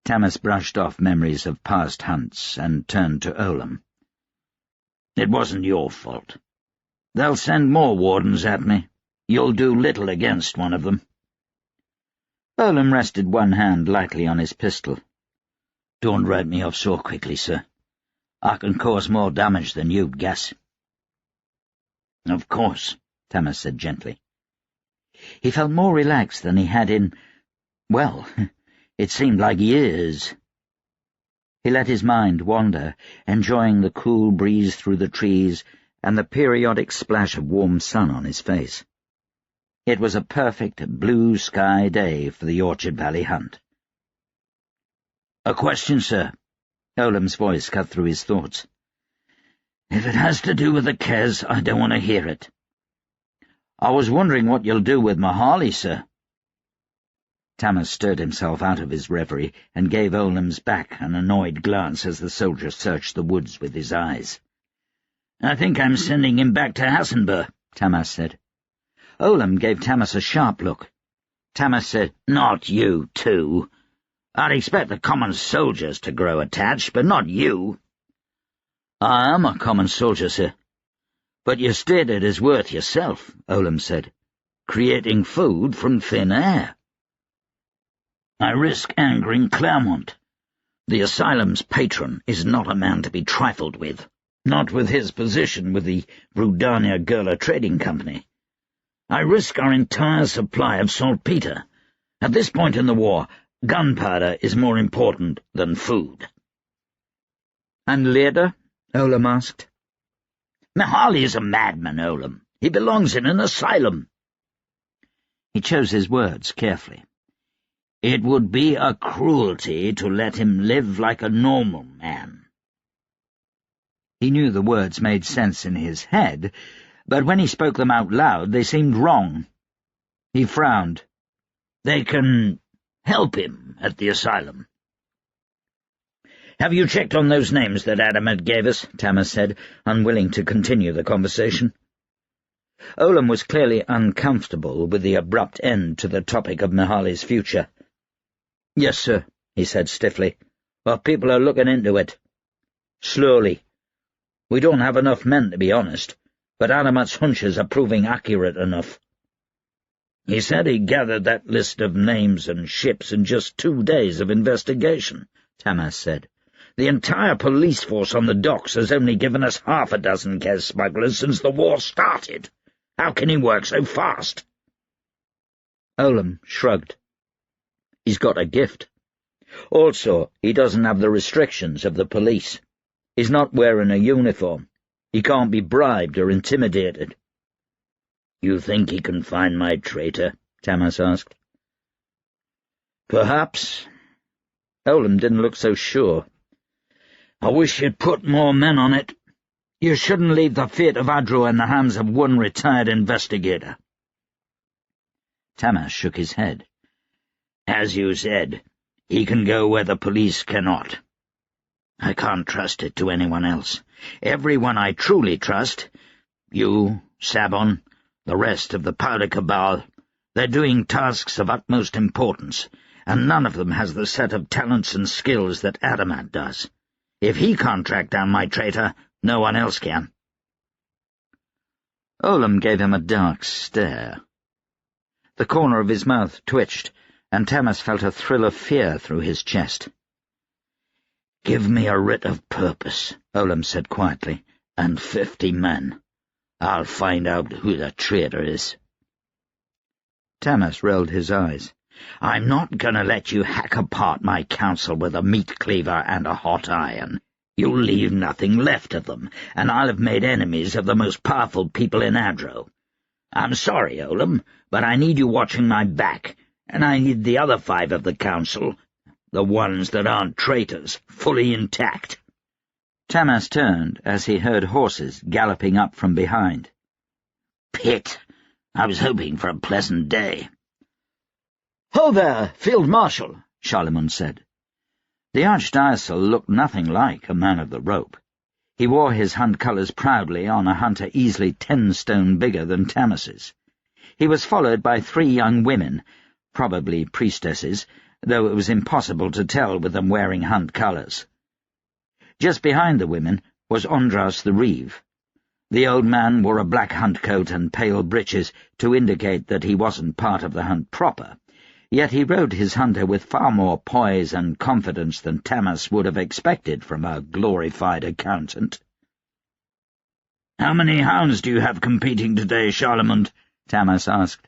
Tamas brushed off memories of past hunts and turned to Olam. "It wasn't your fault. They'll send more wardens at me. You'll do little against one of them." Olam rested one hand lightly on his pistol. "Don't write me off so quickly, sir. I can cause more damage than you'd guess." "Of course," Tamas said gently. He felt more relaxed than he had in, well, it seemed like years. He let his mind wander, enjoying the cool breeze through the trees and the periodic splash of warm sun on his face. It was a perfect blue sky day for the Orchard Valley hunt. "A question, sir." Olam's voice cut through his thoughts. "If it has to do with the Kes, I don't want to hear it. I was wondering what you'll do with Mahali, sir." Tamas stirred himself out of his reverie and gave Olam's back an annoyed glance as the soldier searched the woods with his eyes. "I think I'm sending him back to Hassenburg," Tamas said. Olam gave Tamas a sharp look. Tamas said, "Not you, too. I'd expect the common soldiers to grow attached, but not you." "I am a common soldier, sir. But you stated his worth yourself," Olam said. "Creating food from thin air." "I risk angering Claremont. The asylum's patron is not a man to be trifled with, not with his position with the Brudania Gurla Trading Company. I risk our entire supply of saltpeter. At this point in the war, gunpowder is more important than food." "And Leda?" Olam asked. "Mahali is a madman, Olam. He belongs in an asylum." He chose his words carefully. "It would be a cruelty to let him live like a normal man." He knew the words made sense in his head, but when he spoke them out loud they seemed wrong. He frowned. "They can help him at the asylum." "Have you checked on those names that Adamat gave us?" Tamas said, unwilling to continue the conversation. Olam was clearly uncomfortable with the abrupt end to the topic of Mahali's future. "Yes, sir," he said stiffly. "Our people are looking into it. Slowly. We don't have enough men, to be honest, but Adamat's hunches are proving accurate enough." "He said he gathered that list of names and ships in just 2 days of investigation," Tamas said. "The entire police force on the docks has only given us half a dozen Kes smugglers since the war started. How can he work so fast?" Olam shrugged. "He's got a gift. Also, he doesn't have the restrictions of the police. He's not wearing a uniform. He can't be bribed or intimidated." "You think he can find my traitor?" Tamas asked. "Perhaps." Olam didn't look so sure. "I wish you'd put more men on it. You shouldn't leave the fate of Adro in the hands of one retired investigator." Tamas shook his head. "As you said, he can go where the police cannot. I can't trust it to anyone else. Everyone I truly trust, you, Sabon, the rest of the Powder Cabal, they're doing tasks of utmost importance, and none of them has the set of talents and skills that Adamat does. If he can't track down my traitor, no one else can." Olam gave him a dark stare. The corner of his mouth twitched, and Tamas felt a thrill of fear through his chest. "Give me a writ of purpose," Olam said quietly, "and 50 men. I'll find out who the traitor is." Tamas rolled his eyes. "I'm not going to let you hack apart my council with a meat cleaver and a hot iron. You'll leave nothing left of them, and I'll have made enemies of the most powerful people in Adro. I'm sorry, Olam, but I need you watching my back, and I need the other 5 of the council, the ones that aren't traitors, fully intact." Tamas turned as he heard horses galloping up from behind. "Pitt! I was hoping for a pleasant day." "Ho there, Field Marshal," Charlemagne said. The Archdiocese looked nothing like a man of the rope. He wore his hunt colours proudly on a hunter easily 10 stone bigger than Tamas's. He was followed by 3 young women, probably priestesses, though it was impossible to tell with them wearing hunt colours. Just behind the women was Andras the Reeve. The old man wore a black hunt coat and pale breeches to indicate that he wasn't part of the hunt proper, yet he rode his hunter with far more poise and confidence than Tamas would have expected from a glorified accountant. "How many hounds do you have competing today, Charlemont?" Tamas asked.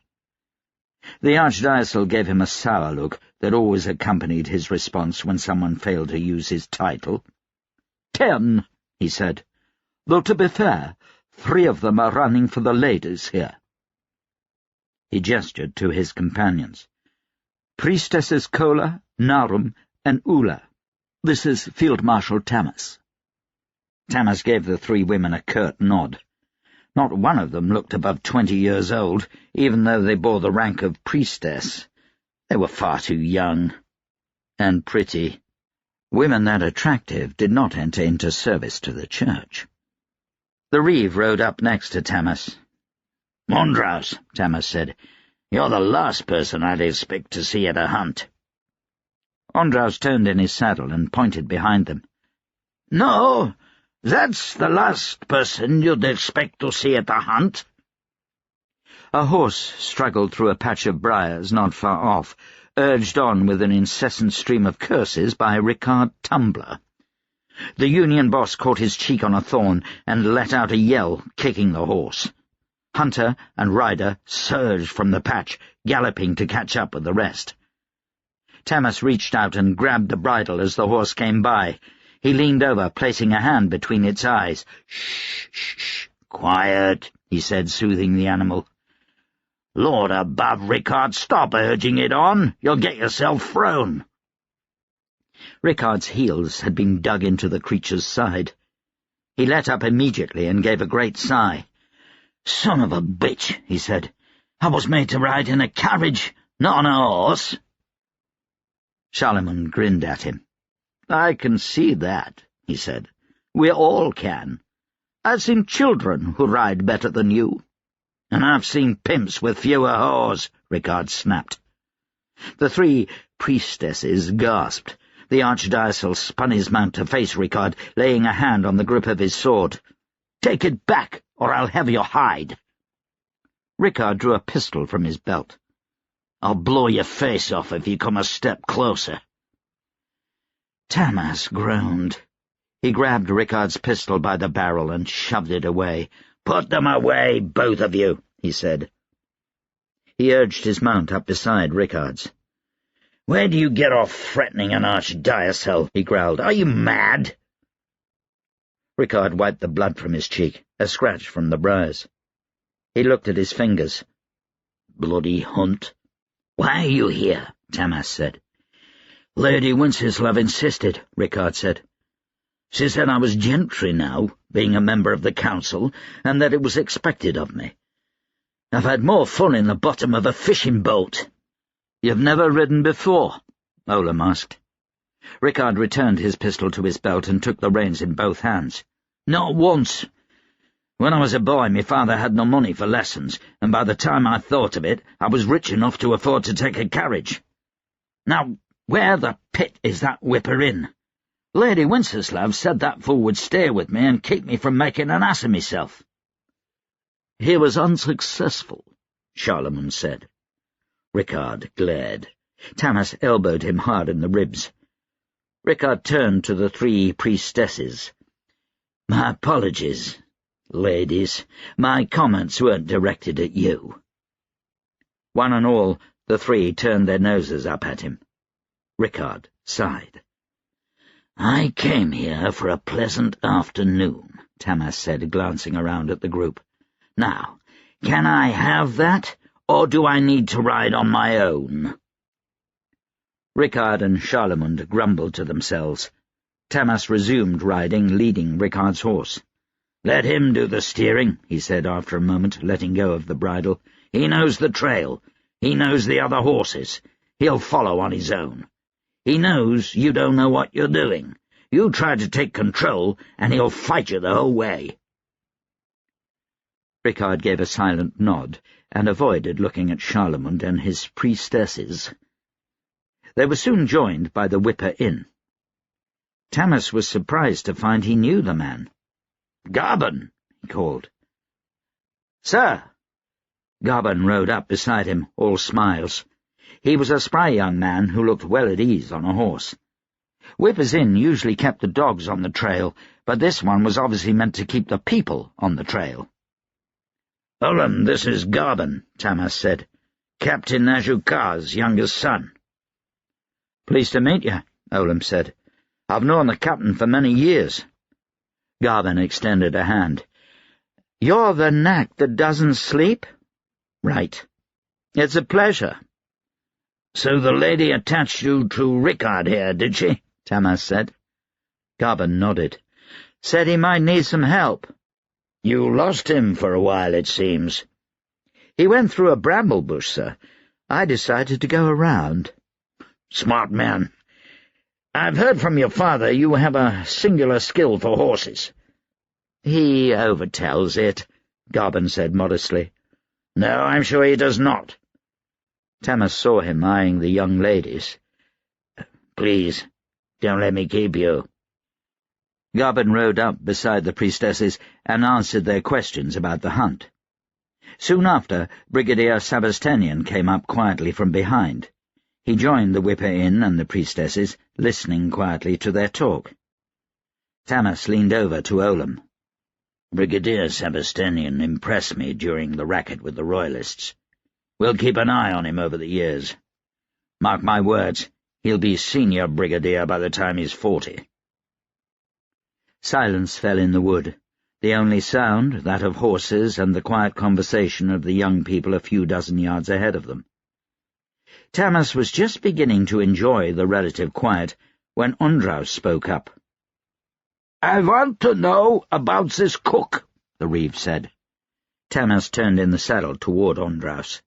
The Archdiocese gave him a sour look that always accompanied his response when someone failed to use his title. 10, he said, "though to be fair, 3 of them are running for the ladies here." He gestured to his companions. "Priestesses Kola, Narum, and Ula. This is Field Marshal Tamas." Tamas gave the 3 women a curt nod. Not one of them looked above 20 years old, even though they bore the rank of priestess. They were far too young. And pretty. Women that attractive did not enter into service to the church. The Reeve rode up next to Tamas. "Andras," Tamas said, "you're the last person I'd expect to see at a hunt." Andras turned in his saddle and pointed behind them. "No, that's the last person you'd expect to see at the hunt." A horse struggled through a patch of briars not far off, urged on with an incessant stream of curses by Ricard Tumbler. The Union boss caught his cheek on a thorn and let out a yell, kicking the horse. Hunter and rider surged from the patch, galloping to catch up with the rest. Tamas reached out and grabbed the bridle as the horse came by. He leaned over, placing a hand between its eyes. "Shh, shh, shh, quiet," he said, soothing the animal. "Lord above, Ricard, stop urging it on. You'll get yourself thrown." Ricard's heels had been dug into the creature's side. He let up immediately and gave a great sigh. "Son of a bitch," he said. "I was made to ride in a carriage, not on a horse." Charlemont grinned at him. "I can see that," he said. "We all can. I've seen children who ride better than you." "And I've seen pimps with fewer whores," Ricard snapped. The 3 priestesses gasped. The Archdiocese spun his mount to face Ricard, laying a hand on the grip of his sword. "Take it back, or I'll have your hide." Ricard drew a pistol from his belt. "I'll blow your face off if you come a step closer." Tamas groaned. He grabbed Ricard's pistol by the barrel and shoved it away. "Put them away, both of you," he said. He urged his mount up beside Ricard's. "Where do you get off threatening an archdiocese?" he growled. "Are you mad?" Ricard wiped the blood from his cheek, a scratch from the briars. He looked at his fingers. "Bloody hunt." "Why are you here?" Tamas said. "Lady Wenceslav insisted," Ricard said. "She said I was gentry now, being a member of the council, and that it was expected of me. I've had more fun in the bottom of a fishing boat." "You've never ridden before?" Olam asked. Ricard returned his pistol to his belt and took the reins in both hands. "Not once. When I was a boy, my father had no money for lessons, and by the time I thought of it, I was rich enough to afford to take a carriage. Now, where the pit is that whipper in? Lady Wenceslav said that fool would stay with me and keep me from making an ass of myself." "He was unsuccessful," Charlemont said. Ricard glared. Tamas elbowed him hard in the ribs. Ricard turned to the 3 priestesses. "My apologies, ladies. My comments weren't directed at you." One and all, the 3 turned their noses up at him. Ricard sighed. "I came here for a pleasant afternoon," Tamas said, glancing around at the group. "Now, can I have that, or do I need to ride on my own?" Ricard and Charlemont grumbled to themselves. Tamas resumed riding, leading Ricard's horse. "Let him do the steering," he said after a moment, letting go of the bridle. "He knows the trail. He knows the other horses. He'll follow on his own. He knows you don't know what you're doing. You try to take control, and he'll fight you the whole way." Ricard gave a silent nod, and avoided looking at Charlemont and his priestesses. They were soon joined by the Whipper Inn. Tamas was surprised to find he knew the man. "Garben," he called. "Sir." Garben rode up beside him, all smiles. He was a spry young man who looked well at ease on a horse. Whippers Inn usually kept the dogs on the trail, but this one was obviously meant to keep the people on the trail. "Olam, this is Garben," Tamas said. "Captain Ajukar's youngest son." "Pleased to meet you," Olam said. "I've known the captain for many years." Garben extended a hand. "You're the knack that doesn't sleep?" "Right. It's a pleasure." "So the lady attached you to Rickard here, did she?" Tamas said. Garben nodded. "Said he might need some help." "You lost him for a while, it seems." "He went through a bramble bush, sir. I decided to go around." "Smart man. I've heard from your father you have a singular skill for horses." "He overtells it," Garben said modestly. "No, I'm sure he does not." Tamas saw him eyeing the young ladies. "Please, don't let me keep you." Garben rode up beside the priestesses and answered their questions about the hunt. Soon after, Brigadier Sabastanian came up quietly from behind. He joined the Whipper Inn and the priestesses, listening quietly to their talk. Tamas leaned over to Olam. "Brigadier Sabastanian impressed me during the racket with the Royalists. We'll keep an eye on him over the years. Mark my words, he'll be senior brigadier by the time he's 40. Silence fell in the wood, the only sound, that of horses and the quiet conversation of the young people a few dozen yards ahead of them. Tamas was just beginning to enjoy the relative quiet when Ondraus spoke up. "I want to know about this cook," the Reeve said. Tamas turned in the saddle toward Ondraus.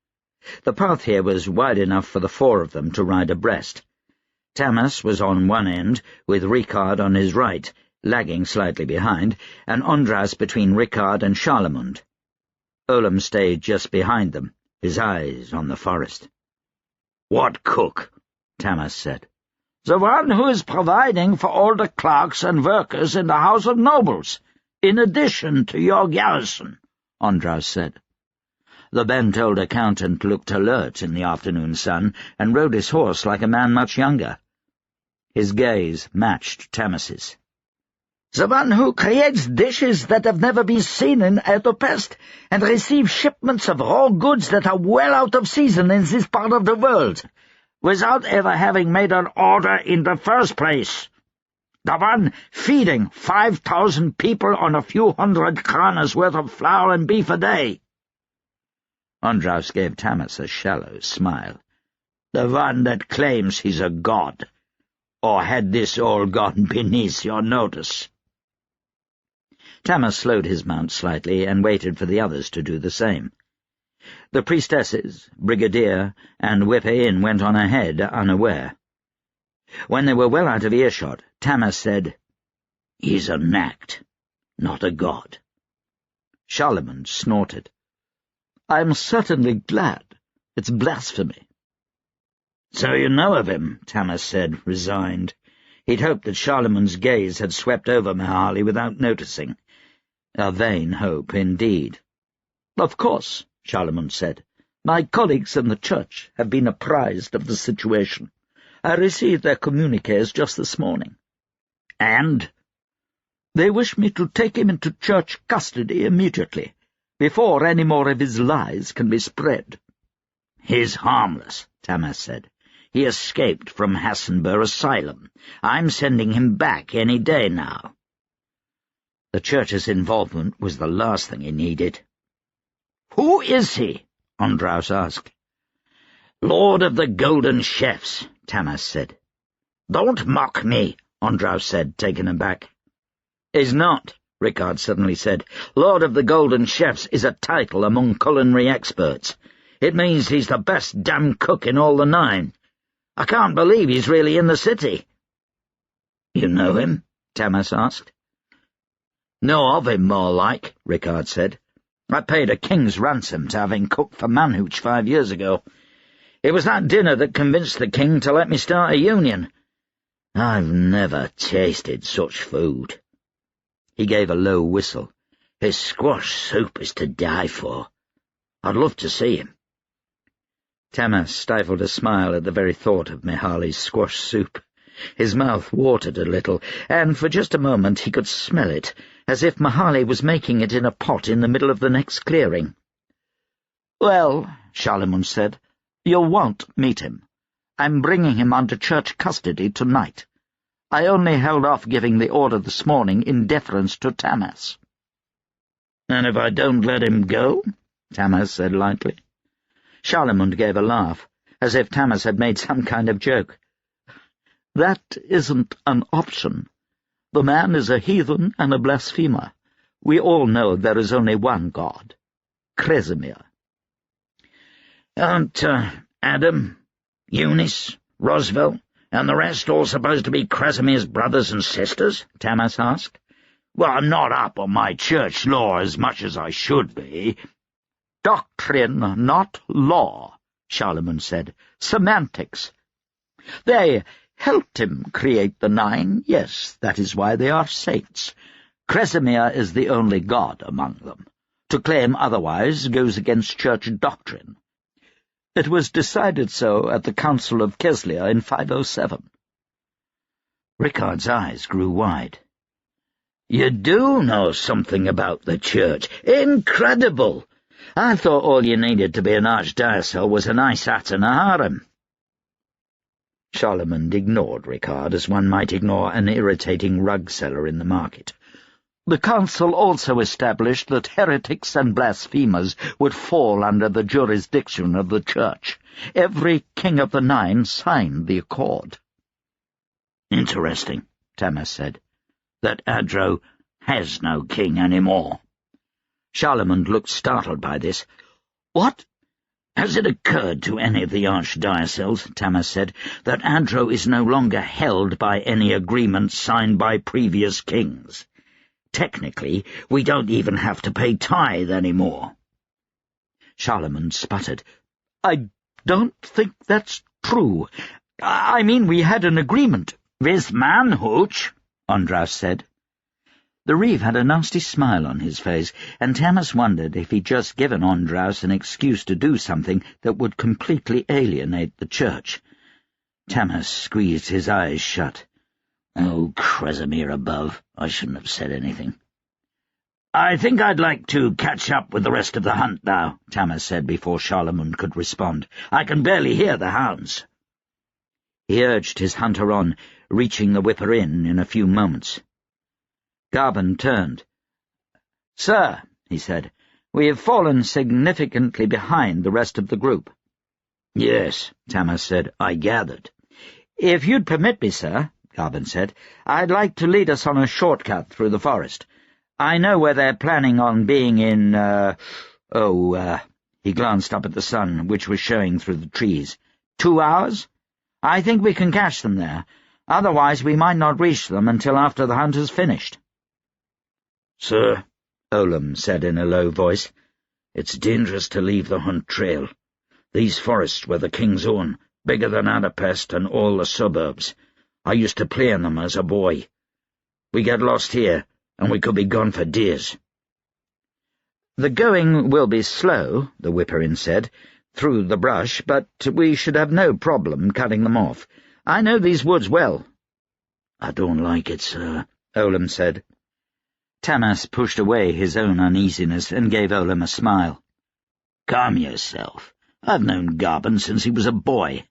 The path here was wide enough for the four of them to ride abreast. Tamas was on one end, with Rickard on his right, lagging slightly behind, and Ondraus between Rickard and Charlemund. Olam stayed just behind them, his eyes on the forest. "What cook?" Tamas said. "The one who is providing for all the clerks and workers in the House of Nobles, in addition to your garrison," Ondraus said. The bent-old accountant looked alert in the afternoon sun and rode his horse like a man much younger. His gaze matched Tamas's. "The one who creates dishes that have never been seen in Erdopest, and receives shipments of raw goods that are well out of season in this part of the world, without ever having made an order in the first place. The one feeding 5,000 people on a few hundred kronas worth of flour and beef a day." Ondraus gave Tamas a shallow smile. "The one that claims he's a god. Or had this all gone beneath your notice?" Tamas slowed his mount slightly and waited for the others to do the same. The priestesses, Brigadier, and Whipper Inn went on ahead, unaware. When they were well out of earshot, Tamas said, "He's an act, not a god." Charlemund snorted. "I'm certainly glad. It's blasphemy." "So you know of him," Tamas said, resigned. He'd hoped that Charlemund's gaze had swept over Mahali without noticing. A vain hope, indeed. "Of course," Charlemund said. "My colleagues in the church have been apprised of the situation. I received their communiques just this morning." "And?" "They wish me to take him into church custody immediately, before any more of his lies can be spread." "He's harmless," Tamas said. "He escaped from Hassenburg Asylum. I'm sending him back any day now." The church's involvement was the last thing he needed. "Who is he?" Ondraus asked. "Lord of the Golden Chefs," Tamas said. "Don't mock me," Ondraus said, taken aback. "He's not," Rickard suddenly said. "Lord of the Golden Chefs is a title among culinary experts. It means he's the best damn cook in all the nine. I can't believe he's really in the city." "You know him?" Tamas asked. "Know of him, more like," Rickard said. "I paid a king's ransom to have him cook for Manhuch 5 years ago. It was that dinner that convinced the king to let me start a union. I've never tasted such food." He gave a low whistle. "His squash soup is to die for. I'd love to see him." Tamas stifled a smile at the very thought of Mihali's squash soup. His mouth watered a little, and for just a moment he could smell it, as if Mihali was making it in a pot in the middle of the next clearing. "Well," Charlemagne said, "you won't meet him. I'm bringing him under church custody tonight. I only held off giving the order this morning in deference to Tamas." "And if I don't let him go?" Tamas said lightly. Charlemagne gave a laugh, as if Tamas had made some kind of joke. "That isn't an option. The man is a heathen and a blasphemer. We all know there is only one God, Kresimir." "Aren't Adam, Eunice, Roswell, and the rest all supposed to be Krasimir's brothers and sisters?" Tamas asked. "Well, I'm not up on my church law as much as I should be." "Doctrine, not law," Charlemagne said. "Semantics. They helped him create the 9, yes, that is why they are saints. Kresimir is the only god among them. To claim otherwise goes against church doctrine. It was decided so at the Council of Keslia in 507. Rickard's eyes grew wide. "You do know something about the church. Incredible! I thought all you needed to be an archdiocese was a nice hat and a harem." Charlemagne ignored Rickard as one might ignore an irritating rug seller in the market. "The council also established that heretics and blasphemers would fall under the jurisdiction of the church. Every king of the 9 signed the accord." "Interesting," Tamas said, "that Adro has no king anymore." Charlemagne looked startled by this. "What? Has it occurred to any of the archdioceses," Tamas said, "that Adro is no longer held by any agreement signed by previous kings? Technically, we don't even have to pay tithe anymore." Charlemagne sputtered. "I don't think that's true. I mean, we had an agreement." "With Manhooch," Ondraus said. The Reeve had a nasty smile on his face, and Tamas wondered if he'd just given Ondraus an excuse to do something that would completely alienate the church. Tamas squeezed his eyes shut. "Oh, Kresimir above, I shouldn't have said anything." "I think I'd like to catch up with the rest of the hunt now," Tamas said before Charlemagne could respond. "I can barely hear the hounds." He urged his hunter on, reaching the whipper in a few moments. Garben turned. "Sir," he said, "we have fallen significantly behind the rest of the group." "Yes," Tamas said, "I gathered." "If you'd permit me, sir," Garben said, "I'd like to lead us on a shortcut through the forest. I know where they're planning on being in, he glanced up at the sun, which was showing through the trees. 2 hours? I think we can catch them there. Otherwise we might not reach them until after the hunt is finished." "Sir," Olam said in a low voice, "it's dangerous to leave the hunt trail. These forests were the king's own, bigger than Adapest and all the suburbs. I used to play in them as a boy. We get lost here, and we could be gone for days." "The going will be slow," the whipper-in said, "through the brush, but we should have no problem cutting them off. I know these woods well." "I don't like it, sir," Olam said. Tamas pushed away his own uneasiness and gave Olam a smile. "Calm yourself. I've known Garben since he was a boy.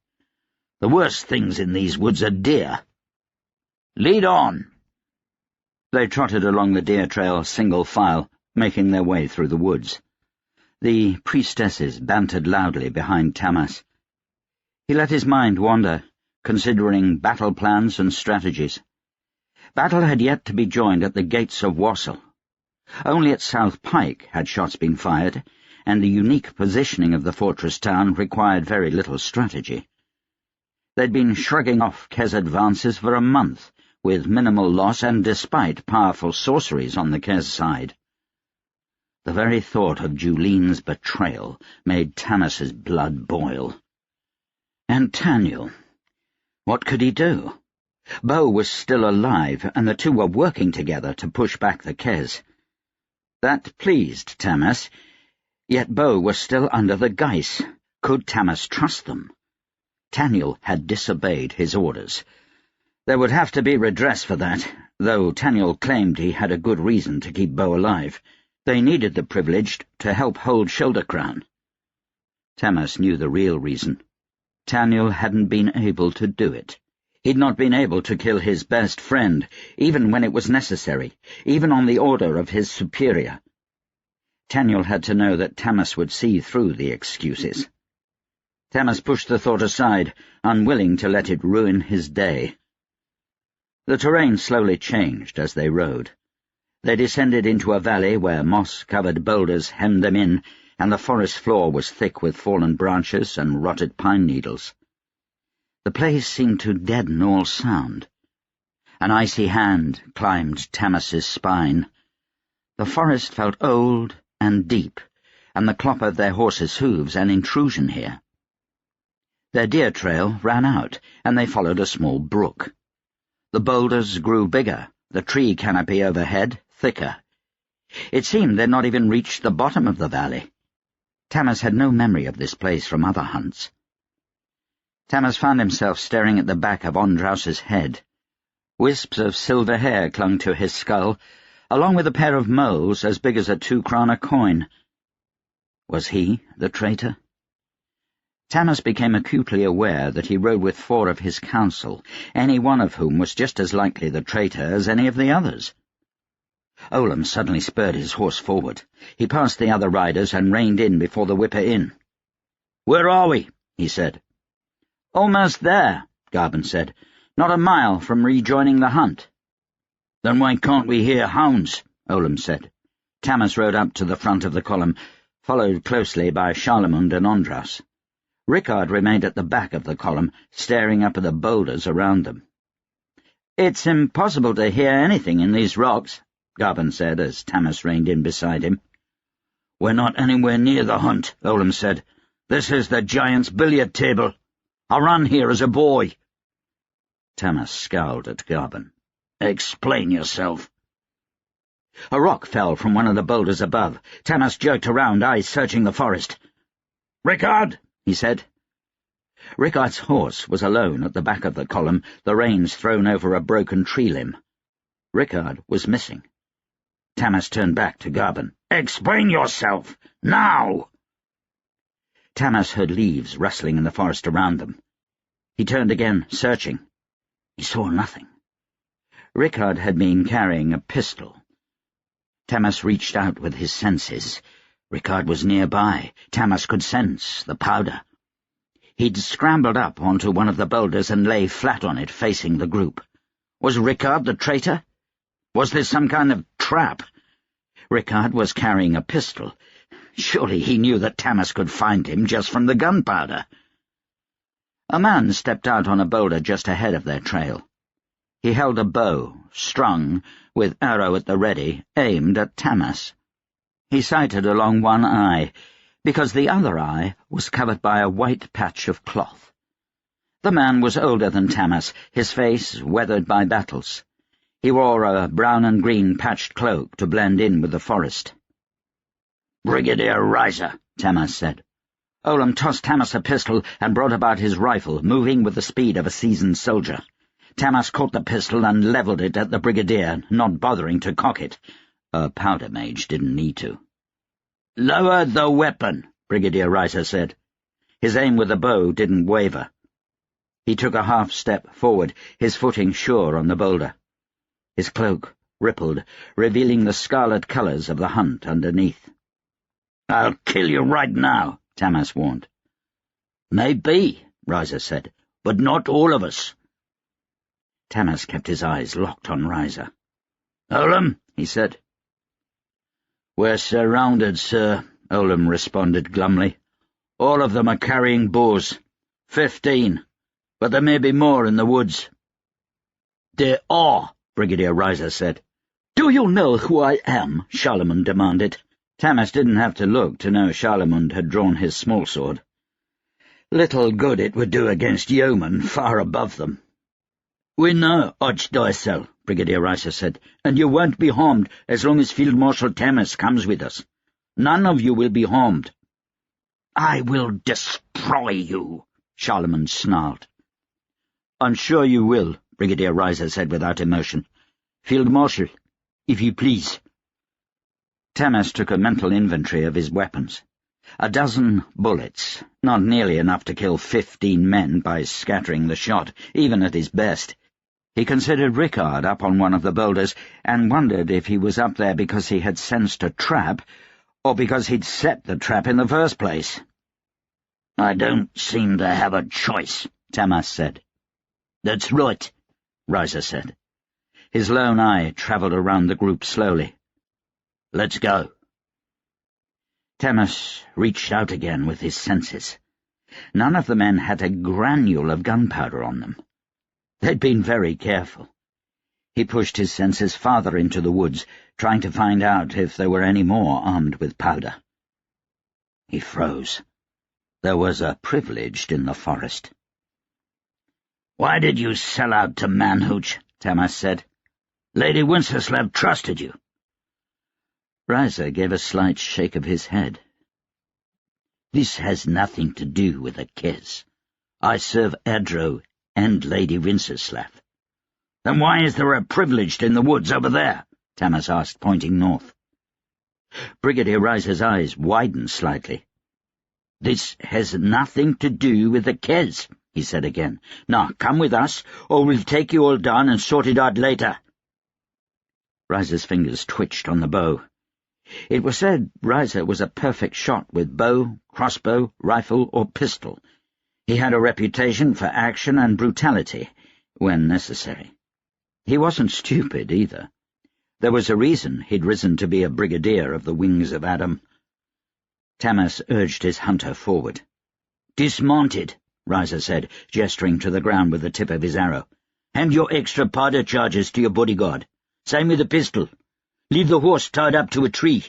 The worst things in these woods are deer. Lead on." They trotted along the deer trail single file, making their way through the woods. The priestesses bantered loudly behind Tamas. He let his mind wander, considering battle plans and strategies. Battle had yet to be joined at the gates of Warsel. Only at South Pike had shots been fired, and the unique positioning of the fortress town required very little strategy. They'd been shrugging off Kes advances for a month, with minimal loss and despite powerful sorceries on the Kes side. The very thought of Juline's betrayal made Tamas's blood boil. And Taniel. What could he do? Bo was still alive, and the two were working together to push back the Kes. That pleased Tamas, yet Bo was still under the Geis. Could Tamas trust them? Taniel had disobeyed his orders. There would have to be redress for that, though Taniel claimed he had a good reason to keep Bo alive. They needed the privileged to help hold Shoulder Crown. Tamas knew the real reason. Taniel hadn't been able to do it. He'd not been able to kill his best friend, even when it was necessary, even on the order of his superior. Taniel had to know that Tamas would see through the excuses. Tamas pushed the thought aside, unwilling to let it ruin his day. The terrain slowly changed as they rode. They descended into a valley where moss-covered boulders hemmed them in, and the forest floor was thick with fallen branches and rotted pine needles. The place seemed to deaden all sound. An icy hand climbed Tamas's spine. The forest felt old and deep, and the clop of their horses' hooves an intrusion here. Their deer trail ran out, and they followed a small brook. The boulders grew bigger, the tree canopy overhead thicker. It seemed they'd not even reached the bottom of the valley. Tamas had no memory of this place from other hunts. Tamas found himself staring at the back of Ondraus's head. Wisps of silver hair clung to his skull, along with a pair of moles as big as a 2-krona coin. Was he the traitor? Tamas became acutely aware that he rode with 4 of his council, any one of whom was just as likely the traitor as any of the others. Olam suddenly spurred his horse forward. He passed the other riders and reined in before the Whipper Inn. "Where are we?" he said. "Almost there," Garben said. "Not a mile from rejoining the hunt." "Then why can't we hear hounds?" Olam said. Tamas rode up to the front of the column, followed closely by Charlemund and Ondraus. Rickard remained at the back of the column, staring up at the boulders around them. "It's impossible to hear anything in these rocks," Garben said as Tamas reined in beside him. "We're not anywhere near the hunt," Olam said. "This is the giant's billiard table. I ran here as a boy." Tamas scowled at Garben. "Explain yourself." A rock fell from one of the boulders above. Tamas jerked around, eyes searching the forest. "Rickard!" he said. Rickard's horse was alone at the back of the column, the reins thrown over a broken tree limb. Rickard was missing. Tamas turned back to Garben. "Explain yourself! Now!" Tamas heard leaves rustling in the forest around them. He turned again, searching. He saw nothing. Rickard had been carrying a pistol. Tamas reached out with his senses. Rickard was nearby. Tamas could sense the powder. He'd scrambled up onto one of the boulders and lay flat on it, facing the group. Was Rickard the traitor? Was this some kind of trap? Rickard was carrying a pistol. Surely he knew that Tamas could find him just from the gunpowder. A man stepped out on a boulder just ahead of their trail. He held a bow, strung, with arrow at the ready, aimed at Tamas. He sighted along one eye, because the other eye was covered by a white patch of cloth. The man was older than Tamas, his face weathered by battles. He wore a brown and green patched cloak to blend in with the forest. "Brigadier Reiser," Tamas said. Olam tossed Tamas a pistol and brought about his rifle, moving with the speed of a seasoned soldier. Tamas caught the pistol and levelled it at the brigadier, not bothering to cock it. A powder mage didn't need to. "Lower the weapon," Brigadier Reiser said. His aim with the bow didn't waver. He took a half-step forward, his footing sure on the boulder. His cloak rippled, revealing the scarlet colours of the hunt underneath. "I'll kill you right now," Tamas warned. "Maybe," Reiser said, "but not all of us." Tamas kept his eyes locked on Reiser. "Olam," he said. "We're surrounded, sir," Olam responded glumly. "All of them are carrying bows. 15, but there may be more in the woods." "There are," Brigadier Reiser said. "Do you know who I am?" Charlemund demanded. Tamas didn't have to look to know Charlemund had drawn his smallsword. Little good it would do against yeomen far above them. "We know, Archdiocel," Brigadier Reiser said, "and you won't be harmed as long as Field Marshal Tamas comes with us. None of you will be harmed." "I will destroy you," Charlemagne snarled. "I'm sure you will," Brigadier Reiser said without emotion. "Field Marshal, if you please." Tamas took a mental inventory of his weapons. 12 bullets, not nearly enough to kill 15 men by scattering the shot, even at his best. He considered Rickard up on one of the boulders, and wondered if he was up there because he had sensed a trap, or because he'd set the trap in the first place. "I don't seem to have a choice," Tamas said. "That's right," Reiser said. His lone eye travelled around the group slowly. "Let's go." Tamas reached out again with his senses. None of the men had a granule of gunpowder on them. They'd been very careful. He pushed his senses farther into the woods, trying to find out if there were any more armed with powder. He froze. There was a privileged in the forest. "Why did you sell out to Manhooch?" Tamas said. "Lady Winceslav trusted you." Reiser gave a slight shake of his head. "This has nothing to do with the Kez. I serve Edro and Lady Winceslav." "Then why is there a privileged in the woods over there?" Tamas asked, pointing north. Brigadier Reiser's eyes widened slightly. "This has nothing to do with the Kez," he said again. "Now, come with us, or we'll take you all down and sort it out later." Reiser's fingers twitched on the bow. It was said Reiser was a perfect shot with bow, crossbow, rifle, or pistol. He had a reputation for action and brutality, when necessary. He wasn't stupid, either. There was a reason he'd risen to be a brigadier of the Wings of Adam. Tamas urged his hunter forward. "Dismounted," Reiser said, gesturing to the ground with the tip of his arrow. "Hand your extra powder charges to your bodyguard. Same with the pistol. Leave the horse tied up to a tree."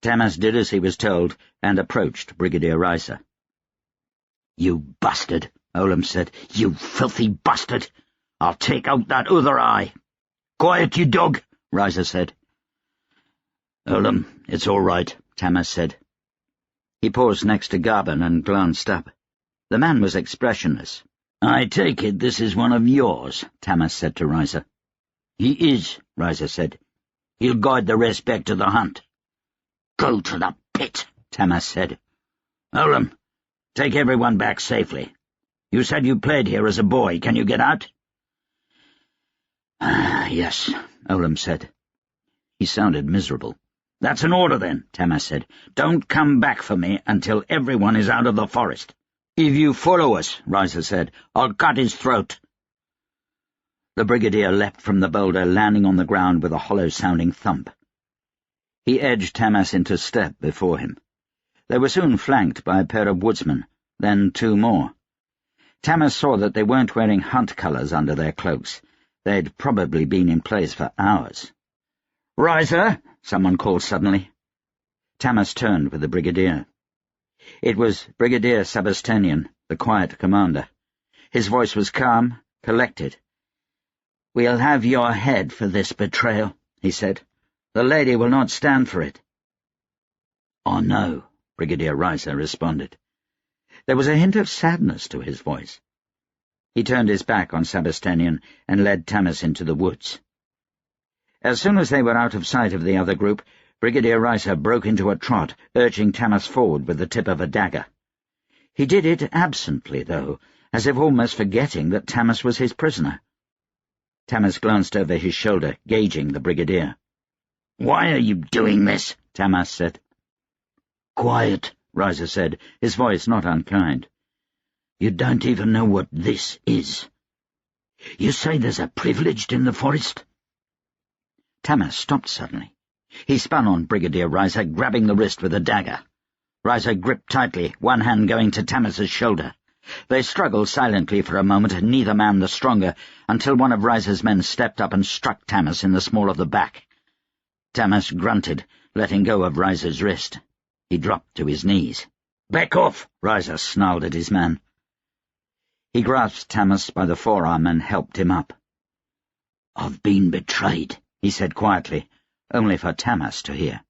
Tamas did as he was told, and approached Brigadier Reiser. "You bastard," Olam said. "You filthy bastard. I'll take out that other eye." "Quiet, you dog," Reiser said. "Olam, it's all right," Tamas said. He paused next to Garben and glanced up. The man was expressionless. "I take it this is one of yours," Tamas said to Reiser. "He is," Reiser said. "He'll guide the rest back to the hunt." "Go to the pit," Tamas said. "Olam, take everyone back safely. You said you played here as a boy. Can you get out?" "Yes," Olam said. He sounded miserable. "That's an order, then," Tamas said. "Don't come back for me until everyone is out of the forest." "If you follow us," Reiser said, "I'll cut his throat." The brigadier leapt from the boulder, landing on the ground with a hollow-sounding thump. He edged Tamas into step before him. They were soon flanked by a pair of woodsmen, then 2 more. Tamas saw that they weren't wearing hunt colours under their cloaks. They'd probably been in place for hours. "Reiser!" someone called suddenly. Tamas turned with the brigadier. It was Brigadier Sabastanian, the quiet commander. His voice was calm, collected. "We'll have your head for this betrayal," he said. "The lady will not stand for it." "Oh, no," Brigadier Reiser responded. There was a hint of sadness to his voice. He turned his back on Sabastanian and led Tamas into the woods. As soon as they were out of sight of the other group, Brigadier Reiser broke into a trot, urging Tamas forward with the tip of a dagger. He did it absently, though, as if almost forgetting that Tamas was his prisoner. Tamas glanced over his shoulder, gauging the brigadier. "Why are you doing this?" Tamas said. "Quiet," Reiser said, his voice not unkind. "You don't even know what this is. You say there's a privileged in the forest?" Tamas stopped suddenly. He spun on Brigadier Reiser, grabbing the wrist with a dagger. Reiser gripped tightly, one hand going to Tamas's shoulder. They struggled silently for a moment, neither man the stronger, until one of Reiser's men stepped up and struck Tamas in the small of the back. Tamas grunted, letting go of Reiser's wrist. He dropped to his knees. "Back off!" Riser snarled at his man. He grasped Tamas by the forearm and helped him up. "I've been betrayed," he said quietly, only for Tamas to hear.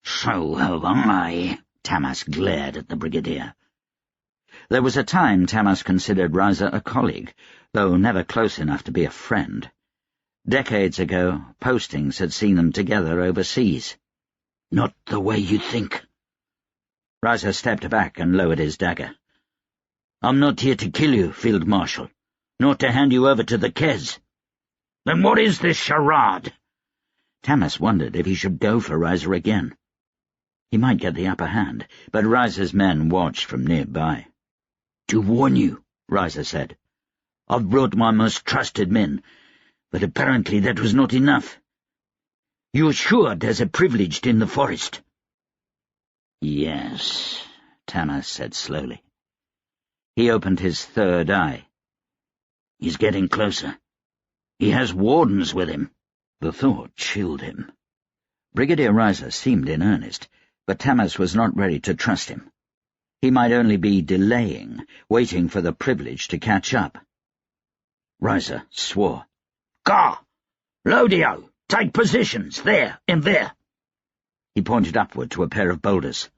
"So have I," Tamas glared at the brigadier. There was a time Tamas considered Riser a colleague, though never close enough to be a friend. Decades ago, postings had seen them together overseas. "Not the way you think." Riser stepped back and lowered his dagger. "I'm not here to kill you, Field Marshal, nor to hand you over to the Kez." "Then what is this charade?" Tamas wondered if he should go for Riser again. He might get the upper hand, but Riser's men watched from nearby. "To warn you," Riser said. "I've brought my most trusted men, but apparently that was not enough. You're sure there's a privileged in the forest?" "Yes," Tamas said slowly. He opened his third eye. "He's getting closer. He has wardens with him." The thought chilled him. Brigadier Riser seemed in earnest, but Tamas was not ready to trust him. He might only be delaying, waiting for the privilege to catch up. Riser swore. "Gah! Lodio! Take positions! There, in there!" He pointed upward to a pair of boulders.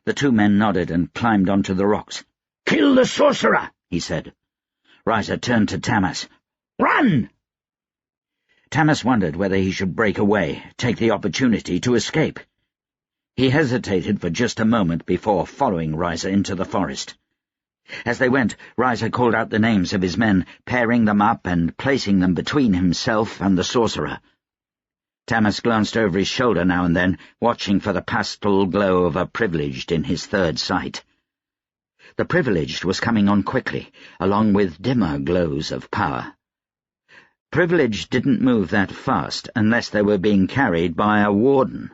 The two men nodded and climbed onto the rocks. "Kill the sorcerer!" he said. Riser turned to Tamas. "Run!" Tamas wondered whether he should break away, take the opportunity to escape. He hesitated for just a moment before following Riser into the forest. As they went, Riser called out the names of his men, pairing them up and placing them between himself and the sorcerer. Tamas glanced over his shoulder now and then, watching for the pastel glow of a privileged in his third sight. The privileged was coming on quickly, along with dimmer glows of power. Privileged didn't move that fast unless they were being carried by a warden.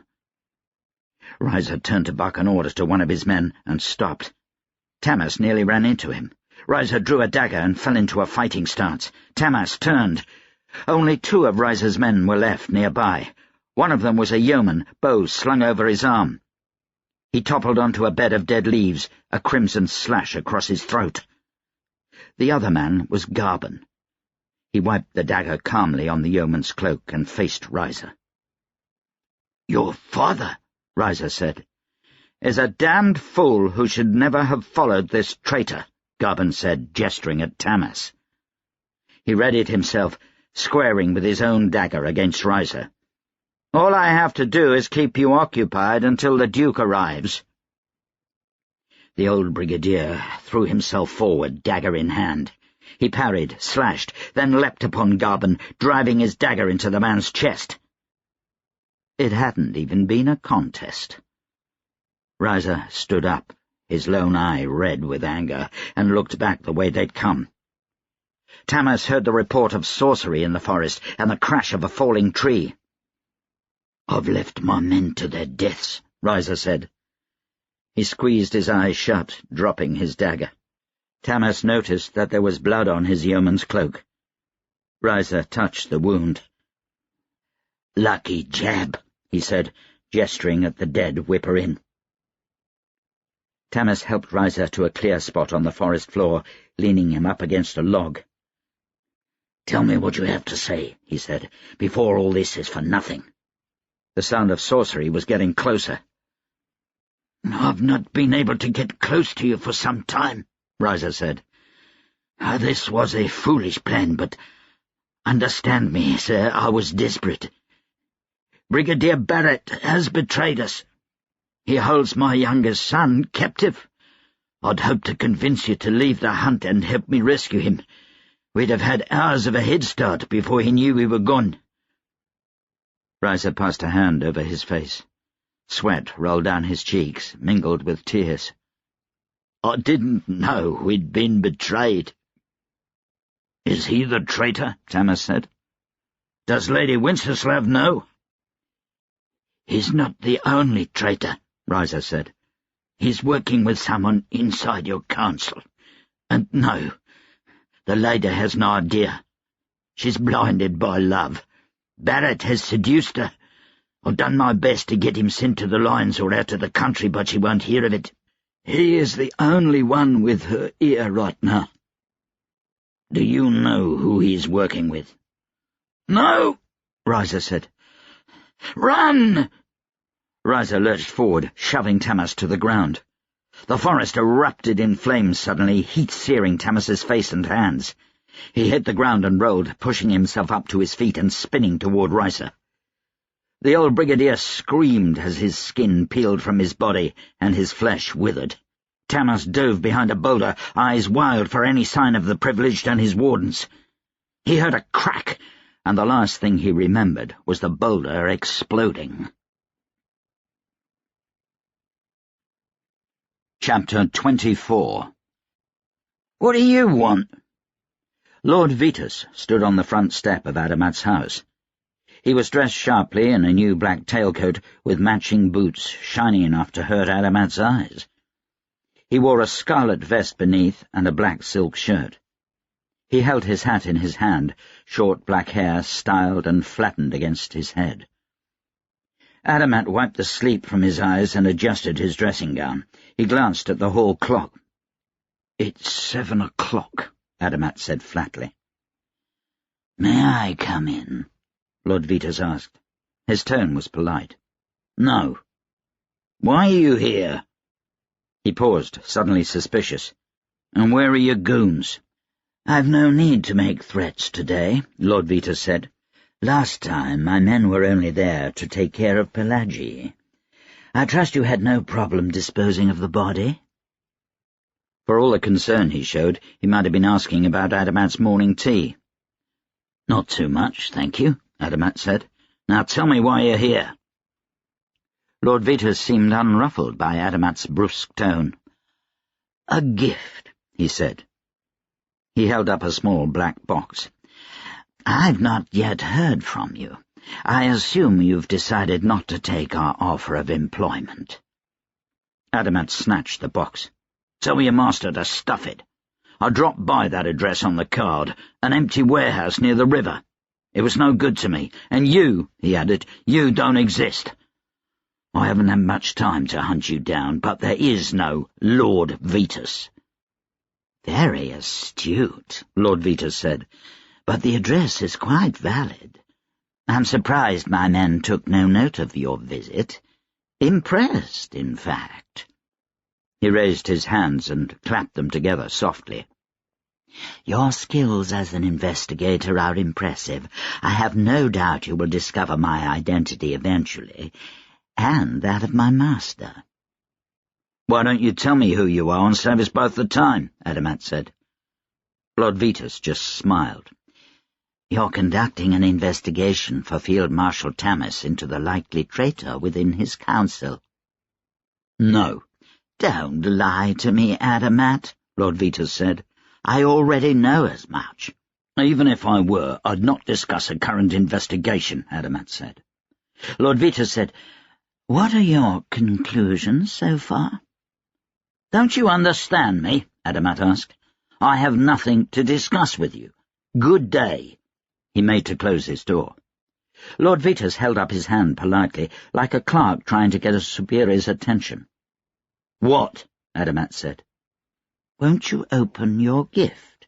Riser turned to bark an order to one of his men and stopped. Tamas nearly ran into him. Riser drew a dagger and fell into a fighting stance. Tamas turned. Only two of Riser's men were left nearby. One of them was a yeoman, bow slung over his arm. He toppled onto a bed of dead leaves, a crimson slash across his throat. The other man was Garben. He wiped the dagger calmly on the yeoman's cloak and faced Riser. "Your father," Riser said, "is a damned fool who should never have followed this traitor," Garben said, gesturing at Tamas. He readied himself, squaring with his own dagger against Riser. "All I have to do is keep you occupied until the Duke arrives." The old brigadier threw himself forward, dagger in hand. He parried, slashed, then leapt upon Garben, driving his dagger into the man's chest. It hadn't even been a contest. Riser stood up, his lone eye red with anger, and looked back the way they'd come. Tamas heard the report of sorcery in the forest and the crash of a falling tree. "I've left my men to their deaths," Riser said. He squeezed his eyes shut, dropping his dagger. Tamas noticed that there was blood on his yeoman's cloak. Riser touched the wound. "Lucky jab," he said, gesturing at the dead whipper-in. Tamas helped Riser to a clear spot on the forest floor, leaning him up against a log. "Tell me what you have to say," he said, "before all this is for nothing." The sound of sorcery was getting closer. "I've not been able to get close to you for some time," Riser said. "This was a foolish plan, but understand me, sir, I was desperate. Brigadier Barrett has betrayed us. He holds my youngest son captive. I'd hoped to convince you to leave the hunt and help me rescue him. We'd have had hours of a head start before he knew we were gone." Riser passed a hand over his face. Sweat rolled down his cheeks, mingled with tears. "I didn't know we'd been betrayed." "Is he the traitor?" Tamas said. "Does Lady Wenceslav know?" "He's not the only traitor," Riser said. "He's working with someone inside your council. And no, the lady has no idea. She's blinded by love. Barrett has seduced her. I've done my best to get him sent to the lines or out of the country, but she won't hear of it. He is the only one with her ear right now. Do you know who he's working with? No, Riza said. Run! Riza lurched forward, shoving Tamas to the ground. The forest erupted in flames suddenly, heat-searing Tamas's face and hands. He hit the ground and rolled, pushing himself up to his feet and spinning toward Riza. The old brigadier screamed as his skin peeled from his body and his flesh withered. Tamas dove behind a boulder, eyes wild for any sign of the privileged and his wardens. He heard a crack, and the last thing he remembered was the boulder exploding. Chapter 24. What do you want? Lord Vitus stood on the front step of Adamat's house. He was dressed sharply in a new black tailcoat with matching boots shiny enough to hurt Adamat's eyes. He wore a scarlet vest beneath and a black silk shirt. He held his hat in his hand, short black hair styled and flattened against his head. Adamat wiped the sleep from his eyes and adjusted his dressing gown. He glanced at the hall clock. "It's 7 o'clock," Adamat said flatly. "May I come in?" Lord Vitus asked. His tone was polite. "No." "Why are you here?" He paused, suddenly suspicious. "And where are your goons?" "I've no need to make threats today," Lord Vitus said. "Last time my men were only there to take care of Pelagi. I trust you had no problem disposing of the body?" For all the concern he showed, he might have been asking about Adamat's morning tea. "Not too much, thank you," Adamat said. "Now tell me why you're here." Lord Vitus seemed unruffled by Adamat's brusque tone. "A gift," he said. He held up a small black box. "I've not yet heard from you. I assume you've decided not to take our offer of employment." Adamat snatched the box. "Tell your master to stuff it. I dropped by that address on the card, an empty warehouse near the river. It was no good to me, and you," he added, "you don't exist. I haven't had much time to hunt you down, but there is no Lord Vitus." "Very astute," Lord Vitus said, "but the address is quite valid. I'm surprised my men took no note of your visit. Impressed, in fact." He raised his hands and clapped them together softly. "Your skills as an investigator are impressive. I have no doubt you will discover my identity eventually, and that of my master." "Why don't you tell me who you are and save us both the time?" Adamat said. Lord Vitus just smiled. "You're conducting an investigation for Field Marshal Tamas into the likely traitor within his council." "No." "Don't lie to me, Adamat," Lord Vitus said. "I already know as much." "Even if I were, I'd not discuss a current investigation," Adamat said. Lord Vitus said, "What are your conclusions so far?" "Don't you understand me?" Adamat asked. "I have nothing to discuss with you. Good day." He made to close his door. Lord Vitus held up his hand politely, like a clerk trying to get a superior's attention. "What?" Adamat said. "Won't you open your gift?"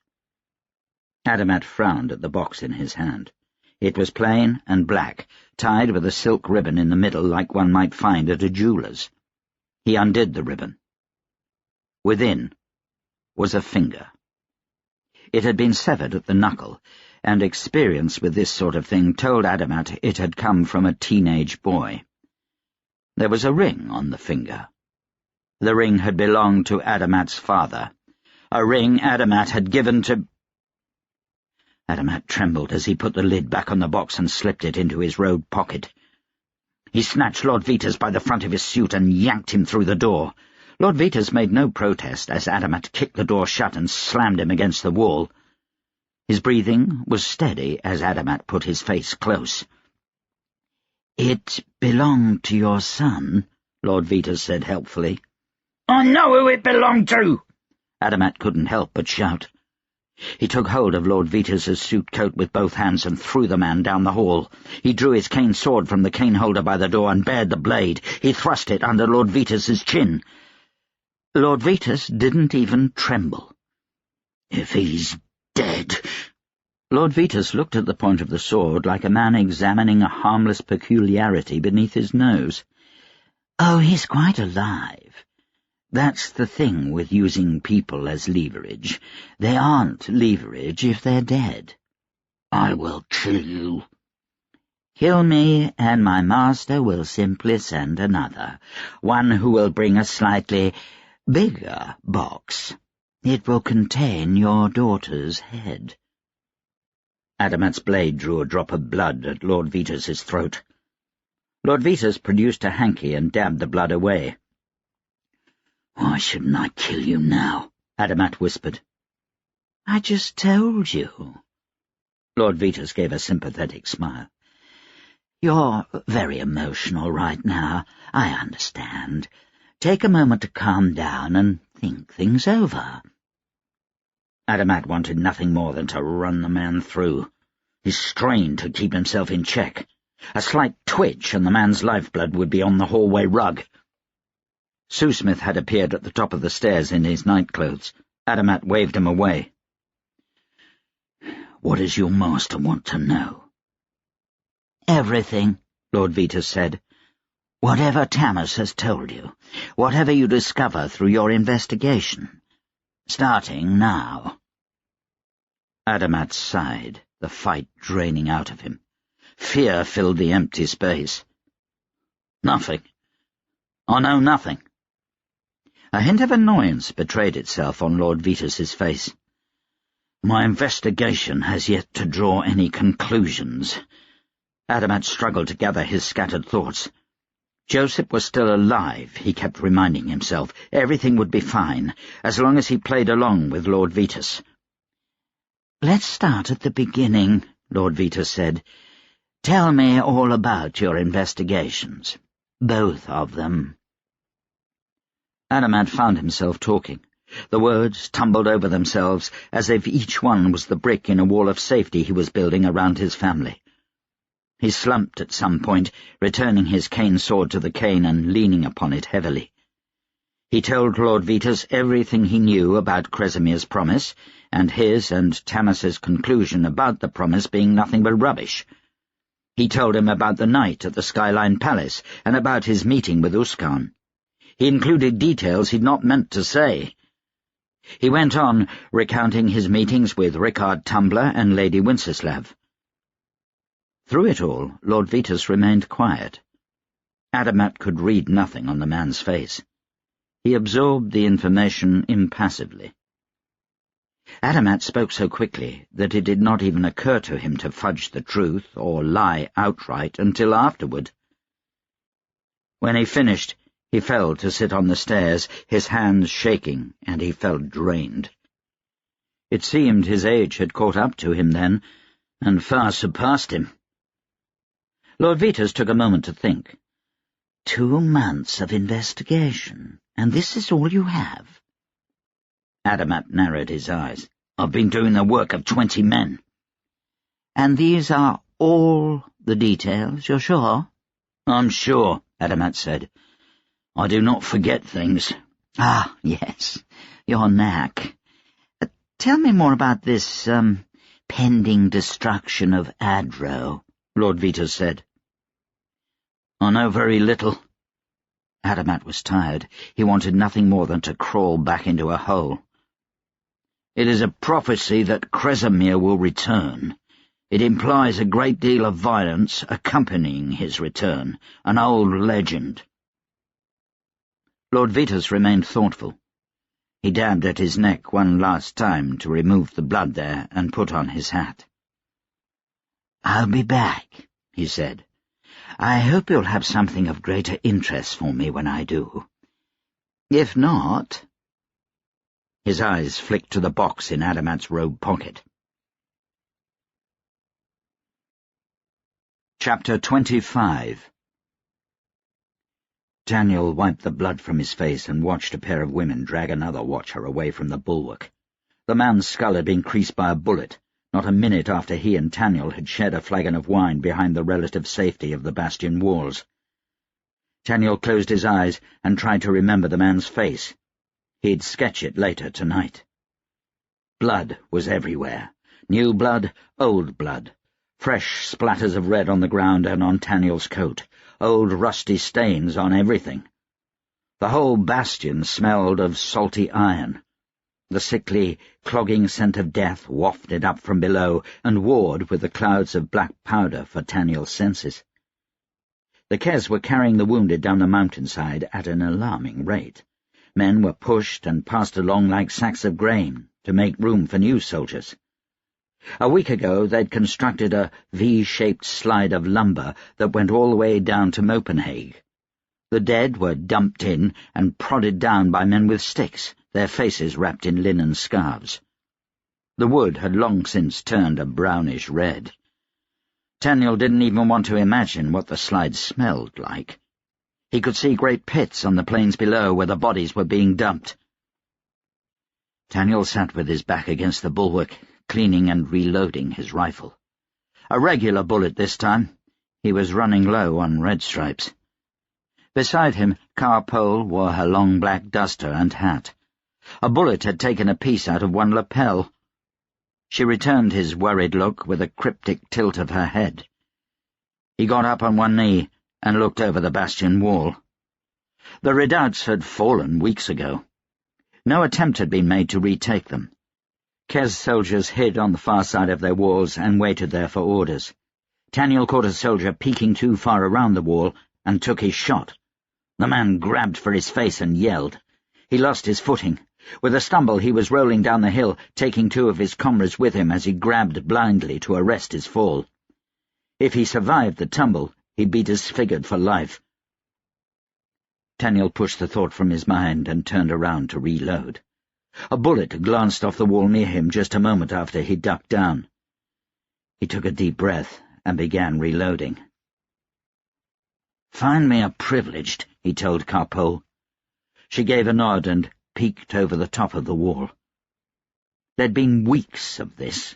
Adamat frowned at the box in his hand. It was plain and black, tied with a silk ribbon in the middle like one might find at a jeweller's. He undid the ribbon. Within was a finger. It had been severed at the knuckle, and experience with this sort of thing told Adamat it had come from a teenage boy. There was a ring on the finger. The ring had belonged to Adamat's father, a ring Adamat had given to— Adamat trembled as he put the lid back on the box and slipped it into his robe pocket. He snatched Lord Vitus by the front of his suit and yanked him through the door. Lord Vitus made no protest as Adamat kicked the door shut and slammed him against the wall. His breathing was steady as Adamat put his face close. "It belonged to your son," Lord Vitus said helpfully. "I know who it belonged to!" Adamat couldn't help but shout. He took hold of Lord Vitus's suit coat with both hands and threw the man down the hall. He drew his cane sword from the cane holder by the door and bared the blade. He thrust it under Lord Vitus's chin. Lord Vetus didn't even tremble. "If he's dead—" Lord Vetus looked at the point of the sword like a man examining a harmless peculiarity beneath his nose. "Oh, he's quite alive. That's the thing with using people as leverage. They aren't leverage if they're dead." "I will kill you." "Kill me, and my master will simply send another, one who will bring a slightly bigger box. It will contain your daughter's head." Adamat's blade drew a drop of blood at Lord Vetus's throat. Lord Vetus produced a hanky and dabbed the blood away. "Why shouldn't I kill you now?" Adamat whispered. "I just told you." Lord Vetus gave a sympathetic smile. "You're very emotional right now. I understand. Take a moment to calm down and think things over." Adamat wanted nothing more than to run the man through. He strained to keep himself in check. A slight twitch and the man's lifeblood would be on the hallway rug. Sue Smith had appeared at the top of the stairs in his nightclothes. Adamat waved him away. "What does your master want to know?" "Everything," Lord Vetus said. "Whatever Tamas has told you, whatever you discover through your investigation. Starting now." Adamat sighed, the fight draining out of him. Fear filled the empty space. "Nothing. I know nothing." A hint of annoyance betrayed itself on Lord Vetus's face. "My investigation has yet to draw any conclusions." Adamat struggled to gather his scattered thoughts. Joseph was still alive, he kept reminding himself. Everything would be fine, as long as he played along with Lord Vetus. "Let's start at the beginning," Lord Vetus said. "Tell me all about your investigations. Both of them." Adamat found himself talking. The words tumbled over themselves, as if each one was the brick in a wall of safety he was building around his family. He slumped at some point, returning his cane sword to the cane and leaning upon it heavily. He told Lord Vetus everything he knew about Cresemir's promise, and his and Tamas's conclusion about the promise being nothing but rubbish. He told him about the night at the Skyline Palace, and about his meeting with Uskan. He included details he'd not meant to say. He went on, recounting his meetings with Rickard Tumbler and Lady Winceslav. Through it all, Lord Vetus remained quiet. Adamat could read nothing on the man's face. He absorbed the information impassively. Adamat spoke so quickly that it did not even occur to him to fudge the truth or lie outright until afterward. When he finished, he fell to sit on the stairs, his hands shaking, and he felt drained. It seemed his age had caught up to him then, and far surpassed him. Lord Vetus took a moment to think. 2 months of investigation, and this is all you have? Adamat narrowed his eyes. "I've been doing the work of 20 men. "And these are all the details, you're sure?" "I'm sure," Adamat said. "I do not forget things." "Ah, yes, your knack. Tell me more about this, pending destruction of Adro," Lord Vetus said. "I know very little." Adamat was tired. He wanted nothing more than to crawl back into a hole. "It is a prophecy that Cresemir will return. It implies a great deal of violence accompanying his return, an old legend." Lord Vetus remained thoughtful. He dabbed at his neck one last time to remove the blood there and put on his hat. "I'll be back," he said. "I hope you'll have something of greater interest for me when I do. If not—" His eyes flicked to the box in Adamat's robe pocket. Chapter 25. Taniel wiped the blood from his face and watched a pair of women drag another watcher away from the bulwark. The man's skull had been creased by a bullet, not a minute after he and Taniel had shared a flagon of wine behind the relative safety of the bastion walls. Taniel closed his eyes and tried to remember the man's face. He'd sketch it later tonight. Blood was everywhere. New blood, old blood. Fresh splatters of red on the ground and on Taniel's coat. Old rusty stains on everything. The whole bastion smelled of salty iron. The sickly, clogging scent of death wafted up from below and warred with the clouds of black powder for Taniel's senses. The Kes were carrying the wounded down the mountainside at an alarming rate. Men were pushed and passed along like sacks of grain to make room for new soldiers. A week ago they'd constructed a V-shaped slide of lumber that went all the way down to Mopenhague. The dead were dumped in and prodded down by men with sticks, their faces wrapped in linen scarves. The wood had long since turned a brownish red. Taniel didn't even want to imagine what the slide smelled like. He could see great pits on the plains below where the bodies were being dumped. Taniel sat with his back against the bulwark, cleaning and reloading his rifle. A regular bullet this time. He was running low on red stripes. Beside him, Carpole wore her long black duster and hat. A bullet had taken a piece out of one lapel. She returned his worried look with a cryptic tilt of her head. He got up on one knee and looked over the bastion wall. The redoubts had fallen weeks ago. No attempt had been made to retake them. Kes soldiers hid on the far side of their walls and waited there for orders. Taniel caught a soldier peeking too far around the wall and took his shot. The man grabbed for his face and yelled. He lost his footing. With a stumble he was rolling down the hill, taking two of his comrades with him as he grabbed blindly to arrest his fall. If he survived the tumble, he'd be disfigured for life. Taniel pushed the thought from his mind and turned around to reload. A bullet glanced off the wall near him just a moment after he ducked down. He took a deep breath and began reloading. "Find me a privileged," he told Carpole. She gave a nod and peeked over the top of the wall. There'd been weeks of this.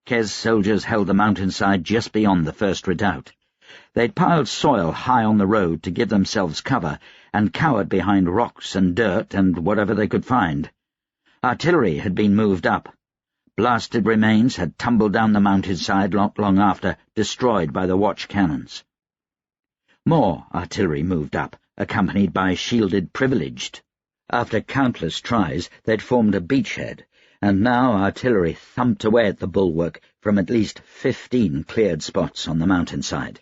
Kes soldiers held the mountainside just beyond the first redoubt. They'd piled soil high on the road to give themselves cover and cowered behind rocks and dirt and whatever they could find. Artillery had been moved up. Blasted remains had tumbled down the mountainside not long after, destroyed by the watch cannons. More artillery moved up, accompanied by shielded privileged. After countless tries, they'd formed a beachhead, and now artillery thumped away at the bulwark from at least 15 cleared spots on the mountainside.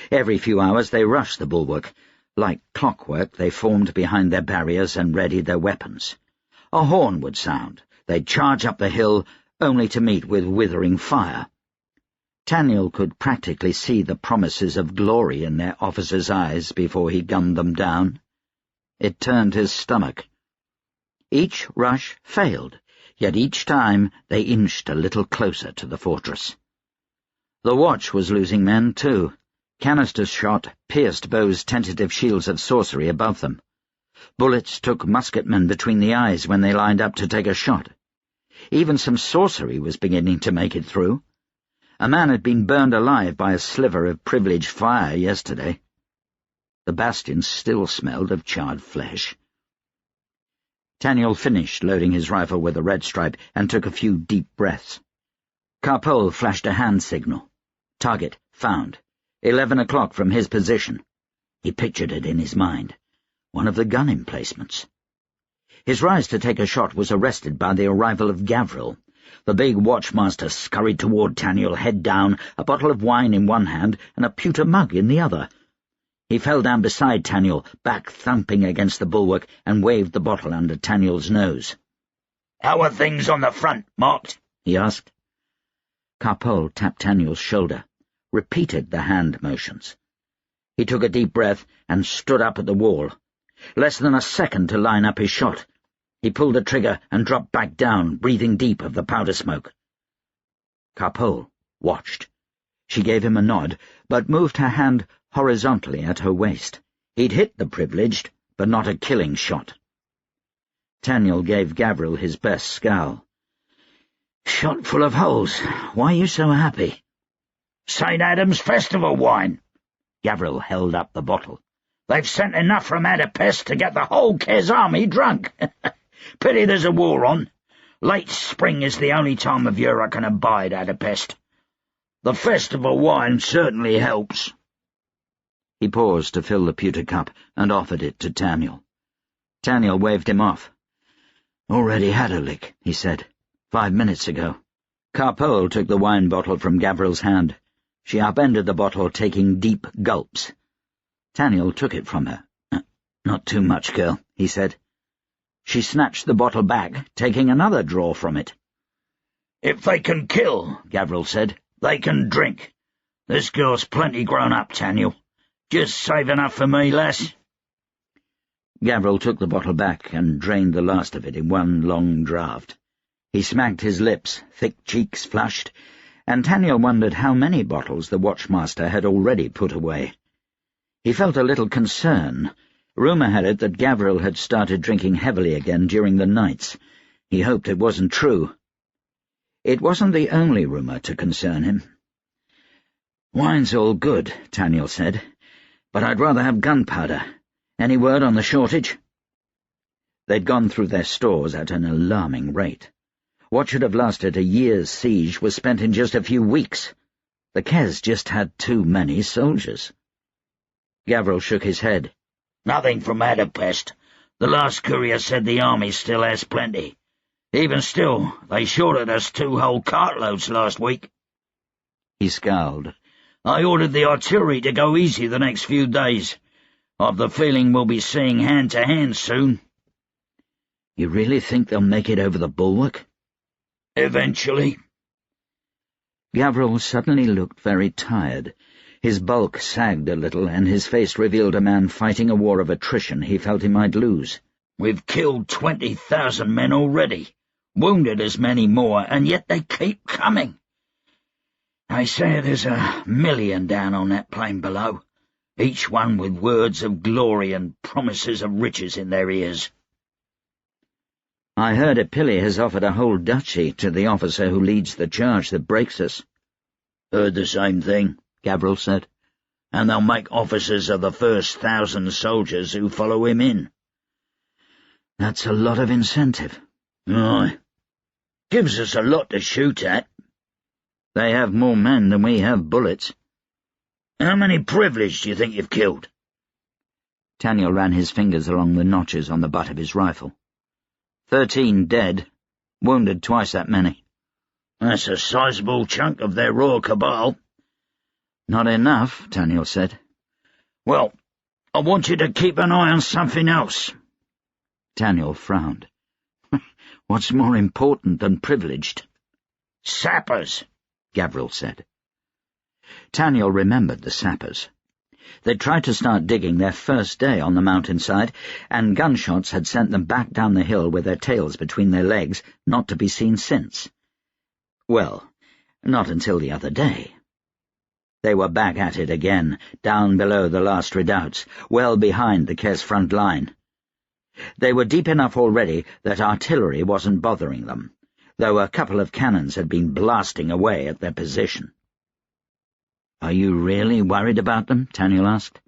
Every few hours they rushed the bulwark. Like clockwork, they formed behind their barriers and readied their weapons. A horn would sound. They'd charge up the hill, only to meet with withering fire. Taniel could practically see the promises of glory in their officers' eyes before he gunned them down. It turned his stomach. Each rush failed, yet each time they inched a little closer to the fortress. The watch was losing men, too. Canister shot pierced Beau's tentative shields of sorcery above them. Bullets took musketmen between the eyes when they lined up to take a shot. Even some sorcery was beginning to make it through. A man had been burned alive by a sliver of privileged fire yesterday. The bastion still smelled of charred flesh. Taniel finished loading his rifle with a red stripe and took a few deep breaths. Carpole flashed a hand signal. Target found. 11 o'clock from his position. He pictured it in his mind. One of the gun emplacements. His rise to take a shot was arrested by the arrival of Gavril. The big watchmaster scurried toward Taniel, head down, a bottle of wine in one hand and a pewter mug in the other. He fell down beside Taniel, back thumping against the bulwark, and waved the bottle under Taniel's nose. "How are things on the front, Mort?" he asked. Carpole tapped Taniel's shoulder, repeated the hand motions. He took a deep breath and stood up at the wall. Less than a second to line up his shot. He pulled the trigger and dropped back down, breathing deep of the powder smoke. Carpole watched. She gave him a nod, but moved her hand horizontally at her waist. He'd hit the privileged, but not a killing shot. Taniel gave Gavril his best scowl. "Shot full of holes. Why are you so happy?" "St. Adam's Festival wine." Gavril held up the bottle. "They've sent enough from Adapest to get the whole Kes army drunk." Pity there's a war on. Late spring is the only time of year I can abide Adapest. The festival wine certainly helps." He paused to fill the pewter cup and offered it to Taniel. Taniel waved him off. "Already had a lick," he said. 5 minutes ago." Carpole took the wine bottle from Gavril's hand. She upended the bottle, taking deep gulps. Taniel took it from her. "Not too much, girl," he said. She snatched the bottle back, taking another draw from it. "If they can kill," Gavril said, "they can drink. This girl's plenty grown up, Taniel. Just save enough for me, lass." Gavril took the bottle back and drained the last of it in one long draught. He smacked his lips, thick cheeks flushed, and Taniel wondered how many bottles the watchmaster had already put away. He felt a little concern. Rumour had it that Gavril had started drinking heavily again during the nights. He hoped it wasn't true. It wasn't the only rumour to concern him. "Wine's all good," Taniel said, "but I'd rather have gunpowder. Any word on the shortage?" They'd gone through their stores at an alarming rate. What should have lasted a year's siege was spent in just a few weeks. The Kes just had too many soldiers. Gavril shook his head. "Nothing from Adapest. The last courier said the army still has plenty. Even still, they shorted us 2 whole cartloads last week." He scowled. "I ordered the artillery to go easy the next few days. I've the feeling we'll be seeing hand-to-hand soon." "You really think they'll make it over the bulwark?" "Eventually." Gavril suddenly looked very tired. His bulk sagged a little, and his face revealed a man fighting a war of attrition he felt he might lose. "We've killed 20,000 men already, wounded as many more, and yet they keep coming. They say there's 1,000,000 down on that plain below, each one with words of glory and promises of riches in their ears." "I heard Epili has offered a whole duchy to the officer who leads the charge that breaks us." "Heard the same thing," Gavril said. "And they'll make officers of the first 1,000 soldiers who follow him in." "That's a lot of incentive." "Aye. Gives us a lot to shoot at." "They have more men than we have bullets." "How many privileged do you think you've killed?" Taniel ran his fingers along the notches on the butt of his rifle. 13 dead, wounded twice that many." "That's a sizable chunk of their raw cabal." "Not enough," Taniel said. "Well, I want you to keep an eye on something else." Taniel frowned. "What's more important than privileged?" "Sappers," Gavril said. Taniel remembered the sappers. They'd tried to start digging their first day on the mountainside, and gunshots had sent them back down the hill with their tails between their legs, not to be seen since. Well, not until the other day. They were back at it again, down below the last redoubts, well behind the Kes front line. They were deep enough already that artillery wasn't bothering them, though a couple of cannons had been blasting away at their position. "Are you really worried about them?" Taniel asked.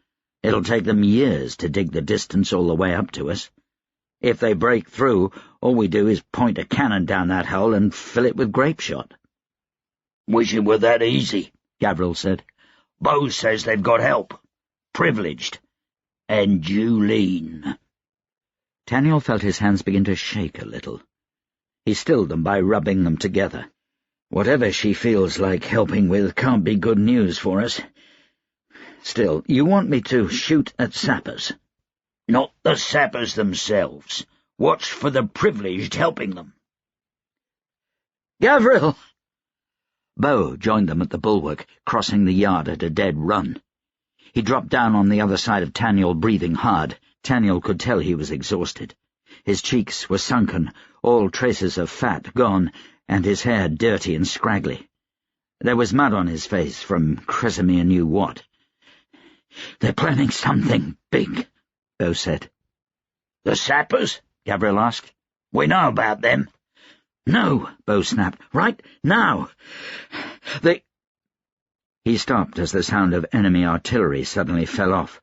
"It'll take them years to dig the distance all the way up to us. If they break through, all we do is point a cannon down that hole and fill it with grape shot." "Wish it were that easy," Gavril said. "Bo says they've got help. Privileged. And Julene." Taniel felt his hands begin to shake a little. He stilled them by rubbing them together. "Whatever she feels like helping with can't be good news for us. Still, you want me to shoot at sappers?" "Not the sappers themselves. Watch for the privileged helping them." "Gavril!" Bo joined them at the bulwark, crossing the yard at a dead run. He dropped down on the other side of Taniel, breathing hard. Taniel could tell he was exhausted. His cheeks were sunken, all traces of fat gone, and his hair dirty and scraggly. There was mud on his face from Kresimir knew what. "They're planning something big," Bo said. "The sappers?" Gavril asked. "We know about them." "No," Bo snapped. "Right now. He stopped as the sound of enemy artillery suddenly fell off.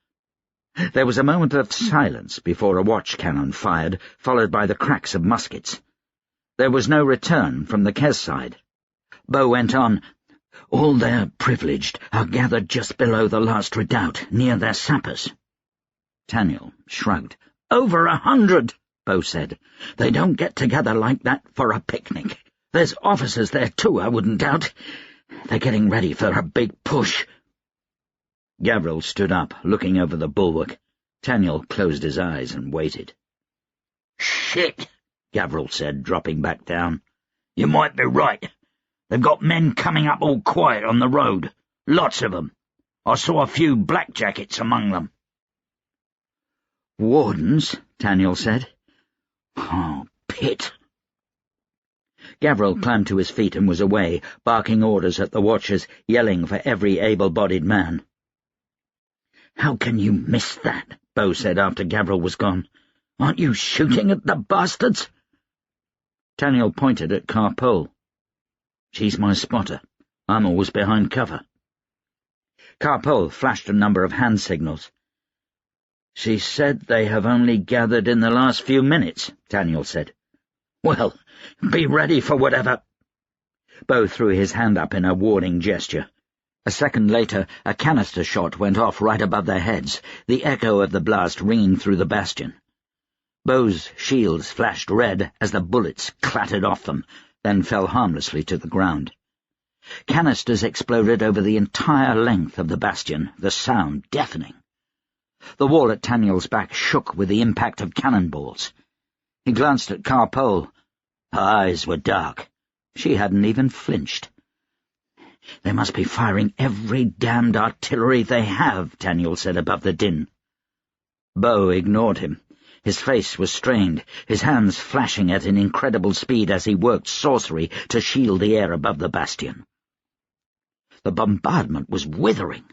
There was a moment of silence before a watch cannon fired, followed by the cracks of muskets. There was no return from the Kes side. Bo went on, "All their privileged are gathered just below the last redoubt, near their sappers." Taniel shrugged. "Over 100, Bo said. "They don't get together like that for a picnic. There's officers there too, I wouldn't doubt. They're getting ready for a big push." Gavril stood up, looking over the bulwark. Taniel closed his eyes and waited. "Shit," Gavril said, dropping back down. "You might be right. They've got men coming up all quiet on the road. Lots of them. I saw a few blackjackets among them." "Wardens," Taniel said. "Oh, Pit." Gavril climbed to his feet and was away, barking orders at the watchers, yelling for every able-bodied man. "How can you miss that?" Bo said after Gavril was gone. "Aren't you shooting at the bastards?" Taniel pointed at Carpole. "She's my spotter. I'm always behind cover." Carpole flashed a number of hand signals. "She said they have only gathered in the last few minutes," Taniel said. "Well, be ready for whatever—" Bo threw his hand up in a warning gesture. A second later, a canister shot went off right above their heads, the echo of the blast ringing through the bastion. Bo's shields flashed red as the bullets clattered off them, then fell harmlessly to the ground. Canisters exploded over the entire length of the bastion, the sound deafening. The wall at Taniel's back shook with the impact of cannonballs. He glanced at Carpole. Her eyes were dark. She hadn't even flinched. "They must be firing every damned artillery they have," Taniel said above the din. Bo ignored him. His face was strained, his hands flashing at an incredible speed as he worked sorcery to shield the air above the bastion. The bombardment was withering.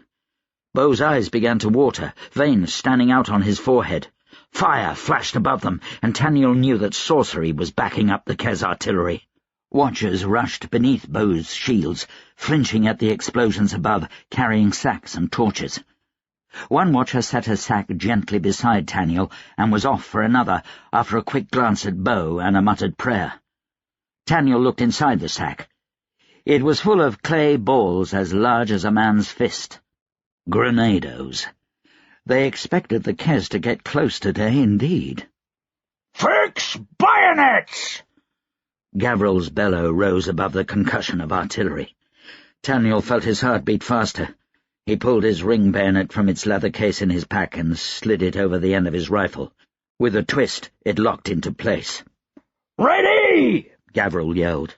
Bo's eyes began to water, veins standing out on his forehead. Fire flashed above them, and Taniel knew that sorcery was backing up the Kes artillery. Watchers rushed beneath Bo's shields, flinching at the explosions above, carrying sacks and torches. One watcher set her sack gently beside Taniel and was off for another, after a quick glance at Bo and a muttered prayer. Taniel looked inside the sack. It was full of clay balls as large as a man's fist. Grenados. They expected the Kes to get close today, indeed. "Fix bayonets!" Gavril's bellow rose above the concussion of artillery. Taniel felt his heart beat faster. He pulled his ring bayonet from its leather case in his pack and slid it over the end of his rifle. With a twist, it locked into place. "Ready!" Gavril yelled.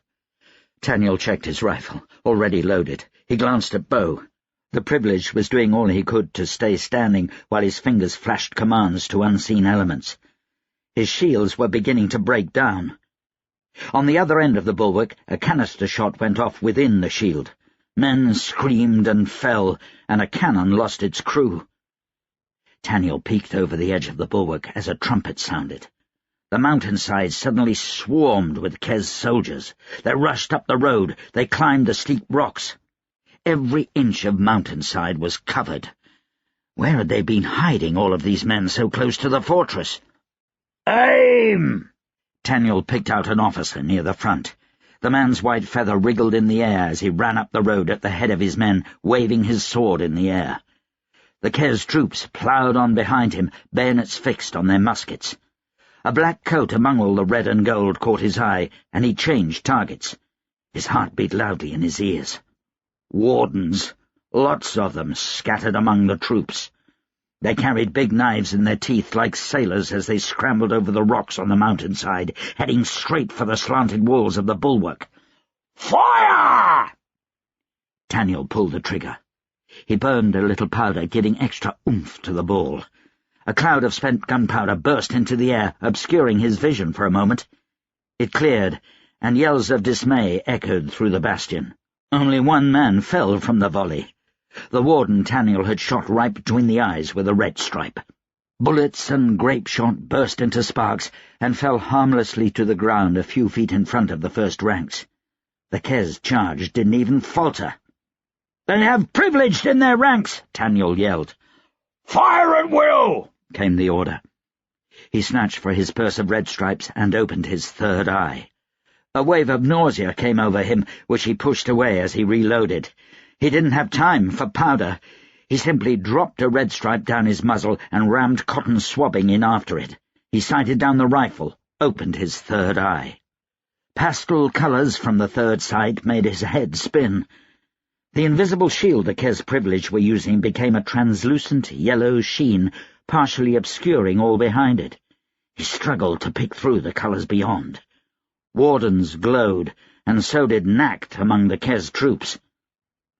Taniel checked his rifle, already loaded. He glanced at Bo. The privileged was doing all he could to stay standing while his fingers flashed commands to unseen elements. His shields were beginning to break down. On the other end of the bulwark, a canister shot went off within the shield. Men screamed and fell, and a cannon lost its crew. Taniel peeked over the edge of the bulwark as a trumpet sounded. The mountainside suddenly swarmed with Kes soldiers. They rushed up the road. They climbed the steep rocks. Every inch of mountainside was covered. Where had they been hiding, all of these men so close to the fortress? "Aim!" Taniel picked out an officer near the front. The man's white feather wriggled in the air as he ran up the road at the head of his men, waving his sword in the air. The Kes troops ploughed on behind him, bayonets fixed on their muskets. A black coat among all the red and gold caught his eye, and he changed targets. His heart beat loudly in his ears. Wardens, lots of them scattered among the troops. They carried big knives in their teeth like sailors as they scrambled over the rocks on the mountainside, heading straight for the slanted walls of the bulwark. "Fire!" Taniel pulled the trigger. He burned a little powder, giving extra oomph to the ball. A cloud of spent gunpowder burst into the air, obscuring his vision for a moment. It cleared, and yells of dismay echoed through the bastion. Only one man fell from the volley. The warden Taniel had shot right between the eyes with a red stripe. Bullets and grape-shot burst into sparks and fell harmlessly to the ground a few feet in front of the first ranks. The Kes charge didn't even falter. "They have privileged in their ranks!" Taniel yelled. "Fire at will!" came the order. He snatched for his purse of red stripes and opened his third eye. A wave of nausea came over him, which he pushed away as he reloaded. He didn't have time for powder. He simply dropped a red stripe down his muzzle and rammed cotton swabbing in after it. He sighted down the rifle, opened his third eye. Pastel colours from the third sight made his head spin. The invisible shield the Kes privileged were using became a translucent yellow sheen, partially obscuring all behind it. He struggled to pick through the colours beyond. Wardens glowed, and so did Nacht among the Kes troops.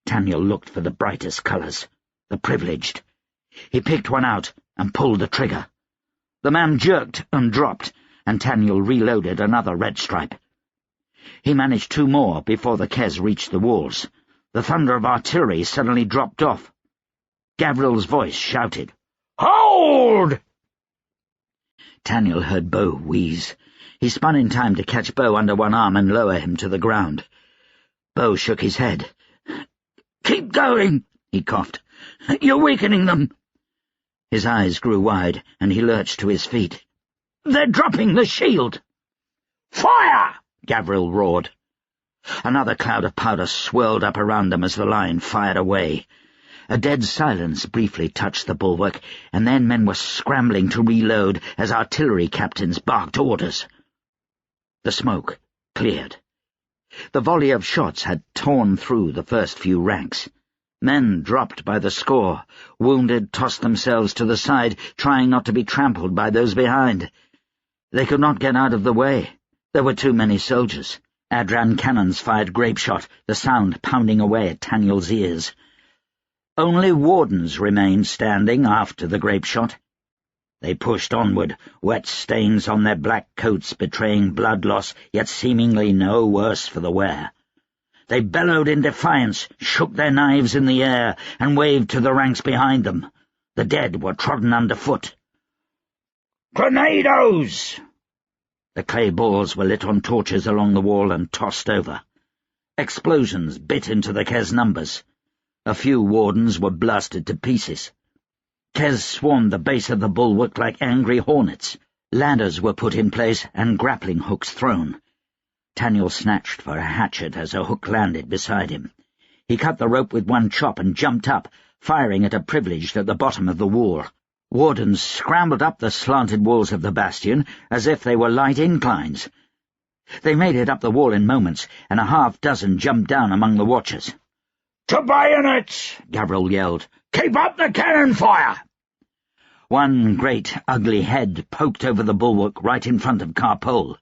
Taniel looked for the brightest colours, the privileged. He picked one out and pulled the trigger. The man jerked and dropped, and Taniel reloaded another red stripe. He managed 2 more before the Kes reached the walls. The thunder of artillery suddenly dropped off. Gavril's voice shouted, "Hold!" Taniel heard Bo wheeze. He spun in time to catch Bo under one arm and lower him to the ground. Bo shook his head. "Keep going," he coughed. "You're weakening them." His eyes grew wide, and he lurched to his feet. "They're dropping the shield!" "Fire!" Gavril roared. Another cloud of powder swirled up around them as the line fired away. A dead silence briefly touched the bulwark, and then men were scrambling to reload as artillery captains barked orders. The smoke cleared. The volley of shots had torn through the first few ranks. Men dropped by the score. Wounded tossed themselves to the side, trying not to be trampled by those behind. They could not get out of the way. There were too many soldiers. Adran cannons fired grape-shot, the sound pounding away at Taniel's ears. Only wardens remained standing after the grape-shot. They pushed onward, wet stains on their black coats betraying blood loss, yet seemingly no worse for the wear. They bellowed in defiance, shook their knives in the air, and waved to the ranks behind them. The dead were trodden underfoot. "Grenados!" The clay balls were lit on torches along the wall and tossed over. Explosions bit into the Kes numbers. A few wardens were blasted to pieces. Kes swarmed the base of the bulwark like angry hornets. Ladders were put in place and grappling hooks thrown. Taniel snatched for a hatchet as a hook landed beside him. He cut the rope with one chop and jumped up, firing at a privileged at the bottom of the wall. Wardens scrambled up the slanted walls of the bastion as if they were light inclines. They made it up the wall in moments, and a half-dozen jumped down among the watchers. "To bayonets!" Gavril yelled. "Keep up the cannon fire!" One great, ugly head poked over the bulwark right in front of Carpole.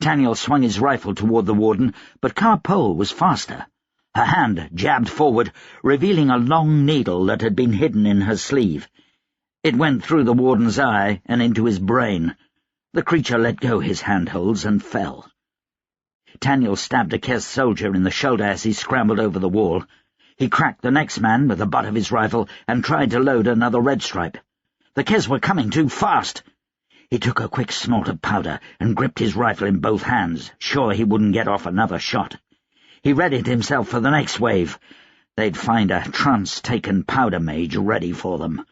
Taniel swung his rifle toward the warden, but Carpole was faster. Her hand jabbed forward, revealing a long needle that had been hidden in her sleeve. It went through the warden's eye and into his brain. The creature let go his handholds and fell. Taniel stabbed a Kes soldier in the shoulder as he scrambled over the wall. He cracked the next man with the butt of his rifle and tried to load another red stripe. The Kes were coming too fast. He took a quick snort of powder and gripped his rifle in both hands, sure he wouldn't get off another shot. He readied himself for the next wave. They'd find a trance-taken powder mage ready for them.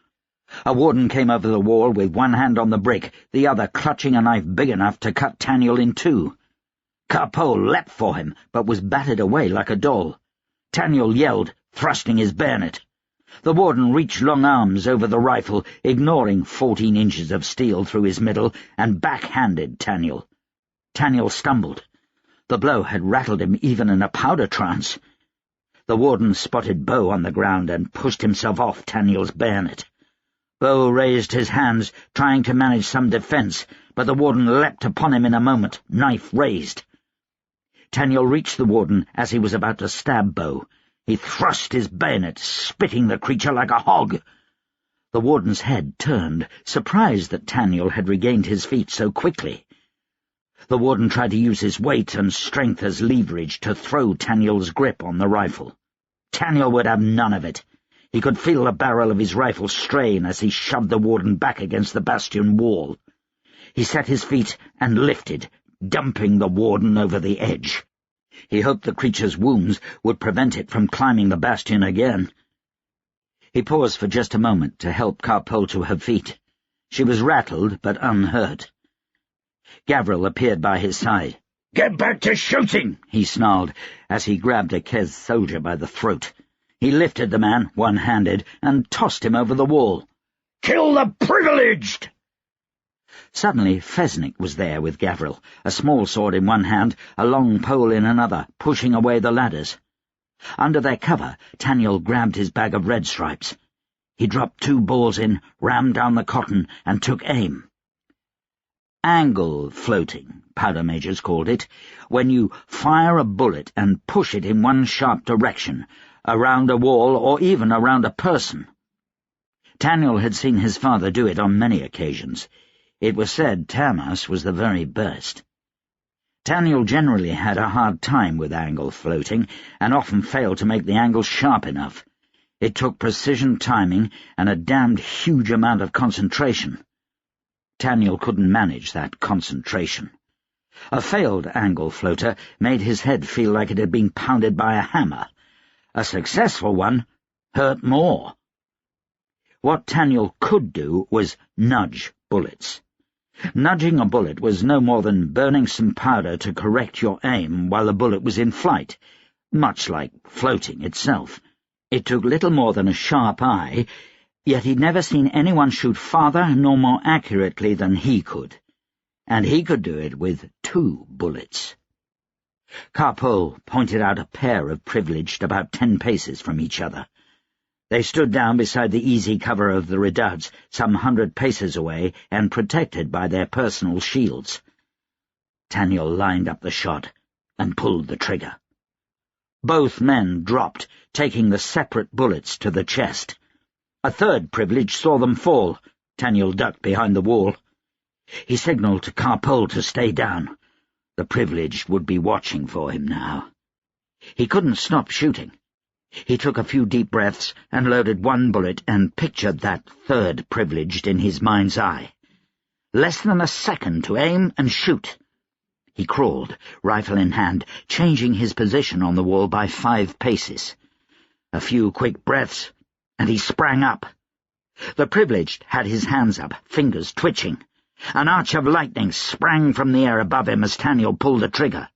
A warden came over the wall with one hand on the brick, the other clutching a knife big enough to cut Taniel in two. Carpole leapt for him, but was battered away like a doll. Taniel yelled, thrusting his bayonet. The warden reached long arms over the rifle, ignoring 14 inches of steel through his middle, and backhanded Taniel. Taniel stumbled. The blow had rattled him even in a powder trance. The warden spotted Bo on the ground and pushed himself off Taniel's bayonet. Bo raised his hands, trying to manage some defence, but the warden leapt upon him in a moment, knife raised. Taniel reached the warden as he was about to stab Bo. He thrust his bayonet, spitting the creature like a hog. The warden's head turned, surprised that Taniel had regained his feet so quickly. The warden tried to use his weight and strength as leverage to throw Taniel's grip on the rifle. Taniel would have none of it. He could feel the barrel of his rifle strain as he shoved the warden back against the bastion wall. He set his feet and lifted, dumping the warden over the edge. He hoped the creature's wounds would prevent it from climbing the bastion again. He paused for just a moment to help Carpole to her feet. She was rattled, but unhurt. Gavriel appeared by his side. "Get back to shooting!" he snarled, as he grabbed a Kez soldier by the throat. He lifted the man, one-handed, and tossed him over the wall. "Kill the privileged!" Suddenly Fesnik was there with Gavriel, a small sword in one hand, a long pole in another, pushing away the ladders. Under their cover, Taniel grabbed his bag of red stripes. He dropped 2 balls in, rammed down the cotton, and took aim. Angle floating, Powder Mages called it, when you fire a bullet and push it in one sharp direction, around a wall or even around a person. Taniel had seen his father do it on many occasions. It was said Tamas was the very best. Taniel generally had a hard time with angle floating, and often failed to make the angle sharp enough. It took precision timing and a damned huge amount of concentration. Taniel couldn't manage that concentration. A failed angle floater made his head feel like it had been pounded by a hammer. A successful one hurt more. What Taniel could do was nudge bullets. Nudging a bullet was no more than burning some powder to correct your aim while the bullet was in flight, much like floating itself. It took little more than a sharp eye, yet he'd never seen anyone shoot farther nor more accurately than he could. And he could do it with 2 bullets. Carpole pointed out a pair of privileged about 10 paces from each other. They stood down beside the easy cover of the redoubts, some 100 paces away, and protected by their personal shields. Taniel lined up the shot and pulled the trigger. Both men dropped, taking the separate bullets to the chest. A third privilege saw them fall. Taniel ducked behind the wall. He signalled to Carpole to stay down. The privileged would be watching for him now. He couldn't stop shooting. He took a few deep breaths and loaded 1 bullet and pictured that third privileged in his mind's eye. Less than a second to aim and shoot. He crawled, rifle in hand, changing his position on the wall by 5 paces. A few quick breaths, and he sprang up. The privileged had his hands up, fingers twitching. An arch of lightning sprang from the air above him as Taniel pulled the trigger.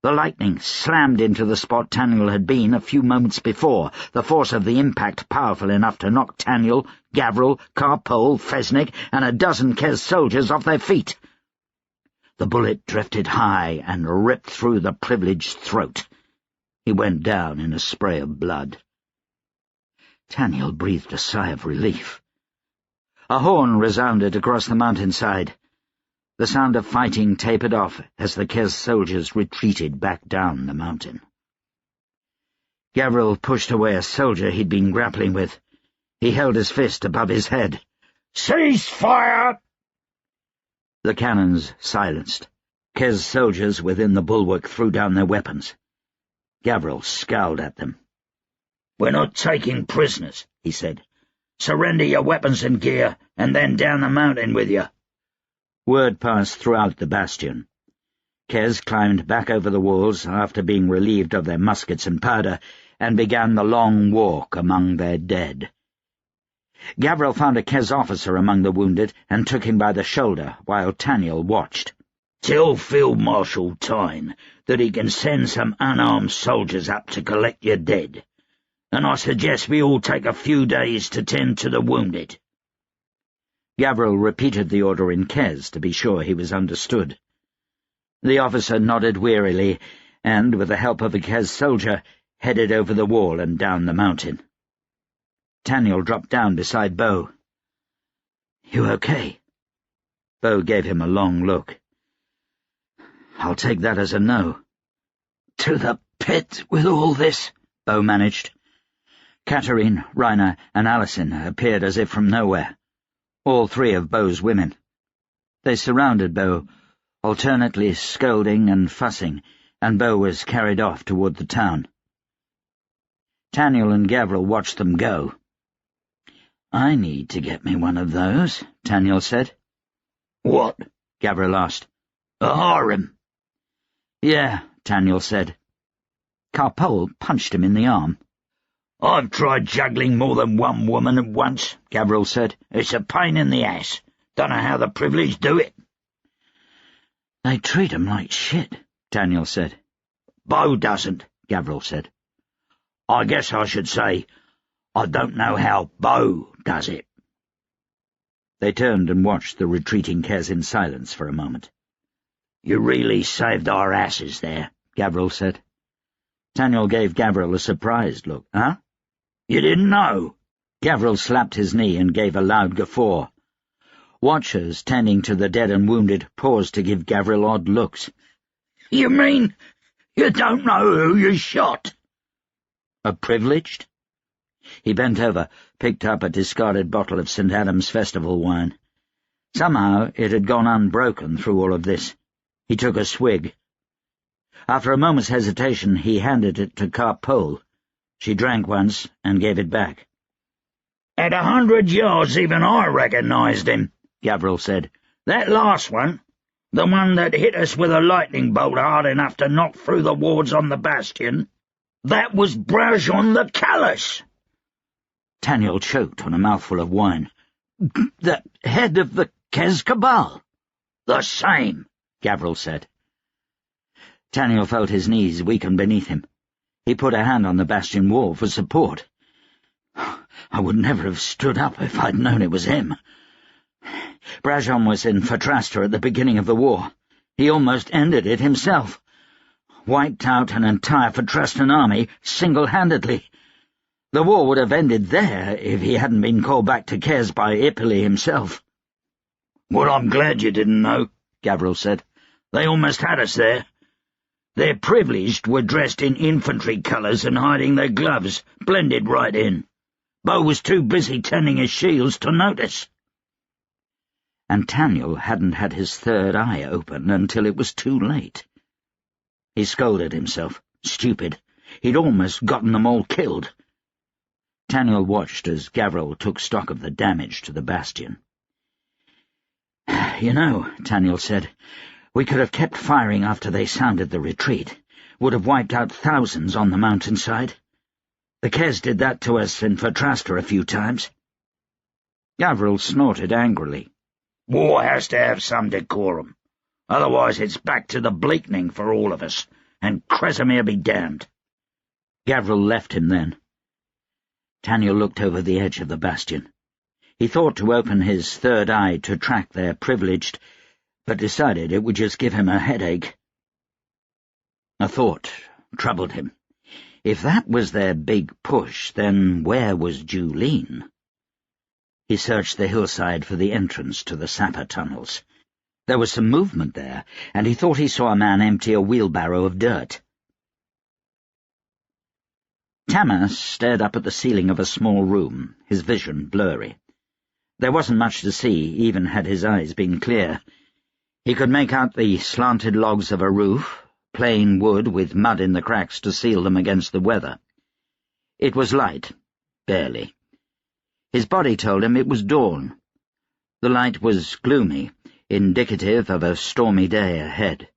The lightning slammed into the spot Taniel had been a few moments before, the force of the impact powerful enough to knock Taniel, Gavriel, Carpole, Fesnik, and a dozen Kez soldiers off their feet. The bullet drifted high and ripped through the privileged's throat. He went down in a spray of blood. Taniel breathed a sigh of relief. A horn resounded across the mountainside. The sound of fighting tapered off as the Kez soldiers retreated back down the mountain. Gavriel pushed away a soldier he'd been grappling with. He held his fist above his head. "Cease fire!" The cannons silenced. Kez soldiers within the bulwark threw down their weapons. Gavriel scowled at them. "We're not taking prisoners," he said. "Surrender your weapons and gear, and then down the mountain with you." Word passed throughout the bastion. Kez climbed back over the walls after being relieved of their muskets and powder, and began the long walk among their dead. Gavriel found a Kez officer among the wounded and took him by the shoulder while Taniel watched. "Tell Field Marshal Tyne that he can send some unarmed soldiers up to collect your dead, and I suggest we all take a few days to tend to the wounded." Gavriel repeated the order in Kez to be sure he was understood. The officer nodded wearily and, with the help of a Kez soldier, headed over the wall and down the mountain. Taniel dropped down beside Bo. "You okay?" Bo gave him a long look. "I'll take that as a no." "To the pit with all this," Bo managed. Katerine, Raina, and Alison appeared as if from nowhere. All 3 of Bo's women. They surrounded Bo, alternately scolding and fussing, and Bo was carried off toward the town. Taniel and Gavriel watched them go. "I need to get me one of those," Taniel said. "What?" Gavriel asked. "A harem." "Yeah," Taniel said. Carpole punched him in the arm. "I've tried juggling more than one woman at once," Gavril said. "It's a pain in the ass. Don't know how the privileged do it." "They treat 'em like shit," Taniel said. "Bo doesn't," Gavril said. "I guess I should say, I don't know how Bo does it." They turned and watched the retreating Kez in silence for a moment. "You really saved our asses there," Gavril said. Taniel gave Gavril a surprised look. "Huh? You didn't know?" Gavril slapped his knee and gave a loud guffaw. Watchers tending to the dead and wounded paused to give Gavril odd looks. "You mean you don't know who you shot?" "A privileged?" He bent over, picked up a discarded bottle of St. Adam's Festival wine. Somehow it had gone unbroken through all of this. He took a swig. After a moment's hesitation, he handed it to Carpole. She drank once and gave it back. "At 100 yards even I recognized him," Gavril said. "That last one, the one that hit us with a lightning bolt hard enough to knock through the wards on the bastion, that was Brajon the Callous." Taniel choked on a mouthful of wine. "The head of the Kez Cabal?" "The same," Gavril said. Taniel felt his knees weaken beneath him. He put a hand on the bastion wall for support. "I would never have stood up if I'd known it was him. Brajon was in Fatrasta at the beginning of the war. He almost ended it himself. Wiped out an entire Fatrastan army single-handedly. The war would have ended there if he hadn't been called back to Kez by Ipili himself." "Well, I'm glad you didn't know," Gavril said. "They almost had us there. Their privileged were dressed in infantry colours and hiding their gloves, blended right in. Bo was too busy tending his shields to notice." And Taniel hadn't had his third eye open until it was too late. He scolded himself. Stupid. He'd almost gotten them all killed. Taniel watched as Gavril took stock of the damage to the bastion. "You know," Taniel said, "we could have kept firing after they sounded the retreat. Would have wiped out thousands on the mountainside. The Kez did that to us in Fatrasta a few times." Gavril snorted angrily. "War has to have some decorum. Otherwise it's back to the bleakening for all of us, and Kresimir be damned." Gavril left him then. Taniel looked over the edge of the bastion. He thought to open his third eye to track their privileged, but decided it would just give him a headache. A thought troubled him. If that was their big push, then where was Julene? He searched the hillside for the entrance to the sapper tunnels. There was some movement there, and he thought he saw a man empty a wheelbarrow of dirt. Tamas stared up at the ceiling of a small room, his vision blurry. There wasn't much to see, even had his eyes been clear. He could make out the slanted logs of a roof, plain wood with mud in the cracks to seal them against the weather. It was light, barely. His body told him it was dawn. The light was gloomy, indicative of a stormy day ahead.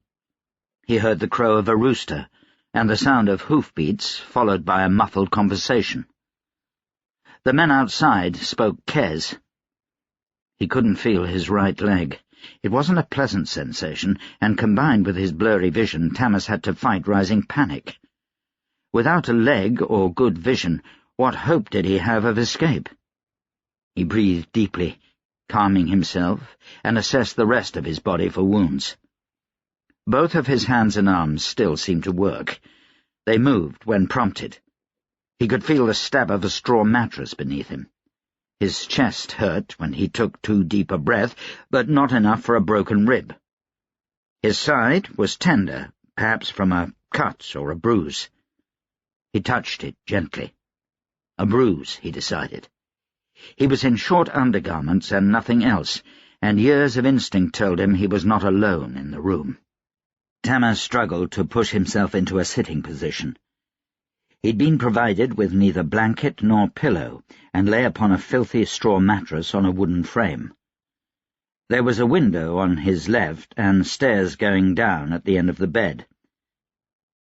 He heard the crow of a rooster, and the sound of hoofbeats, followed by a muffled conversation. The men outside spoke Kez. He couldn't feel his right leg. It wasn't a pleasant sensation, and combined with his blurry vision, Tamas had to fight rising panic. Without a leg or good vision, what hope did he have of escape? He breathed deeply, calming himself, and assessed the rest of his body for wounds. Both of his hands and arms still seemed to work. They moved when prompted. He could feel the stab of a straw mattress beneath him. His chest hurt when he took too deep a breath, but not enough for a broken rib. His side was tender, perhaps from a cut or a bruise. He touched it gently. A bruise, he decided. He was in short undergarments and nothing else, and years of instinct told him he was not alone in the room. Tamas struggled to push himself into a sitting position. He'd been provided with neither blanket nor pillow, and lay upon a filthy straw mattress on a wooden frame. There was a window on his left and stairs going down at the end of the bed.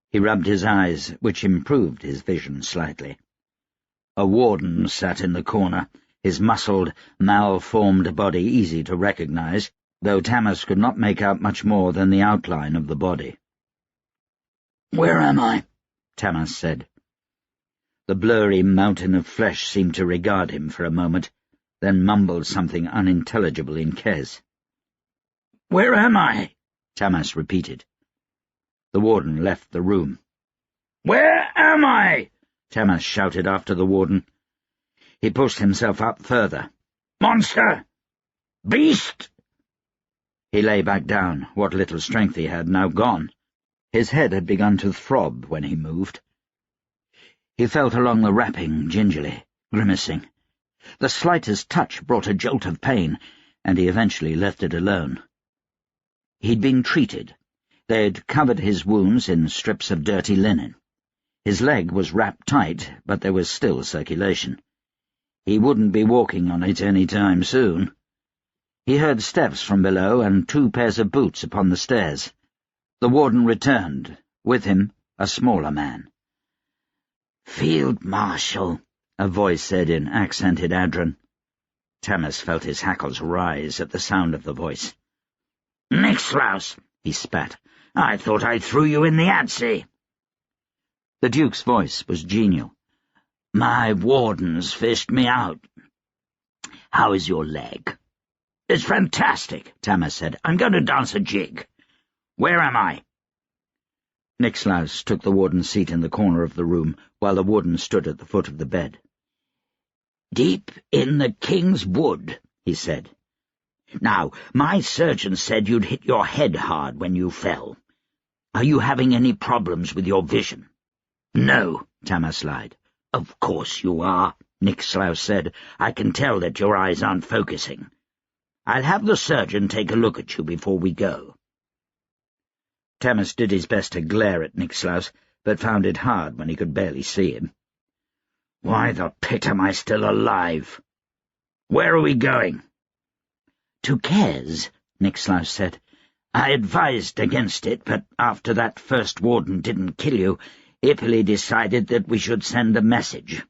He rubbed his eyes, which improved his vision slightly. A warden sat in the corner, his muscled, malformed body easy to recognize, though Tamas could not make out much more than the outline of the body. "Where am I?" Tamas said. The blurry mountain of flesh seemed to regard him for a moment, then mumbled something unintelligible in Kes. "Where am I?" Tamas repeated. The warden left the room. "Where am I?" Tamas shouted after the warden. He pushed himself up further. "Monster! Beast!" He lay back down, what little strength he had now gone. His head had begun to throb when he moved. He felt along the wrapping gingerly, grimacing. The slightest touch brought a jolt of pain, and he eventually left it alone. He'd been treated. They'd covered his wounds in strips of dirty linen. His leg was wrapped tight, but there was still circulation. He wouldn't be walking on it any time soon. He heard steps from below and 2 pairs of boots upon the stairs. The warden returned, with him a smaller man. "Field Marshal," a voice said in accented Adran. Tamas felt his hackles rise at the sound of the voice. "Nixlaus," he spat. "I thought I threw you in the Adsy." The Duke's voice was genial. "My wardens fished me out. How is your leg?" "It's fantastic," Tamas said. "I'm going to dance a jig. Where am I?" Nixlaus took the warden's seat in the corner of the room, while the warden stood at the foot of the bed. "Deep in the King's Wood," he said. "Now, my surgeon said you'd hit your head hard when you fell. Are you having any problems with your vision?" "No," Tamas lied. "Of course you are," Nixlaus said. "I can tell that your eyes aren't focusing. I'll have the surgeon take a look at you before we go." Tamas did his best to glare at Nixlaus, but found it hard when he could barely see him. "Why the pit am I still alive? Where are we going?" "To Kes," Nixlaus said. "I advised against it, but after that first warden didn't kill you, Ipperley decided that we should send a message.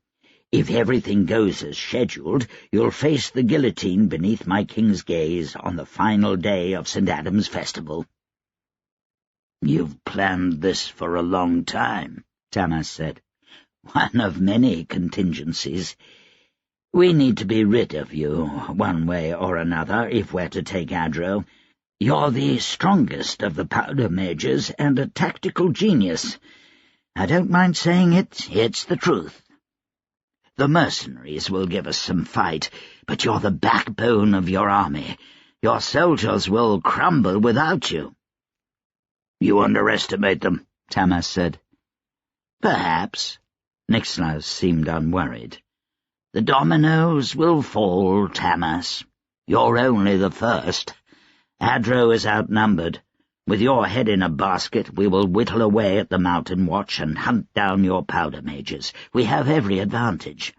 If everything goes as scheduled, you'll face the guillotine beneath my king's gaze on the final day of St. Adam's festival." "You've planned this for a long time," Tamas said. "One of many contingencies. We need to be rid of you, one way or another, if we're to take Adro. You're the strongest of the Powder Mages and a tactical genius. I don't mind saying it, it's the truth. The mercenaries will give us some fight, but you're the backbone of your army. Your soldiers will crumble without you." "You underestimate them," Tamas said. "Perhaps." Nixlaus seemed unworried. "The dominoes will fall, Tamas. You're only the first. Adro is outnumbered. With your head in a basket, we will whittle away at the Mountain Watch and hunt down your Powder Mages. We have every advantage."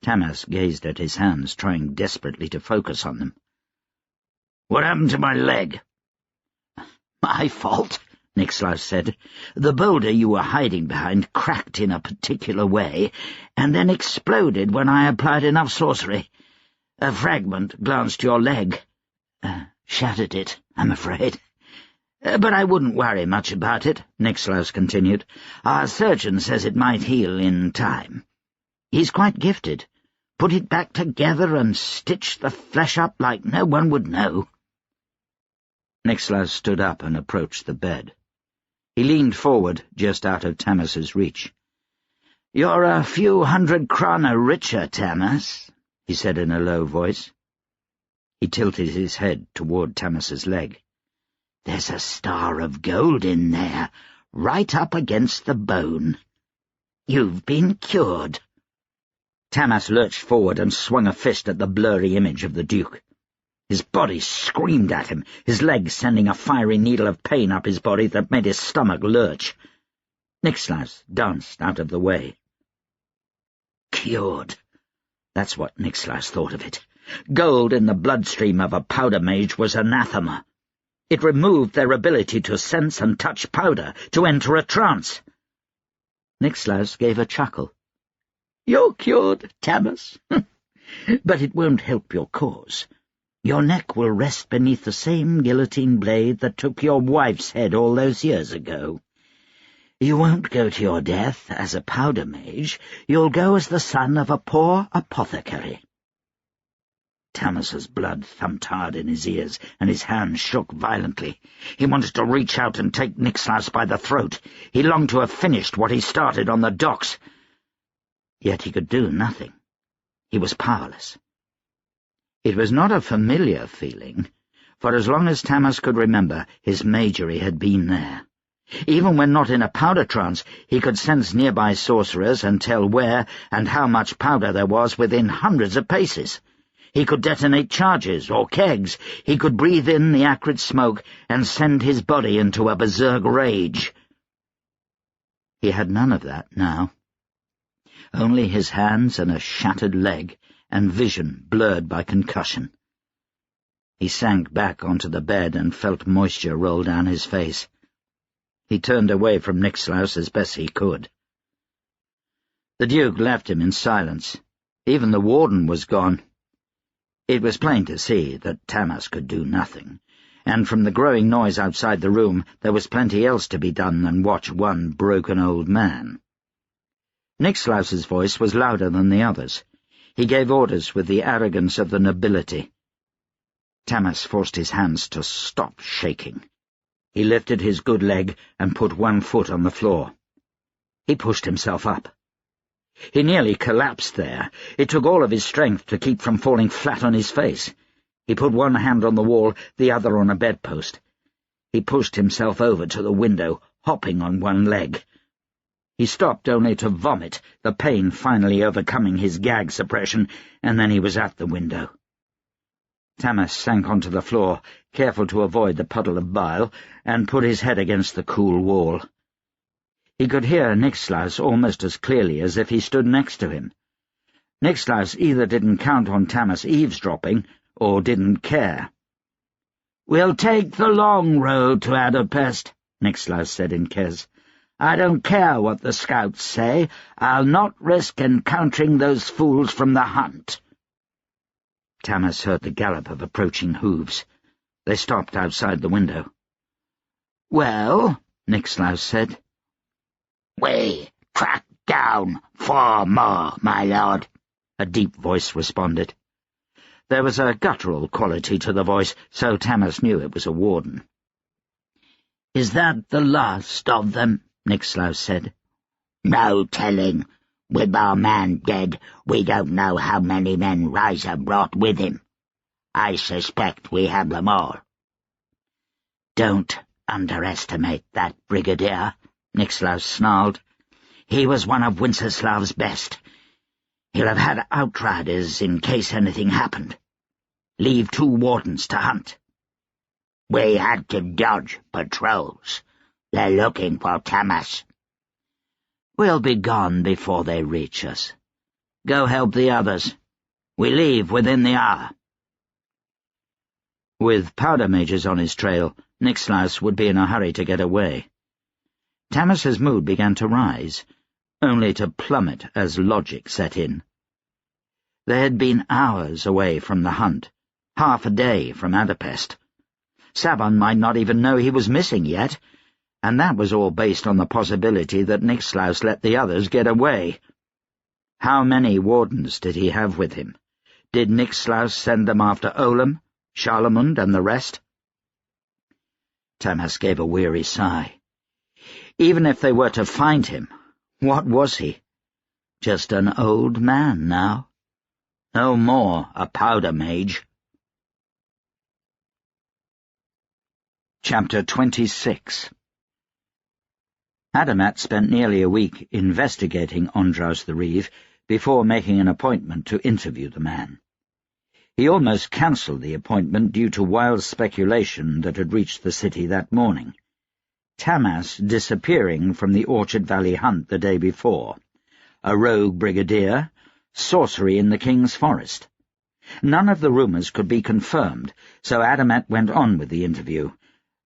Tamas gazed at his hands, trying desperately to focus on them. "What happened to my leg?" "My fault," Nixlaus said. "The boulder you were hiding behind cracked in a particular way, and then exploded when I applied enough sorcery. A fragment glanced your leg. Shattered it, I'm afraid. But I wouldn't worry much about it," Nixlaus continued. "Our surgeon says it might heal in time. He's quite gifted. Put it back together and stitch the flesh up like no one would know." Nixlaus stood up and approached the bed. He leaned forward, just out of Tamas's reach. "You're a few 100 krona richer, Tamas," he said in a low voice. He tilted his head toward Tamas's leg. "There's a star of gold in there, right up against the bone. You've been cured." Tamas lurched forward and swung a fist at the blurry image of the Duke. His body screamed at him, his leg sending a fiery needle of pain up his body that made his stomach lurch. Nixlaus danced out of the way. Cured. That's what Nixlaus thought of it. Gold in the bloodstream of a powder mage was anathema. It removed their ability to sense and touch powder, to enter a trance. Nixlaus gave a chuckle. You're cured, Tamas. But it won't help your cause. Your neck will rest beneath the same guillotine blade that took your wife's head all those years ago. You won't go to your death as a powder mage. You'll go as the son of a poor apothecary." Tamas's blood thumped hard in his ears, and his hands shook violently. He wanted to reach out and take Niklaus by the throat. He longed to have finished what he started on the docks. Yet he could do nothing. He was powerless. It was not a familiar feeling, for as long as Tamas could remember, his magery had been there. Even when not in a powder trance, he could sense nearby sorcerers and tell where and how much powder there was within hundreds of paces. He could detonate charges or kegs. He could breathe in the acrid smoke and send his body into a berserk rage. He had none of that now. Only his hands and a shattered leg, and vision blurred by concussion. He sank back onto the bed and felt moisture roll down his face. He turned away from Niklaus as best he could. The Duke left him in silence. Even the warden was gone. It was plain to see that Tamas could do nothing, and from the growing noise outside the room there was plenty else to be done than watch one broken old man. Niklaus's voice was louder than the others. He gave orders with the arrogance of the nobility. Tamas forced his hands to stop shaking. He lifted his good leg and put one foot on the floor. He pushed himself up. He nearly collapsed there. It took all of his strength to keep from falling flat on his face. He put one hand on the wall, the other on a bedpost. He pushed himself over to the window, hopping on one leg. He stopped only to vomit, the pain finally overcoming his gag suppression, and then he was at the window. Tamas sank onto the floor, careful to avoid the puddle of bile, and put his head against the cool wall. He could hear Niklaus almost as clearly as if he stood next to him. Niklaus either didn't count on Tamas eavesdropping, or didn't care. "We'll take the long road to Adapest," Niklaus said in Kez. "I don't care what the scouts say. I'll not risk encountering those fools from the hunt." Tamas heard the gallop of approaching hooves. They stopped outside the window. "Well," Niklaus said. "We track down 4 more, my lord," a deep voice responded. There was a guttural quality to the voice, so Tamas knew it was a warden. "Is that the last of them?" Niklaus said. "No telling. With our man dead, we don't know how many men Riser brought with him. I suspect we have them all." "Don't underestimate that brigadier," Niklaus snarled. "He was one of Wenceslav's best. He'll have had outriders in case anything happened. Leave 2 wardens to hunt." "We had to dodge patrols. They're looking for Tamas." "We'll be gone before they reach us. Go help the others. We leave within the hour." With powder mages on his trail, Niklaus would be in a hurry to get away. Tamas's mood began to rise, only to plummet as logic set in. They had been hours away from the hunt, half a day from Adapest. Sabon might not even know he was missing yet, and that was all based on the possibility that Niklaus let the others get away. How many wardens did he have with him? Did Niklaus send them after Olam, Charlemund, and the rest? Tamas gave a weary sigh. Even if they were to find him, what was he? Just an old man now. No more a powder mage. Chapter 26. Adamat spent nearly a week investigating Ondraus the Reeve before making an appointment to interview the man. He almost cancelled the appointment due to wild speculation that had reached the city that morning. Tamas disappearing from the Orchard Valley hunt the day before, a rogue brigadier, sorcery in the King's Forest. None of the rumours could be confirmed, so Adamat went on with the interview,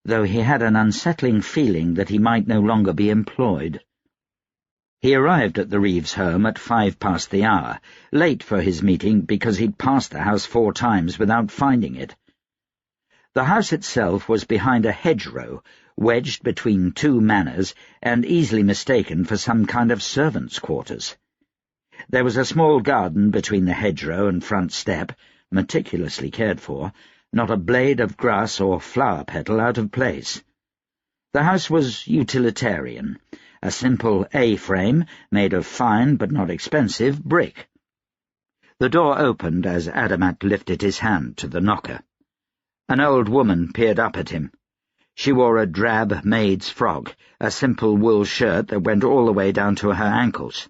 though he had an unsettling feeling that he might no longer be employed. He arrived at the Reeves' home at 5 past the hour, late for his meeting because he'd passed the house 4 times without finding it. The house itself was behind a hedgerow, wedged between 2 manors and easily mistaken for some kind of servants' quarters. There was a small garden between the hedgerow and front step, meticulously cared for, not a blade of grass or flower petal out of place. The house was utilitarian, a simple A-frame made of fine but not expensive brick. The door opened as Adamat lifted his hand to the knocker. An old woman peered up at him. She wore a drab maid's frock, a simple wool shirt that went all the way down to her ankles.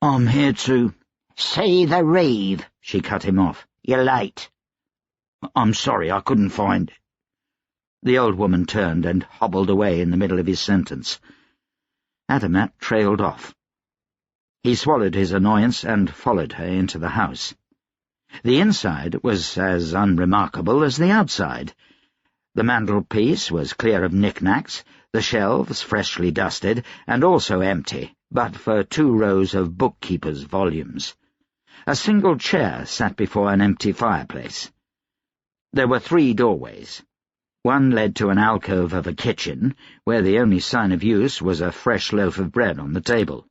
"I'm here to—" "See the Reeve," she cut him off. "You're late." "I'm sorry, I couldn't find—" The old woman turned and hobbled away in the middle of his sentence. Adamat trailed off. He swallowed his annoyance and followed her into the house. The inside was as unremarkable as the outside. The mantelpiece was clear of knick-knacks, the shelves freshly dusted, and also empty, but for 2 rows of bookkeeper's volumes. A single chair sat before an empty fireplace. There were 3 doorways. One led to an alcove of a kitchen, where the only sign of use was a fresh loaf of bread on the table.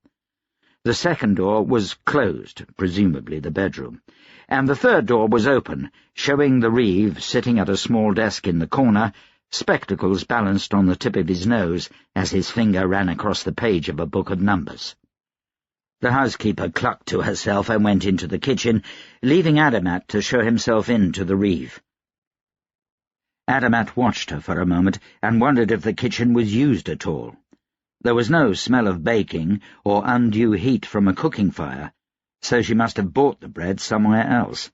The second door was closed, presumably the bedroom, and the third door was open, showing the Reeve sitting at a small desk in the corner, spectacles balanced on the tip of his nose as his finger ran across the page of a book of numbers. The housekeeper clucked to herself and went into the kitchen, leaving Adamat to show himself in to the Reeve. Adamat watched her for a moment and wondered if the kitchen was used at all. There was no smell of baking or undue heat from a cooking fire, so she must have bought the bread somewhere else.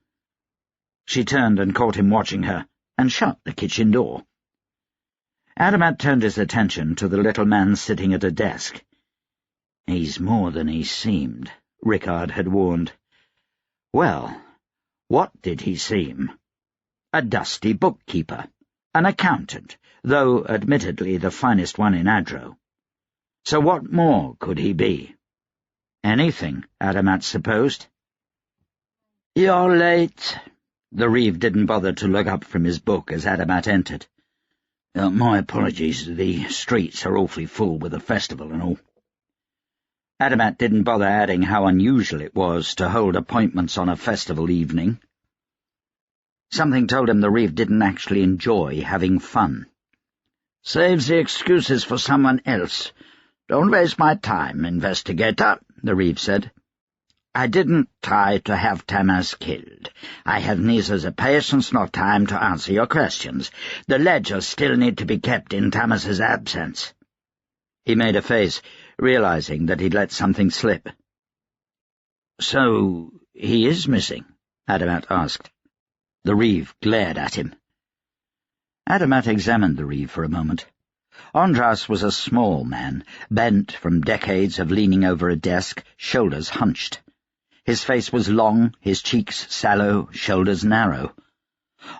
She turned and caught him watching her, and shut the kitchen door. Adamat turned his attention to the little man sitting at a desk. "He's more than he seemed," Rickard had warned. Well, what did he seem? A dusty bookkeeper, an accountant, though admittedly the finest one in Adro. So what more could he be? Anything, Adamat supposed. "You're late." The Reeve didn't bother to look up from his book as Adamat entered. My apologies, the streets are awfully full with the festival and all." Adamat didn't bother adding how unusual it was to hold appointments on a festival evening. Something told him the Reeve didn't actually enjoy having fun. "Saves the excuses for someone else. Don't waste my time, investigator," the Reeve said. "I didn't try to have Tamas killed. I have neither the patience nor time to answer your questions. The ledgers still need to be kept in Tamas's absence." He made a face, realizing that he'd let something slip. "So he is missing?" Adamat asked. The Reeve glared at him. Adamat examined the Reeve for a moment. Andras was a small man, bent from decades of leaning over a desk, shoulders hunched. His face was long, his cheeks sallow, shoulders narrow.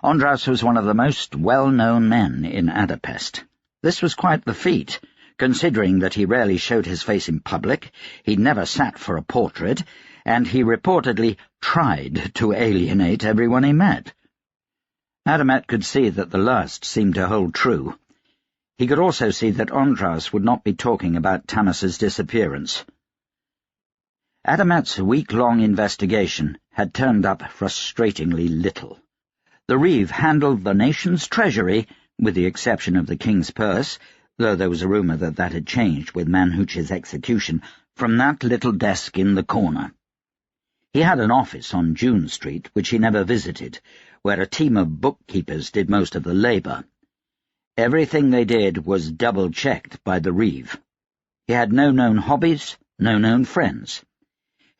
Andras was one of the most well-known men in Adapest. This was quite the feat, considering that he rarely showed his face in public, he never sat for a portrait, and he reportedly tried to alienate everyone he met. Adamat could see that the last seemed to hold true. He could also see that Andras would not be talking about Tamas's disappearance. Adamat's week-long investigation had turned up frustratingly little. The Reeve handled the nation's treasury, with the exception of the king's purse, though there was a rumour that that had changed with Manhuch's execution, from that little desk in the corner. He had an office on June Street, which he never visited, where a team of bookkeepers did most of the labour. Everything they did was double-checked by the Reeve. He had no known hobbies, no known friends.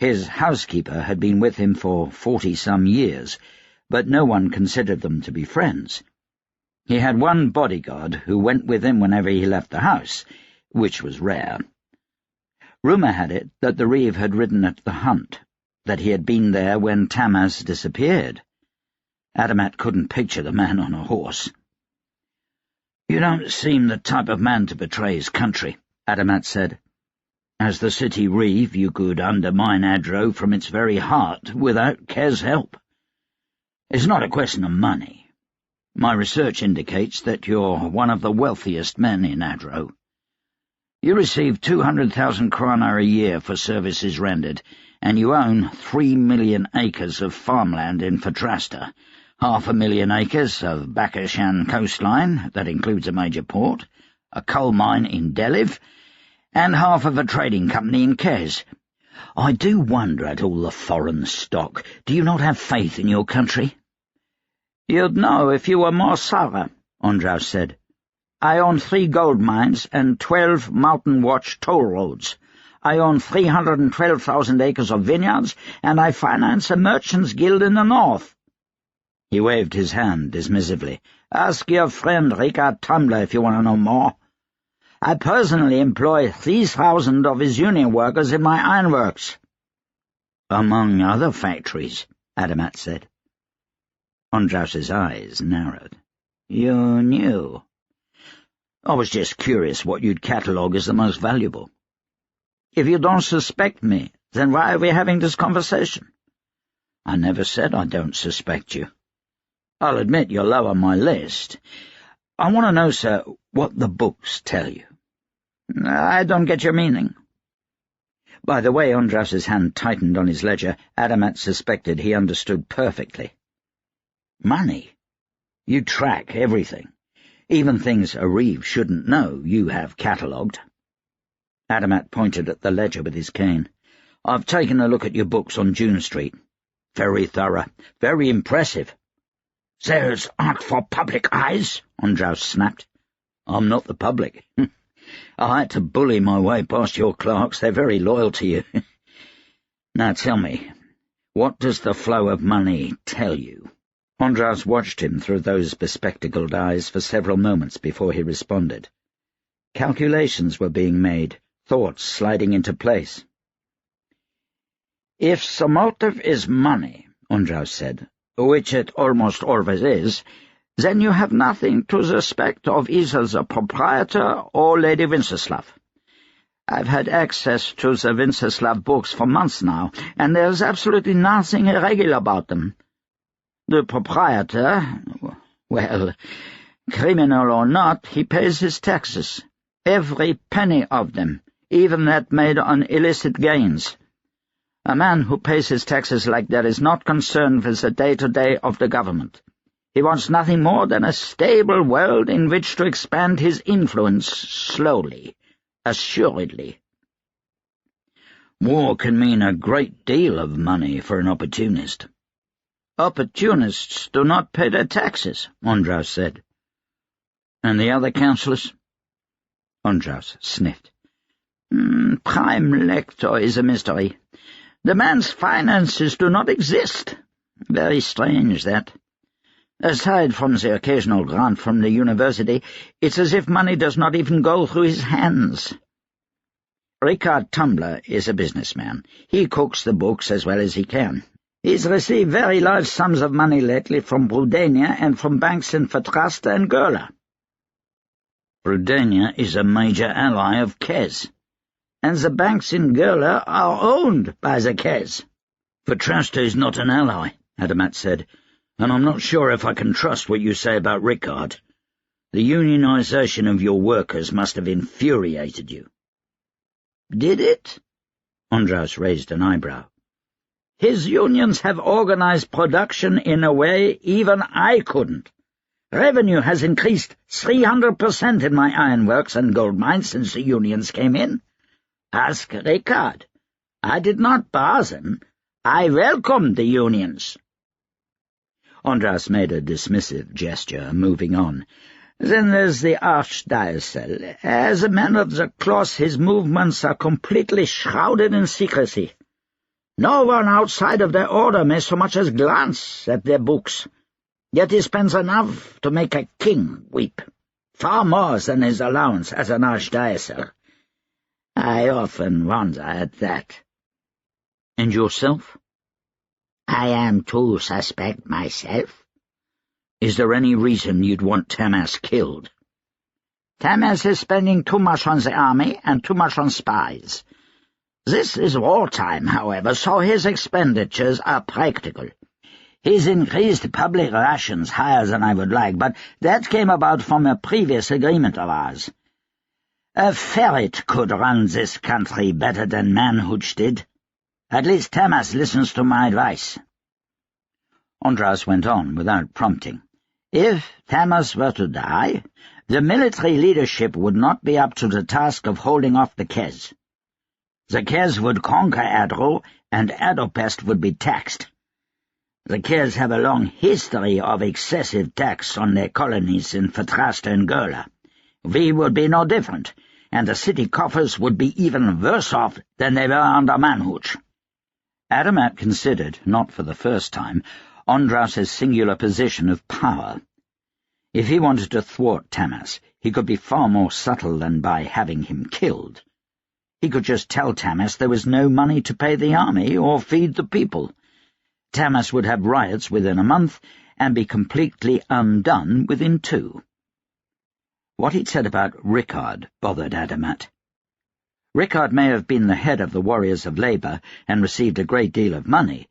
His housekeeper had been with him for 40-some years, but no one considered them to be friends. He had one bodyguard who went with him whenever he left the house, which was rare. Rumour had it that the Reeve had ridden at the hunt, that he had been there when Tamas disappeared. Adamat couldn't picture the man on a horse. "You don't seem the type of man to betray his country," Adamat said. As the city reeve, you could undermine Adro from its very heart without Kez help. It's not a question of money. My research indicates that you're one of the wealthiest men in Adro. You receive 200,000 krona a year for services rendered, and you own 3 million acres of farmland in Fatrasta, 500,000 acres of Bakashan coastline, that includes a major port, a coal mine in Deliv, and half of a trading company in Kez. I do wonder at all the foreign stock. Do you not have faith in your country? You'd know if you were more thorough, Ondraus said. I own 3 gold mines and 12 mountain watch toll roads. I own 312,000 acres of vineyards, and I finance a merchants' guild in the north. He waved his hand dismissively. Ask your friend Ricard Tumbler if you want to know more. I personally employ 3,000 of his union workers in my ironworks. Among other factories, Adamat said. Ondraus's eyes narrowed. You knew. I was just curious what you'd catalogue as the most valuable. If you don't suspect me, then why are we having this conversation? I never said I don't suspect you. I'll admit you're low on my list. I want to know, sir, what the books tell you. I don't get your meaning. By the way Ondraus's hand tightened on his ledger, Adamat suspected he understood perfectly. Money. You track everything. Even things a reeve shouldn't know you have catalogued. Adamat pointed at the ledger with his cane. I've taken a look at your books on June Street. Very thorough, very impressive. Those aren't for public eyes, Ondraus snapped. I'm not the public. I had to bully my way past your clerks. They're very loyal to you. Now tell me, what does the flow of money tell you? Ondraus watched him through those bespectacled eyes for several moments before he responded. Calculations were being made, thoughts sliding into place. If the motive is money, Ondraus said, which it almost always is, then you have nothing to suspect of either the proprietor or Lady Winceslav. I've had access to the Winceslav books for months now, and there's absolutely nothing irregular about them. The proprietor, well, criminal or not, he pays his taxes, every penny of them, even that made on illicit gains. A man who pays his taxes like that is not concerned with the day-to-day of the government. He wants nothing more than a stable world in which to expand his influence slowly, assuredly. War can mean a great deal of money for an opportunist. Opportunists do not pay their taxes, Ondraus said. And the other councillors? Ondraus sniffed. Prime Lector is a mystery. The man's finances do not exist. Very strange, that. Aside from the occasional grant from the university, it's as if money does not even go through his hands. Ricard Tumbler is a businessman. He cooks the books as well as he can. He's received very large sums of money lately from Brudania and from banks in Fatrasta and Gerla. Brudania is a major ally of Kez, and the banks in Gerla are owned by the Kez. Fatrasta is not an ally, Adamat said, and I'm not sure if I can trust what you say about Ricard. The unionization of your workers must have infuriated you. Did it? Ondraus raised an eyebrow. His unions have organized production in a way even I couldn't. Revenue has increased 300% in my ironworks and gold mines since the unions came in. Ask Ricard. I did not bar them. I welcomed the unions. Ondraus made a dismissive gesture, moving on. Then there's the Archdiocese. As a man of the cloth, his movements are completely shrouded in secrecy. No one outside of their order may so much as glance at their books. Yet he spends enough to make a king weep, far more than his allowance as an archdiocese. I often wonder at that. And yourself? I am too suspect myself. Is there any reason you'd want Tamas killed? Tamas is spending too much on the army and too much on spies. This is wartime, however, so his expenditures are practical. He's increased public rations higher than I would like, but that came about from a previous agreement of ours. A ferret could run this country better than Manhooch did. At least Tamas listens to my advice." Andras went on without prompting. "If Tamas were to die, the military leadership would not be up to the task of holding off the Kez. The Kez would conquer Adro, and Adopest would be taxed. The Kez have a long history of excessive tax on their colonies in Fatrasta and Gola. We would be no different, and the city coffers would be even worse off than they were under Manhooch." Adamat considered, not for the first time, Andras's singular position of power. If he wanted to thwart Tamas, he could be far more subtle than by having him killed. He could just tell Tamas there was no money to pay the army or feed the people. Tamas would have riots within a month and be completely undone within 2. What he'd said about Rickard bothered Adamat. Rickard may have been the head of the Warriors of Labour and received a great deal of money,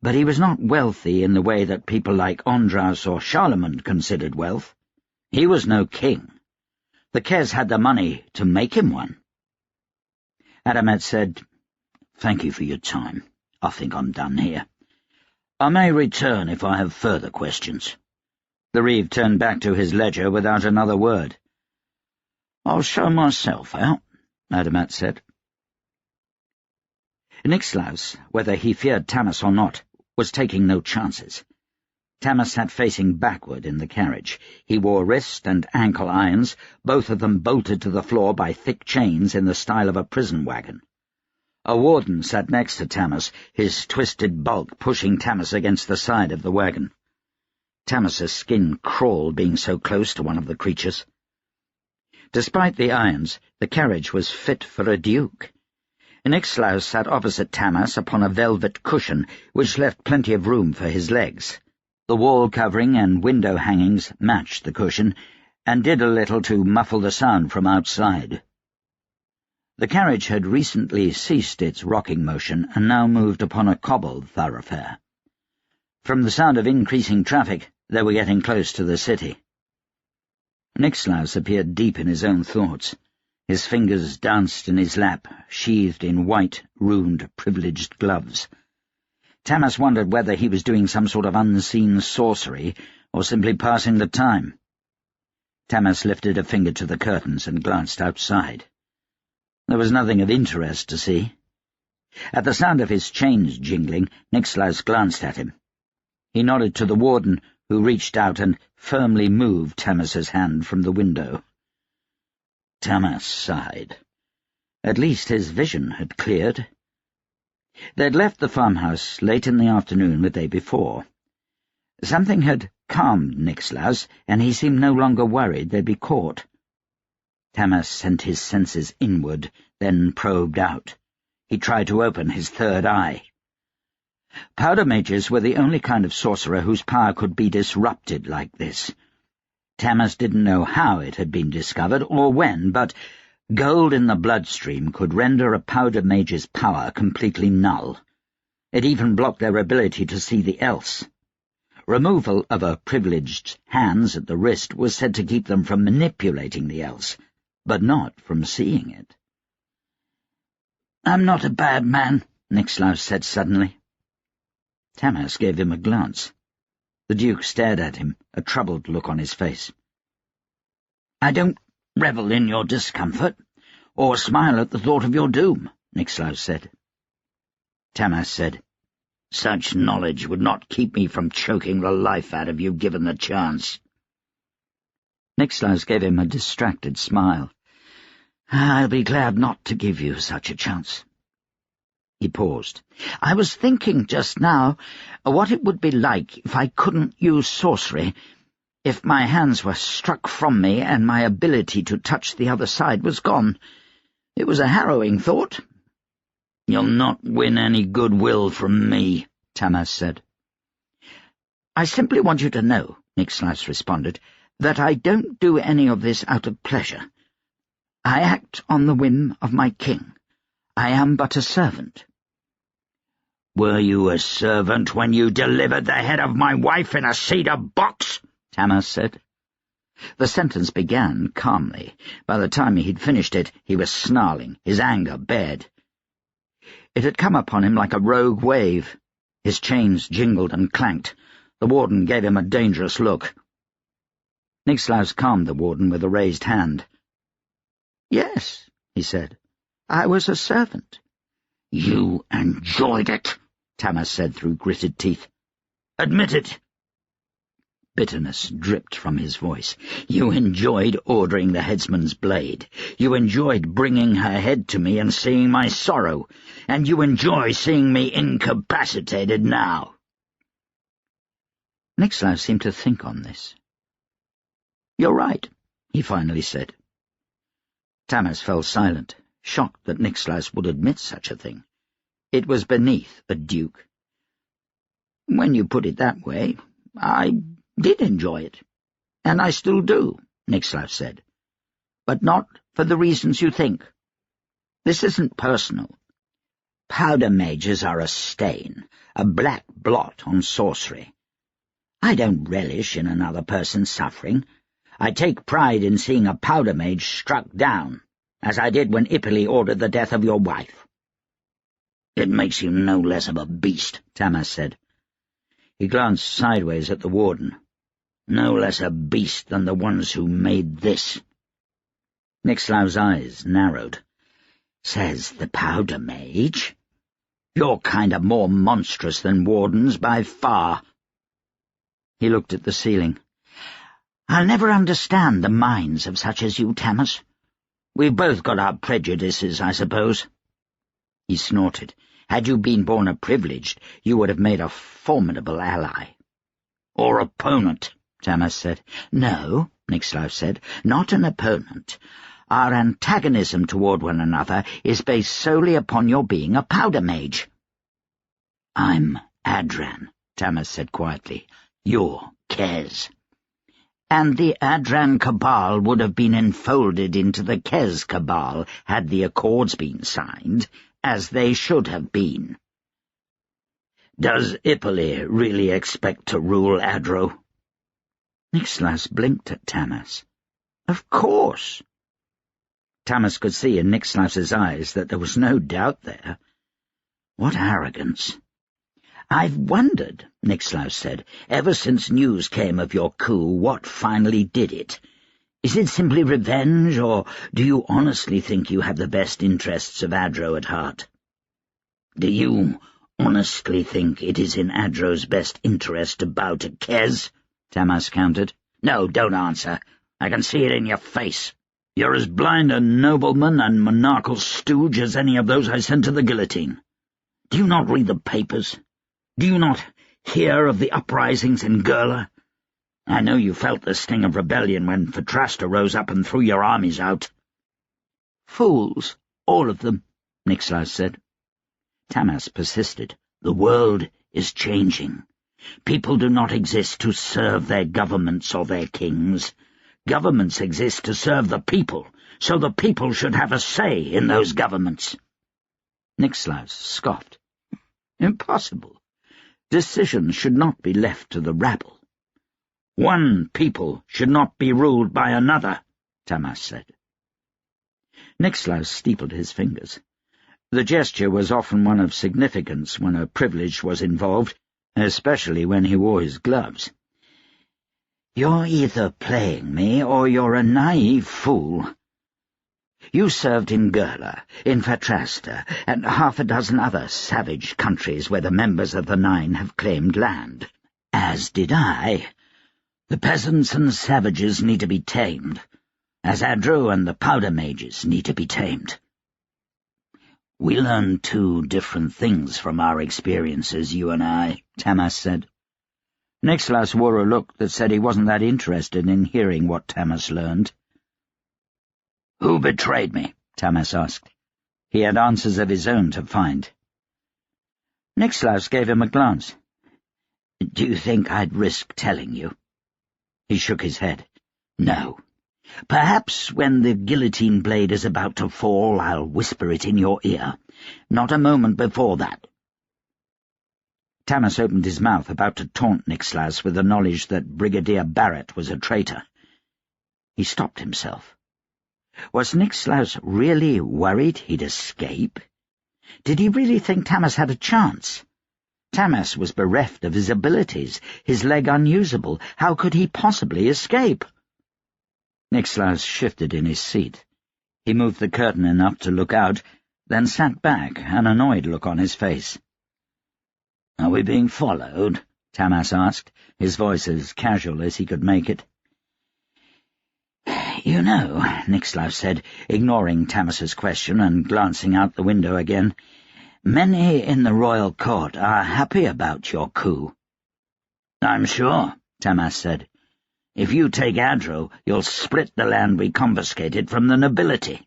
but he was not wealthy in the way that people like Andras or Charlemagne considered wealth. He was no king. The Kez had the money to make him one. Adamat said, "Thank you for your time. I think I'm done here. I may return if I have further questions." The Reeve turned back to his ledger without another word. "I'll show myself out," Adamat said. Nixlaus, whether he feared Tamas or not, was taking no chances. Tamas sat facing backward in the carriage. He wore wrist and ankle irons, both of them bolted to the floor by thick chains in the style of a prison wagon. A warden sat next to Tamas, his twisted bulk pushing Tamas against the side of the wagon. Tamas's skin crawled being so close to one of the creatures. Despite the irons, the carriage was fit for a duke. Nixlaus sat opposite Tamas upon a velvet cushion, which left plenty of room for his legs. The wall covering and window hangings matched the cushion, and did a little to muffle the sound from outside. The carriage had recently ceased its rocking motion and now moved upon a cobbled thoroughfare. From the sound of increasing traffic, they were getting close to the city. Nixlaus appeared deep in his own thoughts. His fingers danced in his lap, sheathed in white, ruined, privileged gloves. Tamas wondered whether he was doing some sort of unseen sorcery or simply passing the time. Tamas lifted a finger to the curtains and glanced outside. There was nothing of interest to see. At the sound of his chains jingling, Nixlaus glanced at him. He nodded to the warden, who reached out and firmly moved Tamas's hand from the window. Tamas sighed. At least his vision had cleared. They'd left the farmhouse late in the afternoon the day before. Something had calmed Nixlaus, and he seemed no longer worried they'd be caught. Tamas sent his senses inward, then probed out. He tried to open his third eye. Powder mages were the only kind of sorcerer whose power could be disrupted like this. Tamas didn't know how it had been discovered or when, but gold in the bloodstream could render a powder mage's power completely null. It even blocked their ability to see the else. Removal of a privileged hands at the wrist was said to keep them from manipulating the else, but not from seeing it. "I'm not a bad man," Nixlaus said suddenly. Tamas gave him a glance. The Duke stared at him, a troubled look on his face. "I don't revel in your discomfort, or smile at the thought of your doom," Nixlaus said. Tamas said, "Such knowledge would not keep me from choking the life out of you given the chance." Nixlaus gave him a distracted smile. "I'll be glad not to give you such a chance." He paused. "I was thinking just now what it would be like if I couldn't use sorcery, if my hands were struck from me and my ability to touch the other side was gone. It was a harrowing thought." "You'll not win any goodwill from me," Tamas said. "I simply want you to know," Nixlaus responded, "that I don't do any of this out of pleasure. I act on the whim of my king. I am but a servant." "Were you a servant when you delivered the head of my wife in a cedar box?" Tamas said. The sentence began calmly. By the time he'd finished it, he was snarling, his anger bared. It had come upon him like a rogue wave. His chains jingled and clanked. The warden gave him a dangerous look. Nixlaus calmed the warden with a raised hand. "Yes," he said, "I was a servant." "You enjoyed it," Tamas said through gritted teeth. "Admit it." Bitterness dripped from his voice. "You enjoyed ordering the headsman's blade. You enjoyed bringing her head to me and seeing my sorrow. And you enjoy seeing me incapacitated now." Nixlaus seemed to think on this. "You're right," he finally said. Tamas fell silent, shocked that Nixlaus would admit such a thing. It was beneath a duke. "When you put it that way, I did enjoy it, and I still do," Nixlaus said. "But not for the reasons you think. This isn't personal. Powder mages are a stain, a black blot on sorcery. I don't relish in another person's suffering. I take pride in seeing a powder mage struck down, as I did when Ipperly ordered the death of your wife." "It makes you no less of a beast," Tamas said. He glanced sideways at the warden. "No less a beast than the ones who made this." Nixlaus's eyes narrowed. "Says the powder mage? You're kind of more monstrous than wardens by far." He looked at the ceiling. "I'll never understand the minds of such as you, Tamas. We've both got our prejudices, I suppose." He snorted. "Had you been born a privileged, you would have made a formidable ally." "Or opponent," Tamas said. "No," Nixlaus said, "not an opponent. Our antagonism toward one another is based solely upon your being a powder mage." "I'm Adran," Tamas said quietly. "You're Kez." "And the Adran Cabal would have been enfolded into the Kez Cabal had the accords been signed, as they should have been." "Does Ipperly really expect to rule Adro?" Nixlaus blinked at Tamas. "Of course." Tamas could see in Nixlaus's eyes that there was no doubt there. What arrogance! "I've wondered," Nixlaus said, "ever since news came of your coup, what finally did it. Is it simply revenge, or do you honestly think you have the best interests of Adro at heart?" "Do you honestly think it is in Adro's best interest to bow to Kez?" Tamas countered. "No, don't answer. I can see it in your face. You're as blind a nobleman and monarchical stooge as any of those I sent to the guillotine. Do you not read the papers? Do you not hear of the uprisings in Gurla? I know you felt the sting of rebellion when Fatrasta rose up and threw your armies out." "Fools, all of them," Nixlaus said. Tamas persisted. "The world is changing. People do not exist to serve their governments or their kings. Governments exist to serve the people, so the people should have a say in those governments." Nixlaus scoffed. "Impossible. Decisions should not be left to the rabble." "One people should not be ruled by another," Tamas said. Nixlaus steepled his fingers. The gesture was often one of significance when a privilege was involved, especially when he wore his gloves. "You're either playing me, or you're a naive fool. You served in Gurla, in Fatrasta, and half a dozen other savage countries where the members of the Nine have claimed land. As did I. The peasants and savages need to be tamed, as Adro and the powder mages need to be tamed." "We learned two different things from our experiences, you and I," Tamas said. Nixlaus wore a look that said he wasn't that interested in hearing what Tamas learned. "Who betrayed me?" Tamas asked. He had answers of his own to find. Nixlaus gave him a glance. "Do you think I'd risk telling you?" He shook his head. "No. Perhaps when the guillotine blade is about to fall, I'll whisper it in your ear. Not a moment before that." Tamas opened his mouth, about to taunt Nixlas with the knowledge that Brigadier Barrett was a traitor. He stopped himself. Was Nixlas really worried he'd escape? Did he really think Tamas had a chance? Tamas was bereft of his abilities, his leg unusable. How could he possibly escape? Nixlas shifted in his seat. He moved the curtain enough to look out, then sat back, an annoyed look on his face. "Are we being followed?" Tamas asked, his voice as casual as he could make it. "You know," Nixlas said, ignoring Tamas's question and glancing out the window again, "many in the royal court are happy about your coup." "I'm sure," Tamas said. "If you take Adro, you'll split the land we confiscated from the nobility."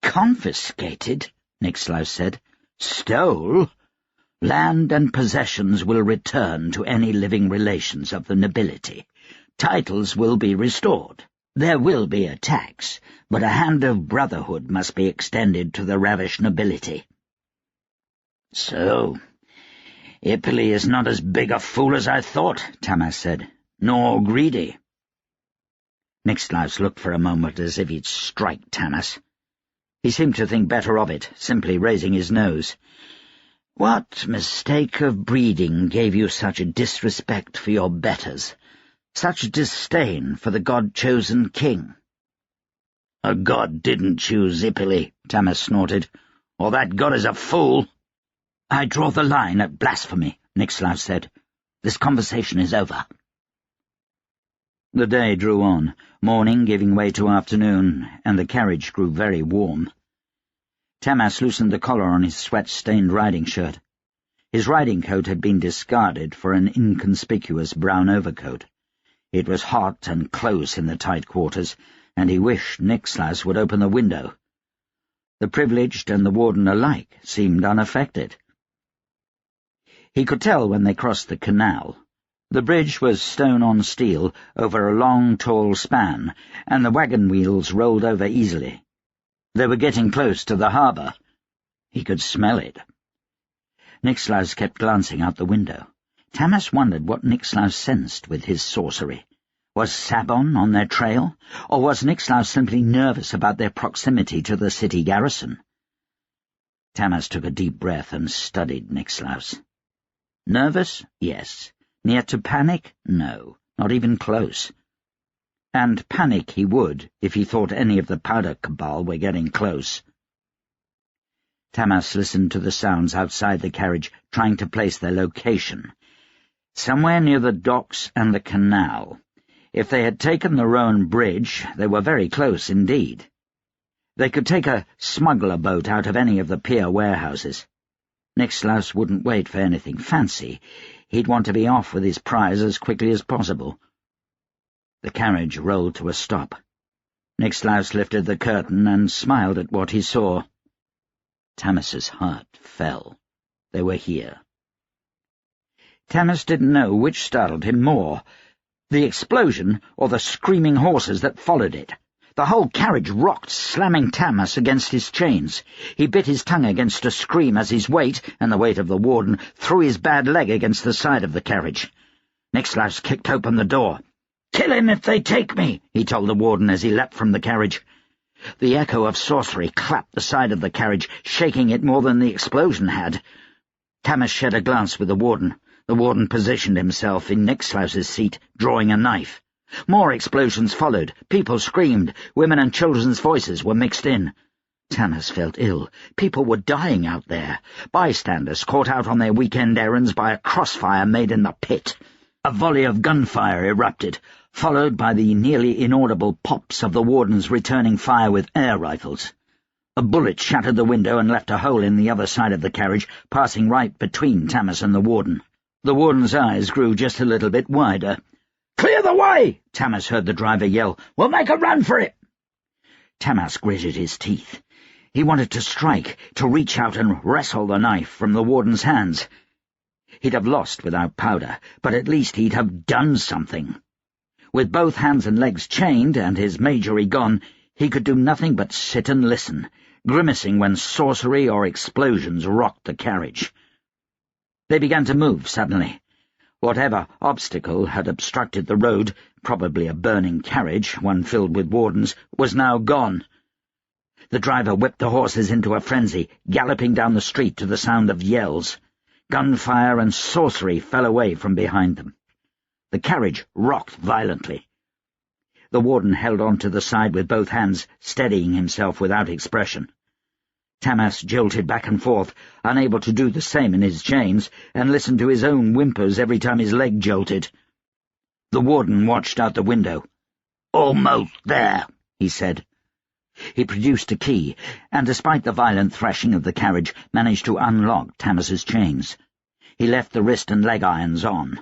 "Confiscated?" Nixlas said. "Stole? Land and possessions will return to any living relations of the nobility. Titles will be restored. There will be a tax, but a hand of brotherhood must be extended to the ravished nobility." "So, Ipili is not as big a fool as I thought," Tamas said, "nor greedy." Nixlas looked for a moment as if he'd strike Tamas. He seemed to think better of it, simply raising his nose. "What mistake of breeding gave you such a disrespect for your betters, such disdain for the god-chosen king?" "A god didn't choose Ipili," Tamas snorted, "or that god is a fool." "I draw the line at blasphemy," Nixlas said. "This conversation is over." The day drew on, morning giving way to afternoon, and the carriage grew very warm. Tamas loosened the collar on his sweat-stained riding shirt. His riding coat had been discarded for an inconspicuous brown overcoat. It was hot and close in the tight quarters, and he wished Nixlas would open the window. The privileged and the warden alike seemed unaffected. He could tell when they crossed the canal. The bridge was stone on steel over a long, tall span, and the wagon wheels rolled over easily. They were getting close to the harbour. He could smell it. Nixlas kept glancing out the window. Tamas wondered what Nixlas sensed with his sorcery. Was Sabon on their trail, or was Nixlas simply nervous about their proximity to the city garrison? Tamas took a deep breath and studied Nixlas. Nervous? Yes. Near to panic? No, not even close. And panic he would if he thought any of the powder cabal were getting close. Tamas listened to the sounds outside the carriage, trying to place their location. Somewhere near the docks and the canal. If they had taken the Roan bridge, they were very close indeed. They could take a smuggler boat out of any of the pier warehouses. Nixlas wouldn't wait for anything fancy. He'd want to be off with his prize as quickly as possible. The carriage rolled to a stop. Nixlas lifted the curtain and smiled at what he saw. Tamas's heart fell. They were here. Tamas didn't know which startled him more, the explosion or the screaming horses that followed it. The whole carriage rocked, slamming Tamas against his chains. He bit his tongue against a scream as his weight, and the weight of the warden, threw his bad leg against the side of the carriage. Nixlas kicked open the door. "Kill him if they take me," he told the warden as he leapt from the carriage. The echo of sorcery clapped the side of the carriage, shaking it more than the explosion had. Tamas shed a glance with the warden. The warden positioned himself in Nixlas's seat, drawing a knife. More explosions followed. People screamed. Women and children's voices were mixed in. Tamas felt ill. People were dying out there. Bystanders caught out on their weekend errands by a crossfire made in the pit. A volley of gunfire erupted, followed by the nearly inaudible pops of the wardens returning fire with air rifles. A bullet shattered the window and left a hole in the other side of the carriage, passing right between Tamas and the warden. The warden's eyes grew just a little bit wider. "Clear the way!" Tamas heard the driver yell. "We'll make a run for it!" Tamas gritted his teeth. He wanted to strike, to reach out and wrestle the knife from the warden's hands. He'd have lost without powder, but at least he'd have done something. With both hands and legs chained and his majory gone, he could do nothing but sit and listen, grimacing when sorcery or explosions rocked the carriage. They began to move suddenly. Whatever obstacle had obstructed the road, probably a burning carriage, one filled with wardens, was now gone. The driver whipped the horses into a frenzy, galloping down the street to the sound of yells. Gunfire and sorcery fell away from behind them. The carriage rocked violently. The warden held on to the side with both hands, steadying himself without expression. Tamas jolted back and forth, unable to do the same in his chains, and listened to his own whimpers every time his leg jolted. The warden watched out the window. "Almost there," he said. He produced a key, and despite the violent thrashing of the carriage, managed to unlock Tamas's chains. He left the wrist and leg irons on.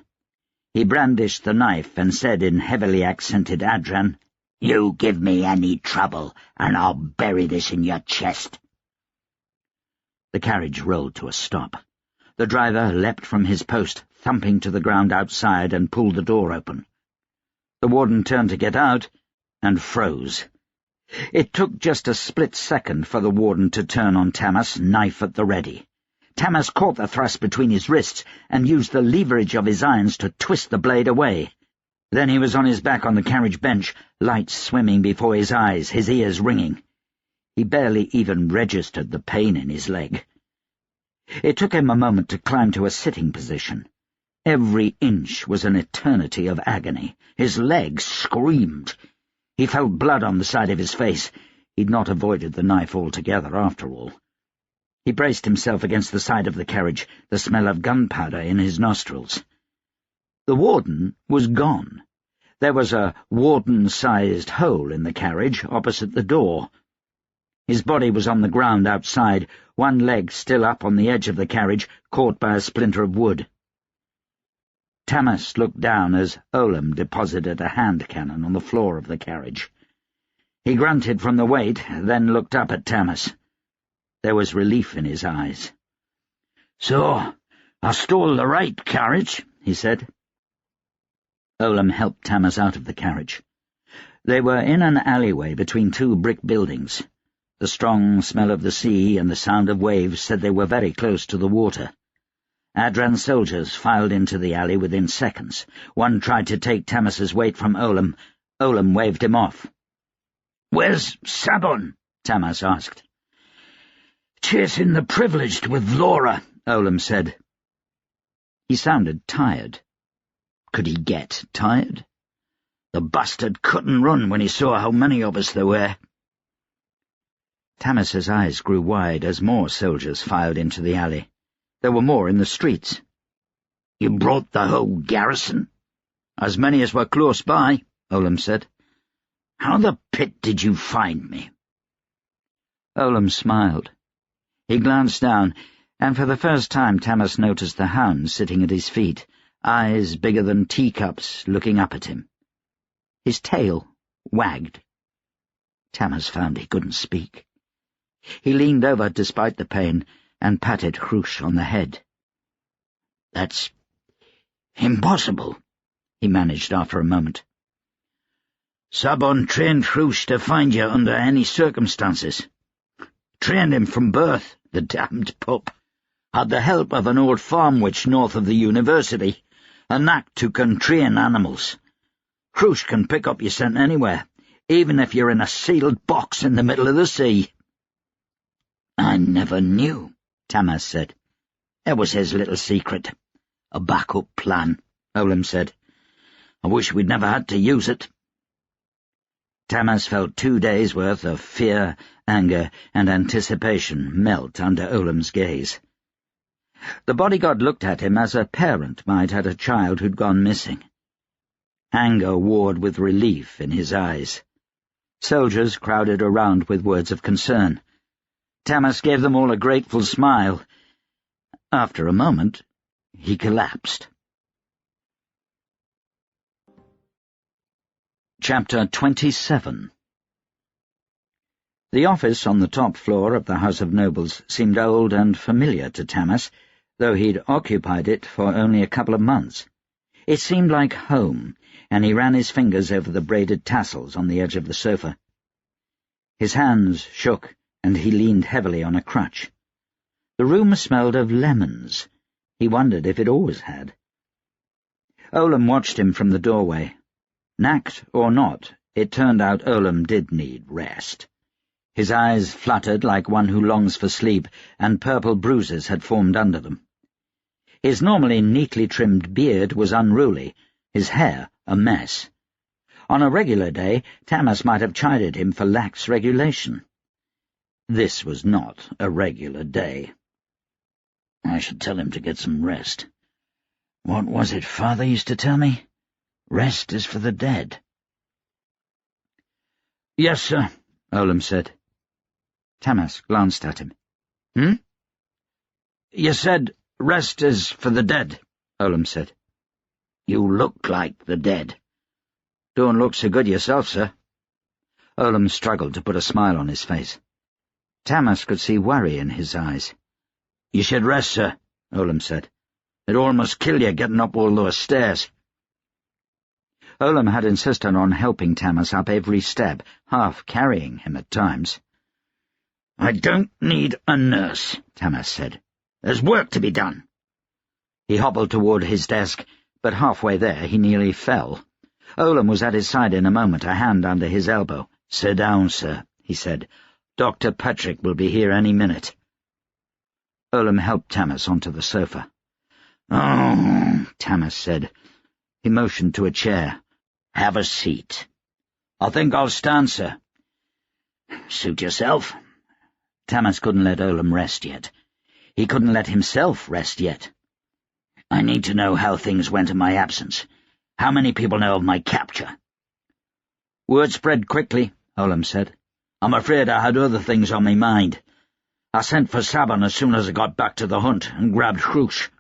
He brandished the knife and said in heavily accented Adran, "You give me any trouble, and I'll bury this in your chest." The carriage rolled to a stop. The driver leapt from his post, thumping to the ground outside, and pulled the door open. The warden turned to get out, and froze. It took just a split second for the warden to turn on Tamas, knife at the ready. Tamas caught the thrust between his wrists and used the leverage of his irons to twist the blade away. Then he was on his back on the carriage bench, lights swimming before his eyes, his ears ringing. He barely even registered the pain in his leg. It took him a moment to climb to a sitting position. Every inch was an eternity of agony. His legs screamed. He felt blood on the side of his face. He'd not avoided the knife altogether, after all. He braced himself against the side of the carriage, the smell of gunpowder in his nostrils. The warden was gone. There was a warden-sized hole in the carriage opposite the door. His body was on the ground outside, one leg still up on the edge of the carriage, caught by a splinter of wood. Tamas looked down as Olam deposited a hand cannon on the floor of the carriage. He grunted from the weight, then looked up at Tamas. There was relief in his eyes. "So, I stole the right carriage," he said. Olam helped Tamas out of the carriage. They were in an alleyway between two brick buildings. The strong smell of the sea and the sound of waves said they were very close to the water. Adran's soldiers filed into the alley within seconds. One tried to take Tamas's weight from Olam. Olam waved him off. "Where's Sabon?" Tamas asked. "Chasing the privileged with Laura," Olam said. He sounded tired. Could he get tired? "The bastard couldn't run when he saw how many of us there were." Tamas's eyes grew wide as more soldiers filed into the alley. There were more in the streets. "You brought the whole garrison?" "As many as were close by," Olam said. "How the pit did you find me?" Olam smiled. He glanced down, and for the first time Tamas noticed the hound sitting at his feet, eyes bigger than teacups looking up at him. His tail wagged. Tamas found he couldn't speak. He leaned over despite the pain and patted Hrush on the head. "That's impossible," he managed after a moment. "Sabon trained Hrush to find you under any circumstances. Trained him from birth, the damned pup. Had the help of an old farm witch north of the university, a knack to can train animals. Hrush can pick up your scent anywhere, even if you're in a sealed box in the middle of the sea." "I never knew," Tamas said. "It was his little secret. A backup plan," Olam said. "I wish we'd never had to use it." Tamas felt 2 days' worth of fear, anger, and anticipation melt under Olam's gaze. The bodyguard looked at him as a parent might at a child who'd gone missing. Anger warred with relief in his eyes. Soldiers crowded around with words of concern. Tamas gave them all a grateful smile. After a moment, he collapsed. Chapter 27. The office on the top floor of the House of Nobles seemed old and familiar to Tamas, though he'd occupied it for only a couple of months. It seemed like home, and he ran his fingers over the braided tassels on the edge of the sofa. His hands shook, and he leaned heavily on a crutch. The room smelled of lemons. He wondered if it always had. Olam watched him from the doorway. Knacked or not, it turned out Olam did need rest. His eyes fluttered like one who longs for sleep, and purple bruises had formed under them. His normally neatly trimmed beard was unruly, his hair a mess. On a regular day, Tamas might have chided him for lax regulation. This was not a regular day. I should tell him to get some rest. What was it Father used to tell me? Rest is for the dead. Yes, sir, Olam said. Tamas glanced at him. You said rest is for the dead, Olam said. You look like the dead. Don't look so good yourself, sir. Olam struggled to put a smile on his face. Tamas could see worry in his eyes. You should rest, sir, Olam said. It almost killed you getting up all those stairs. Olam had insisted on helping Tamas up every step, half carrying him at times. I don't need a nurse, Tamas said. There's work to be done. He hobbled toward his desk, but halfway there he nearly fell. Olam was at his side in a moment, a hand under his elbow. Sit down, sir, he said. Dr. Patrick will be here any minute. Olam helped Tamas onto the sofa. Oh, Tamas said. He motioned to a chair. Have a seat. I think I'll stand, sir. Suit yourself. Tamas couldn't let Olam rest yet. He couldn't let himself rest yet. I need to know how things went in my absence. How many people know of my capture? Word spread quickly, Olam said. I'm afraid I had other things on my mind. I sent for Saban as soon as I got back to the hunt and grabbed Hrush.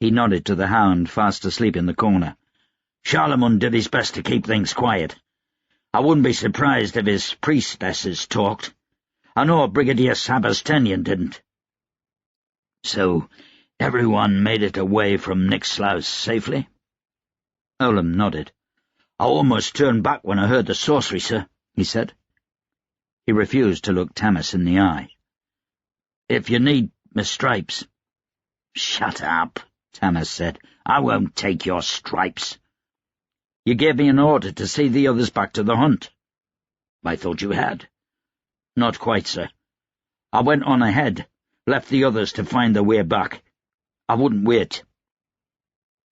He nodded to the hound, fast asleep in the corner. Charlemagne did his best to keep things quiet. I wouldn't be surprised if his priestesses talked. I know Brigadier Sabastenian didn't. So everyone made it away from Nixlaus safely? Olam nodded. I almost turned back when I heard the sorcery, sir, he said. He refused to look Tamas in the eye. If you need my stripes— Shut up, Tamas said. I won't take your stripes. You gave me an order to see the others back to the hunt. I thought you had. Not quite, sir. I went on ahead, left the others to find their way back. I wouldn't wait.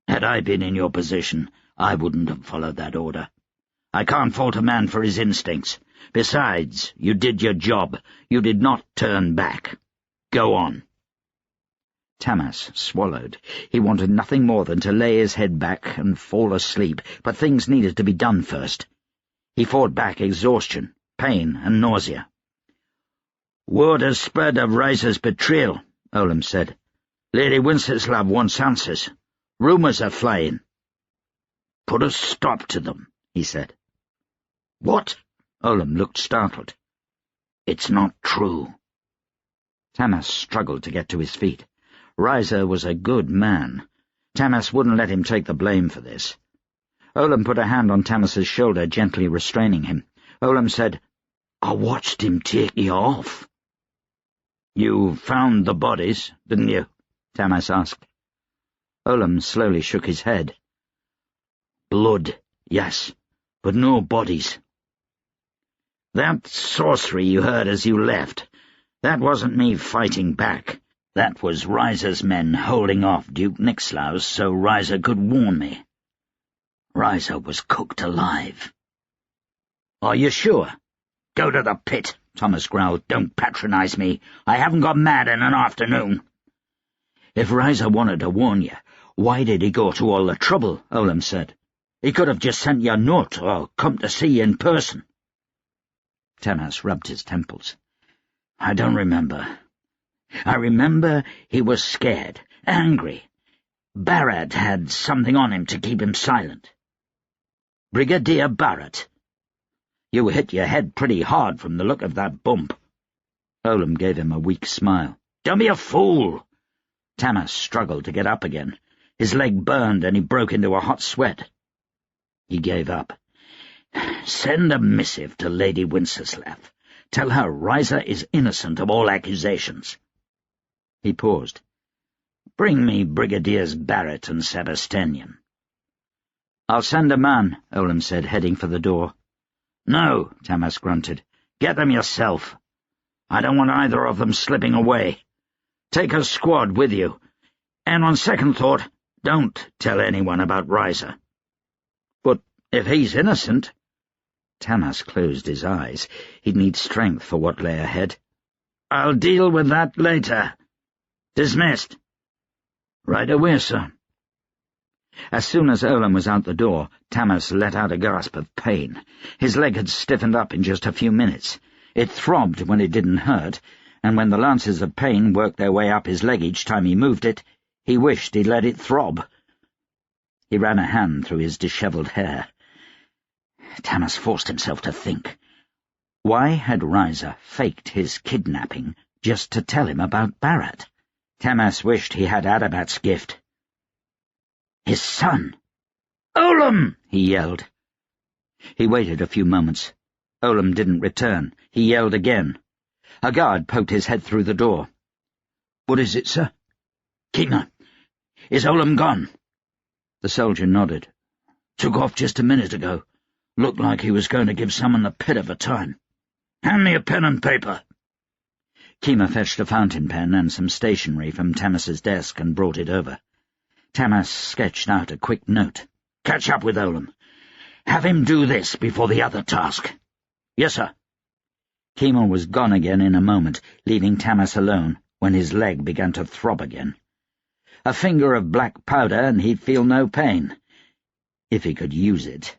Had I been in your position, I wouldn't have followed that order. I can't fault a man for his instincts. Besides, you did your job. You did not turn back. Go on. Tamas swallowed. He wanted nothing more than to lay his head back and fall asleep, but things needed to be done first. He fought back exhaustion, pain, and nausea. Word has spread of Riser's betrayal, Olam said. Lady Winceslav wants answers. Rumours are flying. Put a stop to them, he said. What? Olam looked startled. It's not true. Tamas struggled to get to his feet. Riser was a good man. Tamas wouldn't let him take the blame for this. Olam put a hand on Tamas's shoulder, gently restraining him. Olam said, I watched him take you off. You found the bodies, didn't you? Tamas asked. Olam slowly shook his head. Blood, yes, but no bodies. That sorcery you heard as you left, that wasn't me fighting back. That was Riser's men holding off Duke Nixlaus so Riser could warn me. Riser was cooked alive. Are you sure? Go to the pit, Tamas growled. Don't patronize me. I haven't got mad in an afternoon. If Riser wanted to warn you, why did he go to all the trouble? Olam said. He could have just sent you a note or come to see you in person. Tamas rubbed his temples. I don't remember. I remember he was scared, angry. Barrett had something on him to keep him silent. Brigadier Barrett. You hit your head pretty hard from the look of that bump. Olam gave him a weak smile. Don't be a fool. Tamas struggled to get up again. His leg burned and he broke into a hot sweat. He gave up. "Send a missive to Lady Winceslav. Tell her Riza is innocent of all accusations." He paused. "Bring me Brigadiers Barrett and Sebastanian." "I'll send a man," Olam said, heading for the door. "No," Tamas grunted. "Get them yourself. I don't want either of them slipping away. Take a squad with you. And on second thought, don't tell anyone about Riza." "But if he's innocent—" Tamas closed his eyes. He'd need strength for what lay ahead. "I'll deal with that later. Dismissed." "Right away, sir." As soon as Olam was out the door, Tamas let out a gasp of pain. His leg had stiffened up in just a few minutes. It throbbed when it didn't hurt, and when the lances of pain worked their way up his leg each time he moved it, he wished he'd let it throb. He ran a hand through his dishevelled hair. Tamas forced himself to think. Why had Riza faked his kidnapping just to tell him about Barrett? Tamas wished he had Adamat's gift. His son! "Olam!" he yelled. He waited a few moments. Olam didn't return. He yelled again. A guard poked his head through the door. "What is it, sir?" "Kima, is Olam gone?" The soldier nodded. "Took off just a minute ago. Looked like he was going to give someone the pit of a time. Hand me a pen and paper." Kima fetched a fountain pen and some stationery from Tamas's desk and brought it over. Tamas sketched out a quick note. "Catch up with Olam. Have him do this before the other task." "Yes, sir." Kima was gone again in a moment, leaving Tamas alone when his leg began to throb again. A finger of black powder and he'd feel no pain. If he could use it.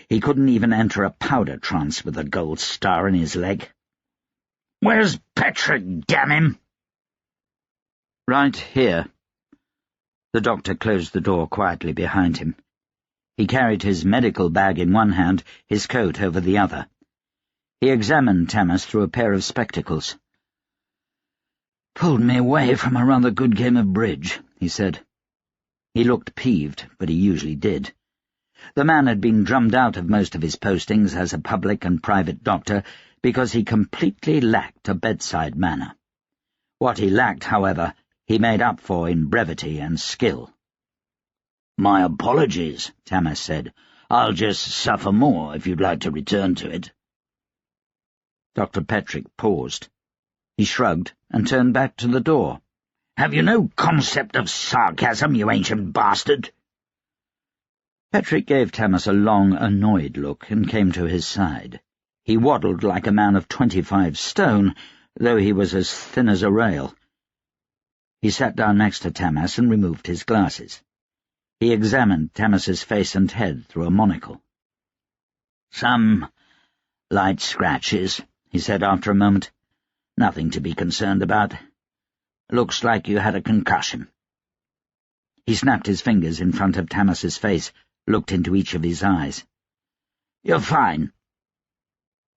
He couldn't even enter a powder trance with a gold star in his leg. "Where's Petrick, damn him?" "Right here." The doctor closed the door quietly behind him. He carried his medical bag in one hand, his coat over the other. He examined Tamas through a pair of spectacles. "Pulled me away from a rather good game of bridge," he said. He looked peeved, but he usually did. The man had been drummed out of most of his postings as a public and private doctor because he completely lacked a bedside manner. What he lacked, however, he made up for in brevity and skill. "My apologies," Tamas said. "I'll just suffer more if you'd like to return to it." Dr. Petrick paused. He shrugged and turned back to the door. "Have you no concept of sarcasm, you ancient bastard?" Petrick gave Tamas a long, annoyed look and came to his side. He waddled like a man of 25 stone, though he was as thin as a rail. He sat down next to Tamas and removed his glasses. He examined Tamas's face and head through a monocle. "Some light scratches," he said after a moment. "Nothing to be concerned about. Looks like you had a concussion." He snapped his fingers in front of Tamas's face, looked into each of his eyes. "You're fine."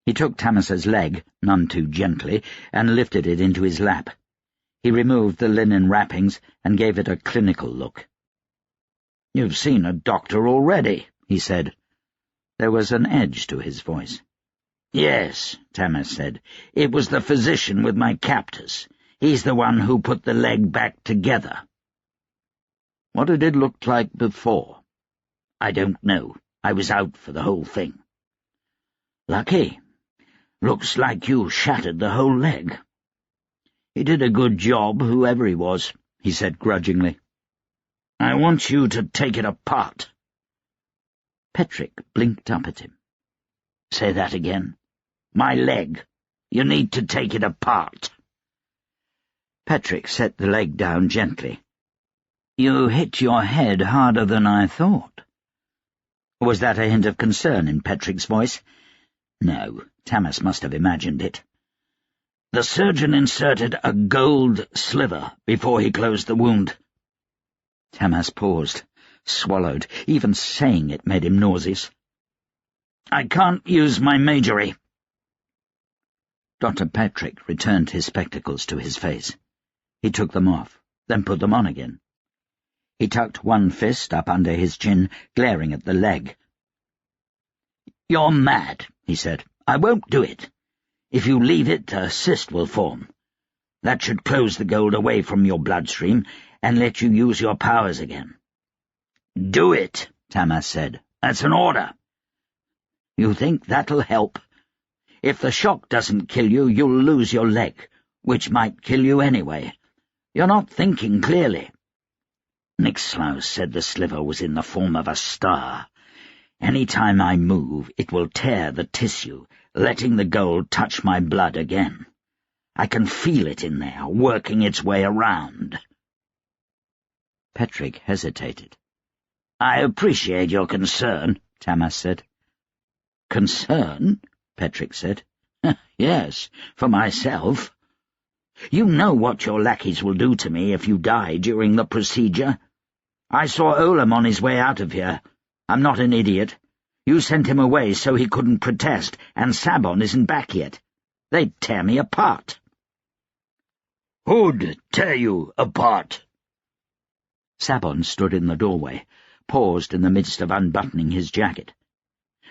He took Tamas's leg, none too gently, and lifted it into his lap. He removed the linen wrappings and gave it a clinical look. "You've seen a doctor already," he said. There was an edge to his voice. "Yes," Tamas said. "It was the physician with my captors. He's the one who put the leg back together." "What did it look like before?" "I don't know. I was out for the whole thing." "Lucky. Looks like you shattered the whole leg." "He did a good job, whoever he was," he said grudgingly. "I want you to take it apart." Petrick blinked up at him. "Say that again." "My leg. You need to take it apart." Petrick set the leg down gently. "You hit your head harder than I thought." Was that a hint of concern in Petrick's voice? No, Tamas must have imagined it. "The surgeon inserted a gold sliver before he closed the wound." Tamas paused, swallowed. Even saying it made him nauseous. "I can't use my majory." Dr. Petrick returned his spectacles to his face. He took them off, then put them on again. He tucked one fist up under his chin, glaring at the leg. "You're mad," he said. "I won't do it. If you leave it, a cyst will form. That should close the gold away from your bloodstream and let you use your powers again." "Do it," Tamas said. "That's an order." "You think that'll help? If the shock doesn't kill you, you'll lose your leg, which might kill you anyway. You're not thinking clearly." Nixlaus said the sliver was in the form of a star. "Any time I move, it will tear the tissue, letting the gold touch my blood again. I can feel it in there, working its way around." Petrick hesitated. "I appreciate your concern," Tamas said. "Concern?" Petrick said. "Yes, for myself. You know what your lackeys will do to me if you die during the procedure. I saw Olam on his way out of here. I'm not an idiot. You sent him away so he couldn't protest, and Sabon isn't back yet. They'd tear me apart." "Who'd tear you apart?" Sabon stood in the doorway, paused in the midst of unbuttoning his jacket.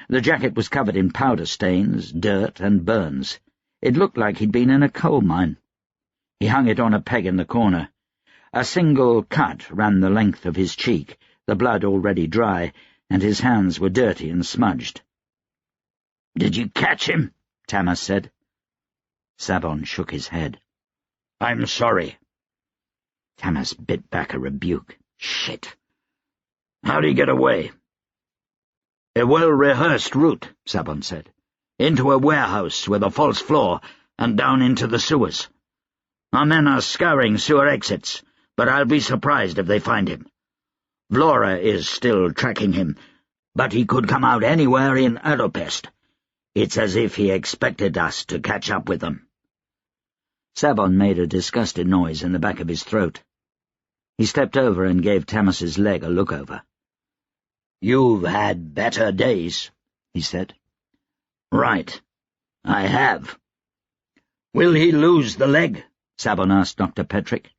The jacket was covered in powder stains, dirt, and burns. It looked like he'd been in a coal mine. He hung it on a peg in the corner. A single cut ran the length of his cheek, the blood already dry, and his hands were dirty and smudged. "Did you catch him?" Tamas said. Sabon shook his head. "I'm sorry." Tamas bit back a rebuke. "Shit. How'd he get away?" "A well-rehearsed route," Sabon said. "Into a warehouse with a false floor and down into the sewers. Our men are scouring sewer exits, but I'll be surprised if they find him. Vlora is still tracking him, but he could come out anywhere in Adopest. It's as if he expected us to catch up with them." Sabon made a disgusted noise in the back of his throat. He stepped over and gave Tamas's leg a look over. "You've had better days," he said. "Right, I have." "Will he lose the leg?" Sabon asked Dr. Petrick.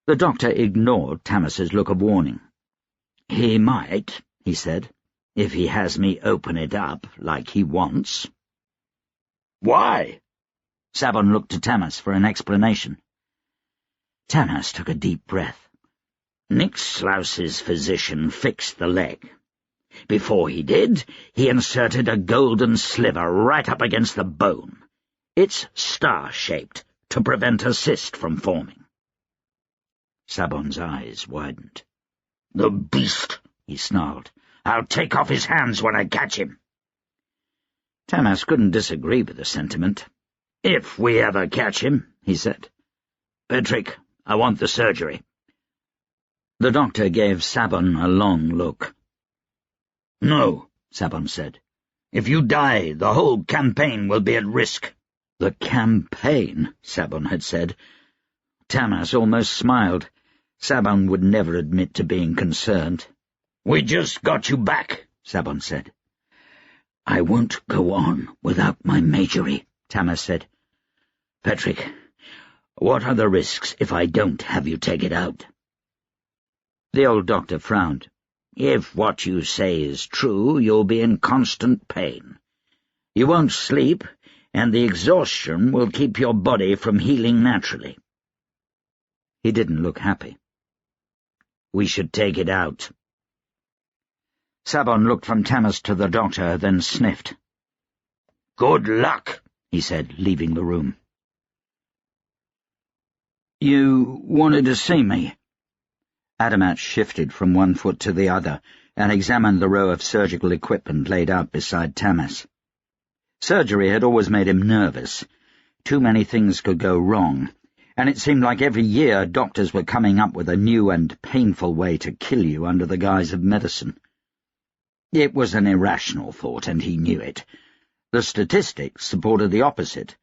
The doctor ignored Tamas's look of warning. "He might," he said, "if he has me open it up like he wants." "Why?" Sabon looked to Tamas for an explanation. Tamas took a deep breath. "Nixlaus's physician fixed the leg. Before he did, he inserted a golden sliver right up against the bone. It's star-shaped to prevent a cyst from forming." Sabon's eyes widened. "The beast!" he snarled. "I'll take off his hands when I catch him." Tamas couldn't disagree with the sentiment. "If we ever catch him," he said. "Petrick, I want the surgery." The doctor gave Sabon a long look. "No," Sabon said. "If you die, the whole campaign will be at risk." "The campaign," Sabon had said. Tamas almost smiled. Sabon would never admit to being concerned. "We just got you back," Sabon said. "I won't go on without my majory," Tamas said. "Petrick, what are the risks if I don't have you take it out?" The old doctor frowned. "If what you say is true, you'll be in constant pain. You won't sleep, and the exhaustion will keep your body from healing naturally." He didn't look happy. "We should take it out." Sabon looked from Tamas to the doctor, then sniffed. "Good luck," he said, leaving the room. "You wanted to see me?" Adamat shifted from one foot to the other and examined the row of surgical equipment laid out beside Tamas. Surgery had always made him nervous. Too many things could go wrong, and it seemed like every year doctors were coming up with a new and painful way to kill you under the guise of medicine. It was an irrational thought, and he knew it. The statistics supported the opposite.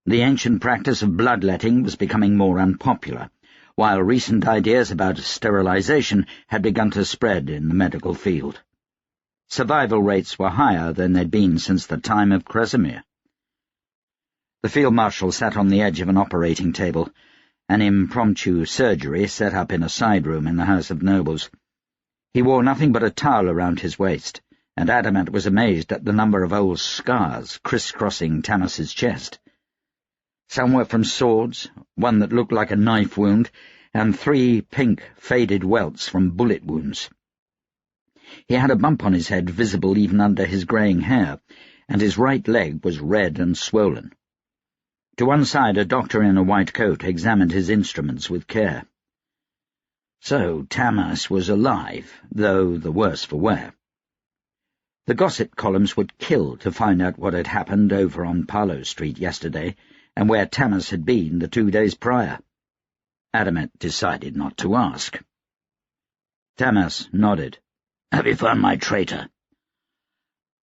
The ancient practice of bloodletting was becoming more unpopular, while recent ideas about sterilization had begun to spread in the medical field. Survival rates were higher than they'd been since the time of Kresimir. The field marshal sat on the edge of an operating table, an impromptu surgery set up in a side room in the House of Nobles. He wore nothing but a towel around his waist, and Adamat was amazed at the number of old scars crisscrossing Tamas's chest. Some were from swords, one that looked like a knife wound, and 3 pink, faded welts from bullet wounds. He had a bump on his head visible even under his greying hair, and his right leg was red and swollen. To one side, a doctor in a white coat examined his instruments with care. So Tamas was alive, though the worse for wear. The gossip columns would kill to find out what had happened over on Paolo Street yesterday, and where Tamas had been the 2 days prior. Adamat decided not to ask. Tamas nodded. "Have you found my traitor?"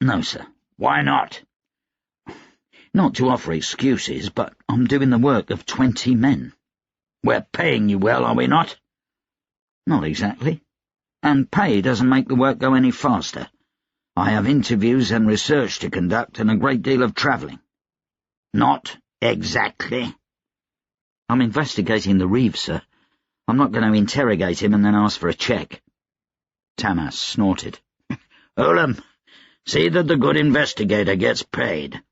"No, sir." "Why not?" "Not to offer excuses, but I'm doing the work of 20 men." "We're paying you well, are we not?" "Not exactly. And pay doesn't make the work go any faster. I have interviews and research to conduct and a great deal of travelling." "Not exactly." "I'm investigating the Reeve, sir. I'm not going to interrogate him and then ask for a cheque." Tamas snorted. "Olam, see that the good investigator gets paid."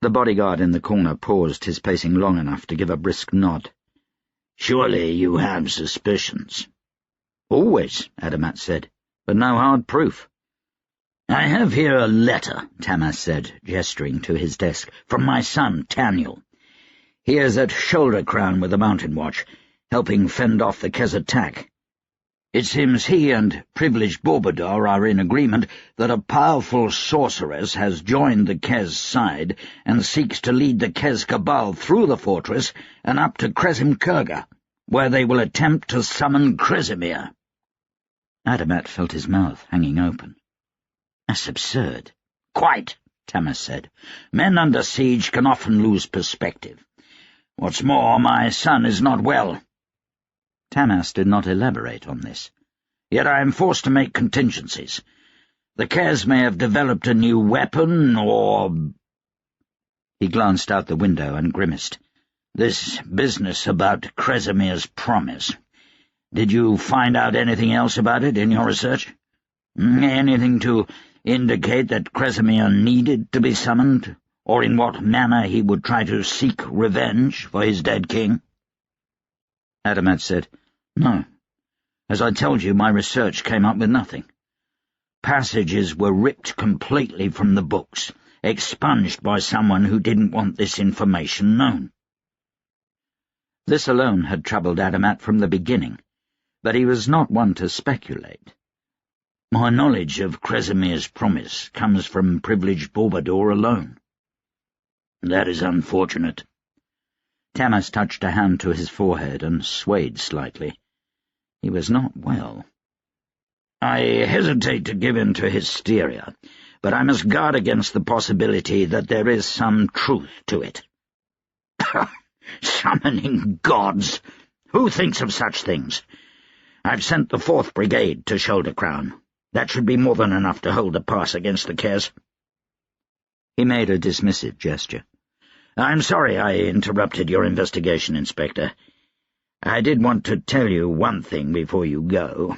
The bodyguard in the corner paused his pacing long enough to give a brisk nod. "Surely you have suspicions." "Always," Adamat said, "but no hard proof." "I have here a letter," Tamas said, gesturing to his desk, "from my son, Taniel. He is at Shoulder Crown with the Mountain Watch, helping fend off the Kez attack. It seems he and Privileged Bourbador are in agreement that a powerful sorceress has joined the Kez side and seeks to lead the Kez cabal through the fortress and up to Kresim Kurga, where they will attempt to summon Kresimir." Adamat felt his mouth hanging open. "That's absurd." "Quite," Tamas said. "Men under siege can often lose perspective. What's more, my son is not well." Tamas did not elaborate on this. "Yet I am forced to make contingencies. The Kez may have developed a new weapon, or—" He glanced out the window and grimaced. "This business about Kresimir's promise. Did you find out anything else about it in your research? Anything to indicate that Kresimir needed to be summoned, or in what manner he would try to seek revenge for his dead king?" Adamat said, "No. As I told you, my research came up with nothing. Passages were ripped completely from the books, expunged by someone who didn't want this information known." This alone had troubled Adamat from the beginning, but he was not one to speculate. "My knowledge of Kresimir's promise comes from Privileged Bourbador alone." "That is unfortunate." Tamas touched a hand to his forehead and swayed slightly. He was not well. "I hesitate to give in to hysteria, but I must guard against the possibility that there is some truth to it." "Summoning gods! Who thinks of such things? I've sent the 4th Brigade to Shoulder Crown. That should be more than enough to hold a pass against the Kez." He made a dismissive gesture. "I'm sorry I interrupted your investigation, Inspector. I did want to tell you one thing before you go."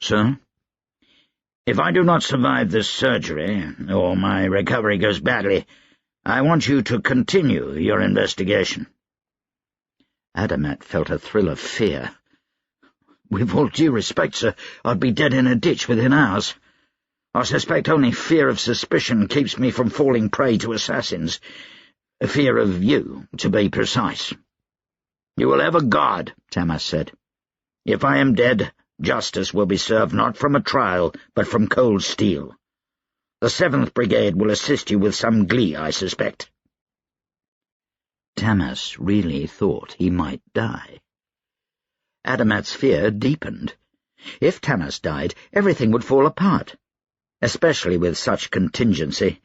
"Sir?" "If I do not survive this surgery, or my recovery goes badly, I want you to continue your investigation." Adamat felt a thrill of fear. "With all due respect, sir, I'd be dead in a ditch within hours. I suspect only fear of suspicion keeps me from falling prey to assassins. A fear of you, to be precise." "You will ever guard," Tamas said. "If I am dead, justice will be served not from a trial, but from cold steel. The 7th Brigade will assist you with some glee, I suspect." Tamas really thought he might die. Adamat's fear deepened. If Tamas died, everything would fall apart, especially with such contingency.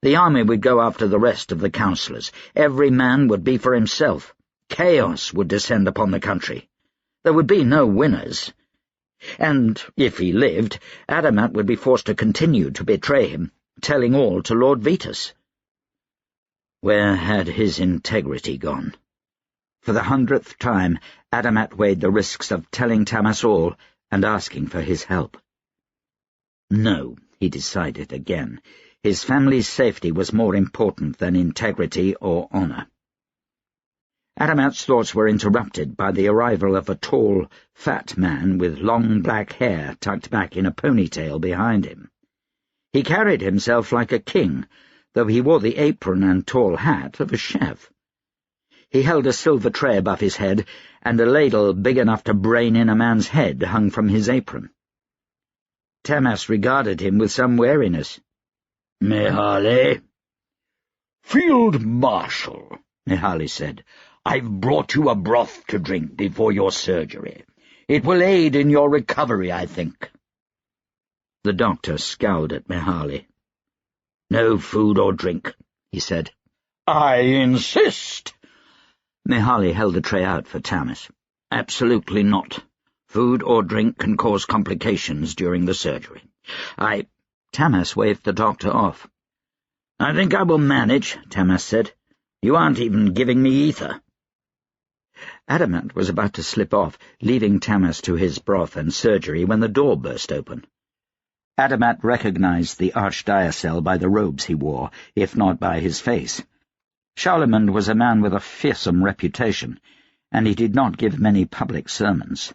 The army would go after the rest of the councillors. Every man would be for himself. Chaos would descend upon the country. There would be no winners. And, if he lived, Adamat would be forced to continue to betray him, telling all to Lord Vetus. Where had his integrity gone? For the 100th time, Adamat weighed the risks of telling Tamas all and asking for his help. No, he decided again. His family's safety was more important than integrity or honour. Adamat's thoughts were interrupted by the arrival of a tall, fat man with long black hair tucked back in a ponytail behind him. He carried himself like a king, though he wore the apron and tall hat of a chef. He held a silver tray above his head, and a ladle big enough to brain in a man's head hung from his apron. Tamas regarded him with some wariness. "Mihaly?" "Field Marshal," Mihaly said. "I've brought you a broth to drink before your surgery. It will aid in your recovery, I think." The doctor scowled at Mihaly. "No food or drink," he said. "I insist." Mihaly held the tray out for Tamas. "Absolutely not. Food or drink can cause complications during the surgery. Tamas waved the doctor off. "I think I will manage," Tamas said. "You aren't even giving me ether." Adamat was about to slip off, leaving Tamas to his broth and surgery, when the door burst open. Adamat recognized the archdiocese by the robes he wore, if not by his face. Charlemagne was a man with a fearsome reputation, and he did not give many public sermons.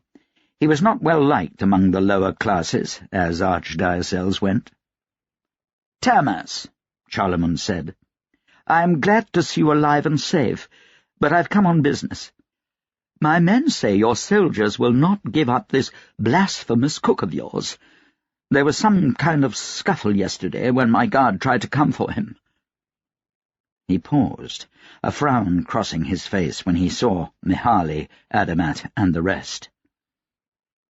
He was not well liked among the lower classes, as archdioceses went. "Tamas," Charlemagne said, "I am glad to see you alive and safe, but I've come on business. My men say your soldiers will not give up this blasphemous cook of yours. There was some kind of scuffle yesterday when my guard tried to come for him." He paused, a frown crossing his face when he saw Mihaly, Adamat, and the rest.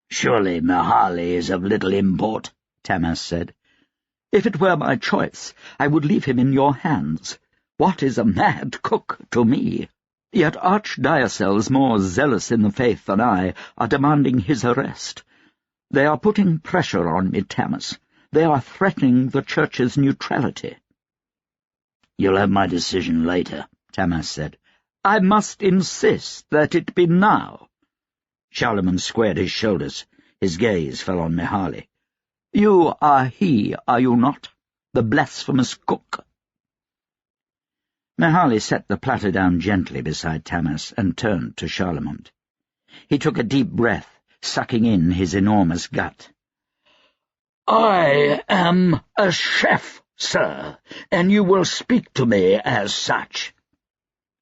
"Surely Mihaly is of little import," Tamas said. "If it were my choice, I would leave him in your hands. What is a mad cook to me? Yet archdioceses more zealous in the faith than I are demanding his arrest. They are putting pressure on me, Tamas. They are threatening the Church's neutrality." "You'll have my decision later," Tamas said. "I must insist that it be now." Charlemagne squared his shoulders. His gaze fell on Mihaly. "You are he, are you not? The blasphemous cook?" Mihaly set the platter down gently beside Tamas and turned to Charlemagne. He took a deep breath, sucking in his enormous gut. "I am a chef, sir, and you will speak to me as such."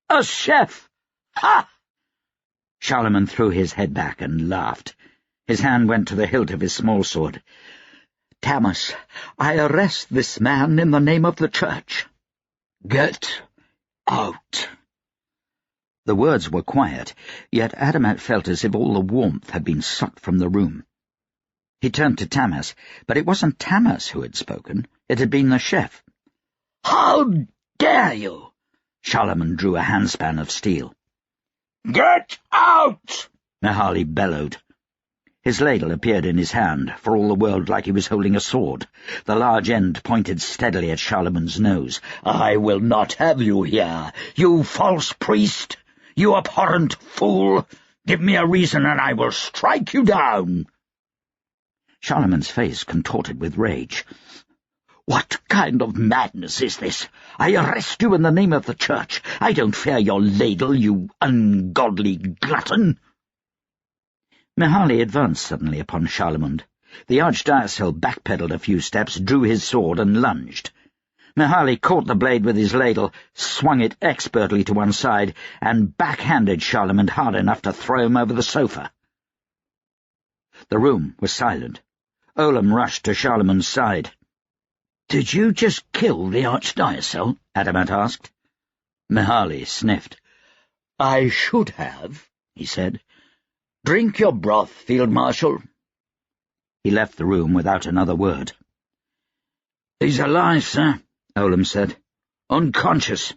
"A chef! Ha!" Charlemagne threw his head back and laughed. His hand went to the hilt of his small sword. "Tamas, I arrest this man in the name of the Church." "Get out." The words were quiet, yet Adamat felt as if all the warmth had been sucked from the room. He turned to Tamas, but it wasn't Tamas who had spoken. It had been the chef. "How dare you!" Charlemagne drew a handspan of steel. "Get out!" Mihaly bellowed. His ladle appeared in his hand, for all the world like he was holding a sword. The large end pointed steadily at Charlemagne's nose. "I will not have you here, you false priest! You abhorrent fool! Give me a reason, and I will strike you down!" Charlemagne's face contorted with rage. "What kind of madness is this? I arrest you in the name of the Church. I don't fear your ladle, you ungodly glutton." Mihaly advanced suddenly upon Charlemagne. The archdiocese backpedaled a few steps, drew his sword, and lunged. Mihaly caught the blade with his ladle, swung it expertly to one side, and backhanded Charlemagne hard enough to throw him over the sofa. The room was silent. Olam rushed to Charlemagne's side. "Did you just kill the archdiocese?" Adamat asked. Mihaly sniffed. "I should have," he said. "Drink your broth, Field Marshal." He left the room without another word. "He's alive, sir," Olam said. "Unconscious."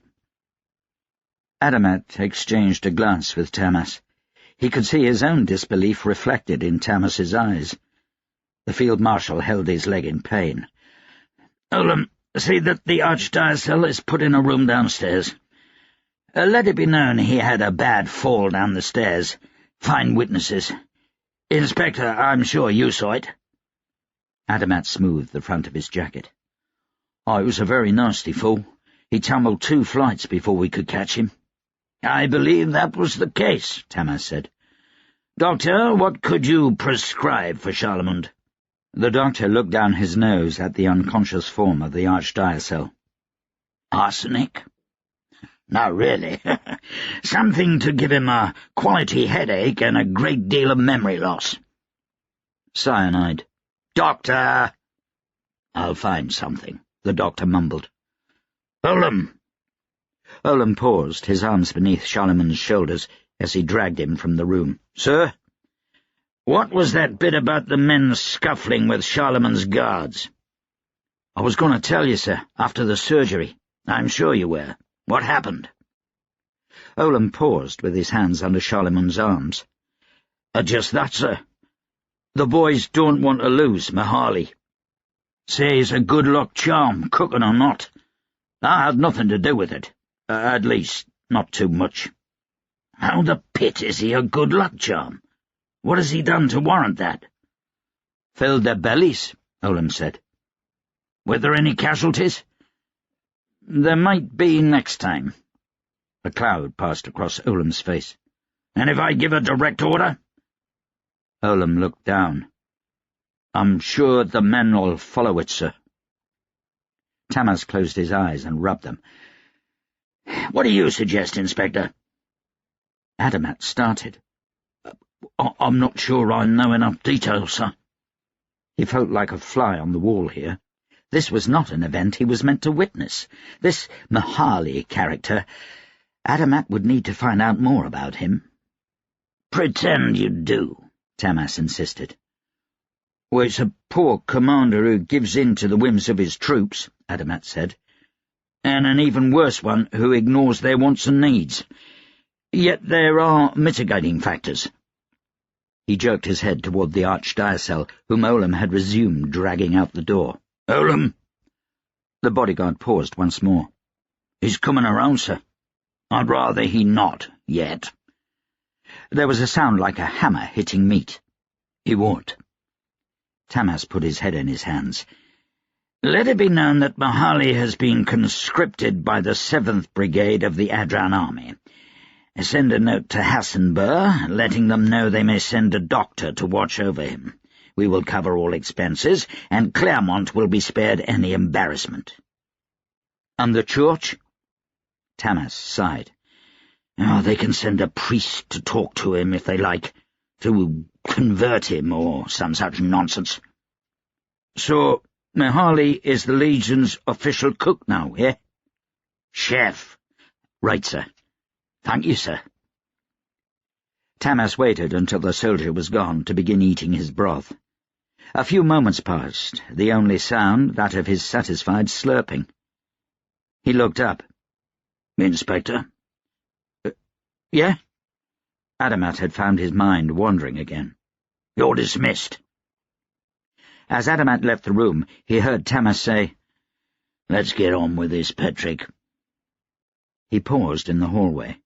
Adamat exchanged a glance with Tamas. He could see his own disbelief reflected in Tamas's eyes. The Field Marshal held his leg in pain. "Olam, see that the archdiocese is put in a room downstairs. Let it be known he had a bad fall down the stairs. Find witnesses. Inspector, I'm sure you saw it." Adamat smoothed the front of his jacket. "Oh, he was a very nasty fool. He tumbled 2 flights before we could catch him." "I believe that was the case," Tamas said. "Doctor, what could you prescribe for Charlemont?" The doctor looked down his nose at the unconscious form of the archdiocese. "Arsenic?" "No, really. Something to give him a quality headache and a great deal of memory loss." "Cyanide." "Doctor!" "I'll find something," the doctor mumbled. "Olam!" Olam paused, his arms beneath Charlemont's shoulders, as he dragged him from the room. "Sir? What was that bit about the men scuffling with Charlemont's guards?" "I was going to tell you, sir, after the surgery." "I'm sure you were. What happened?" Olam paused with his hands under Charlemont's arms. Just that, sir. The boys don't want to lose Mahali. Say he's a good-luck charm, cooking or not. I had nothing to do with it. At least, not too much." "How the pit is he a good-luck charm? What has he done to warrant that?" "Filled their bellies," Olam said. "Were there any casualties?" "There might be next time." A cloud passed across Olam's face. "And if I give a direct order?" Olam looked down. "I'm sure the men will follow it, sir." Tamas closed his eyes and rubbed them. "What do you suggest, Inspector?" Adamat started. "I'm not sure I know enough details, sir." He felt like a fly on the wall here. This was not an event he was meant to witness. This Mahali character, Adamat would need to find out more about him. "Pretend you do," Tamas insisted. "Well, it's a poor commander who gives in to the whims of his troops," Adamat said, "and an even worse one who ignores their wants and needs. Yet there are mitigating factors." He jerked his head toward the archdiocese, whom Olam had resumed dragging out the door. "Olam!" The bodyguard paused once more. "He's coming around, sir. I'd rather he not, yet." There was a sound like a hammer hitting meat. "He won't." Tamas put his head in his hands. "Let it be known that Mahali has been conscripted by the 7th Brigade of the Adran Army. Send a note to Hassenbur, letting them know they may send a doctor to watch over him. We will cover all expenses, and Claremont will be spared any embarrassment." "And the church?" Tamas sighed. "Oh, they can send a priest to talk to him if they like, to convert him or some such nonsense." "So Mahali is the Legion's official cook now, eh?" "Chef." "Right, sir." "Thank you, sir." Tamas waited until the soldier was gone to begin eating his broth. A few moments passed, the only sound that of his satisfied slurping. He looked up. "Inspector?" "Yeah?" Adamat had found his mind wandering again. "You're dismissed." As Adamat left the room, he heard Tamas say, "Let's get on with this, Petrick." He paused in the hallway.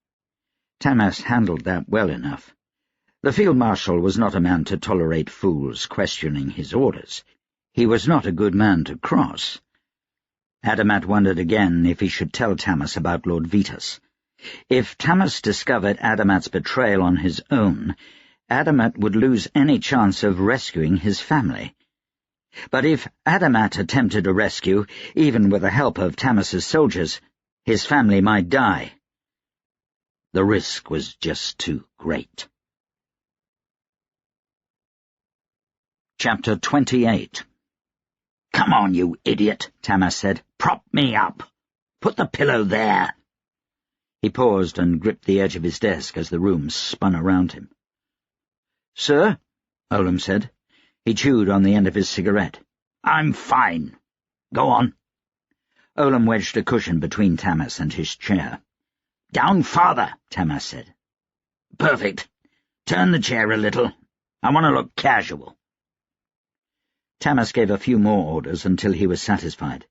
Tamas handled that well enough. The Field Marshal was not a man to tolerate fools questioning his orders. He was not a good man to cross. Adamat wondered again if he should tell Tamas about Lord Vitas. If Tamas discovered Adamat's betrayal on his own, Adamat would lose any chance of rescuing his family. But if Adamat attempted a rescue, even with the help of Tamas's soldiers, his family might die. The risk was just too great. Chapter 28. "Come on, you idiot," Tamas said. "Prop me up. Put the pillow there." He paused and gripped the edge of his desk as the room spun around him. "Sir?" Olam said. He chewed on the end of his cigarette. "I'm fine. Go on." Olam wedged a cushion between Tamas and his chair. "Down farther," Tamas said. "Perfect. Turn the chair a little. I want to look casual." Tamas gave a few more orders until he was satisfied.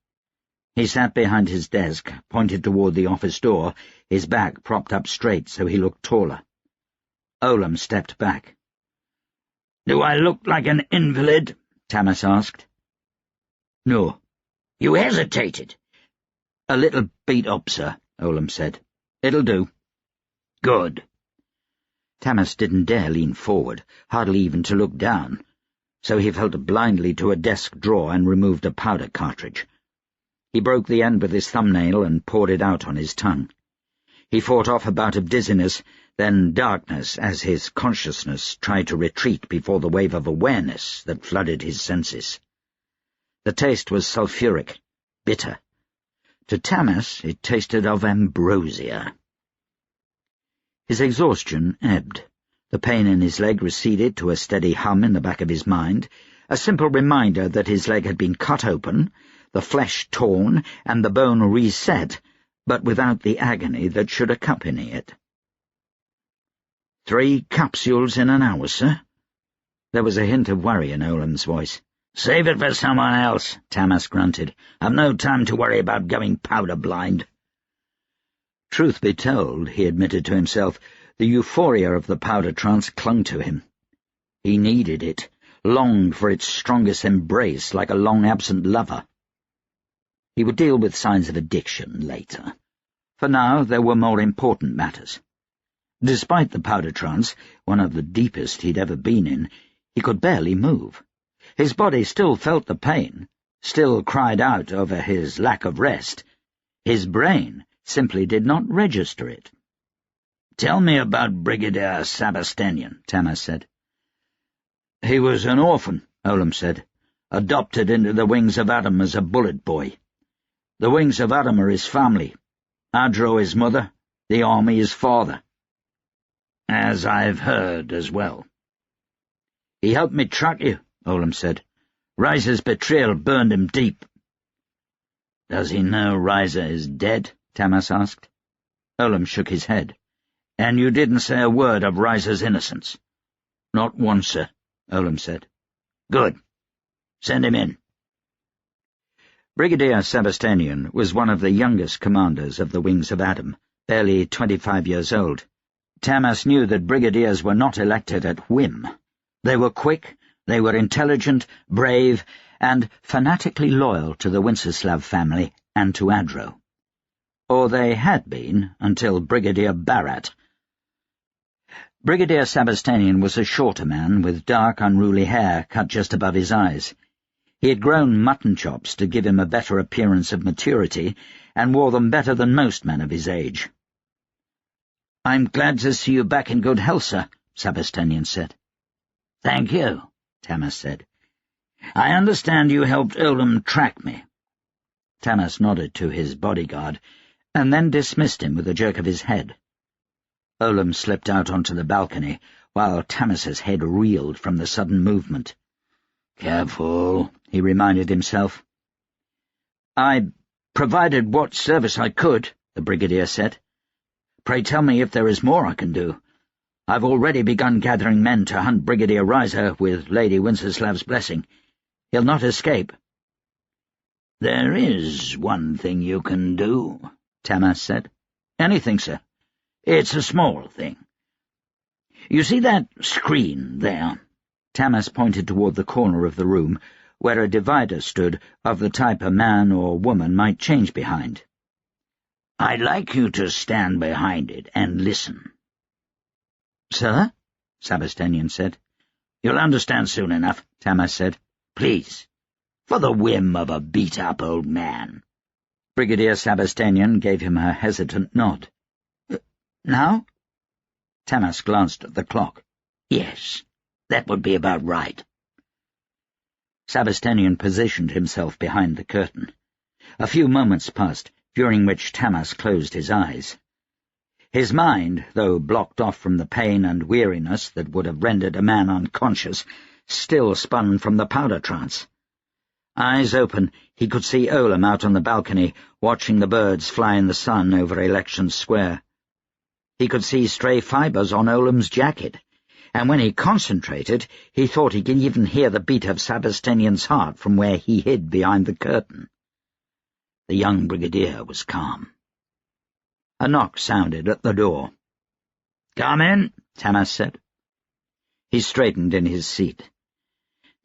He sat behind his desk, pointed toward the office door, his back propped up straight so he looked taller. Olam stepped back. "Do I look like an invalid?" Tamas asked. "No." "You hesitated." "A little beat up, sir," Olam said. "It'll do." "Good." Tamas didn't dare lean forward, hardly even to look down, so he felt blindly to a desk drawer and removed a powder cartridge. He broke the end with his thumbnail and poured it out on his tongue. He fought off a bout of dizziness, then darkness, as his consciousness tried to retreat before the wave of awareness that flooded his senses. The taste was sulphuric, bitter. To Tamas it tasted of ambrosia. His exhaustion ebbed. The pain in his leg receded to a steady hum in the back of his mind, a simple reminder that his leg had been cut open, the flesh torn, and the bone reset, but without the agony that should accompany it. 3 capsules in an hour, sir?" There was a hint of worry in Olam's voice. "Save it for someone else," Tamas grunted. "I've no time to worry about going powder blind." Truth be told, he admitted to himself, the euphoria of the powder trance clung to him. He needed it, longed for its strongest embrace like a long-absent lover. He would deal with signs of addiction later. For now, there were more important matters. Despite the powder trance, one of the deepest he'd ever been in, he could barely move. His body still felt the pain, still cried out over his lack of rest. His brain simply did not register it. "Tell me about Brigadier Sabastanian," Tamas said. "He was an orphan," Olam said, "adopted into the Wings of Adam as a bullet boy. The Wings of Adam are his family. Adro his mother, the army his father." "As I've heard as well." "He helped me track you," Olam said. "Riza's betrayal burned him deep." "Does he know Riza is dead?" Tamas asked. Olam shook his head. "And you didn't say a word of Riza's innocence?" "Not one, sir," Olam said. "Good. Send him in." Brigadier Sabastanian was one of the youngest commanders of the Wings of Adam, barely 25 years old. Tamas knew that brigadiers were not elected at whim. They were quick, they were intelligent, brave, and fanatically loyal to the Wenceslav family and to Adro. Or they had been, until Brigadier Barat. Brigadier Sabastanian was a shorter man, with dark, unruly hair cut just above his eyes. He had grown mutton chops to give him a better appearance of maturity, and wore them better than most men of his age. "I'm glad to see you back in good health, sir," Sabastanian said. "Thank you," Tamas said. "I understand you helped Olam track me." Tamas nodded to his bodyguard, and then dismissed him with a jerk of his head. Olam slipped out onto the balcony, while Tamas's head reeled from the sudden movement. "Careful," he reminded himself. "I provided what service I could," the brigadier said. "Pray tell me if there is more I can do. I've already begun gathering men to hunt Brigadier Riza with Lady Wenceslav's blessing. He'll not escape." "There is one thing you can do," Tamas said. "Anything, sir?" "It's a small thing. You see that screen there?" Tamas pointed toward the corner of the room, where a divider stood of the type a man or woman might change behind. "I'd like you to stand behind it and listen." "Sir?" Sabastanian said. "You'll understand soon enough," Tamas said. "Please, for the whim of a beat-up old man." Brigadier Sabastanian gave him a hesitant nod. "Now?" Tamas glanced at the clock. "Yes, that would be about right." Sabastanian positioned himself behind the curtain. A few moments passed, during which Tamas closed his eyes. His mind, though blocked off from the pain and weariness that would have rendered a man unconscious, still spun from the powder trance. Eyes open, he could see Olam out on the balcony, watching the birds fly in the sun over Election Square. He could see stray fibres on Olam's jacket, and when he concentrated, he thought he could even hear the beat of Sabastanian's heart from where he hid behind the curtain. The young brigadier was calm. A knock sounded at the door. "Come in," Tamas said. He straightened in his seat.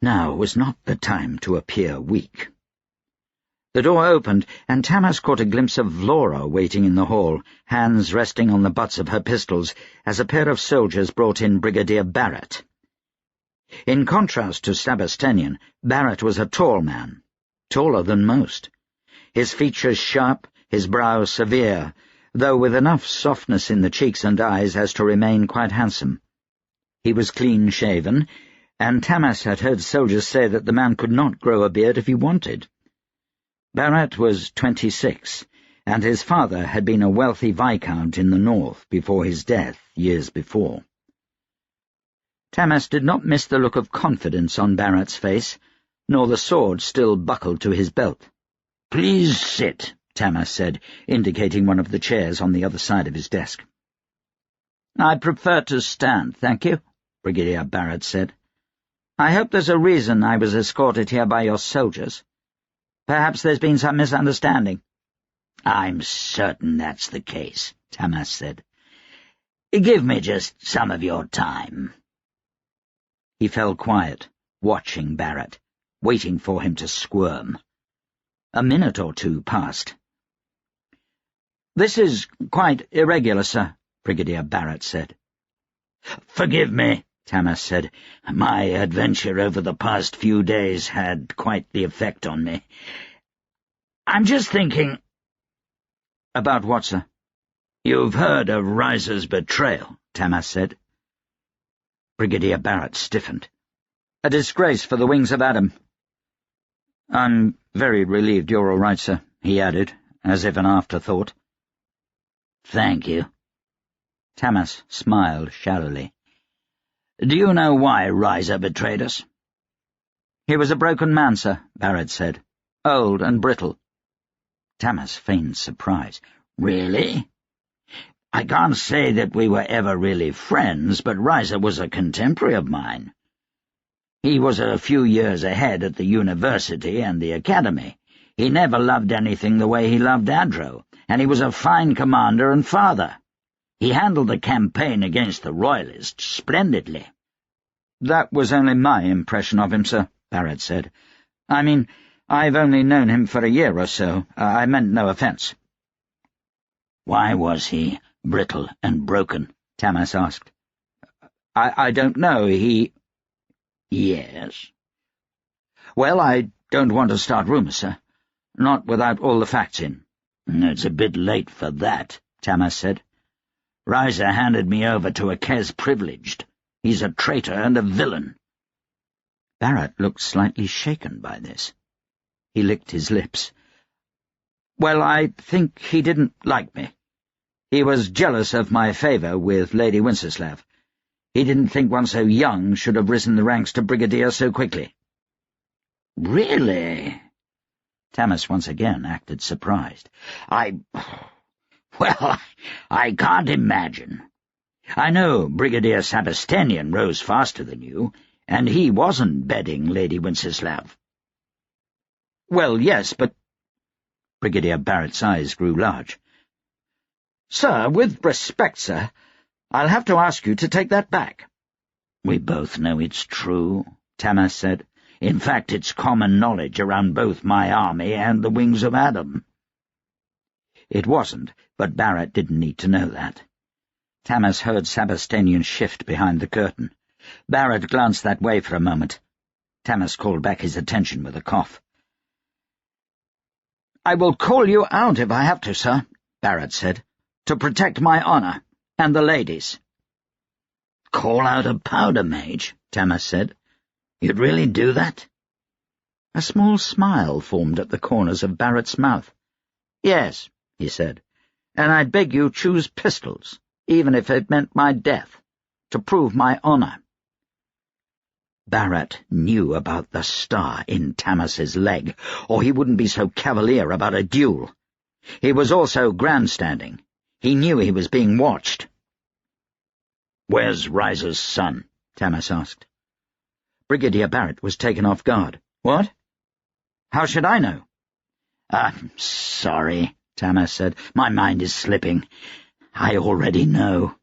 Now was not the time to appear weak. The door opened, and Tamas caught a glimpse of Vlora waiting in the hall, hands resting on the butts of her pistols, as a pair of soldiers brought in Brigadier Barrett. In contrast to Sebastian, Barrett was a tall man, taller than most. His features sharp, his brow severe, though with enough softness in the cheeks and eyes as to remain quite handsome. He was clean-shaven, and Tamas had heard soldiers say that the man could not grow a beard if he wanted. Barrett was 26, and his father had been a wealthy viscount in the north before his death years before. Tamas did not miss the look of confidence on Barrett's face, nor the sword still buckled to his belt. "Please sit," Tamas said, indicating one of the chairs on the other side of his desk. "I prefer to stand, thank you," Brigadier Barrett said. "I hope there's a reason I was escorted here by your soldiers. Perhaps there's been some misunderstanding." "I'm certain that's the case," Tamas said. "Give me just some of your time." He fell quiet, watching Barrett, waiting for him to squirm. A minute or two passed. "This is quite irregular, sir," Brigadier Barrett said. "Forgive me," Tamas said. "My adventure over the past few days had quite the effect on me. I'm just thinking—" "About what, sir?" "You've heard of Riser's betrayal," Tamas said. Brigadier Barrett stiffened. "A disgrace for the wings of Adam." "I'm very relieved you're all right, sir," he added, as if an afterthought. "Thank you." Tamas smiled shallowly. "Do you know why Riser betrayed us?" "He was a broken man, sir," Barrett said. "Old and brittle." Tamas feigned surprise. "Really? I can't say that we were ever really friends, but Riser was a contemporary of mine. He was a few years ahead at the university and the academy. He never loved anything the way he loved Adro, and he was a fine commander and father. He handled the campaign against the Royalists splendidly." "That was only my impression of him, sir," Barrett said. "I mean, I've only known him for a year or so. I meant no offence." "Why was he brittle and broken?" Tamas asked. I don't know. He—" "Yes?" "Well, I don't want to start rumours, sir. Not without all the facts in." "It's a bit late for that," Tamas said. "Riser handed me over to a Kes privileged. He's a traitor and a villain." Barrett looked slightly shaken by this. He licked his lips. "Well, I think he didn't like me. He was jealous of my favour with Lady Winceslav. He didn't think one so young should have risen the ranks to brigadier so quickly." "Really?" Tamas once again acted surprised. Well, I can't imagine. I know Brigadier Sebastian rose faster than you, and he wasn't bedding Lady Winceslav." "Well, yes, but—" Brigadier Barrett's eyes grew large. "Sir, with respect, sir, I'll have to ask you to take that back." "We both know it's true," Tamas said. "In fact, it's common knowledge around both my army and the Wings of Adam." It wasn't, but Barrett didn't need to know that. Tamas heard Sebastian shift behind the curtain. Barrett glanced that way for a moment. Tamas called back his attention with a cough. "I will call you out if I have to, sir," Barrett said, "to protect my honour and the ladies." "Call out a powder mage," Tamas said. "You'd really do that?" A small smile formed at the corners of Barrett's mouth. "Yes," he said, "and I'd beg you choose pistols, even if it meant my death, to prove my honour." Barrett knew about the star in Tamas's leg, or he wouldn't be so cavalier about a duel. He was also grandstanding. He knew he was being watched. "Where's Riser's son?" Tamas asked. Brigadier Barrett was taken off guard. "What? How should I know?" "I'm sorry," Tamas said. "My mind is slipping. I already know.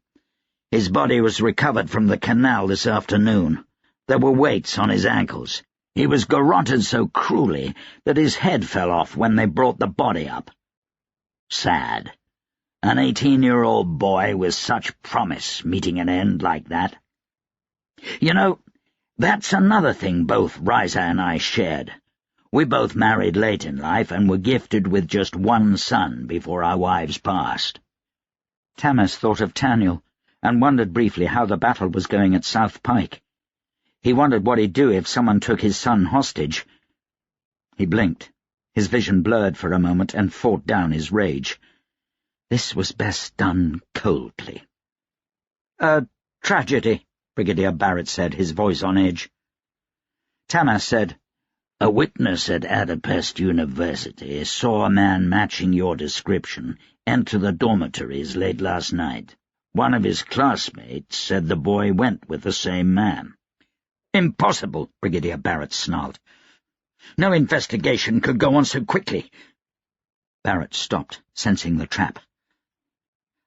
His body was recovered from the canal this afternoon. There were weights on his ankles. He was garroted so cruelly that his head fell off when they brought the body up. Sad. An 18-year-old boy with such promise meeting an end like that. You know, that's another thing both Riza and I shared. We both married late in life and were gifted with just one son before our wives passed. Tamas thought of Taniel, and wondered briefly how the battle was going at South Pike. He wondered what he'd do if someone took his son hostage. He blinked. His vision blurred for a moment and fought down his rage. This was best done coldly. "A tragedy," Brigadier Barrett said, his voice on edge. Tamas said, "A witness at Adamat University saw a man matching your description enter the dormitories late last night. One of his classmates said the boy went with the same man." "Impossible," Brigadier Barrett snarled. "No investigation could go on so quickly." Barrett stopped, sensing the trap.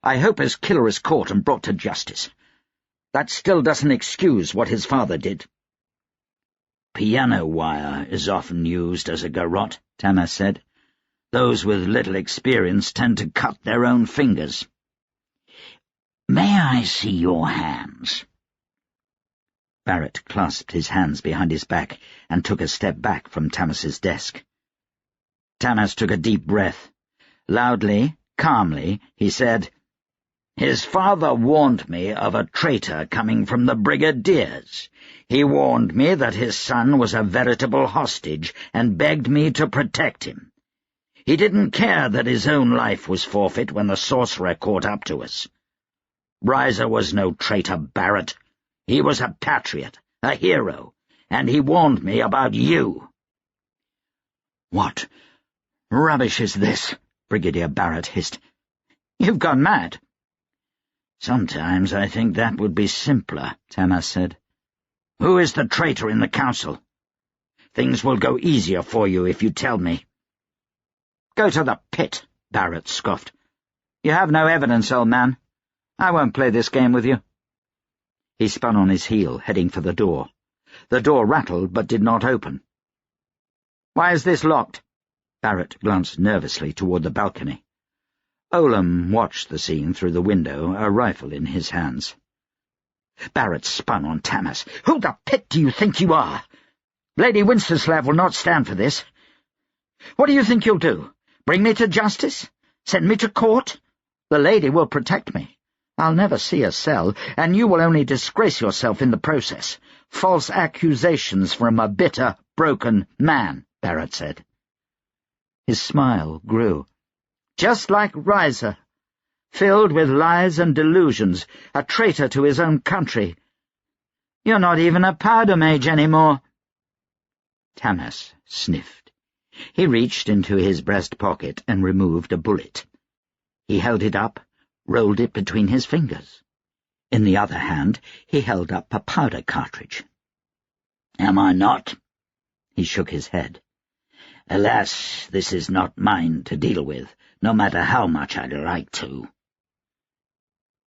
"I hope his killer is caught and brought to justice. That still doesn't excuse what his father did." "Piano wire is often used as a garrote," Tamas said. "Those with little experience tend to cut their own fingers. May I see your hands?" Barrett clasped his hands behind his back and took a step back from Tamas's desk. Tamas took a deep breath. Loudly, calmly, he said, "His father warned me of a traitor coming from the Brigadiers. He warned me that his son was a veritable hostage and begged me to protect him. He didn't care that his own life was forfeit when the sorcerer caught up to us. Riza was no traitor, Barrett. He was a patriot, a hero, and he warned me about you." "What rubbish is this?" Brigadier Barrett hissed. "You've gone mad." "Sometimes I think that would be simpler," Tamas said. "Who is the traitor in the council? Things will go easier for you if you tell me." "Go to the pit," Barrett scoffed. "You have no evidence, old man. I won't play this game with you." He spun on his heel, heading for the door. The door rattled but did not open. "Why is this locked?" Barrett glanced nervously toward the balcony. Olam watched the scene through the window, a rifle in his hands. Barrett spun on Tamas. "Who the pit do you think you are? Lady Winsterslav will not stand for this. What do you think you'll do? Bring me to justice? Send me to court? The lady will protect me. I'll never see a cell, and you will only disgrace yourself in the process. False accusations from a bitter, broken man," Barrett said. His smile grew. "Just like Riza, filled with lies and delusions, a traitor to his own country. You're not even a powder mage anymore." Tamas sniffed. He reached into his breast pocket and removed a bullet. He held it up, rolled it between his fingers. In the other hand, he held up a powder cartridge. "Am I not?" He shook his head. "Alas, this is not mine to deal with, no matter how much I'd like to."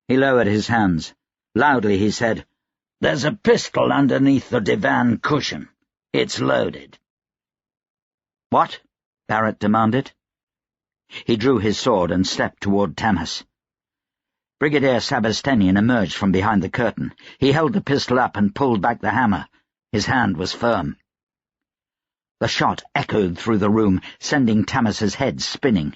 He lowered his hands. Loudly he said, "There's a pistol underneath the divan cushion. It's loaded." "What?" Barrett demanded. He drew his sword and stepped toward Tamas. Brigadier Sabastenian emerged from behind the curtain. He held the pistol up and pulled back the hammer. His hand was firm. The shot echoed through the room, sending Tamas's head spinning.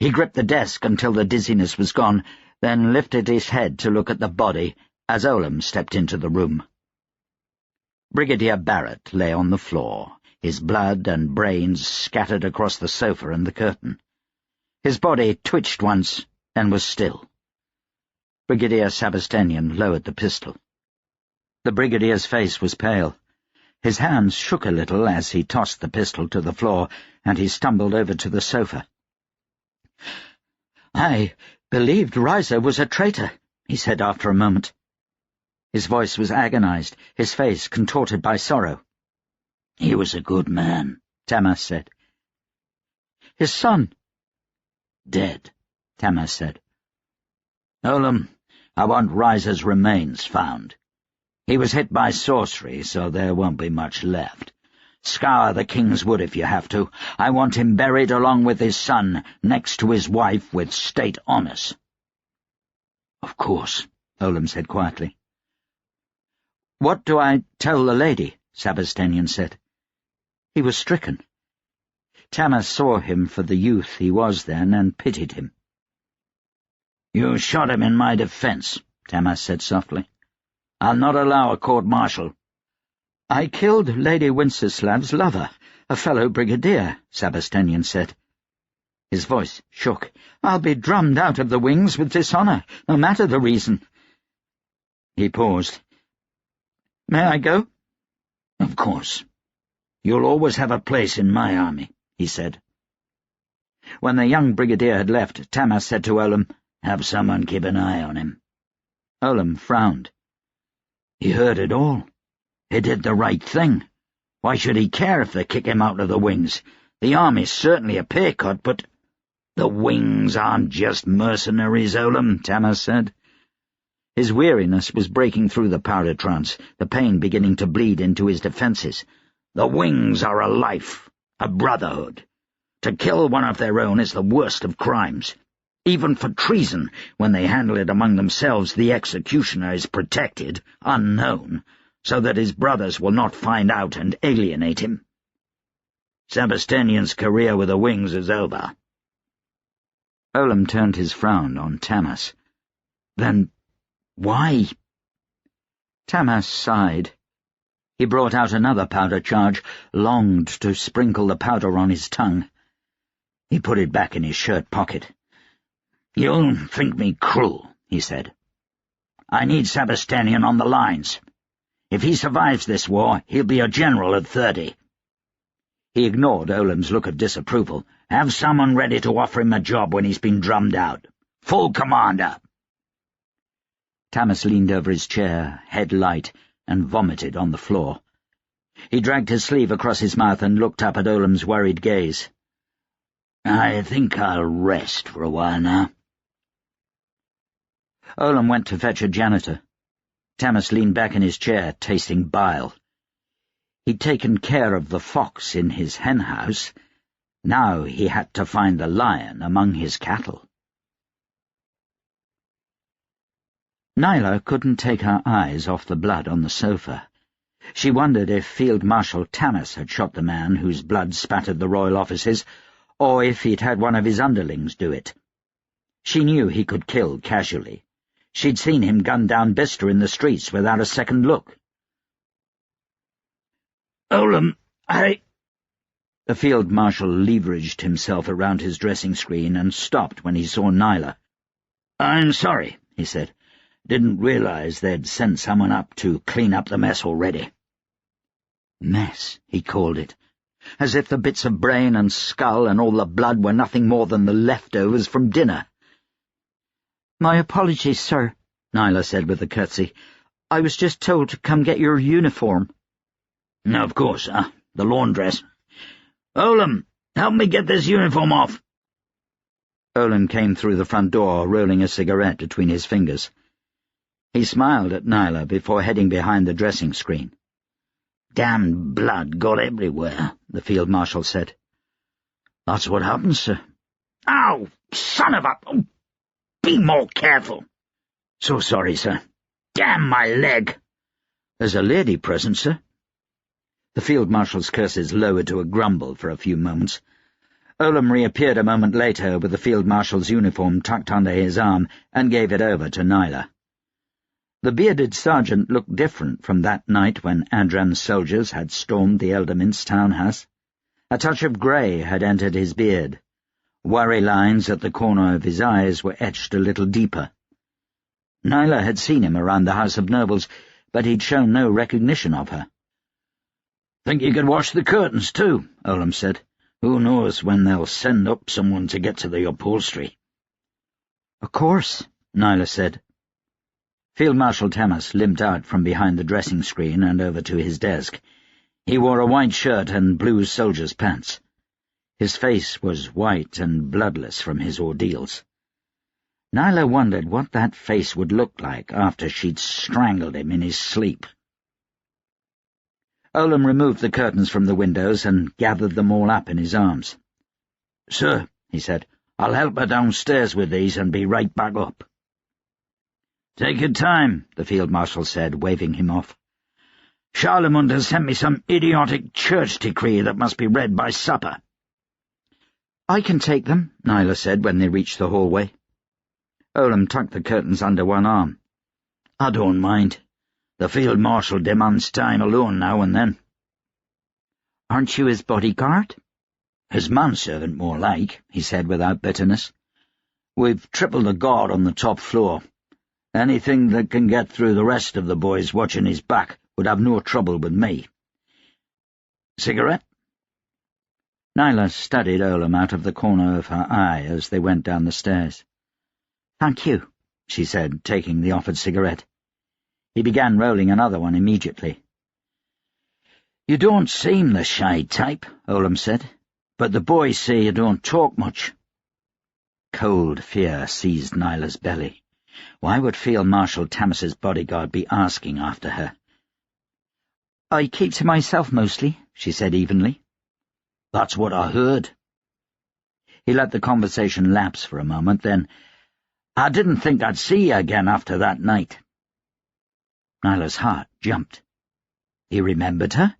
He gripped the desk until the dizziness was gone, then lifted his head to look at the body as Olam stepped into the room. Brigadier Barrett lay on the floor, his blood and brains scattered across the sofa and the curtain. His body twitched once and was still. Brigadier Sabastenian lowered the pistol. The brigadier's face was pale. His hands shook a little as he tossed the pistol to the floor, and he stumbled over to the sofa. "I believed Riza was a traitor," he said after a moment. His voice was agonized, his face contorted by sorrow. "He was a good man," Tamas said. "His son?" "Dead," Tamas said. "Olam, I want Riza's remains found. He was hit by sorcery, so there won't be much left. Scour the King's Wood if you have to. I want him buried along with his son, next to his wife, with state honours." "Of course," Olam said quietly. "What do I tell the lady?" Sabastanian said. He was stricken. Tamas saw him for the youth he was then and pitied him. "You shot him in my defence," Tamas said softly. "I'll not allow a court-martial." "I killed Lady Wenceslav's lover, a fellow brigadier," Sabastanian said. His voice shook. "I'll be drummed out of the wings with dishonour, no matter the reason." He paused. "May I go?" "Of course. You'll always have a place in my army," he said. When the young brigadier had left, Tamas said to Olam, "Have someone keep an eye on him." Olam frowned. "He heard it all. He did the right thing. Why should he care if they kick him out of the wings? The army's certainly a pay cut, but—" "The wings aren't just mercenaries, Olam," Tamas said. His weariness was breaking through the powder trance, the pain beginning to bleed into his defences. "The wings are a life, a brotherhood. To kill one of their own is the worst of crimes. Even for treason, when they handle it among themselves, the executioner is protected, unknown, so that his brothers will not find out and alienate him. Sabastanian's career with the wings is over." Olam turned his frown on Tamas. "Then why?" Tamas sighed. He brought out another powder charge, longed to sprinkle the powder on his tongue. He put it back in his shirt pocket. "You'll think me cruel," he said. "I need Sabastanian on the lines. If he survives this war, he'll be a general at 30. He ignored Olam's look of disapproval. "Have someone ready to offer him a job when he's been drummed out. Full commander." Tamas leaned over his chair, head light, and vomited on the floor. He dragged his sleeve across his mouth and looked up at Olam's worried gaze. "I think I'll rest for a while now." Olam went to fetch a janitor. Tamas leaned back in his chair, tasting bile. He'd taken care of the fox in his hen-house. Now he had to find the lion among his cattle. Nyla couldn't take her eyes off the blood on the sofa. She wondered if Field Marshal Tamas had shot the man whose blood spattered the royal offices, or if he'd had one of his underlings do it. She knew he could kill casually. She'd seen him gun down Bester in the streets without a second look. "Olam, The Field Marshal leveraged himself around his dressing screen and stopped when he saw Nyla. "I'm sorry," he said. "Didn't realize they'd sent someone up to clean up the mess already." Mess, he called it, as if the bits of brain and skull and all the blood were nothing more than the leftovers from dinner. "My apologies, sir," Nyla said with a curtsy. "I was just told to come get your uniform." "Of course, the laundress. Olam, help me get this uniform off." Olam came through the front door, rolling a cigarette between his fingers. He smiled at Nyla before heading behind the dressing screen. "Damned blood got everywhere," the Field Marshal said. "That's what happens, sir." "Ow! Son of a— Oh, be more careful." "So sorry, sir." "Damn my leg." "There's a lady present, sir." The Field Marshal's curses lowered to a grumble for a few moments. Olam reappeared a moment later with the Field Marshal's uniform tucked under his arm and gave it over to Nyla. The bearded sergeant looked different from that night when Adran's soldiers had stormed the Eldermint's townhouse. A touch of grey had entered his beard. Worry lines at the corner of his eyes were etched a little deeper. Nyla had seen him around the House of Nobles, but he'd shown no recognition of her. "Think you could wash the curtains, too," Olam said. "Who knows when they'll send up someone to get to the upholstery." "Of course," Nyla said. Field Marshal Tamas limped out from behind the dressing screen and over to his desk. He wore a white shirt and blue soldier's pants. His face was white and bloodless from his ordeals. Nyla wondered what that face would look like after she'd strangled him in his sleep. Olam removed the curtains from the windows and gathered them all up in his arms. "Sir," he said, "I'll help her downstairs with these and be right back up." "Take your time," the Field Marshal said, waving him off. "Charlemont has sent me some idiotic church decree that must be read by supper." "I can take them," Nyla said when they reached the hallway. Olam tucked the curtains under one arm. "I don't mind. The Field Marshal demands time alone now and then." "Aren't you his bodyguard?" "His manservant, more like," he said without bitterness. "We've tripled the guard on the top floor. Anything that can get through the rest of the boys watching his back would have no trouble with me. Cigarette?" Nyla studied Olam out of the corner of her eye as they went down the stairs. "Thank you," she said, taking the offered cigarette. He began rolling another one immediately. "You don't seem the shy type," Olam said, "but the boys say you don't talk much." Cold fear seized Nyla's belly. Why would Field Marshal Tamas's bodyguard be asking after her? "I keep to myself mostly," she said evenly. "That's what I heard." He let the conversation lapse for a moment, then, "I didn't think I'd see you again after that night." Nyla's heart jumped. He remembered her?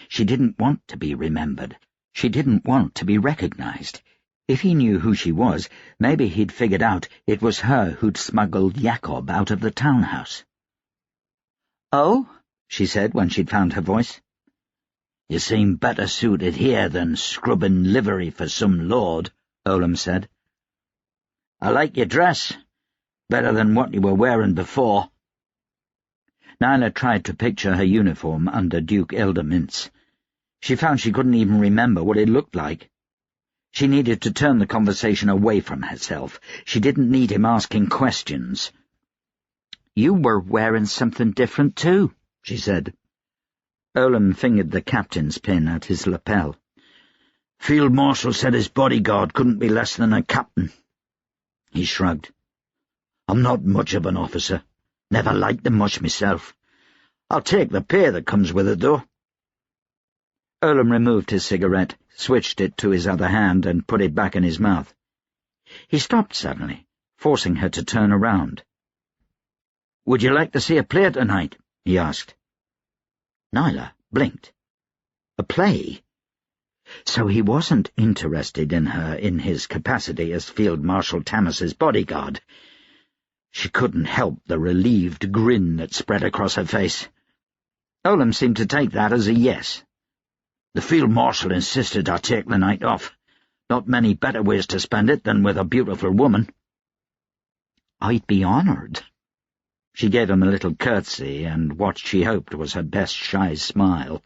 She didn't want to be remembered. She didn't want to be recognized. If he knew who she was, maybe he'd figured out it was her who'd smuggled Jacob out of the townhouse. "Oh?" she said when she'd found her voice. "You seem better suited here than scrubbing livery for some lord," Olam said. "I like your dress. Better than what you were wearing before." Nyla tried to picture her uniform under Duke Eldermint's. She found she couldn't even remember what it looked like. She needed to turn the conversation away from herself. She didn't need him asking questions. "You were wearing something different too," she said. Olam fingered the captain's pin at his lapel. "Field Marshal said his bodyguard couldn't be less than a captain." He shrugged. "I'm not much of an officer. Never liked them much myself. I'll take the pay that comes with it, though." Olam removed his cigarette, switched it to his other hand, and put it back in his mouth. He stopped suddenly, forcing her to turn around. "Would you like to see a play tonight?" he asked. Nyla blinked. A play? So he wasn't interested in her in his capacity as Field Marshal Tamas's bodyguard. She couldn't help the relieved grin that spread across her face. Olam seemed to take that as a yes. "The Field Marshal insisted I take the night off. Not many better ways to spend it than with a beautiful woman." "I'd be honored." She gave him a little curtsy and what she hoped was her best shy smile.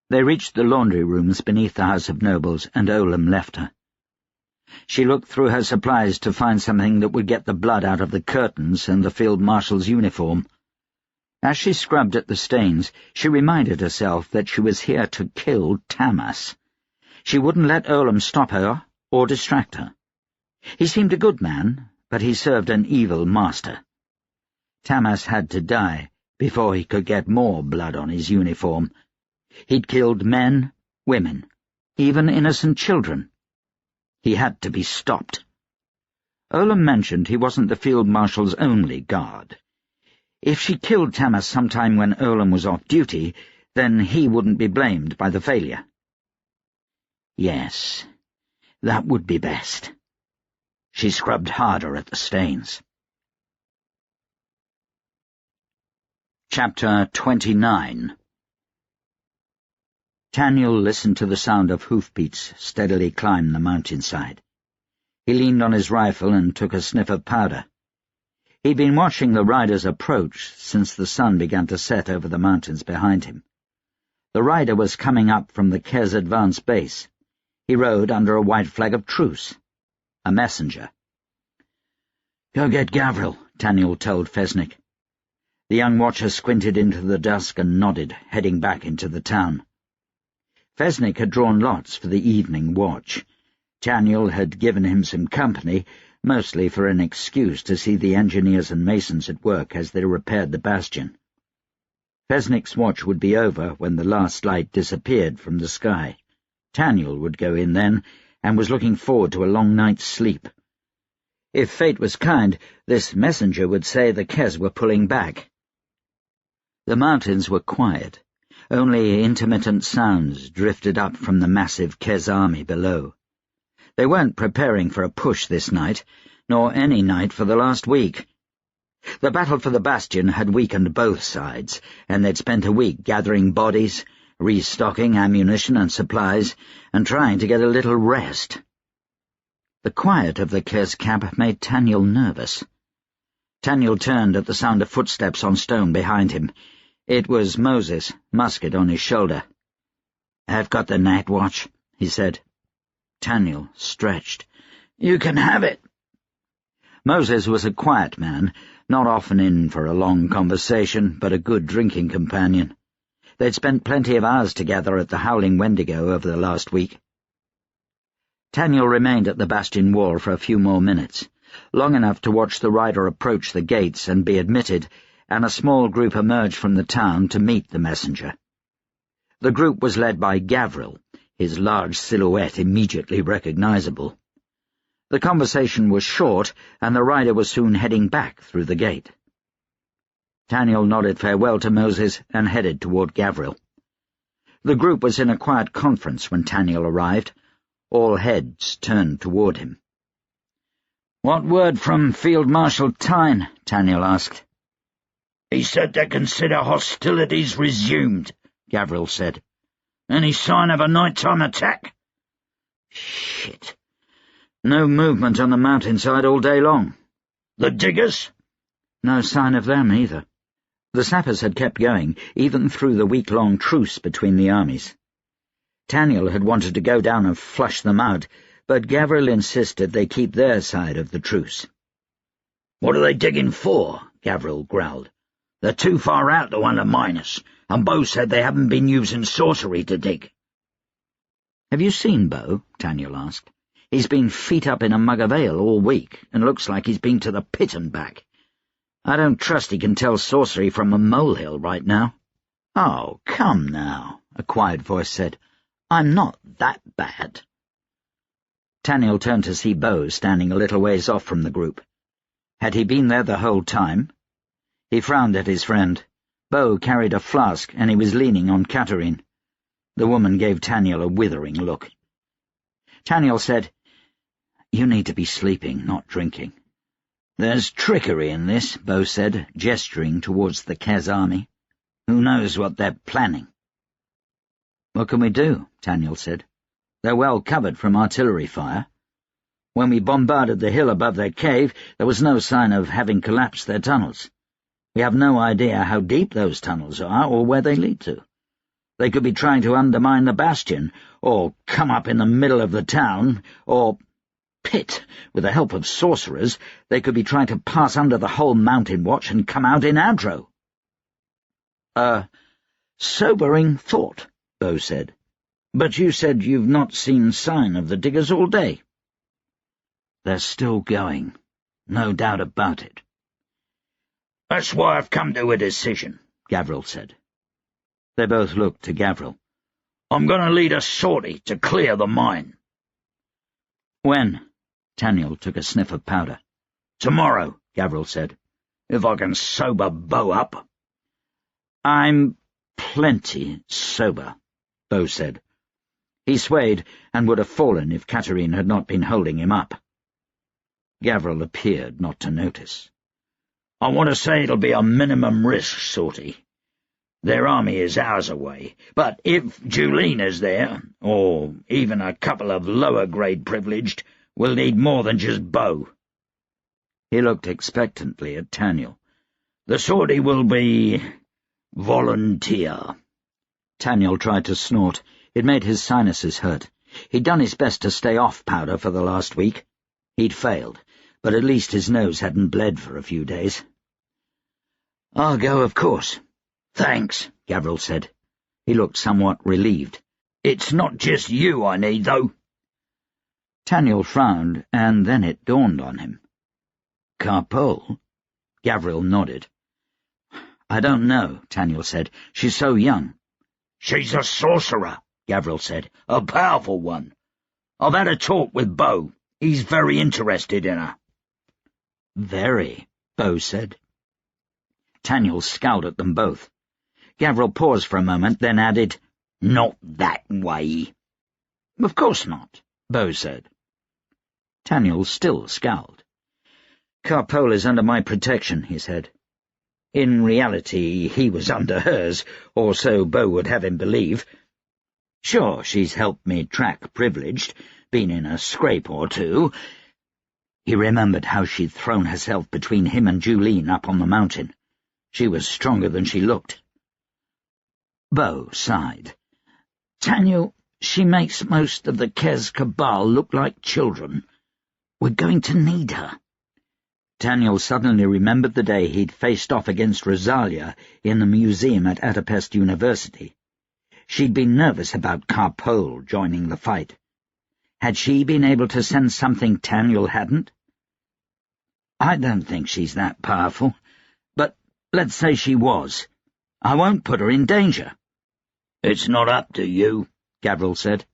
They reached the laundry rooms beneath the House of Nobles, and Olam left her. She looked through her supplies to find something that would get the blood out of the curtains and the Field Marshal's uniform. As she scrubbed at the stains, she reminded herself that she was here to kill Tamas. She wouldn't let Olam stop her or distract her. He seemed a good man, but he served an evil master. Tamas had to die before he could get more blood on his uniform. He'd killed men, women, even innocent children. He had to be stopped. Olam mentioned he wasn't the Field Marshal's only guard. If she killed Tamas sometime when Olam was off duty, then he wouldn't be blamed by the failure. Yes, that would be best. She scrubbed harder at the stains. Chapter 29. Taniel listened to the sound of hoofbeats steadily climb the mountainside. He leaned on his rifle and took a sniff of powder. He'd been watching the riders approach since the sun began to set over the mountains behind him. The rider was coming up from the Kes advance base. He rode under a white flag of truce. A messenger. "Go get Gavril," Taniel told Fesnik. The young watcher squinted into the dusk and nodded, heading back into the town. Fesnik had drawn lots for the evening watch. Taniel had given him some company, mostly for an excuse to see the engineers and masons at work as they repaired the bastion. Pesnik's watch would be over when the last light disappeared from the sky. Taniel would go in then, and was looking forward to a long night's sleep. If fate was kind, this messenger would say the Kes were pulling back. The mountains were quiet. Only intermittent sounds drifted up from the massive Kes army below. They weren't preparing for a push this night, nor any night for the last week. The battle for the bastion had weakened both sides, and they'd spent a week gathering bodies, restocking ammunition and supplies, and trying to get a little rest. The quiet of the Kes camp made Taniel nervous. Taniel turned at the sound of footsteps on stone behind him. It was Moses, musket on his shoulder. "I've got the night watch," he said. Taniel stretched. "You can have it." Moses was a quiet man, not often in for a long conversation, but a good drinking companion. They'd spent plenty of hours together at the Howling Wendigo over the last week. Taniel remained at the bastion wall for a few more minutes, long enough to watch the rider approach the gates and be admitted, and a small group emerged from the town to meet the messenger. The group was led by Gavril, his large silhouette immediately recognizable. The conversation was short, and the rider was soon heading back through the gate. Taniel nodded farewell to Moses and headed toward Gavril. The group was in a quiet conference when Taniel arrived. All heads turned toward him. "What word from Field Marshal Tyne?" Taniel asked. "He said to consider hostilities resumed," Gavril said. "Any sign of a nighttime attack?" "Shit. No movement on the mountainside all day long." "The diggers?" "No sign of them either." The sappers had kept going, even through the week-long truce between the armies. Taniel had wanted to go down and flush them out, but Gavril insisted they keep their side of the truce. "What are they digging for?" Gavril growled. "They're too far out to undermine us, and Bo said they haven't been using sorcery to dig." "Have you seen Bo?" Taniel asked. "He's been feet up in a mug of ale all week, and looks like he's been to the pit and back. I don't trust he can tell sorcery from a molehill right now." "Oh, come now," a quiet voice said. "I'm not that bad." Taniel turned to see Bo standing a little ways off from the group. Had he been there the whole time? He frowned at his friend. Bo carried a flask, and he was leaning on Katerine. The woman gave Taniel a withering look. Taniel said, "You need to be sleeping, not drinking." "There's trickery in this," Bo said, gesturing towards the Kes army. "Who knows what they're planning?" "What can we do?" Taniel said. "They're well covered from artillery fire. When we bombarded the hill above their cave, there was no sign of having collapsed their tunnels. We have no idea how deep those tunnels are or where they lead to. They could be trying to undermine the bastion, or come up in the middle of the town, or, Pit, with the help of sorcerers, they could be trying to pass under the whole mountain watch and come out in Adro." Sobering thought," Bo said. "But you said you've not seen sign of the diggers all day." "They're still going, no doubt about it." "That's why I've come to a decision," Gavril said. They both looked to Gavril. "I'm going to lead a sortie to clear the mine." "When?" Taniel took a sniff of powder. "Tomorrow," Gavril said, "if I can sober Bo up." "I'm plenty sober," Bo said. He swayed and would have fallen if Katerine had not been holding him up. Gavril appeared not to notice. "I want to say it'll be a minimum risk sortie. Their army is hours away, but if Julina's there, or even a couple of lower-grade privileged, we'll need more than just Bo." He looked expectantly at Taniel. "The sortie will be volunteer." Taniel tried to snort. It made his sinuses hurt. He'd done his best to stay off powder for the last week. He'd failed, but at least his nose hadn't bled for a few days. "I'll go, of course." "Thanks," Gavril said. He looked somewhat relieved. "It's not just you I need, though." Taniel frowned, and then it dawned on him. "Carpole?" Gavril nodded. "I don't know," Taniel said. "She's so young." "She's a sorcerer," Gavril said. "A powerful one. I've had a talk with Bo. He's very interested in her." "Very," Bo said. Taniel scowled at them both. Gavril paused for a moment, then added, "Not that way." "Of course not," Bo said. Taniel still scowled. "Carpole is under my protection," he said. In reality, he was under hers, or so Bo would have him believe. Sure, she's helped me track Privileged, been in a scrape or two. He remembered how she'd thrown herself between him and Julene up on the mountain. She was stronger than she looked. Bo sighed. "Taniel, she makes most of the Kez cabal look like children. We're going to need her." Taniel suddenly remembered the day he'd faced off against Rosalia in the museum at Adapest University. She'd been nervous about Carpole joining the fight. Had she been able to sense something Taniel hadn't? "I don't think she's that powerful, but let's say she was. I won't put her in danger." "It's not up to you," Gavril said.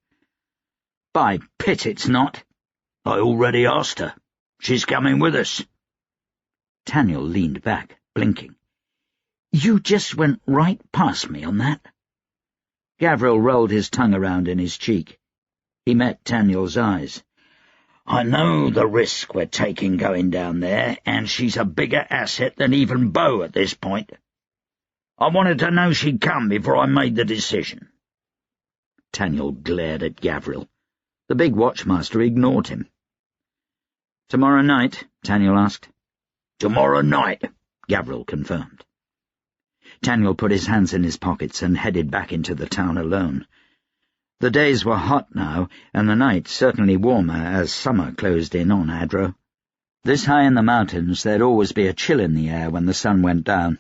"By Pitt, it's not." "I already asked her. She's coming with us." Taniel leaned back, blinking. "You just went right past me on that." Gavril rolled his tongue around in his cheek. He met Taniel's eyes. "I know the risk we're taking going down there, and she's a bigger asset than even Bo at this point. I wanted to know she'd come before I made the decision." Taniel glared at Gavril. The big watchmaster ignored him. "Tomorrow night?" Taniel asked. "Tomorrow night," Gavril confirmed. Taniel put his hands in his pockets and headed back into the town alone. The days were hot now, and the nights certainly warmer as summer closed in on Adro. This high in the mountains there'd always be a chill in the air when the sun went down.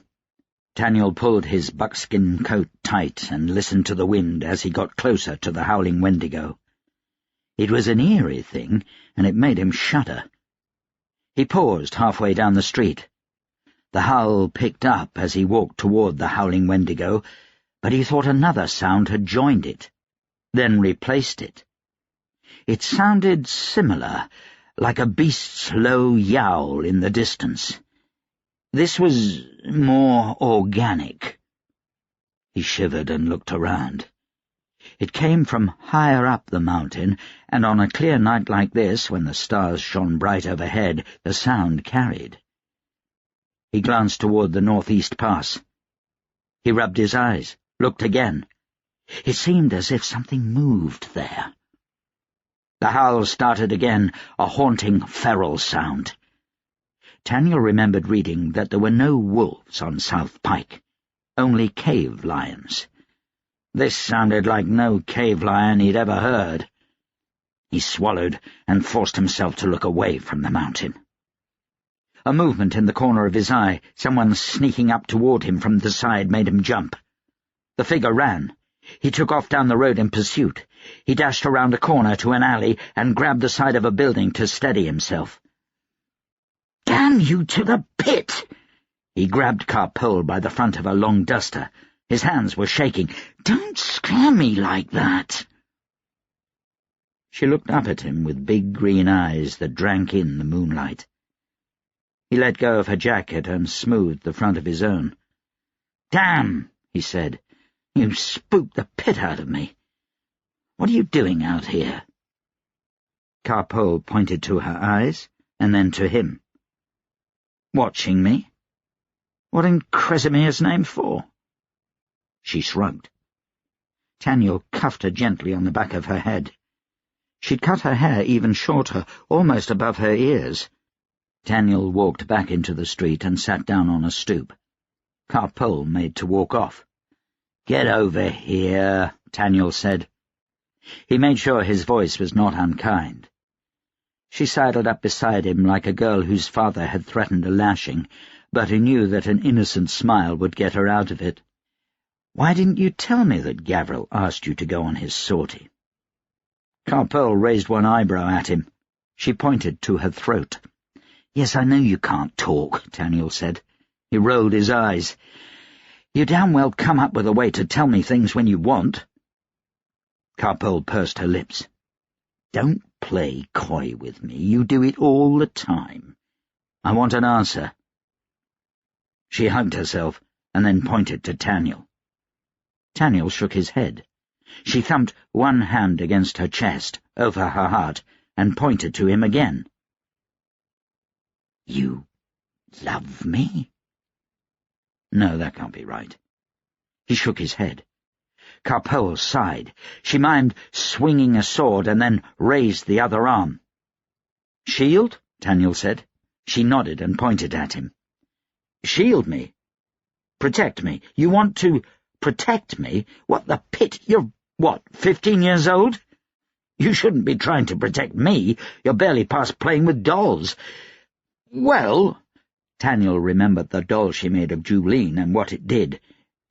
Taniel pulled his buckskin coat tight and listened to the wind as he got closer to the howling Wendigo. It was an eerie thing, and it made him shudder. He paused halfway down the street. The howl picked up as he walked toward the howling Wendigo, but he thought another sound had joined it, then replaced it. It sounded similar, like a beast's low yowl in the distance. This was more organic. He shivered and looked around. It came from higher up the mountain, and on a clear night like this, when the stars shone bright overhead, the sound carried. He glanced toward the northeast pass. He rubbed his eyes, looked again. It seemed as if something moved there. The howl started again, a haunting, feral sound. Taniel remembered reading that there were no wolves on South Pike, only cave lions. This sounded like no cave lion he'd ever heard. He swallowed and forced himself to look away from the mountain. A movement in the corner of his eye, someone sneaking up toward him from the side, made him jump. The figure ran. He took off down the road in pursuit. He dashed around a corner to an alley and grabbed the side of a building to steady himself. "Damn you to the pit!" He grabbed Carpole by the front of a long duster. His hands were shaking. "Don't scare me like that." She looked up at him with big green eyes that drank in the moonlight. He let go of her jacket and smoothed the front of his own. "Damn," he said. "You spooked the pit out of me. What are you doing out here?" Carpole pointed to her eyes, and then to him. "Watching me? What in Cresimir's name for?" She shrugged. Taniel cuffed her gently on the back of her head. She'd cut her hair even shorter, almost above her ears. Taniel walked back into the street and sat down on a stoop. Carpole made to walk off. "Get over here," Taniel said. He made sure his voice was not unkind. She sidled up beside him like a girl whose father had threatened a lashing, but who knew that an innocent smile would get her out of it. "Why didn't you tell me that Gavril asked you to go on his sortie?" Carpole raised one eyebrow at him. She pointed to her throat. "Yes, I know you can't talk," Taniel said. He rolled his eyes. You damn well come up with a way to tell me things when you want. Carpole pursed her lips. Don't play coy with me. You do it all the time. I want an answer. She hugged herself and then pointed to Taniel. Taniel shook his head. She thumped one hand against her chest, over her heart, and pointed to him again. You love me? No, that can't be right. He shook his head. Carpole sighed. She mimed swinging a sword and then raised the other arm. Shield? Taniel said. She nodded and pointed at him. Shield me? Protect me? You want to protect me? What the pit? You're, what, 15 years old? You shouldn't be trying to protect me. You're barely past playing with dolls. Well, Taniel remembered the doll she made of Julene and what it did.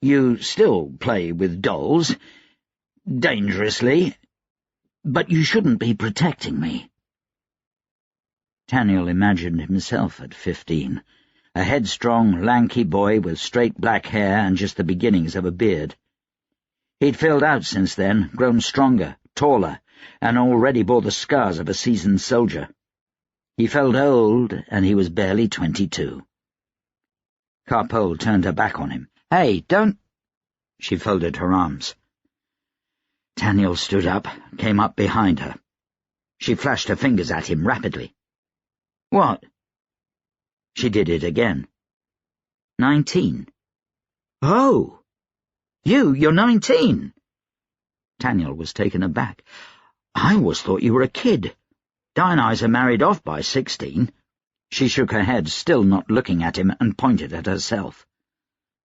You still play with dolls. Dangerously. But you shouldn't be protecting me. Taniel imagined himself at 15, a headstrong, lanky boy with straight black hair and just the beginnings of a beard. He'd filled out since then, grown stronger, taller, and already bore the scars of a seasoned soldier. He felt old, and he was barely 22. Carpole turned her back on him. Hey, don't— She folded her arms. Taniel stood up, came up behind her. She flashed her fingers at him rapidly. What? She did it again. 19. Oh! You're 19! Taniel was taken aback. I always thought you were a kid. Di and I's are married off by 16. She shook her head, still not looking at him, and pointed at herself.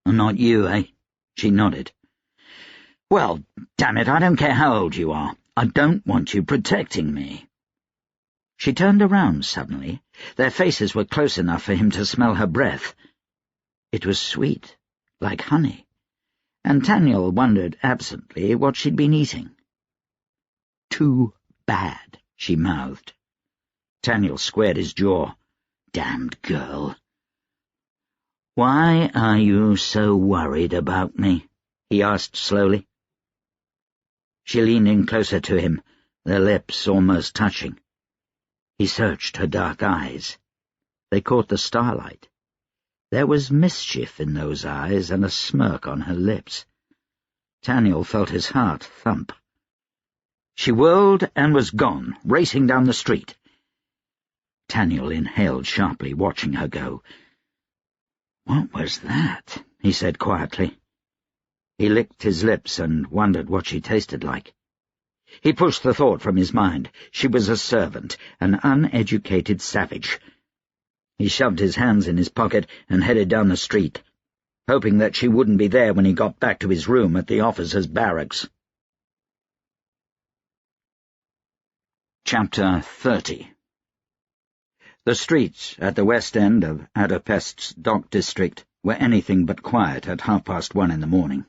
Not you, eh? She nodded. Well, damn it, I don't care how old you are. I don't want you protecting me. She turned around suddenly. Their faces were close enough for him to smell her breath. It was sweet, like honey, and Taniel wondered absently what she'd been eating. Too bad, she mouthed. Taniel squared his jaw. Damned girl. Why are you so worried about me? He asked slowly. She leaned in closer to him, their lips almost touching. He searched her dark eyes. They caught the starlight. There was mischief in those eyes and a smirk on her lips. Taniel felt his heart thump. She whirled and was gone, racing down the street. Taniel inhaled sharply, watching her go. What was that? He said quietly. He licked his lips and wondered what she tasted like. He pushed the thought from his mind. She was a servant, an uneducated savage. He shoved his hands in his pocket and headed down the street, hoping that she wouldn't be there when he got back to his room at the officers' barracks. Chapter 30. The streets at the west end of Adapest's dock district were anything but quiet at 1:30 in the morning.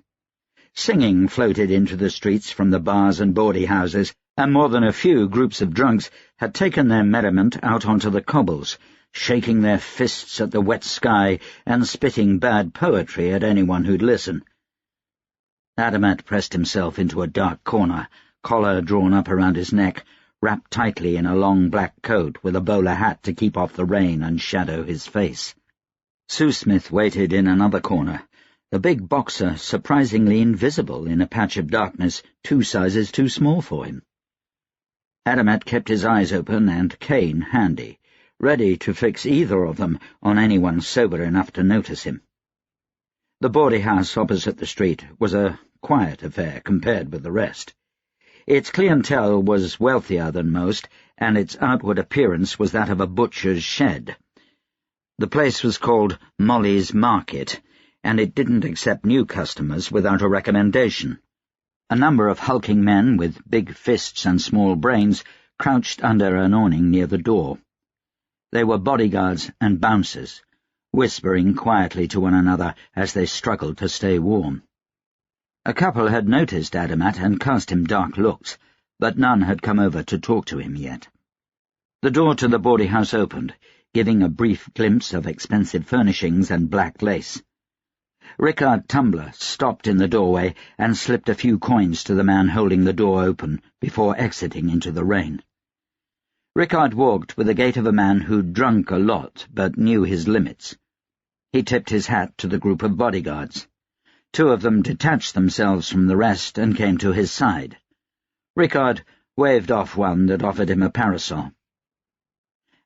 Singing floated into the streets from the bars and bawdy houses, and more than a few groups of drunks had taken their merriment out onto the cobbles, shaking their fists at the wet sky and spitting bad poetry at anyone who'd listen. Adamat pressed himself into a dark corner, collar drawn up around his neck, wrapped tightly in a long black coat with a bowler hat to keep off the rain and shadow his face. Sue Smith waited in another corner, the big boxer surprisingly invisible in a patch of darkness 2 sizes too small for him. Adamat kept his eyes open and cane handy, ready to fix either of them on anyone sober enough to notice him. The bawdy house opposite the street was a quiet affair compared with the rest. Its clientele was wealthier than most, and its outward appearance was that of a butcher's shed. The place was called Molly's Market, and it didn't accept new customers without a recommendation. A number of hulking men with big fists and small brains crouched under an awning near the door. They were bodyguards and bouncers, whispering quietly to one another as they struggled to stay warm. A couple had noticed Adamat and cast him dark looks, but none had come over to talk to him yet. The door to the bawdy house opened, giving a brief glimpse of expensive furnishings and black lace. Rickard Tumbler stopped in the doorway and slipped a few coins to the man holding the door open before exiting into the rain. Rickard walked with the gait of a man who'd drunk a lot but knew his limits. He tipped his hat to the group of bodyguards. 2 of them detached themselves from the rest and came to his side. Rickard waved off one that offered him a parasol.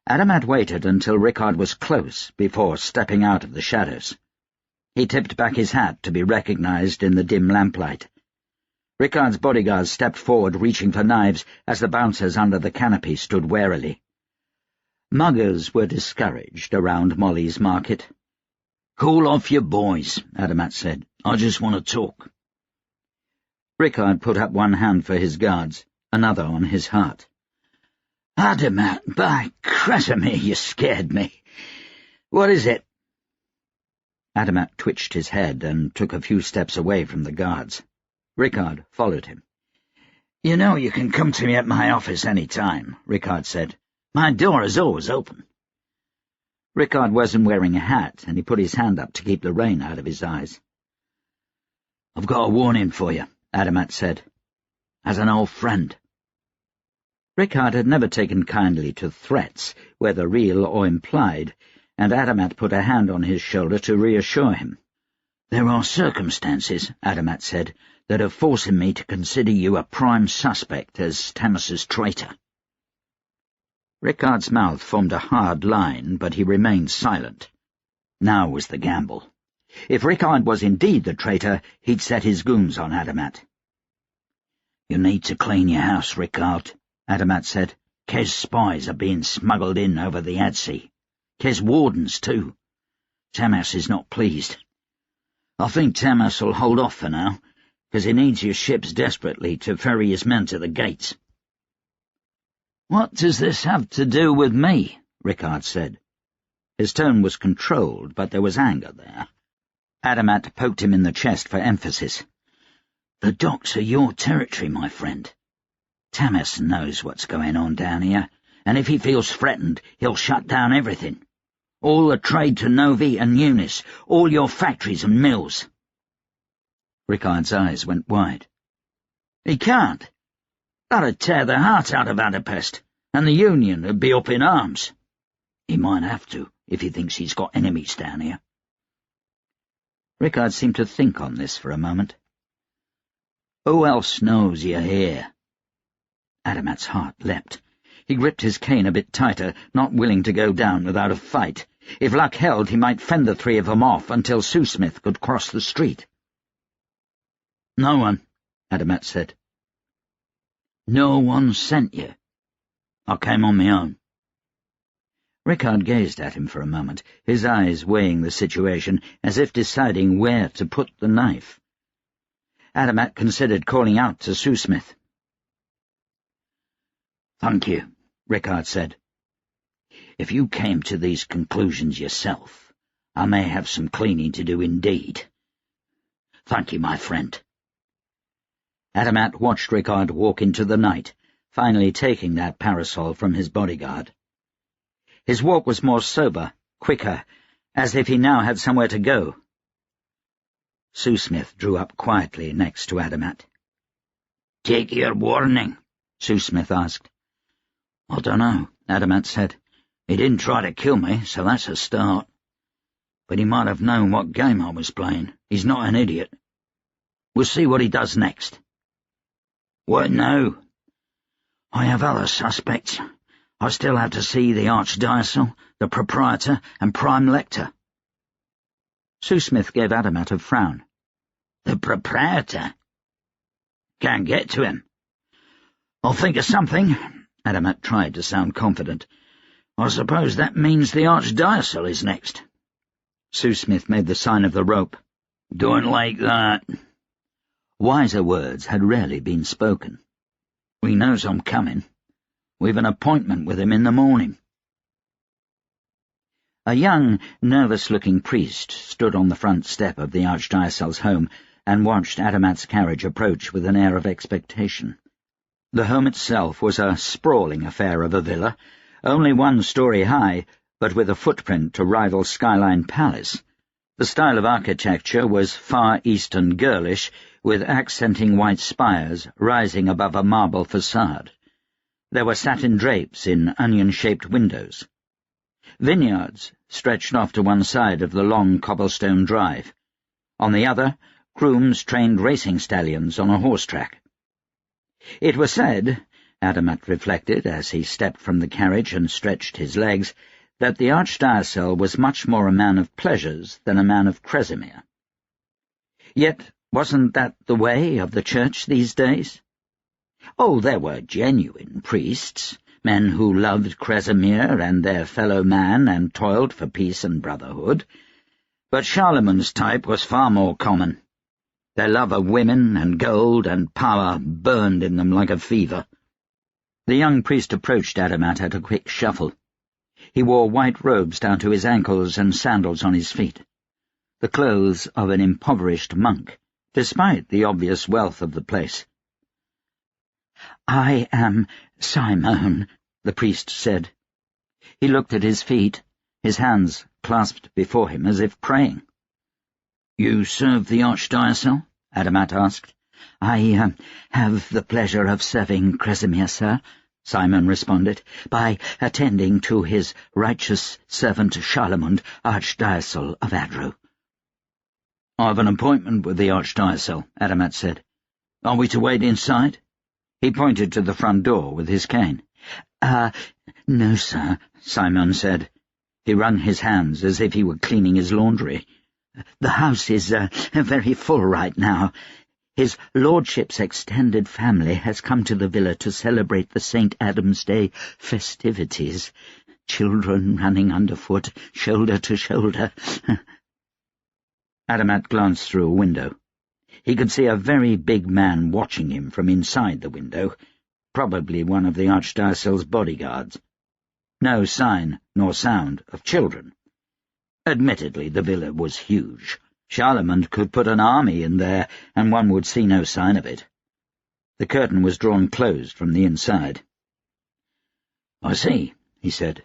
Adamat waited until Rickard was close before stepping out of the shadows. He tipped back his hat to be recognized in the dim lamplight. Rickard's bodyguards stepped forward, reaching for knives, as the bouncers under the canopy stood warily. Muggers were discouraged around Molly's market. "Cool off your boys," Adamat said. "I just want to talk." Rickard put up one hand for his guards, another on his heart. "Adamat, by Cresemere, you scared me. What is it?" Adamat twitched his head and took a few steps away from the guards. Rickard followed him. "You know you can come to me at my office any time," Rickard said. "My door is always open." Rickard wasn't wearing a hat, and he put his hand up to keep the rain out of his eyes. "I've got a warning for you," Adamat said. "As an old friend." Rickard had never taken kindly to threats, whether real or implied, and Adamat put a hand on his shoulder to reassure him. "There are circumstances," Adamat said, "that are forcing me to consider you a prime suspect as Tamas's traitor." Rickard's mouth formed a hard line, but he remained silent. Now was the gamble. If Rickard was indeed the traitor, he'd set his goons on Adamat. "You need to clean your house, Rickard," Adamat said. "Kes spies are being smuggled in over the Adsea. Kes wardens, too. Tamas is not pleased. I think Tamas will hold off for now, because he needs your ships desperately to ferry his men to the gates." "What does this have to do with me?" Rickard said. His tone was controlled, but there was anger there. Adamat poked him in the chest for emphasis. "The docks are your territory, my friend. Tamas knows what's going on down here, and if he feels threatened, he'll shut down everything. All the trade to Novi and Eunice, all your factories and mills." Rickard's eyes went wide. "He can't. That'd tear the heart out of Adapest, and the Union would be up in arms. He might have to, if he thinks he's got enemies down here." Rickard seemed to think on this for a moment. "Who else knows you're here?" Adamat's heart leapt. He gripped his cane a bit tighter, not willing to go down without a fight. If luck held, he might fend the 3 of them off until Sue-Smith could cross the street. "No one," Adamat said. "No one sent you?" "I came on my own." Rickard gazed at him for a moment, his eyes weighing the situation, as if deciding where to put the knife. Adamat considered calling out to Sue-Smith. "Thank you," Rickard said. "If you came to these conclusions yourself, I may have some cleaning to do indeed. Thank you, my friend." Adamat watched Rickard walk into the night, finally taking that parasol from his bodyguard. His walk was more sober, quicker, as if he now had somewhere to go. Sue-Smith drew up quietly next to Adamat. "Take your warning?" Sue-Smith asked. "I don't know," Adamat said. "He didn't try to kill me, so that's a start. But he might have known what game I was playing. He's not an idiot. We'll see what he does next." "What now?" "I have other suspects. I still have to see the Archdiocese, the Proprietor, and Prime Lector." Sue-Smith gave Adamat a frown. "The Proprietor? Can't get to him." "I'll think of something." Adamat tried to sound confident. "I suppose that means the Archdiocese is next." Sue-Smith made the sign of the rope. "Don't like that." Wiser words had rarely been spoken. "He knows I'm coming. We've an appointment with him in the morning." A young, nervous-looking priest stood on the front step of the Archdiocese's home and watched Adamat's carriage approach with an air of expectation. The home itself was a sprawling affair of a villa, only 1 story high, but with a footprint to rival Skyline Palace. The style of architecture was Far Eastern girlish, with accenting white spires rising above a marble facade. There were satin drapes in onion-shaped windows. Vineyards stretched off to one side of the long cobblestone drive. On the other, grooms trained racing stallions on a horse track. It was said, Adamat reflected as he stepped from the carriage and stretched his legs, that the Archdiocese was much more a man of pleasures than a man of Kresimir. Yet wasn't that the way of the Church these days? Oh, there were genuine priests, men who loved Kresimir and their fellow man and toiled for peace and brotherhood. But Charlemagne's type was far more common. Their love of women and gold and power burned in them like a fever. The young priest approached Adamat at a quick shuffle. He wore white robes down to his ankles and sandals on his feet, the clothes of an impoverished monk, despite the obvious wealth of the place. "I am Simon," the priest said. He looked at his feet, his hands clasped before him as if praying. "You serve the Archdiocese?" Adamat asked. "I have the pleasure of serving Kresimir, sir," Simon responded, "by attending to his righteous servant Charlemagne, Archdiocese of Adro." "I've an appointment with the Archdiocese," Adamat said. "Are we to wait inside?" He pointed to the front door with his cane. No, sir," Simon said. He wrung his hands as if he were cleaning his laundry. "The house is very full right now. His lordship's extended family has come to the villa to celebrate the St. Adam's Day festivities. Children running underfoot, shoulder to shoulder." Adamat glanced through a window. He could see a very big man watching him from inside the window, probably one of the Archdiocese's bodyguards. No sign nor sound of children. Admittedly, the villa was huge. Charlemagne could put an army in there, and one would see no sign of it. The curtain was drawn closed from the inside. "I see," he said.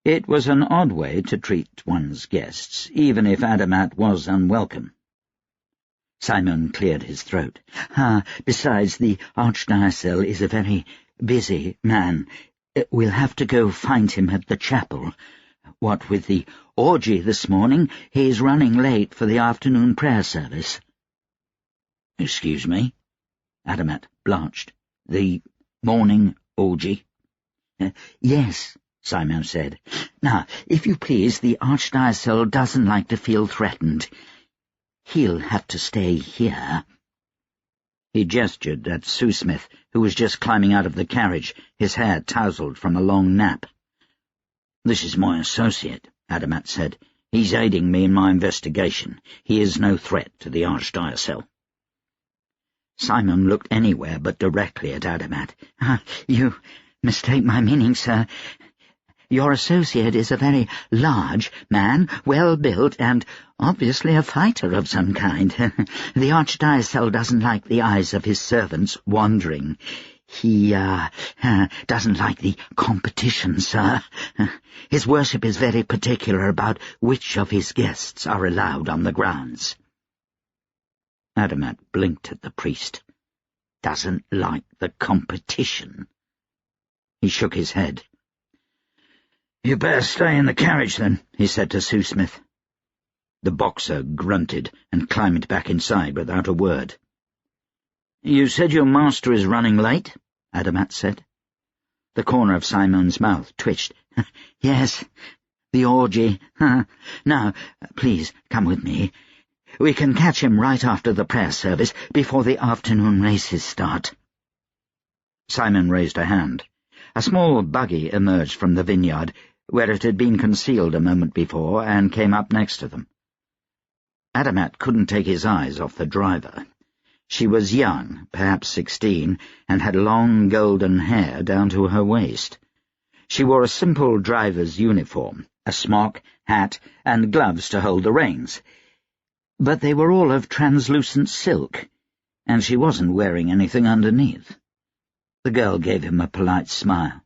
It was an odd way to treat one's guests, even if Adamat was unwelcome. Simon cleared his throat. Besides, the Archdiocese is a very busy man. We'll have to go find him at the chapel. What with the orgy this morning, he's running late for the afternoon prayer service." "Excuse me?" Adamat blanched. "The morning orgy?" "Yes," Simon said. "Now, if you please, the Archdiocese doesn't like to feel threatened. He'll have to stay here." He gestured at Sue Smith, who was just climbing out of the carriage, his hair tousled from a long nap. "This is my associate," Adamat said. "He's aiding me in my investigation. He is no threat to the Archdiocese." Simon looked anywhere but directly at Adamat. "You mistake my meaning, sir. Your associate is a very large man, well-built, and obviously a fighter of some kind. The Archdiocese doesn't like the eyes of his servants wandering. He doesn't like the competition, sir. His worship is very particular about which of his guests are allowed on the grounds." Adamat blinked at the priest. "Doesn't like the competition." He shook his head. "You better stay in the carriage, then," he said to Sue Smith. The boxer grunted and climbed back inside without a word. "You said your master is running late?" Adamat said. The corner of Simon's mouth twitched. "Yes, the orgy. Now, please, come with me. We can catch him right after the prayer service, before the afternoon races start." Simon raised a hand. A small buggy emerged from the vineyard, where it had been concealed a moment before, and came up next to them. Adamat couldn't take his eyes off the driver. She was young, perhaps 16, and had long golden hair down to her waist. She wore a simple driver's uniform, a smock, hat, and gloves to hold the reins. But they were all of translucent silk, and she wasn't wearing anything underneath. The girl gave him a polite smile.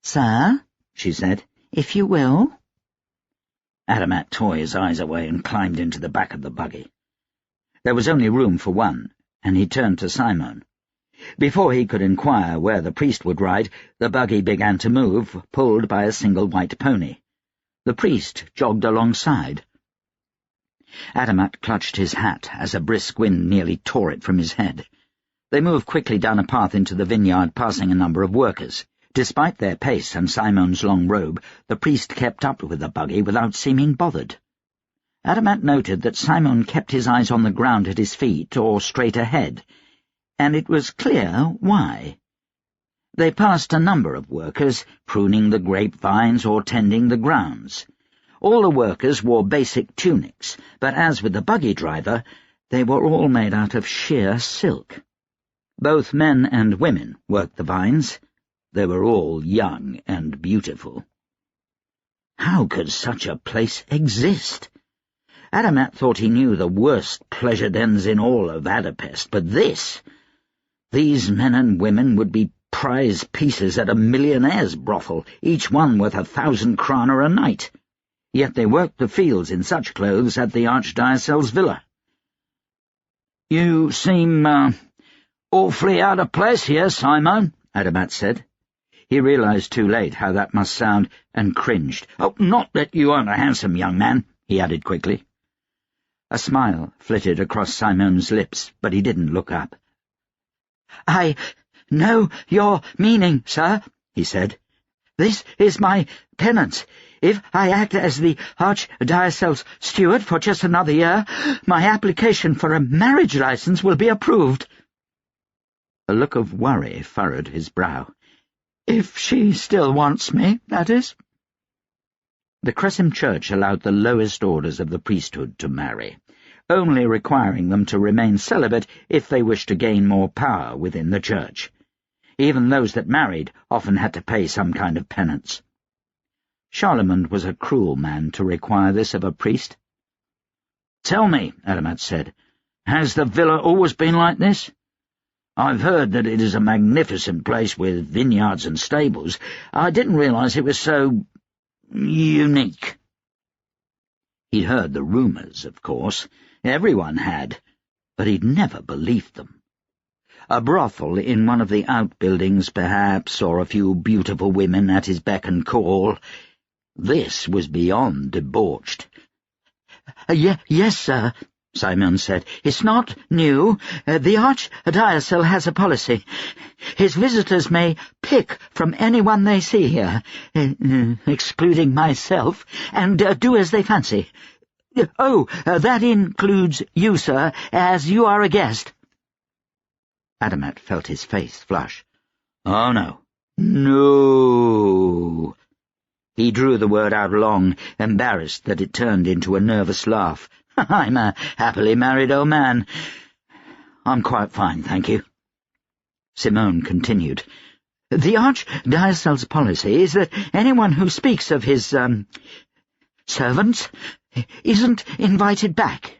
"Sir," she said, "if you will." Adamat tore his eyes away and climbed into the back of the buggy. There was only room for one, and he turned to Simon. Before he could inquire where the priest would ride, the buggy began to move, pulled by a single white pony. The priest jogged alongside. Adamat clutched his hat as a brisk wind nearly tore it from his head. They moved quickly down a path into the vineyard, passing a number of workers. Despite their pace and Simon's long robe, the priest kept up with the buggy without seeming bothered. Adamat noted that Simon kept his eyes on the ground at his feet or straight ahead, and it was clear why. They passed a number of workers, pruning the grapevines or tending the grounds. All the workers wore basic tunics, but as with the buggy driver, they were all made out of sheer silk. Both men and women worked the vines. They were all young and beautiful. How could such a place exist? Adamat thought he knew the worst pleasure dens in all of Adapest, but these men and women would be prize pieces at a millionaire's brothel, each one worth 1,000 krona a night. Yet they worked the fields in such clothes at the Archdiocese's villa. "You seem, awfully out of place here, Simon," Adamat said. He realized too late how that must sound, and cringed. "Oh, not that you aren't a handsome young man," he added quickly. A smile flitted across Simon's lips, but he didn't look up. "I know your meaning, sir," he said. "This is my penance. If I act as the Archdiocese's steward for just another year, my application for a marriage license will be approved." A look of worry furrowed his brow. "If she still wants me, that is." The Crescent Church allowed the lowest orders of the priesthood to marry, only requiring them to remain celibate if they wished to gain more power within the church. Even those that married often had to pay some kind of penance. Charlemagne was a cruel man to require this of a priest. "Tell me," Adamat said, "has the villa always been like this? I've heard that it is a magnificent place with vineyards and stables. I didn't realize it was so unique." He'd heard the rumours, of course. Everyone had, but he'd never believed them. A brothel in one of the outbuildings, perhaps, or a few beautiful women at his beck and call. This was beyond debauched. Yes, sir," Simon said. "It's not new. The Archdioceses has a policy. His visitors may pick from anyone they see here, excluding myself, and do as they fancy. Oh, that includes you, sir, as you are a guest." Adamat felt his face flush. "Oh, no. No." He drew the word out long, embarrassed that it turned into a nervous laugh. "I'm a happily married old man. I'm quite fine, thank you." Simone continued. "The Archdiocese's policy is that anyone who speaks of his, servants isn't invited back."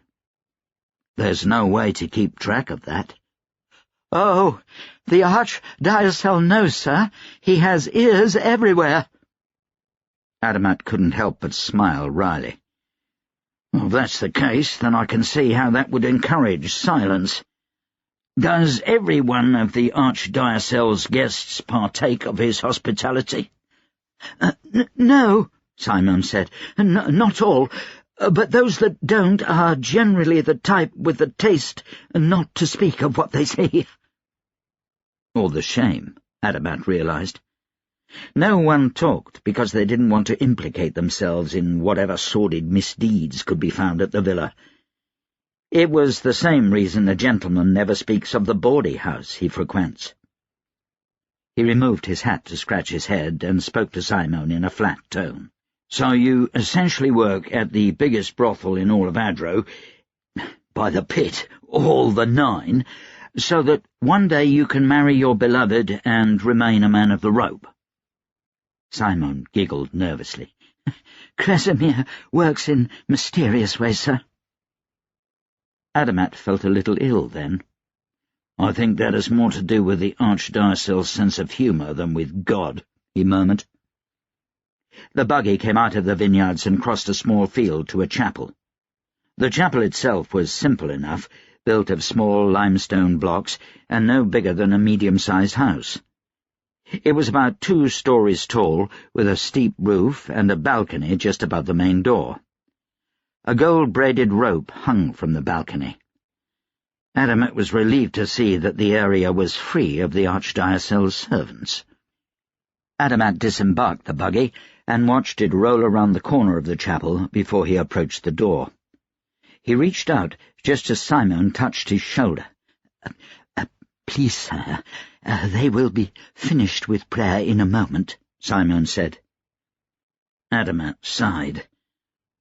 "There's no way to keep track of that." "Oh, the Archdioceses knows, sir. He has ears everywhere." Adamat couldn't help but smile wryly. "Well, if that's the case, then I can see how that would encourage silence. Does every one of the Archdiocese's guests partake of his hospitality?" No," Simon said. Not all, but those that don't are generally the type with the taste not to speak of what they see." Or the shame, Adamat realized. No one talked because they didn't want to implicate themselves in whatever sordid misdeeds could be found at the villa. It was the same reason a gentleman never speaks of the bawdy house he frequents. He removed his hat to scratch his head and spoke to Simon in a flat tone. "So you essentially work at the biggest brothel in all of Adro, by the pit, all the 9, so that one day you can marry your beloved and remain a man of the rope." Simon giggled nervously. "Kresimir works in mysterious ways, sir." Adamat felt a little ill then. "I think that has more to do with the Archdiocese's sense of humour than with God," he murmured. The buggy came out of the vineyards and crossed a small field to a chapel. The chapel itself was simple enough, built of small limestone blocks and no bigger than a medium-sized house. It was about 2 stories tall, with a steep roof and a balcony just above the main door. A gold-braided rope hung from the balcony. Adamat was relieved to see that the area was free of the Archdiocese's servants. Adamat disembarked the buggy and watched it roll around the corner of the chapel before he approached the door. He reached out just as Simon touched his shoulder. Please, sir, they will be finished with prayer in a moment," Simon said. Adamat sighed.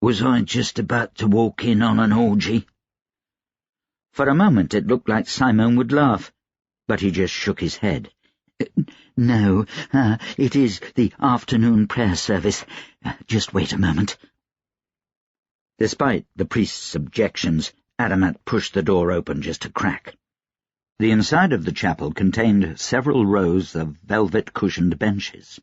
Was I just about to walk in on an orgy? For a moment it looked like Simon would laugh, but he just shook his head. No, it is the afternoon prayer service. Just wait a moment." Despite the priest's objections, Adamat pushed the door open just a crack. The inside of the chapel contained several rows of velvet-cushioned benches.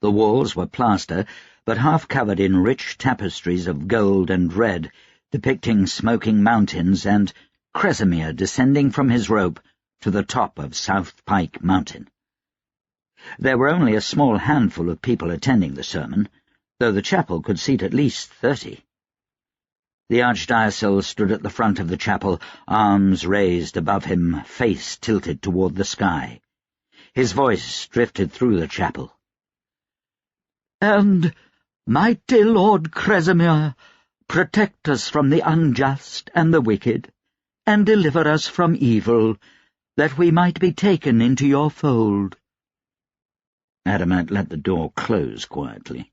The walls were plaster, but half covered in rich tapestries of gold and red, depicting smoking mountains and Kresimir descending from his rope to the top of South Pike Mountain. There were only a small handful of people attending the sermon, though the chapel could seat at least 30. The Archdiocese stood at the front of the chapel, arms raised above him, face tilted toward the sky. His voice drifted through the chapel. "And, mighty Lord Kresimir, protect us from the unjust and the wicked, and deliver us from evil, that we might be taken into your fold." Adamat let the door close quietly.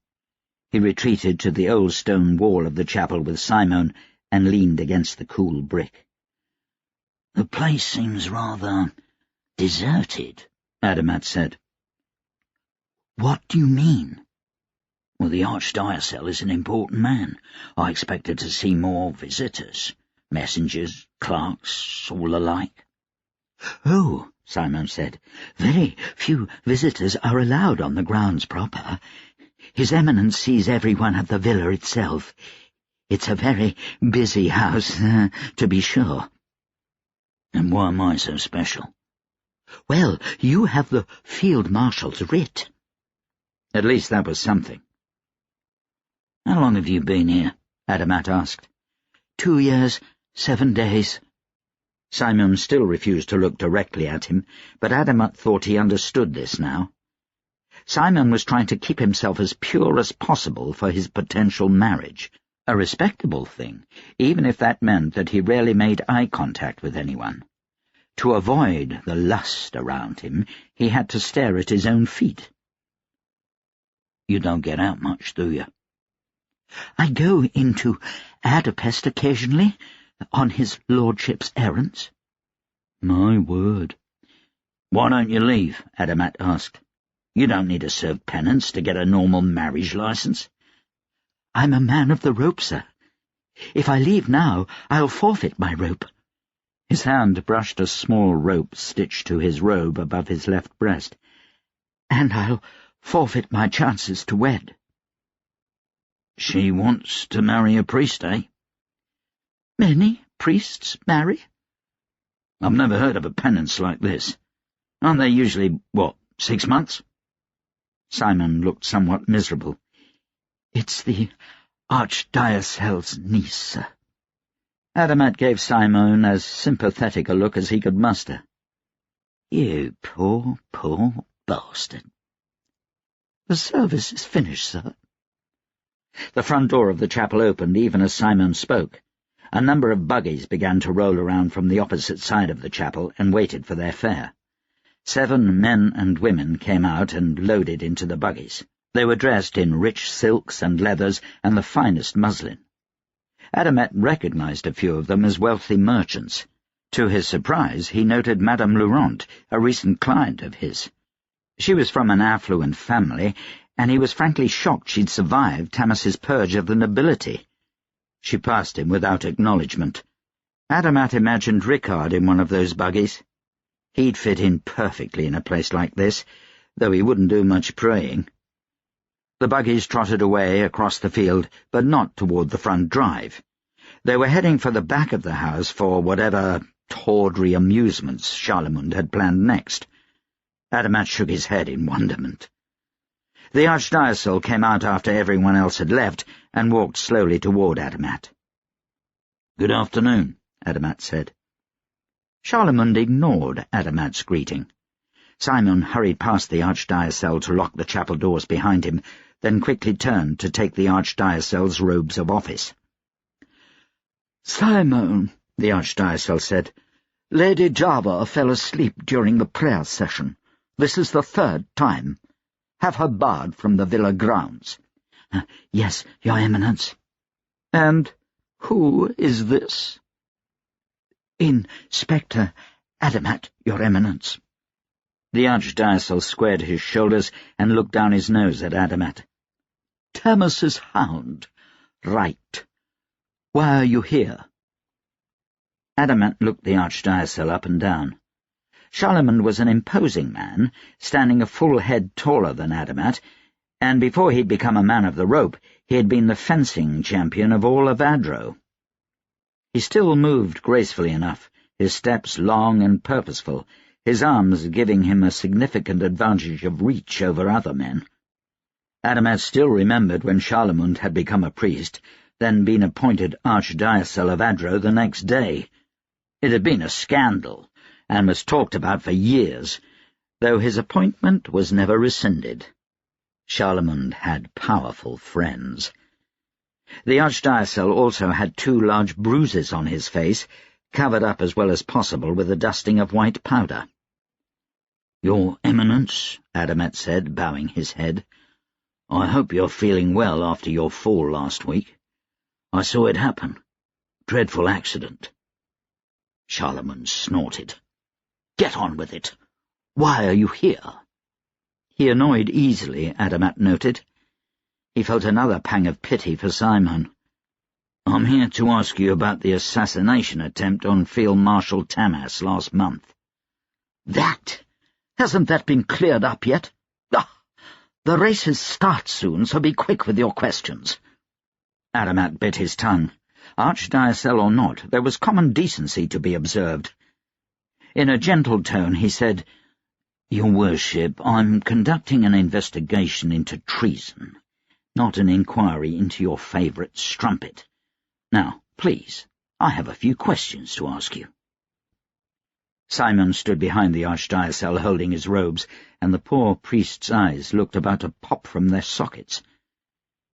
He retreated to the old stone wall of the chapel with Simon and leaned against the cool brick. "The place seems rather deserted," Adamat said. "What do you mean?" "Well, the Archdiocese is an important man. I expected to see more visitors, messengers, clerks, all alike." "Oh," Simon said, "very few visitors are allowed on the grounds proper. His Eminence sees everyone at the villa itself. It's a very busy house, to be sure." "And why am I so special?" "Well, you have the Field Marshal's writ." At least that was something. "How long have you been here?" Adamat asked. 2 years, 7 days. Simon still refused to look directly at him, but Adamat thought he understood this now. Simon was trying to keep himself as pure as possible for his potential marriage, a respectable thing, even if that meant that he rarely made eye contact with anyone. To avoid the lust around him, he had to stare at his own feet. "You don't get out much, do you?" "I go into Adapest occasionally, on his lordship's errands." "My word." "Why don't you leave?" Adamat asked. "You don't need to serve penance to get a normal marriage license." "I'm a man of the rope, sir. If I leave now, I'll forfeit my rope." His hand brushed a small rope stitched to his robe above his left breast. "And I'll forfeit my chances to wed." "She wants to marry a priest, eh?" "Many priests marry." "I've never heard of a penance like this. Aren't they usually, 6 months?" Simon looked somewhat miserable. "It's the Archdiocese's niece, sir." Adamat gave Simon as sympathetic a look as he could muster. "You poor, poor bastard." "The service is finished, sir." The front door of the chapel opened even as Simon spoke. A number of buggies began to roll around from the opposite side of the chapel and waited for their fare. 7 men and women came out and loaded into the buggies. They were dressed in rich silks and leathers and the finest muslin. Adamat recognized a few of them as wealthy merchants. To his surprise, he noted Madame Laurent, a recent client of his. She was from an affluent family, and he was frankly shocked she'd survived Tamas's purge of the nobility. She passed him without acknowledgement. Adamat imagined Rickard in one of those buggies. He'd fit in perfectly in a place like this, though he wouldn't do much praying. The buggies trotted away across the field, but not toward the front drive. They were heading for the back of the house for whatever tawdry amusements Charlemont had planned next. Adamat shook his head in wonderment. The Archdiocese came out after everyone else had left and walked slowly toward Adamat. "Good afternoon," Adamat said. Charlemont ignored Adamat's greeting. Simon hurried past the Archdiocese to lock the chapel doors behind him, then quickly turned to take the Archdiocese's robes of office. "Simon," the Archdiocese said, "Lady Java fell asleep during the prayer session. This is the third time. Have her barred from the villa grounds." "Yes, Your Eminence." "And who is this?" "Inspector Adamat, Your Eminence." The Archdiocese squared his shoulders and looked down his nose at Adamat. "Tamas's hound. Right. Why are you here?" Adamat looked the Archdiocese up and down. Charlemont was an imposing man, standing a full head taller than Adamat, and before he'd become a man of the rope, he had been the fencing champion of all of Adro. He still moved gracefully enough, his steps long and purposeful, his arms giving him a significant advantage of reach over other men. Adamat still remembered when Charlemont had become a priest, then been appointed Archdiocese of Adro the next day. It had been a scandal, and was talked about for years, though his appointment was never rescinded. Charlemont had powerful friends. The Archdiocese also had 2 large bruises on his face, covered up as well as possible with a dusting of white powder. "Your Eminence," Adamat said, bowing his head, "I hope you're feeling well after your fall last week. I saw it happen. Dreadful accident." Charlemont snorted. "Get on with it. Why are you here?" He annoyed easily, Adamat noted. He felt another pang of pity for Simon. "I'm here to ask you about the assassination attempt on Field Marshal Tamas last month." "That? Hasn't that been cleared up yet? The races start soon, so be quick with your questions." Adamat bit his tongue. Archdiocese or not, there was common decency to be observed. In a gentle tone he said, "Your Worship, I'm conducting an investigation into treason, not an inquiry into your favourite strumpet. Now, please, I have a few questions to ask you." Simon stood behind the Archdiocese holding his robes, and the poor priest's eyes looked about to pop from their sockets.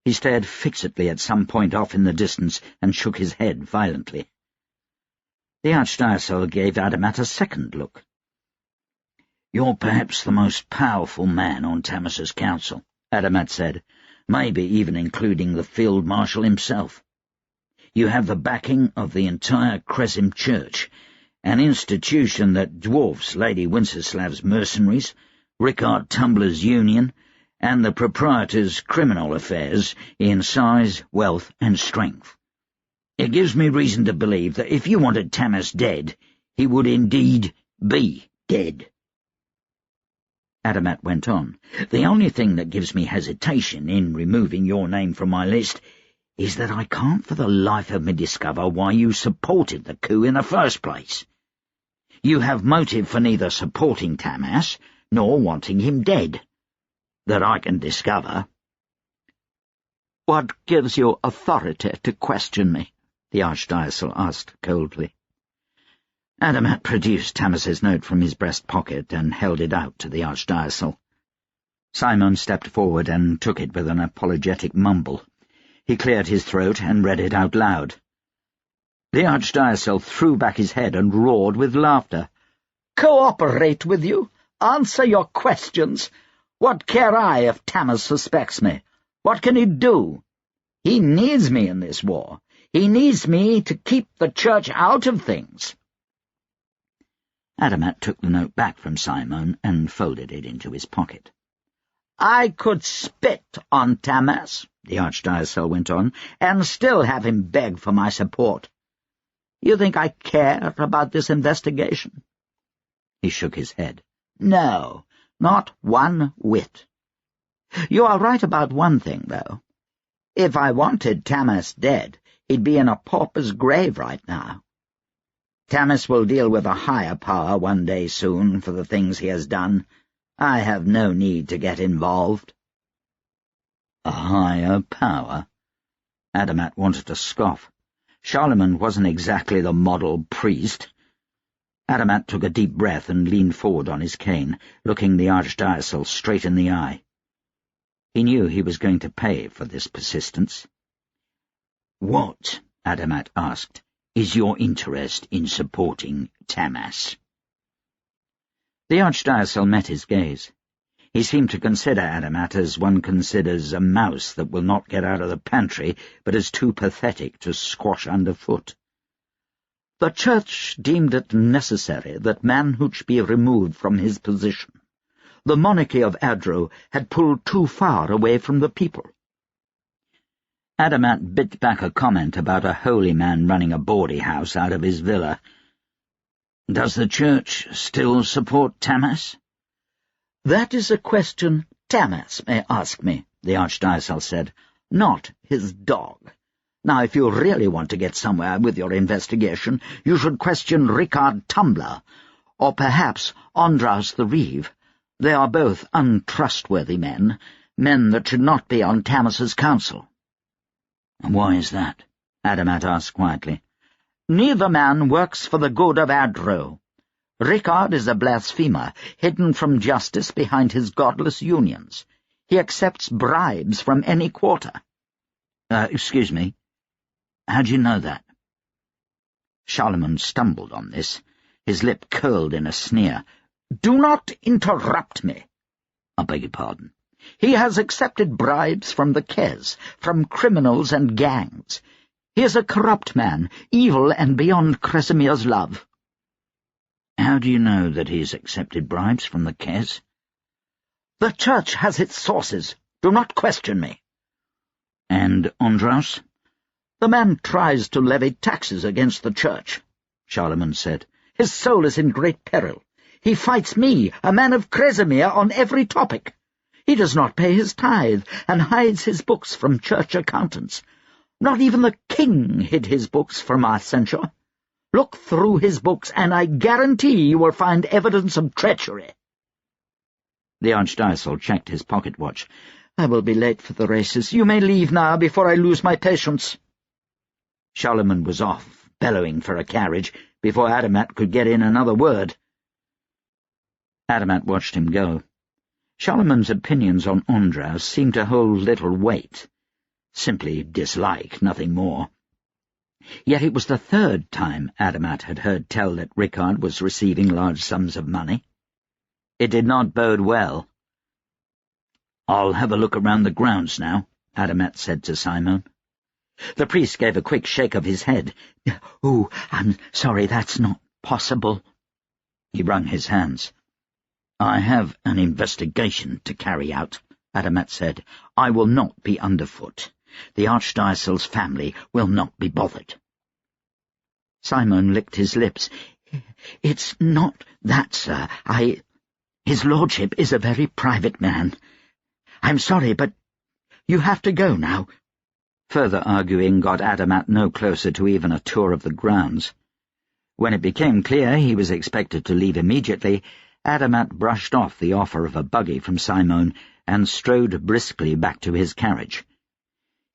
He stared fixedly at some point off in the distance and shook his head violently. The Archdiocese gave Adamat a second look. "You're perhaps the most powerful man on Tamas's council," Adamat said, "maybe even including the Field Marshal himself. You have the backing of the entire Kresim Church, an institution that dwarfs Lady Wenceslav's mercenaries, Rickard Tumbler's union, and the proprietor's criminal affairs in size, wealth, and strength. It gives me reason to believe that if you wanted Tamas dead, he would indeed be dead." Adamat went on, "The only thing that gives me hesitation in removing your name from my list is that I can't for the life of me discover why you supported the coup in the first place. You have motive for neither supporting Tamas nor wanting him dead, that I can discover." "What gives you authority to question me?" the Archdiocese asked coldly. Adamat produced Tamas's note from his breast pocket and held it out to the Archdiocese. Simon stepped forward and took it with an apologetic mumble. He cleared his throat and read it out loud. The Archdiocese threw back his head and roared with laughter. "Cooperate with you? Answer your questions? What care I if Tamas suspects me? What can he do? He needs me in this war. He needs me to keep the Church out of things." Adamat took the note back from Simon and folded it into his pocket. "I could spit on Tamas," the Archdiocese went on, "and still have him beg for my support. You think I care about this investigation?" He shook his head. "No, not one whit. You are right about one thing, though. If I wanted Tamas dead, he'd be in a pauper's grave right now. Tamas will deal with a higher power one day soon for the things he has done. I have no need to get involved. A higher power? Adamat wanted to scoff. Charlemagne wasn't exactly the model priest. Adamat took a deep breath and leaned forward on his cane, looking the archdiocese straight in the eye. He knew he was going to pay for this persistence. "What," Adamat asked, "is your interest in supporting Tamas?" The archdiocese met his gaze. He seemed to consider Adamat as one considers a mouse that will not get out of the pantry, but is too pathetic to squash underfoot. "The Church deemed it necessary that Manhuch be removed from his position. The monarchy of Adro had pulled too far away from the people." Adamat bit back a comment about a holy man running a bawdy house out of his villa. "Does the Church still support Tamas?" "That is a question Tamas may ask me," the archdiocese said, "not his dog. Now, if you really want to get somewhere with your investigation, you should question Rickard Tumbler, or perhaps Ondraus the Reeve. They are both untrustworthy men that should not be on Tamas's council." "And why is that?" Adamat asked quietly. "Neither man works for the good of Adro. Rickard is a blasphemer, hidden from justice behind his godless unions. He accepts bribes from any quarter." Excuse me. How do you know that?" Charlemagne stumbled on this. His lip curled in a sneer. "Do not interrupt me." "I beg your pardon." "He has accepted bribes from the Kes, from criminals and gangs. He is a corrupt man, evil and beyond Cresemir's love." "How do you know that he has accepted bribes from the Kes?" "The Church has its sources. Do not question me." "And Ondraus?" "The man tries to levy taxes against the Church," Charlemagne said. "His soul is in great peril. He fights me, a man of Cresemir, on every topic. He does not pay his tithe, and hides his books from church accountants. Not even the king hid his books from our censure. Look through his books, and I guarantee you will find evidence of treachery." The archdiocese checked his pocket watch. "I will be late for the races. You may leave now before I lose my patience." Charlemagne was off, bellowing for a carriage, before Adamat could get in another word. Adamat watched him go. Charlemagne's opinions on Ondraus seemed to hold little weight. Simply dislike, nothing more. Yet it was the third time Adamat had heard tell that Rickard was receiving large sums of money. It did not bode well. "I'll have a look around the grounds now," Adamat said to Simon. The priest gave a quick shake of his head. "Oh, I'm sorry, that's not possible." He wrung his hands. "I have an investigation to carry out," Adamat said. "I will not be underfoot. The archdiocese's family will not be bothered." Simon licked his lips. "It's not that, sir. His lordship is a very private man. I'm sorry, but you have to go now." Further arguing got Adamat no closer to even a tour of the grounds. When it became clear he was expected to leave immediately, Adamat brushed off the offer of a buggy from Simon and strode briskly back to his carriage.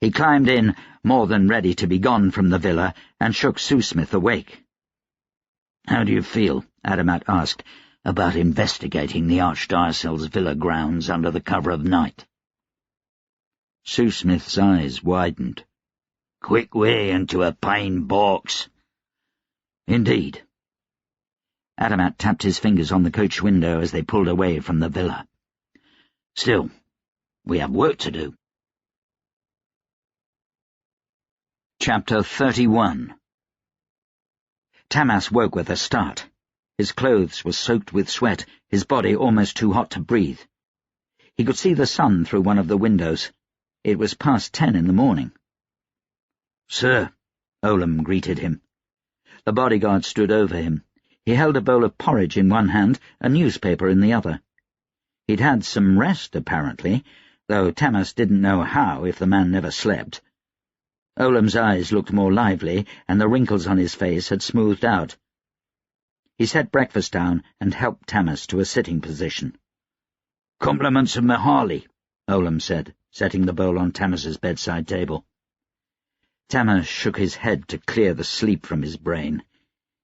He climbed in, more than ready to be gone from the villa, and shook Susmith awake. "How do you feel," Adamat asked, "about investigating the archdiocese's villa grounds under the cover of night?" Susmith's eyes widened. "Quick way into a pine box." "Indeed." Adamat tapped his fingers on the coach window as they pulled away from the villa. "Still, we have work to do." Chapter 31. Tamas woke with a start. His clothes were soaked with sweat, his body almost too hot to breathe. He could see the sun through one of the windows. It was past 10 in the morning. "Sir," Olam greeted him. The bodyguard stood over him. He held a bowl of porridge in one hand, a newspaper in the other. He'd had some rest, apparently. though Tamas didn't know how if the man never slept. Olam's eyes looked more lively, and the wrinkles on his face had smoothed out. He set breakfast down and helped Tamas to a sitting position. "Compliments of Mihaly," Olam said, setting the bowl on Tamas's bedside table. Tamas shook his head to clear the sleep from his brain.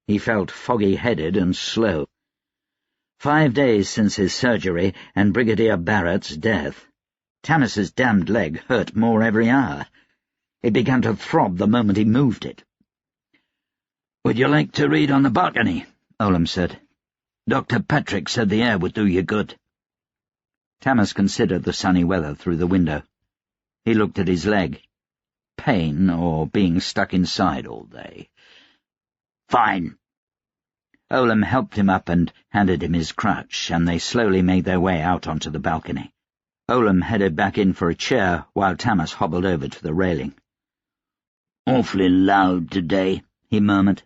He felt foggy-headed and slow. 5 days since his surgery and Brigadier Barrett's death. Tamas's damned leg hurt more every hour. It began to throb the moment he moved it. "Would you like to read on the balcony?" Olam said. "Dr. Patrick said the air would do you good." Tamas considered the sunny weather through the window. He looked at his leg. Pain or being stuck inside all day. "Fine." Olam helped him up and handed him his crutch, and they slowly made their way out onto the balcony. Olam headed back in for a chair while Tamas hobbled over to the railing. "Awfully loud today," he murmured.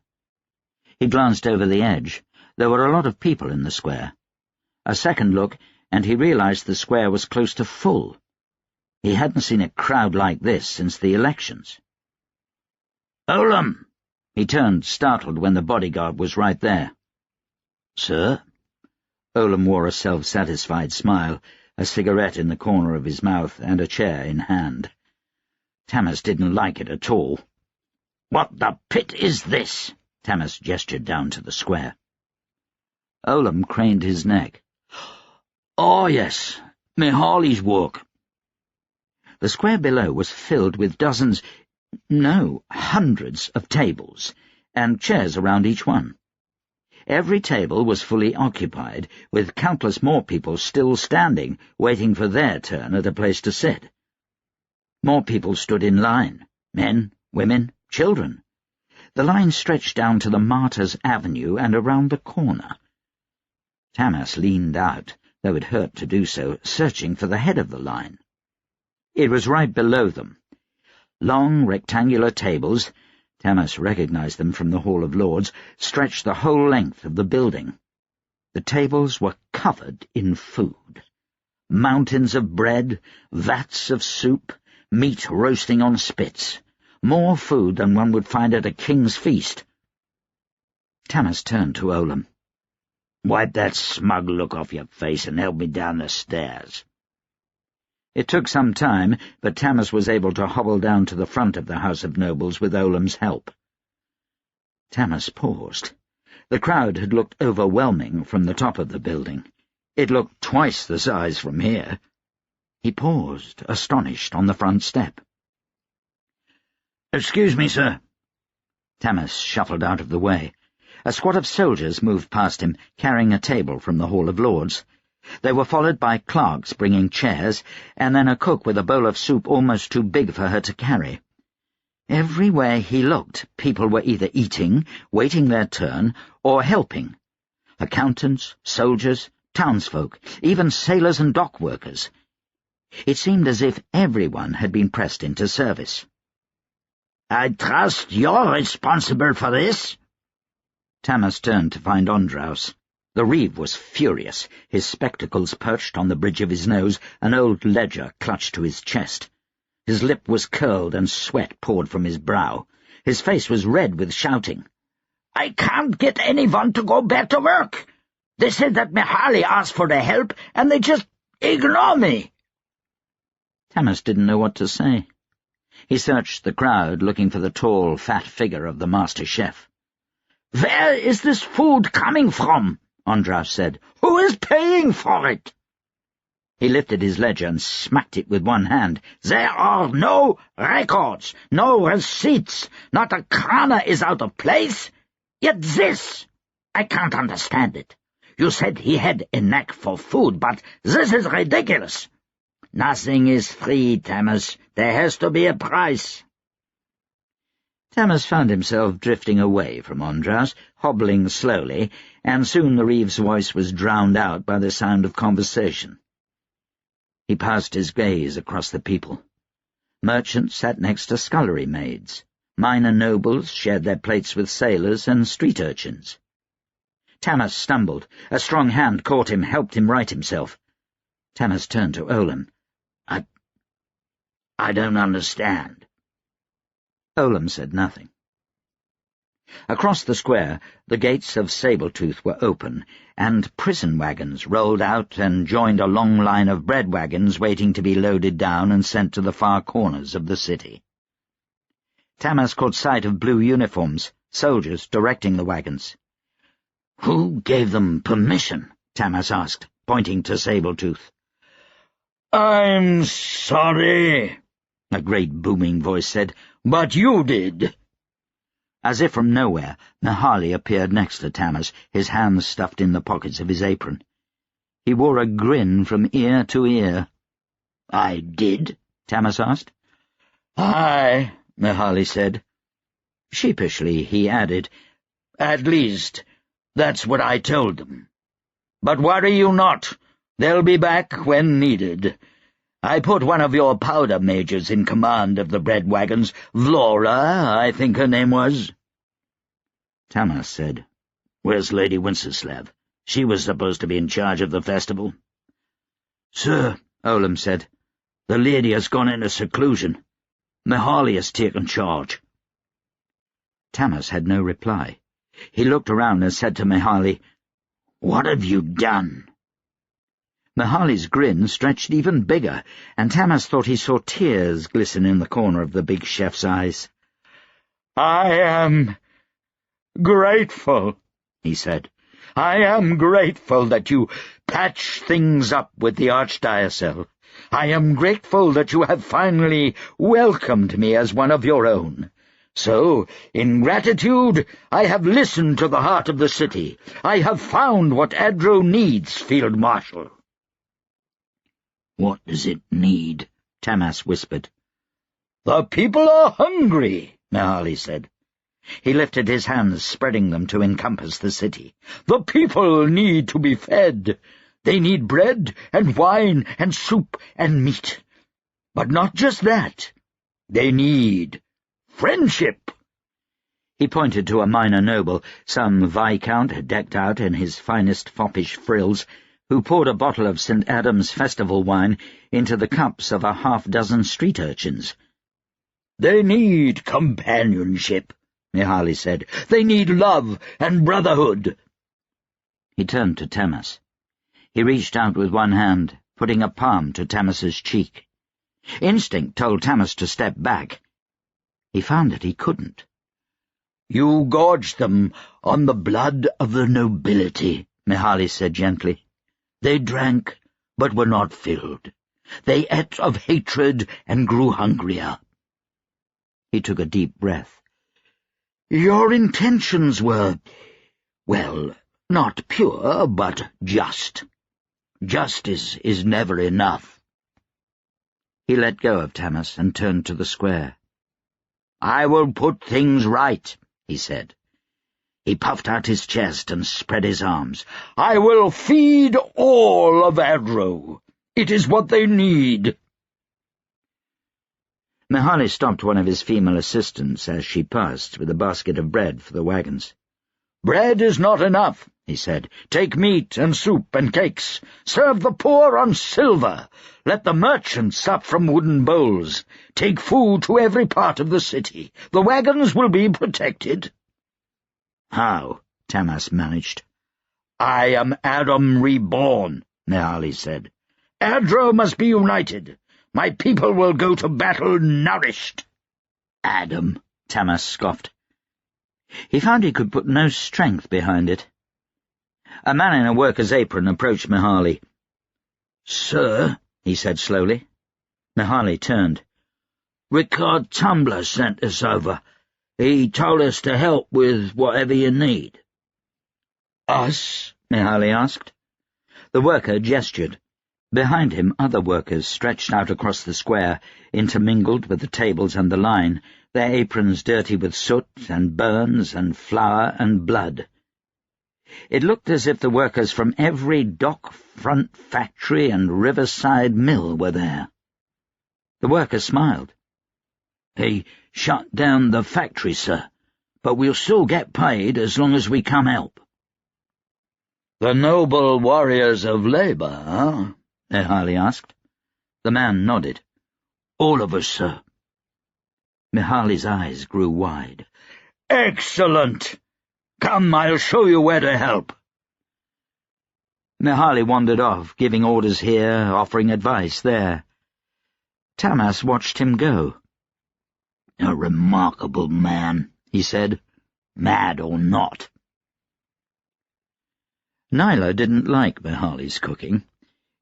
He glanced over the edge. There were a lot of people in the square. A second look, and he realized the square was close to full. He hadn't seen a crowd like this since the elections. "Olam!" He turned, startled, when the bodyguard was right there. "Sir?" Olam wore a self-satisfied smile, a cigarette in the corner of his mouth and a chair in hand. Tamas didn't like it at all. "What the pit is this?" Tamas gestured down to the square. Olam craned his neck. "Oh, yes, Mihaly's work." The square below was filled with dozens, no, hundreds of tables, and chairs around each one. Every table was fully occupied, with countless more people still standing, waiting for their turn at a place to sit. More people stood in line, men, women, children. The line stretched down to the Martyrs' Avenue and around the corner. Tamas leaned out, though it hurt to do so, searching for the head of the line. It was right below them. Long, rectangular tables, Tamas recognized them from the Hall of Lords, stretched the whole length of the building. The tables were covered in food. Mountains of bread, vats of soup, meat roasting on spits. More food than one would find at a king's feast. Tamas turned to Olam. "Wipe that smug look off your face and help me down the stairs." It took some time, but Tamas was able to hobble down to the front of the House of Nobles with Olam's help. Tamas paused. The crowd had looked overwhelming from the top of the building. It looked twice the size from here. He paused, astonished, on the front step. "Excuse me, sir." Tamas shuffled out of the way. A squad of soldiers moved past him, carrying a table from the Hall of Lords. They were followed by clerks bringing chairs, and then a cook with a bowl of soup almost too big for her to carry. Everywhere he looked, people were either eating, waiting their turn, or helping. Accountants, soldiers, townsfolk, even sailors and dock workers. It seemed as if everyone had been pressed into service. "I trust you're responsible for this?" Tamas turned to find Ondraus. The Reeve was furious, his spectacles perched on the bridge of his nose, an old ledger clutched to his chest. His lip was curled and sweat poured from his brow. His face was red with shouting. "I can't get anyone to go back to work. They said that Mihaly asked for the help, and they just ignore me." Tamas didn't know what to say. He searched the crowd, looking for the tall, fat figure of the master chef. "Where is this food coming from?" Ondraus said. "Who is paying for it?" He lifted his ledger and smacked it with one hand. "There are no records, no receipts. Not a krona is out of place. Yet this, I can't understand it. You said he had a knack for food, but this is ridiculous. Nothing is free, Tamas. There has to be a price." Tamas found himself drifting away from Ondraus, hobbling slowly, and soon the Reeve's voice was drowned out by the sound of conversation. He passed his gaze across the people. Merchants sat next to scullery maids. Minor nobles shared their plates with sailors and street urchins. Tamas stumbled. A strong hand caught him, helped him right himself. Tamas turned to Olam. I don't understand." Olam said nothing. Across the square, the gates of Sabletooth were open, and prison wagons rolled out and joined a long line of bread wagons waiting to be loaded down and sent to the far corners of the city. Tamas caught sight of blue uniforms, soldiers directing the wagons. "Who gave them permission?" Tamas asked, pointing to Sabletooth. "I'm sorry," a great booming voice said, "but you did." As if from nowhere, Mihaly appeared next to Tamas, his hands stuffed in the pockets of his apron. He wore a grin from ear to ear. "I did?" Tamas asked. "Aye," Mihaly said. Sheepishly he added, "At least, that's what I told them. But worry you not. They'll be back when needed. I put one of your powder mages in command of the bread wagons. Vlora, I think her name was." Tamas said, "Where's Lady Winceslav? She was supposed to be in charge of the festival." "Sir," Olam said, "the lady has gone into seclusion. Mihaly has taken charge." Tamas had no reply. He looked around and said to Mihaly, "What have you done?" Mihaly's grin stretched even bigger, and Tamas thought he saw tears glisten in the corner of the big chef's eyes. "I am grateful," he said. "I am grateful that you patch things up with the Archdiocese. I am grateful that you have finally welcomed me as one of your own. So, in gratitude, I have listened to the heart of the city. I have found what Adro needs, Field Marshal." "What does it need?" Tamas whispered. "The people are hungry," Mihaly said. He lifted his hands, spreading them to encompass the city. "The people need to be fed. They need bread and wine and soup and meat. But not just that. They need friendship." He pointed to a minor noble, some viscount decked out in his finest foppish frills, who poured a bottle of St. Adam's festival wine into the cups of a half-dozen street urchins. "They need companionship," Mihaly said. "They need love and brotherhood." He turned to Tamas. He reached out with one hand, putting a palm to Tamas's cheek. Instinct told Tamas to step back. He found that he couldn't. "You gorged them on the blood of the nobility," Mihaly said gently. "They drank, but were not filled. They ate of hatred and grew hungrier." He took a deep breath. "Your intentions were, well, not pure, but just. Justice is never enough." He let go of Tamas and turned to the square. "I will put things right," he said. He puffed out his chest and spread his arms. "I will feed all of Adro. It is what they need." Mihaly stopped one of his female assistants as she passed with a basket of bread for the wagons. "Bread is not enough," he said. "Take meat and soup and cakes. Serve the poor on silver. Let the merchants sup from wooden bowls. Take food to every part of the city. The wagons will be protected." "How?" Tamas managed. "I am Adam reborn," Mihaly said. "Adro must be united. My people will go to battle nourished." "Adam," Tamas scoffed. He found he could put no strength behind it. A man in a worker's apron approached Mihaly. "Sir," he said slowly. Mihaly turned. "Ricard Tumbler sent us over. He told us to help with whatever you need." "Us?" Mihaly asked. The worker gestured. Behind him other workers stretched out across the square, intermingled with the tables and the line, their aprons dirty with soot and burns and flour and blood. It looked as if the workers from every dock-front factory and riverside mill were there. The worker smiled. "He shut down the factory, sir, but we'll still get paid as long as we come help." "The noble warriors of labour, huh?" Mihaly asked. The man nodded. All of us, sir." Mihaly's eyes grew wide. "Excellent! Come, I'll show you where to help." Mihaly wandered off, giving orders here, offering advice there. Tamas watched him go. "A remarkable man," he said, "mad or not." Nyla didn't like Mihaly's cooking.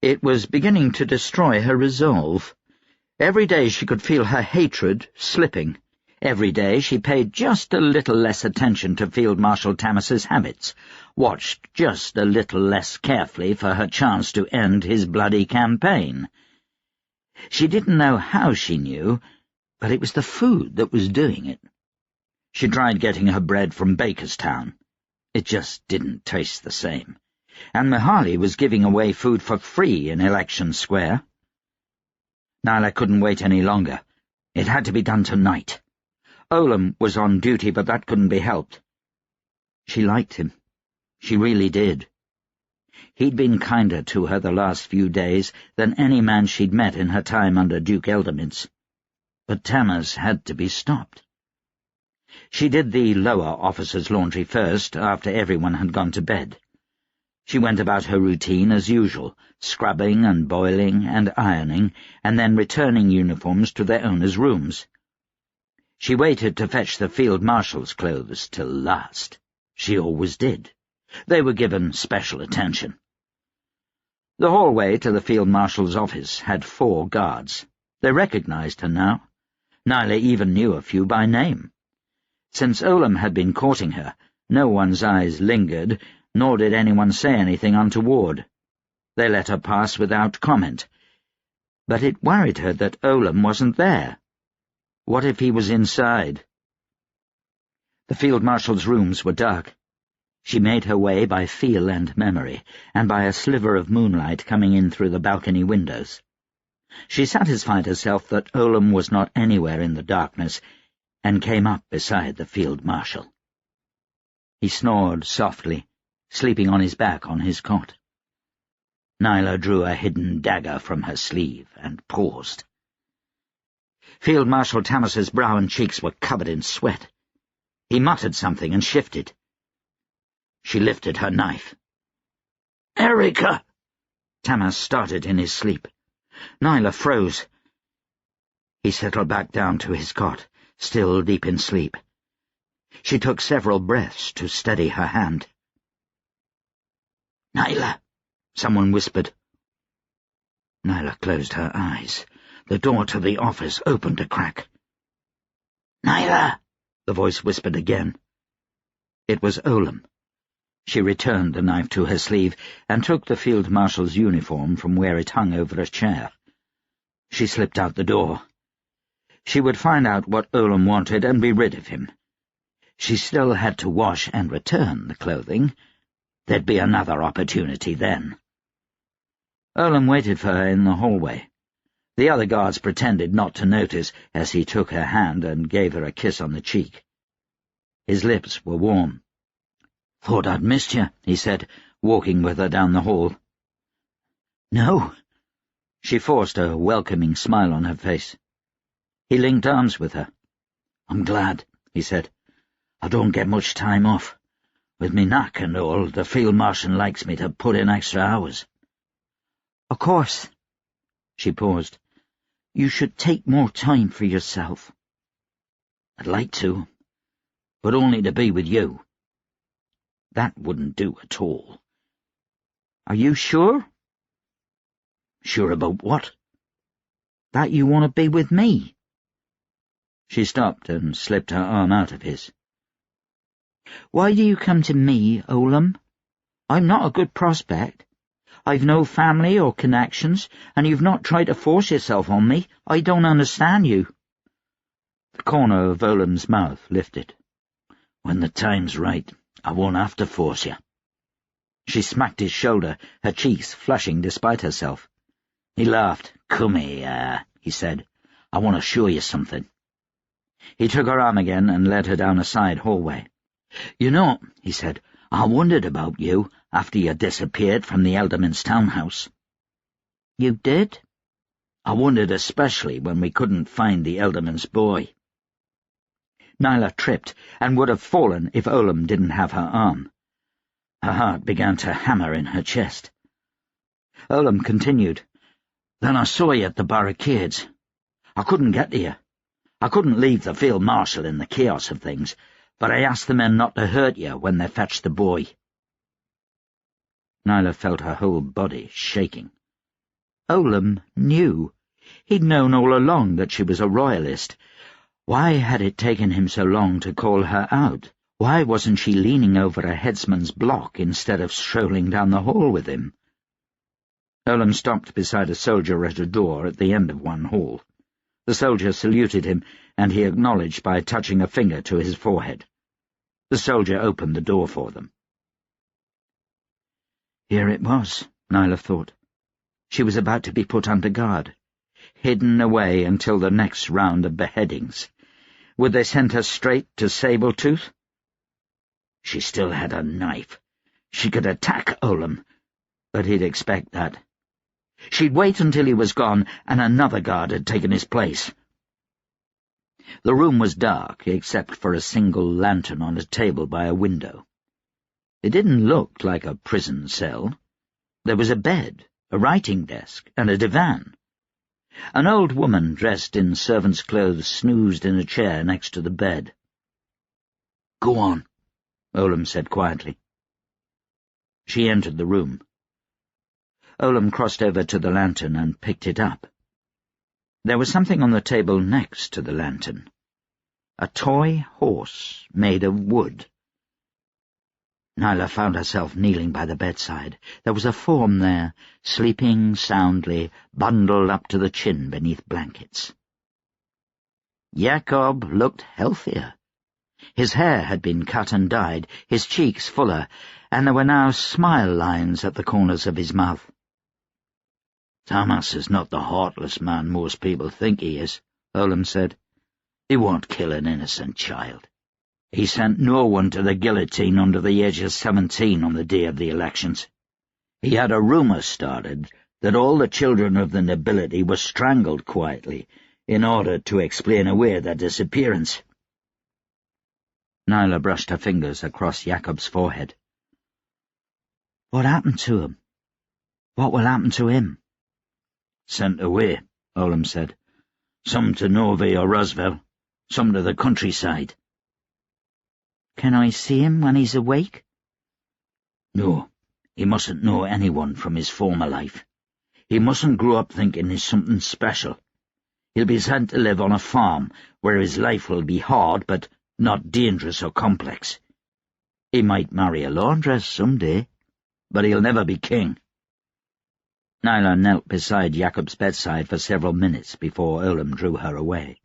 It was beginning to destroy her resolve. Every day she could feel her hatred slipping. Every day she paid just a little less attention to Field Marshal Tamas's habits, watched just a little less carefully for her chance to end his bloody campaign. She didn't know how she knew, but it was the food that was doing it. She tried getting her bread from Bakerstown. It just didn't taste the same. And Mihaly was giving away food for free in Election Square. Nyla couldn't wait any longer. It had to be done tonight. Olam was on duty, but that couldn't be helped. She liked him. She really did. He'd been kinder to her the last few days than any man she'd met in her time under Duke Eldamint's. But Tamas had to be stopped. She did the lower officers' laundry first, after everyone had gone to bed. She went about her routine as usual, scrubbing and boiling and ironing, and then returning uniforms to their owners' rooms. She waited to fetch the Field Marshal's clothes till last. She always did. They were given special attention. The hallway to the Field Marshal's office had 4 guards. They recognized her now. Nyla even knew a few by name. Since Olam had been courting her, no one's eyes lingered, nor did anyone say anything untoward. They let her pass without comment. But it worried her that Olam wasn't there. What if he was inside? The Field Marshal's rooms were dark. She made her way by feel and memory, and by a sliver of moonlight coming in through the balcony windows. She satisfied herself that Olam was not anywhere in the darkness, and came up beside the Field Marshal. He snored softly, sleeping on his back on his cot. Nyla drew a hidden dagger from her sleeve and paused. Field Marshal Tamas's brow and cheeks were covered in sweat. He muttered something and shifted. She lifted her knife. "Erica!" Tamas started in his sleep. Nyla froze. He settled back down to his cot, still deep in sleep. She took several breaths to steady her hand. "Nyla!" someone whispered. Nyla closed her eyes. The door to the office opened a crack. "Nyla!" the voice whispered again. It was Olam. She returned the knife to her sleeve and took the Field Marshal's uniform from where it hung over a chair. She slipped out the door. She would find out what Olam wanted and be rid of him. She still had to wash and return the clothing. There'd be another opportunity then. Olam waited for her in the hallway. The other guards pretended not to notice as he took her hand and gave her a kiss on the cheek. His lips were warm. "Thought I'd missed you," he said, walking with her down the hall. "No." She forced a welcoming smile on her face. He linked arms with her. "I'm glad," he said. "I don't get much time off. With me knack and all, the Field Marshal likes me to put in extra hours." "Of course." She paused. "You should take more time for yourself." "I'd like to, but only to be with you." "That wouldn't do at all." "Are you sure?" "Sure about what?" "That you want to be with me." She stopped and slipped her arm out of his. "Why do you come to me, Olam? I'm not a good prospect. I've no family or connections, and you've not tried to force yourself on me. I don't understand you." The corner of Olam's mouth lifted. "When the time's right, I won't have to force you." She smacked his shoulder, her cheeks flushing despite herself. He laughed. "Come here," he said. "I want to show you something." He took her arm again and led her down a side hallway. "You know," he said, "I wondered about you after you disappeared from the Eldamint's townhouse." "You did?" I wondered especially when we couldn't find the Elderman's boy." Nyla tripped and would have fallen if Olam didn't have her arm. Her heart began to hammer in her chest. Olam continued, "Then I saw you at the barricades. I couldn't get to you. I couldn't leave the field marshal in the chaos of things, but I asked the men not to hurt you when they fetched the boy." Nyla felt her whole body shaking. Olam knew. He'd known all along that she was a royalist. Why had it taken him so long to call her out? Why wasn't she leaning over a headsman's block instead of strolling down the hall with him? Olam stopped beside a soldier at a door at the end of one hall. The soldier saluted him, and he acknowledged by touching a finger to his forehead. The soldier opened the door for them. Here it was, Nyla thought. She was about to be put under guard, hidden away until the next round of beheadings. Would they send her straight to Sabletooth? She still had a knife. She could attack Olam, but he'd expect that. She'd wait until he was gone and another guard had taken his place. The room was dark, except for a single lantern on a table by a window. It didn't look like a prison cell. There was a bed, a writing desk, and a divan. An old woman dressed in servant's clothes snoozed in a chair next to the bed. "Go on," Olam said quietly. She entered the room. Olam crossed over to the lantern and picked it up. There was something on the table next to the lantern. A toy horse made of wood. Nyla found herself kneeling by the bedside. There was a form there, sleeping soundly, bundled up to the chin beneath blankets. Jacob looked healthier. His hair had been cut and dyed, his cheeks fuller, and there were now smile lines at the corners of his mouth. "Tamas is not the heartless man most people think he is," Olam said. "He won't kill an innocent child. He sent no one to the guillotine under the age of 17 on the day of the elections. He had a rumour started that all the children of the nobility were strangled quietly in order to explain away their disappearance." Nyla brushed her fingers across Jacob's forehead. "What happened to him? What will happen to him?" "Sent away," Olam said. "Some to Novi or Roswell, some to the countryside." "Can I see him when he's awake?" "No, he mustn't know anyone from his former life. He mustn't grow up thinking he's something special. He'll be sent to live on a farm where his life will be hard but not dangerous or complex. He might marry a laundress some day, but he'll never be king." Nyla knelt beside Jacob's bedside for several minutes before Olam drew her away.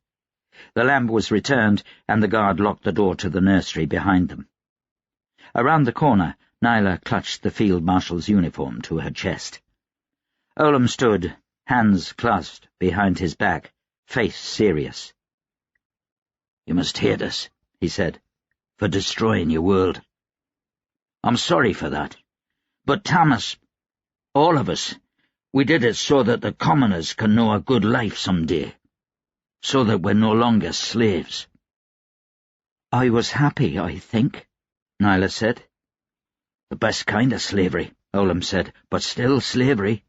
The lamp was returned, and the guard locked the door to the nursery behind them. Around the corner, Nyla clutched the field marshal's uniform to her chest. Olam stood, hands clasped behind his back, face serious. "You must hate us," he said, "for destroying your world. I'm sorry for that. But Tamas, all of us, we did it so that the commoners can know a good life some day, so that we're no longer slaves." "I was happy, I think," Nyla said. "The best kind of slavery," Olam said, "but still slavery."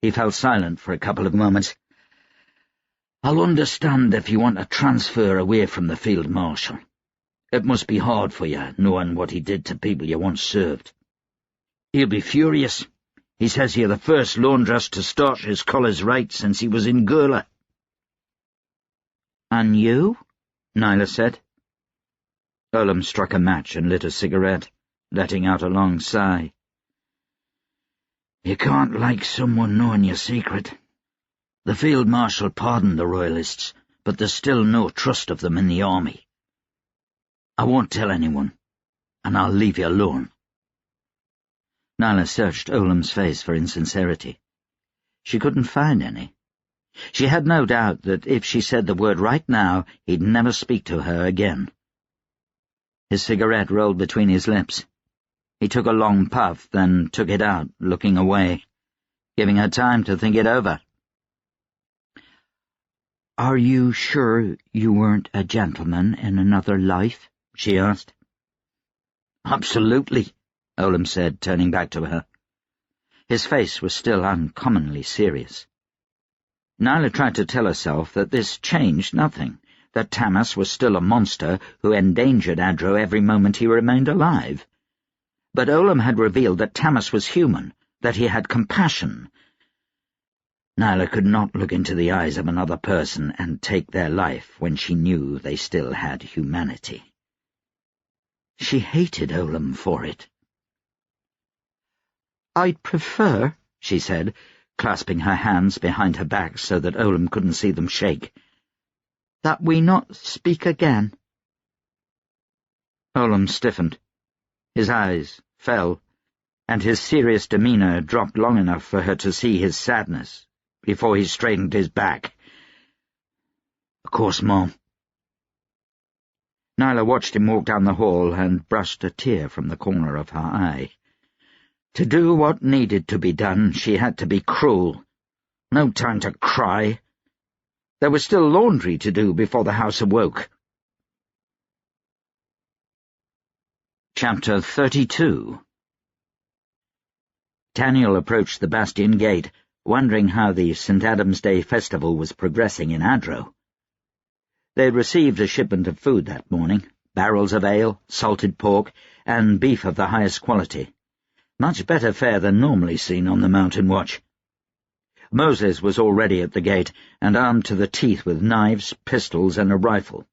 He fell silent for a couple of moments. "I'll understand if you want to transfer away from the field marshal. It must be hard for you, knowing what he did to people you once served. He'll be furious. He says you're the first laundress to start his colours right since he was in Gurla." "And you?" Nyla said. Olam struck a match and lit a cigarette, letting out a long sigh. "You can't like someone knowing your secret. The field marshal pardoned the royalists, but there's still no trust of them in the army. I won't tell anyone, and I'll leave you alone." Nyla searched Olam's face for insincerity. She couldn't find any. She had no doubt that if she said the word right now, he'd never speak to her again. His cigarette rolled between his lips. He took a long puff, then took it out, looking away, giving her time to think it over. "Are you sure you weren't a gentleman in another life?" she asked. "Absolutely," Olam said, turning back to her. His face was still uncommonly serious. Nyla tried to tell herself that this changed nothing, that Tamas was still a monster who endangered Adro every moment he remained alive. But Olam had revealed that Tamas was human, that he had compassion. Nyla could not look into the eyes of another person and take their life when she knew they still had humanity. She hated Olam for it. "I'd prefer," she said, clasping her hands behind her back so that Olam couldn't see them shake, "that we not speak again." Olam stiffened. His eyes fell, and his serious demeanour dropped long enough for her to see his sadness before he straightened his back. "Of course, Mom." Nyla watched him walk down the hall and brushed a tear from the corner of her eye. To do what needed to be done, she had to be cruel. No time to cry. There was still laundry to do before the house awoke. Chapter 32. Taniel approached the bastion gate, wondering how the St. Adam's Day festival was progressing in Adro. They had received a shipment of food that morning, barrels of ale, salted pork, and beef of the highest quality. Much better fare than normally seen on the mountain watch. Moses was already at the gate, and armed to the teeth with knives, pistols, and a rifle.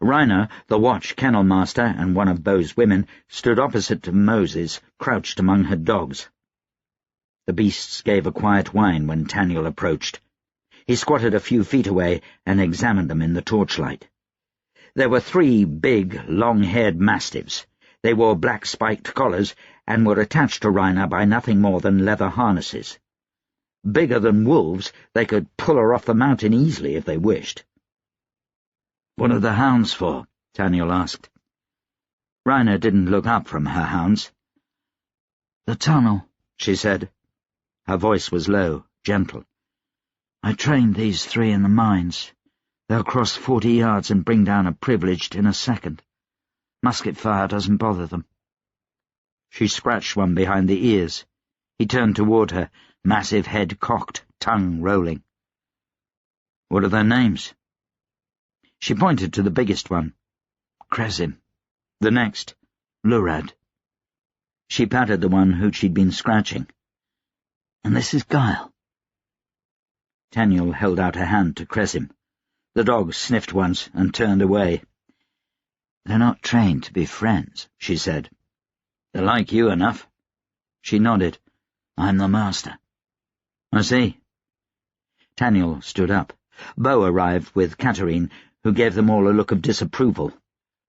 Raina, the watch kennel master and one of Beau's women, stood opposite to Moses, crouched among her dogs. The beasts gave a quiet whine when Taniel approached. He squatted a few feet away and examined them in the torchlight. There were 3 big, long-haired mastiffs. They wore black spiked collars and were attached to Raina by nothing more than leather harnesses. Bigger than wolves, they could pull her off the mountain easily if they wished. "What are the hounds for?" Taniel asked. Raina didn't look up from her hounds. "The tunnel," she said. Her voice was low, gentle. "I trained these 3 in the mines. They'll cross 40 yards and bring down a privileged in a second. Musket fire doesn't bother them." She scratched one behind the ears. He turned toward her, massive head cocked, tongue rolling. "What are their names?" She pointed to the biggest one. "Kresim. The next, Lurad." She patted the one who she'd been scratching. "And this is Guile." Taniel held out a hand to Kresim. The dog sniffed once and turned away. "They're not trained to be friends," she said. "They like you enough." She nodded. "I'm the master." "I see." Taniel stood up. Beau arrived with Katerine, who gave them all a look of disapproval.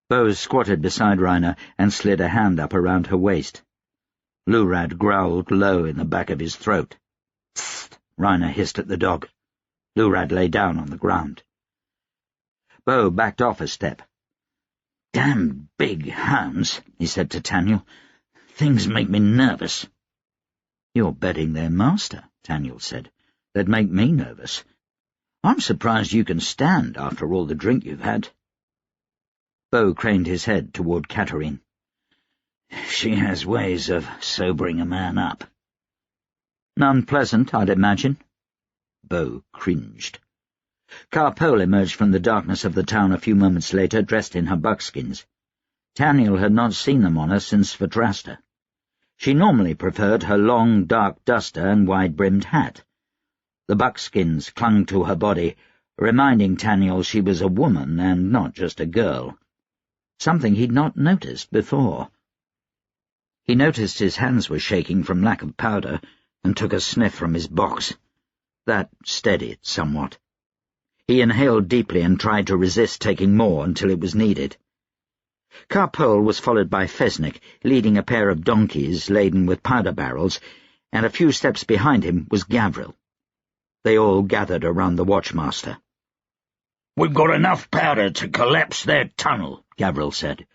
Beau squatted beside Raina and slid a hand up around her waist. Lurad growled low in the back of his throat. "Tst!" Raina hissed at the dog. Lurad lay down on the ground. Beau backed off a step. "Damn big hounds," he said to Taniel. "Things make me nervous." "You're bedding their master," Taniel said. "They'd make me nervous. I'm surprised you can stand after all the drink you've had." Beau craned his head toward Katerine. "She has ways of sobering a man up." "None pleasant, I'd imagine." Beau cringed. Carpole emerged from the darkness of the town a few moments later, dressed in her buckskins. Taniel had not seen them on her since Vadrasta. She normally preferred her long, dark duster and wide-brimmed hat. The buckskins clung to her body, reminding Taniel she was a woman and not just a girl. Something he'd not noticed before. He noticed his hands were shaking from lack of powder and took a sniff from his box. That steadied somewhat. He inhaled deeply and tried to resist taking more until it was needed. Carpole was followed by Fesnik, leading a pair of donkeys laden with powder barrels, and a few steps behind him was Gavril. They all gathered around the watchmaster. "We've got enough powder to collapse their tunnel," Gavril said.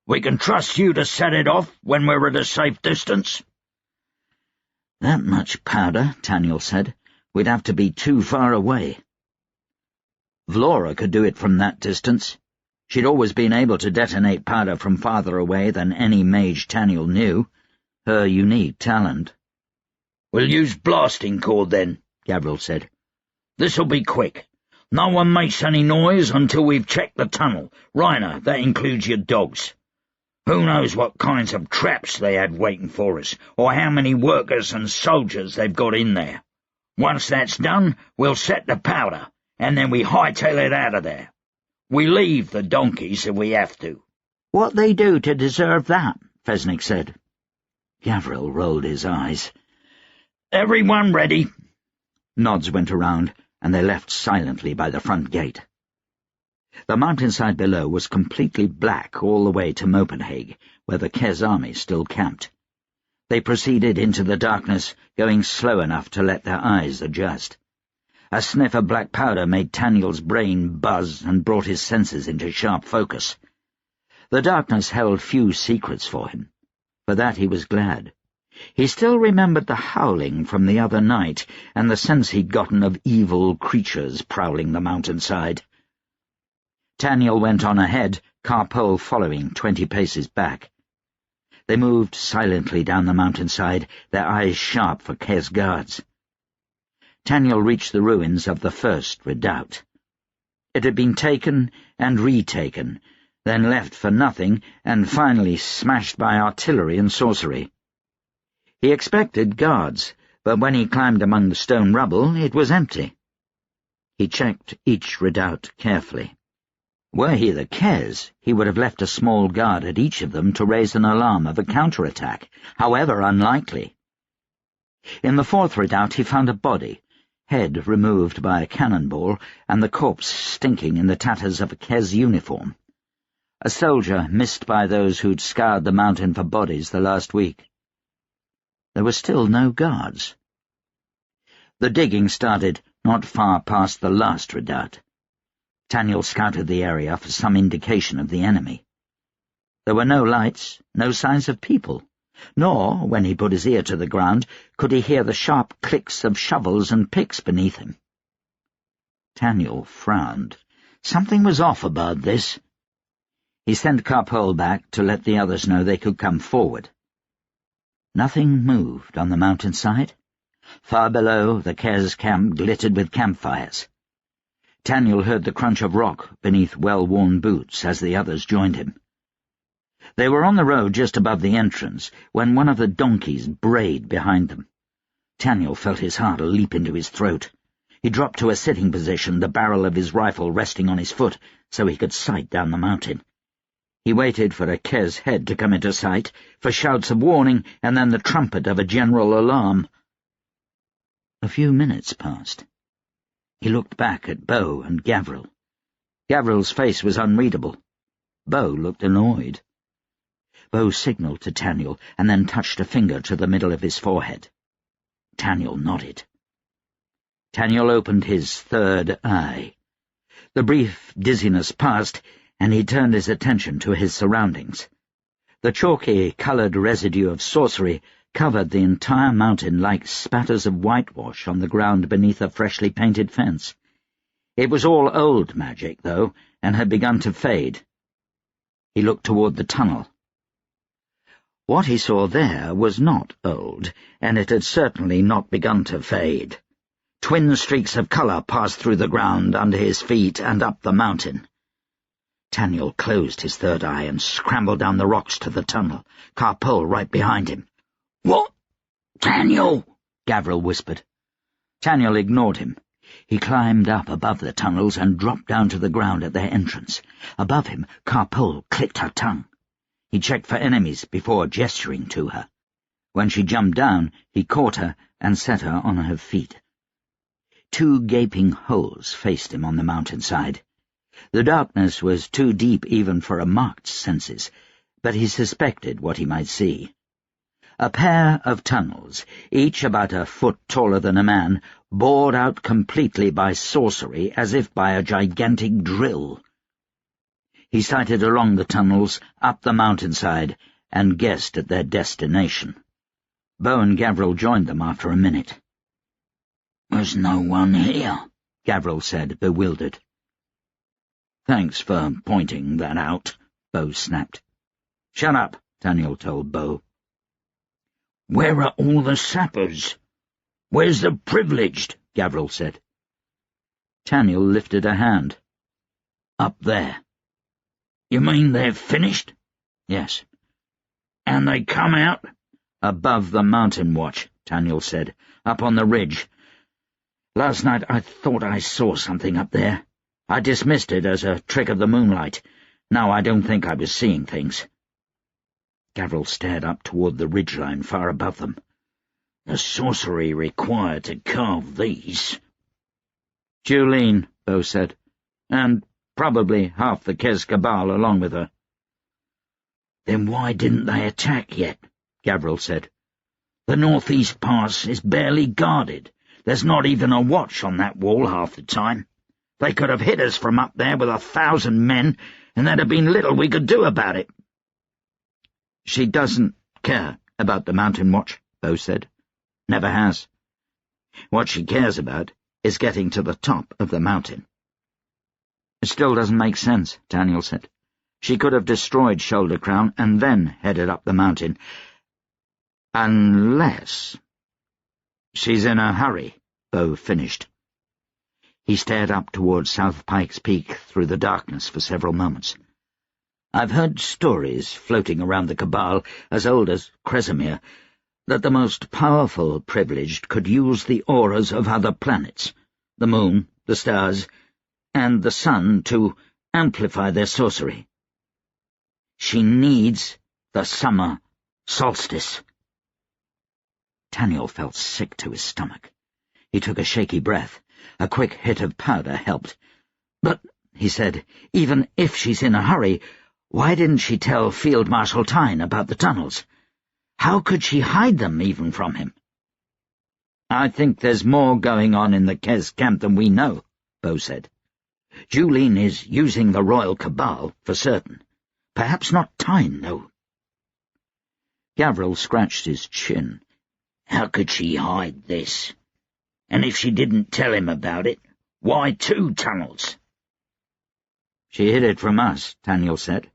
"We can trust you to set it off when we're at a safe distance." "That much powder," Taniel said. "We'd have to be too far away." Vlora could do it from that distance. She'd always been able to detonate powder from farther away than any mage Taniel knew, her unique talent. "We'll use blasting cord then," Gavril said. "This'll be quick. No one makes any noise until we've checked the tunnel. Reiner, that includes your dogs. Who knows what kinds of traps they had waiting for us, or how many workers and soldiers they've got in there. Once that's done, we'll set the powder, and then we hightail it out of there. We leave the donkeys if we have to." "What they do to deserve that?" Fesnik said. Gavril rolled his eyes. "Everyone ready?" Nods went around, and they left silently by the front gate. The mountainside below was completely black all the way to Mopenhague, where the Kez army still camped. They proceeded into the darkness, going slow enough to let their eyes adjust. A sniff of black powder made Taniel's brain buzz and brought his senses into sharp focus. The darkness held few secrets for him. For that he was glad. He still remembered the howling from the other night and the sense he'd gotten of evil creatures prowling the mountainside. Taniel went on ahead, Carpole following 20 paces back. They moved silently down the mountainside, their eyes sharp for Kez guards. Taniel reached the ruins of the first redoubt. It had been taken and retaken, then left for nothing, and finally smashed by artillery and sorcery. He expected guards, but when he climbed among the stone rubble, it was empty. He checked each redoubt carefully. Were he the Kez, he would have left a small guard at each of them to raise an alarm of a counterattack, however unlikely. In the fourth redoubt he found a body, head removed by a cannonball, and the corpse stinking in the tatters of a Kez uniform. A soldier missed by those who'd scoured the mountain for bodies the last week. There were still no guards. The digging started not far past the last redoubt. Taniel scouted the area for some indication of the enemy. There were no lights, no signs of people, nor, when he put his ear to the ground, could he hear the sharp clicks of shovels and picks beneath him. Taniel frowned. Something was off about this. He sent Carpole back to let the others know they could come forward. Nothing moved on the mountainside. Far below, the Kez camp glittered with campfires. Taniel heard the crunch of rock beneath well-worn boots as the others joined him. They were on the road just above the entrance when one of the donkeys brayed behind them. Taniel felt his heart leap into his throat. He dropped to a sitting position, the barrel of his rifle resting on his foot so he could sight down the mountain. He waited for a Kez head to come into sight, for shouts of warning, and then the trumpet of a general alarm. A few minutes passed. He looked back at Bo and Gavril. Gavril's face was unreadable. Bo looked annoyed. Bo signalled to Taniel and then touched a finger to the middle of his forehead. Taniel nodded. Taniel opened his third eye. The brief dizziness passed, and he turned his attention to his surroundings. The chalky, coloured residue of sorcery covered the entire mountain like spatters of whitewash on the ground beneath a freshly painted fence. It was all old magic, though, and had begun to fade. He looked toward the tunnel. What he saw there was not old, and it had certainly not begun to fade. Twin streaks of colour passed through the ground under his feet and up the mountain. Taniel closed his third eye and scrambled down the rocks to the tunnel, Carpole right behind him. "What? Taniel?" Gavril whispered. Taniel ignored him. He climbed up above the tunnels and dropped down to the ground at their entrance. Above him, Carpole clicked her tongue. He checked for enemies before gesturing to her. When she jumped down, he caught her and set her on her feet. 2 gaping holes faced him on the mountainside. The darkness was too deep even for a marked senses, but he suspected what he might see. A pair of tunnels, each about a foot taller than a man, bored out completely by sorcery as if by a gigantic drill. He sighted along the tunnels, up the mountainside, and guessed at their destination. Bo and Gavril joined them after a minute. "There's no one here," Gavril said, bewildered. "Thanks for pointing that out," Bo snapped. "Shut up," Taniel told Bo. "Where are all the sappers? Where's the privileged?" Gavril said. Taniel lifted a hand. "Up there." "You mean they're finished?" "Yes." "And they come out?" "Above the mountain watch," Taniel said. "Up on the ridge. Last night I thought I saw something up there. I dismissed it as a trick of the moonlight. Now I don't think I was seeing things." Gavril stared up toward the ridgeline far above them. "The sorcery required to carve these." "Julene," Bo said, "and probably half the Kez Cabal along with her." "Then why didn't they attack yet?" Gavril said. "The northeast pass is barely guarded. There's not even a watch on that wall half the time. They could have hit us from up there with 1,000 men, and there'd have been little we could do about it." "She doesn't care about the mountain watch," Bo said. "Never has. What she cares about is getting to the top of the mountain." "It still doesn't make sense," Taniel said. "She could have destroyed Shoulder Crown and then headed up the mountain. Unless—" "She's in a hurry," Bo finished. He stared up towards South Pikes Peak through the darkness for several moments. "I've heard stories floating around the Cabal as old as Kresimir that the most powerful privileged could use the auras of other planets, the moon, the stars, and the sun to amplify their sorcery. She needs the summer solstice." Taniel felt sick to his stomach. He took a shaky breath. A quick hit of powder helped. "But," he said, "even if she's in a hurry, why didn't she tell Field Marshal Tyne about the tunnels? How could she hide them even from him?" "I think there's more going on in the Kez camp than we know," Bo said. "Julene is using the Royal Cabal, for certain. Perhaps not Tyne, though." Gavril scratched his chin. "How could she hide this? And if she didn't tell him about it, why 2 tunnels?" "She hid it from us," Taniel said.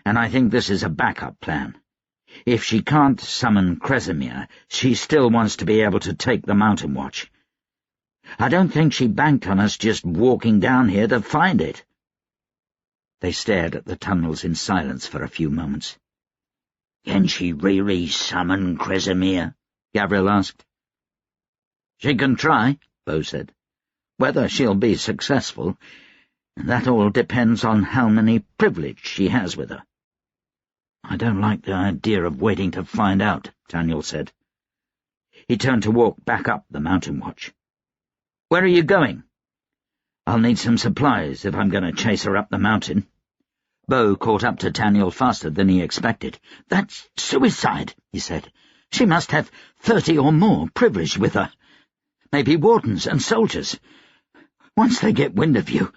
"And I think this is a backup plan. If she can't summon Kresimir, she still wants to be able to take the Mountain Watch. I don't think she banked on us just walking down here to find it." They stared at the tunnels in silence for a few moments. "Can she really summon Kresimir?" Gavril asked. "She can try," Bo said. "Whether she'll be successful, that all depends on how many privileged she has with her." "I don't like the idea of waiting to find out," Taniel said. He turned to walk back up the mountain watch. "Where are you going?" "I'll need some supplies if I'm going to chase her up the mountain." Bo caught up to Taniel faster than he expected. "That's suicide," he said. "She must have 30 or more privileged with her. Maybe wardens and soldiers. Once they get wind of you—"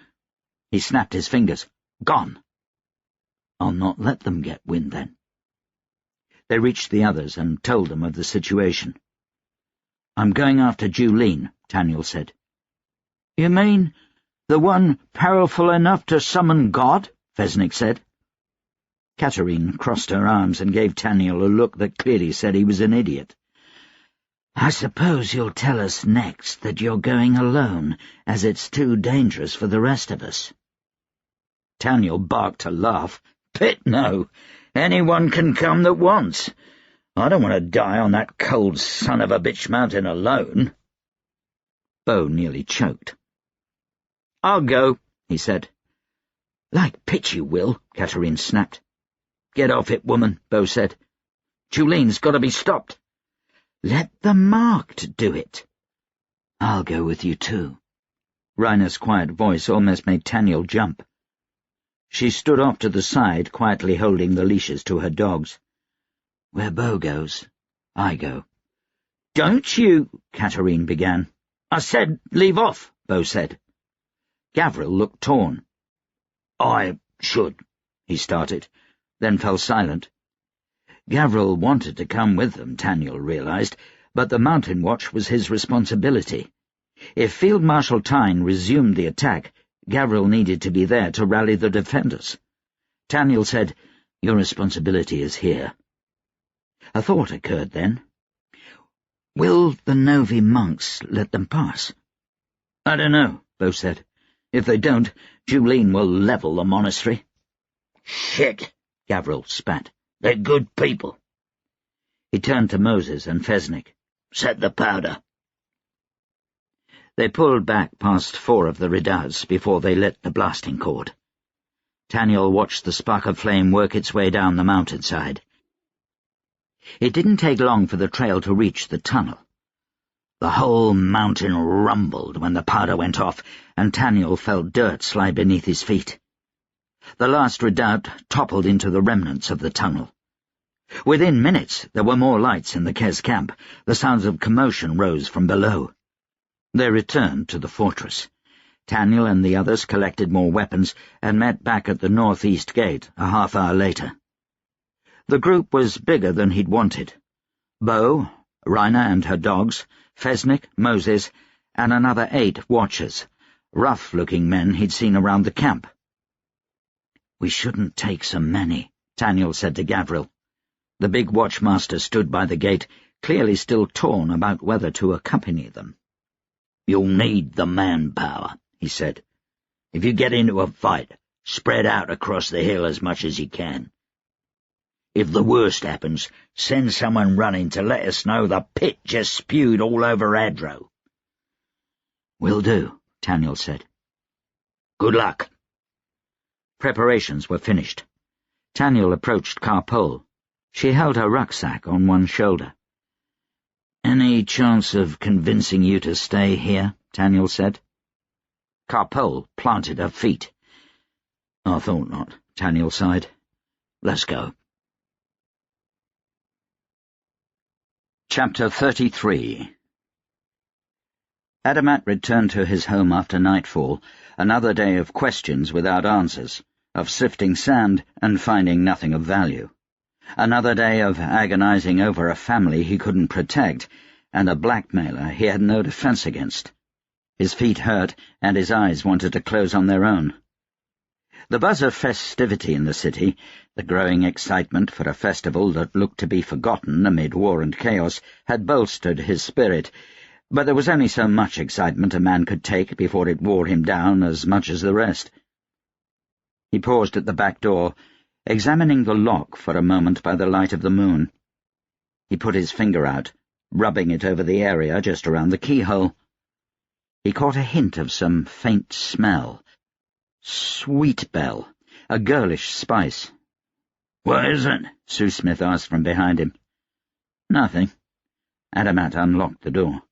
He snapped his fingers. "Gone." "I'll not let them get wind, then." They reached the others and told them of the situation. "I'm going after Julene," Taniel said. "You mean the one powerful enough to summon God?" Vesnik said. Katerine crossed her arms and gave Taniel a look that clearly said he was an idiot. "I suppose you'll tell us next that you're going alone, as it's too dangerous for the rest of us." Taniel barked a laugh. "Pit no. Anyone can come that wants. I don't want to die on that cold son-of-a-bitch mountain alone." Bo nearly choked. "I'll go," he said. "Like pitch you will," Katerine snapped. "Get off it, woman," Bo said. "Julene's got to be stopped." "Let the marked do it." "I'll go with you too." Reiner's quiet voice almost made Taniel jump. She stood off to the side, quietly holding the leashes to her dogs. "Where Bo goes, I go." "Don't you—" Katerine began. "I said leave off," Bo said. Gavril looked torn. "I should," he started, then fell silent. Gavril wanted to come with them, Taniel realized, but the Mountain Watch was his responsibility. If Field Marshal Tyne resumed the attack, Gavril needed to be there to rally the defenders. Taniel said, "Your responsibility is here." A thought occurred then. "Will the Novi monks let them pass?" "I don't know," Bo said. "If they don't, Julene will level the monastery." "Shit," Gavril spat. "They're good people." He turned to Moses and Fesnik. "Set the powder." They pulled back past 4 of the redoubts before they lit the blasting cord. Taniel watched the spark of flame work its way down the mountainside. It didn't take long for the trail to reach the tunnel. The whole mountain rumbled when the powder went off, and Taniel felt dirt slide beneath his feet. The last redoubt toppled into the remnants of the tunnel. Within minutes there were more lights in the Kez camp. The sounds of commotion rose from below. They returned to the fortress. Taniel and the others collected more weapons and met back at the northeast gate a half-hour later. The group was bigger than he'd wanted. Bo, Rhina and her dogs, Fesnik, Moses, and another 8 watchers, rough-looking men he'd seen around the camp. "We shouldn't take so many," Taniel said to Gavril. The big watchmaster stood by the gate, clearly still torn about whether to accompany them. "You'll need the manpower," he said. "If you get into a fight, spread out across the hill as much as you can. If the worst happens, send someone running to let us know the pit just spewed all over Adro." "Will do," Taniel said. "Good luck." Preparations were finished. Taniel approached Carpole. She held her rucksack on one shoulder. "Any chance of convincing you to stay here?" Taniel said. Carpole planted her feet. "I thought not," Taniel sighed. "Let's go." Chapter 33. Adamat returned to his home after nightfall, another day of questions without answers, of sifting sand and finding nothing of value. Another day of agonizing over a family he couldn't protect, and a blackmailer he had no defense against. His feet hurt, and his eyes wanted to close on their own. The buzz of festivity in the city, the growing excitement for a festival that looked to be forgotten amid war and chaos, had bolstered his spirit, but there was only so much excitement a man could take before it wore him down as much as the rest. He paused at the back door, examining the lock for a moment by the light of the moon. He put his finger out, rubbing it over the area just around the keyhole. He caught a hint of some faint smell. Sweet bell, a girlish spice. "What is it?" Sue Smith asked from behind him. "Nothing." Adamat unlocked the door.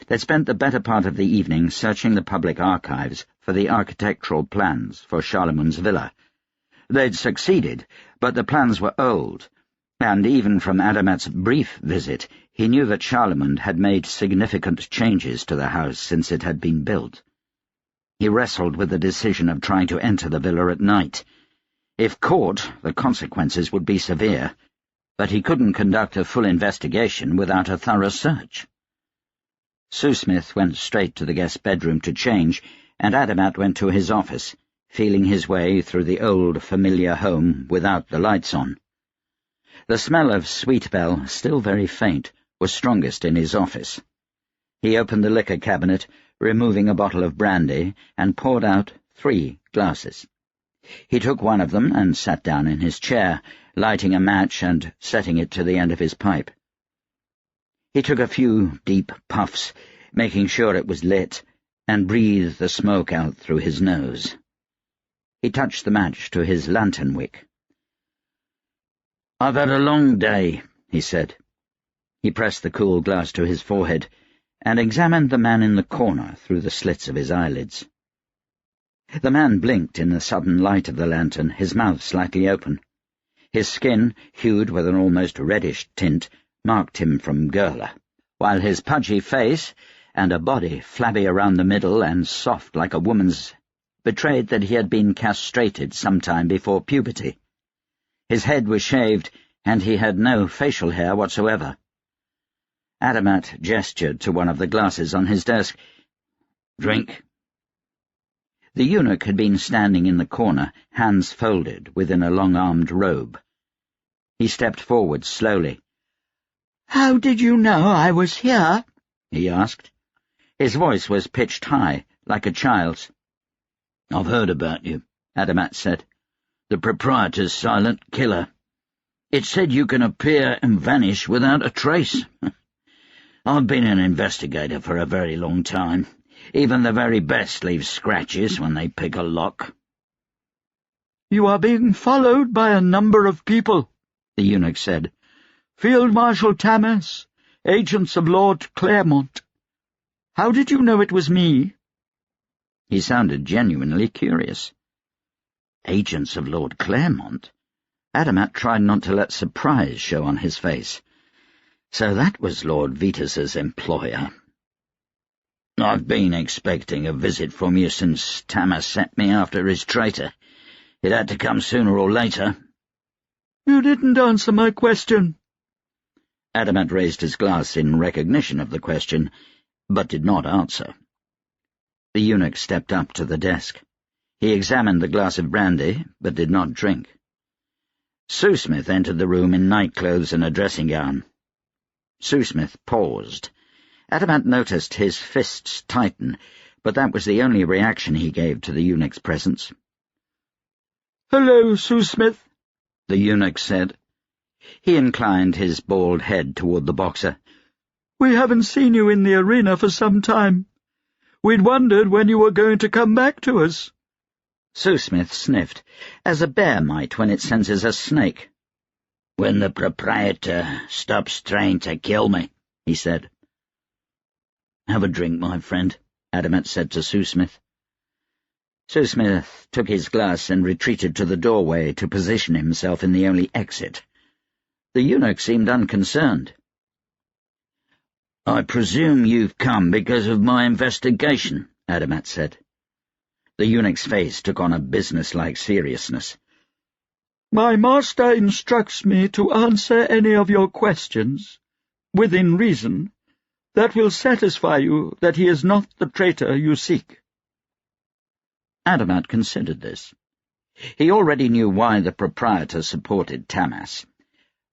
They'd spent the better part of the evening searching the public archives for the architectural plans for Charlemagne's villa. They'd succeeded, but the plans were old, and even from Adamat's brief visit he knew that Charlemagne had made significant changes to the house since it had been built. He wrestled with the decision of trying to enter the villa at night. If caught, the consequences would be severe, but he couldn't conduct a full investigation without a thorough search. Sue Smith went straight to the guest bedroom to change, and Adamat went to his office, feeling his way through the old, familiar home without the lights on. The smell of sweetbell, still very faint, was strongest in his office. He opened the liquor cabinet, removing a bottle of brandy, and poured out 3 glasses. He took one of them and sat down in his chair, lighting a match and setting it to the end of his pipe. He took a few deep puffs, making sure it was lit, and breathed the smoke out through his nose. He touched the match to his lantern wick. "I've had a long day," he said. He pressed the cool glass to his forehead and examined the man in the corner through the slits of his eyelids. The man blinked in the sudden light of the lantern, his mouth slightly open. His skin, hued with an almost reddish tint, marked him from Gurla, while his pudgy face, and a body flabby around the middle and soft like a woman's, betrayed that he had been castrated some time before puberty. His head was shaved, and he had no facial hair whatsoever. Adamat gestured to one of the glasses on his desk. "Drink." The eunuch had been standing in the corner, hands folded, within a long-armed robe. He stepped forward slowly. "How did you know I was here?" he asked. His voice was pitched high, like a child's. "I've heard about you," Adamat said. "The proprietor's silent killer. It said you can appear and vanish without a trace. I've been an investigator for a very long time. Even the very best leave scratches when they pick a lock." "You are being followed by a number of people," the eunuch said. "Field Marshal Tamas, agents of Lord Claremont. How did you know it was me?" He sounded genuinely curious. Agents of Lord Claremont? Adamat tried not to let surprise show on his face. So that was Lord Vitus's employer. "I've been expecting a visit from you since Tamas sent me after his traitor. It had to come sooner or later." "You didn't answer my question." Adamat raised his glass in recognition of the question, but did not answer. The eunuch stepped up to the desk. He examined the glass of brandy, but did not drink. Sue-Smith entered the room in nightclothes and a dressing gown. Sue-Smith paused. Adamat noticed his fists tighten, but that was the only reaction he gave to the eunuch's presence. "Hello, Sue-Smith," the eunuch said. He inclined his bald head toward the boxer. "We haven't seen you in the arena for some time. We'd wondered when you were going to come back to us." Sue-Smith sniffed, as a bear might when it senses a snake. "When the proprietor stops trying to kill me," he said. "Have a drink, my friend," Adamat said to Sue-Smith. Sue-Smith took his glass and retreated to the doorway to position himself in the only exit. The eunuch seemed unconcerned. "I presume you've come because of my investigation," Adamat said. The eunuch's face took on a business-like seriousness. "My master instructs me to answer any of your questions, within reason, that will satisfy you that he is not the traitor you seek." Adamat considered this. He already knew why the proprietor supported Tamas.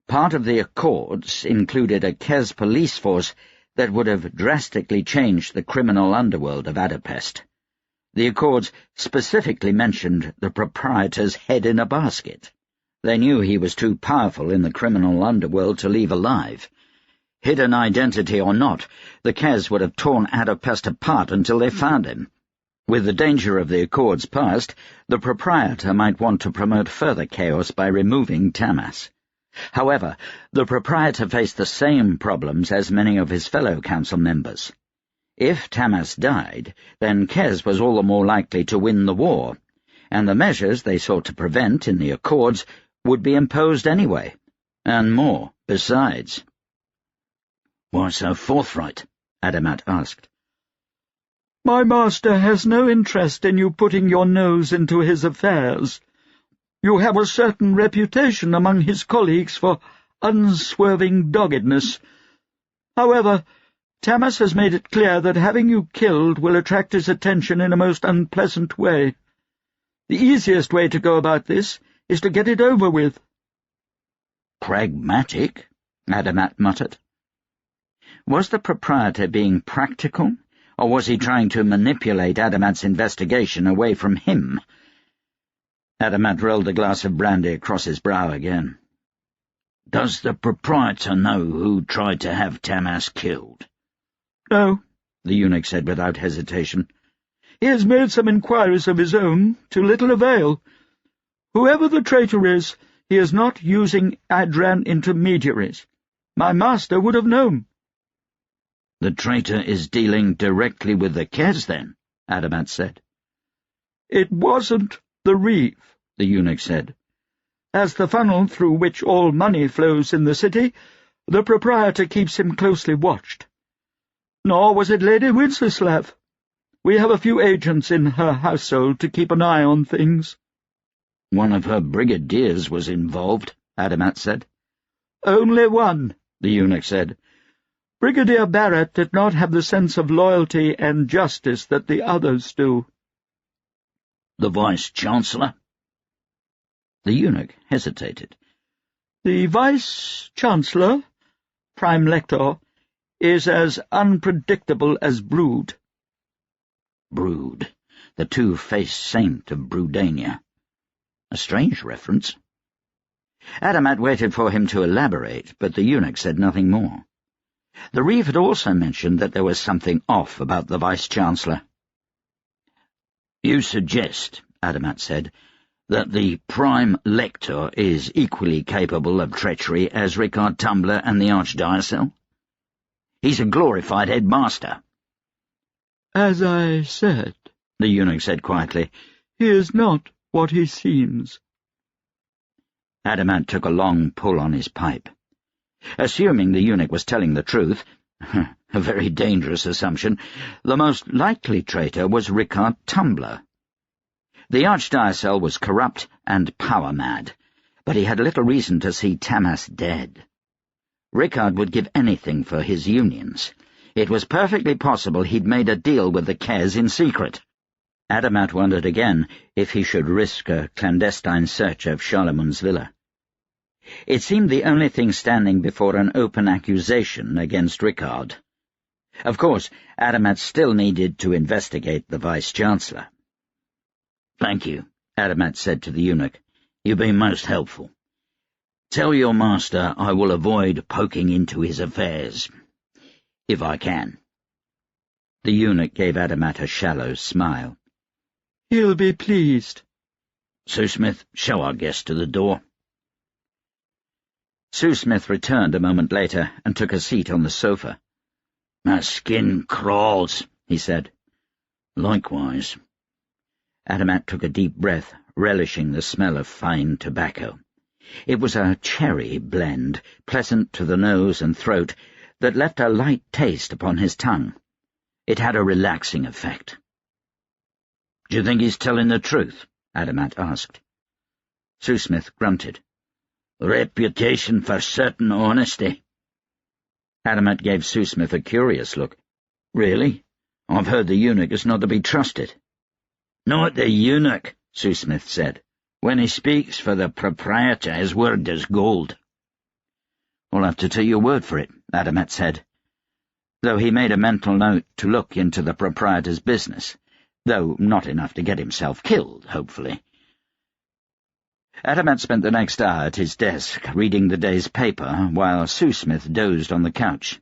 Part of the Accords included a Kes police force that would have drastically changed the criminal underworld of Adapest. The Accords specifically mentioned the proprietor's head in a basket. They knew he was too powerful in the criminal underworld to leave alive. Hidden identity or not, the Kes would have torn Adapest apart until they found him. With the danger of the Accords past, the proprietor might want to promote further chaos by removing Tamas. However, the proprietor faced the same problems as many of his fellow council members. If Tamas died, then Kes was all the more likely to win the war, and the measures they sought to prevent in the Accords would be imposed anyway, and more besides. "Why so forthright?" Adamat asked. "My master has no interest in you putting your nose into his affairs. You have a certain reputation among his colleagues for unswerving doggedness. However, Tamas has made it clear that having you killed will attract his attention in a most unpleasant way. The easiest way to go about this is to get it over with." "Pragmatic," Adamat muttered. Was the proprietor being practical, or was he trying to manipulate Adamat's investigation away from him? Adamat rolled a glass of brandy across his brow again. "Does the proprietor know who tried to have Tamas killed?" "No," the eunuch said without hesitation. "He has made some inquiries of his own, to little avail. Whoever the traitor is, he is not using Adran intermediaries. My master would have known." "The traitor is dealing directly with the Kes, then," Adamat said. "It wasn't the reeve," the eunuch said. "As the funnel through which all money flows in the city, the proprietor keeps him closely watched. Nor was it Lady Winceslav. We have a few agents in her household to keep an eye on things." "One of her brigadiers was involved," Adamat said. "Only one," the eunuch said. "Brigadier Barrett did not have the sense of loyalty and justice that the others do." The Vice-Chancellor?" The eunuch hesitated. "The Vice-Chancellor, Prime Lector, is as unpredictable as Brood." Brood, the two-faced saint of Broodania. A strange reference. Adamat waited for him to elaborate, but the eunuch said nothing more. The reeve had also mentioned that there was something off about the Vice-Chancellor. "You suggest," Adamat said, "that the Prime Lector is equally capable of treachery as Rickard Tumbler and the Archdiocese? He's a glorified headmaster." "As I said," the eunuch said quietly, "he is not what he seems." Adamat took a long pull on his pipe. Assuming the eunuch was telling the truth, a very dangerous assumption, the most likely traitor was Rickard Tumbler. The Archdiocese was corrupt and power-mad, but he had little reason to see Tamas dead. Rickard would give anything for his unions. It was perfectly possible he'd made a deal with the Kes in secret. Adamat wondered again if he should risk a clandestine search of Charlemont's villa. It seemed the only thing standing before an open accusation against Rickard. Of course, Adamat still needed to investigate the Vice-Chancellor. "Thank you," Adamat said to the eunuch. "You've been most helpful. Tell your master I will avoid poking into his affairs, if I can." The eunuch gave Adamat a shallow smile. "He'll be pleased." "Sue-Smith, show our guest to the door." Sue-Smith returned a moment later and took a seat on the sofa. "My skin crawls," he said. "Likewise." Adamat took a deep breath, relishing the smell of fine tobacco. It was a cherry blend, pleasant to the nose and throat, that left a light taste upon his tongue. It had a relaxing effect. "Do you think he's telling the truth?" Adamat asked. Sue-Smith grunted. "Reputation for certain honesty." Adamat gave Sue-Smith a curious look. "Really? I've heard the eunuch is not to be trusted." "Not the eunuch," Sue-Smith said. "When he speaks for the proprietor, his word is gold." "I'll have to take your word for it," Adamat said, though he made a mental note to look into the proprietor's business, though not enough to get himself killed, hopefully. Adamat spent the next hour at his desk, reading the day's paper, while Sue-Smith dozed on the couch.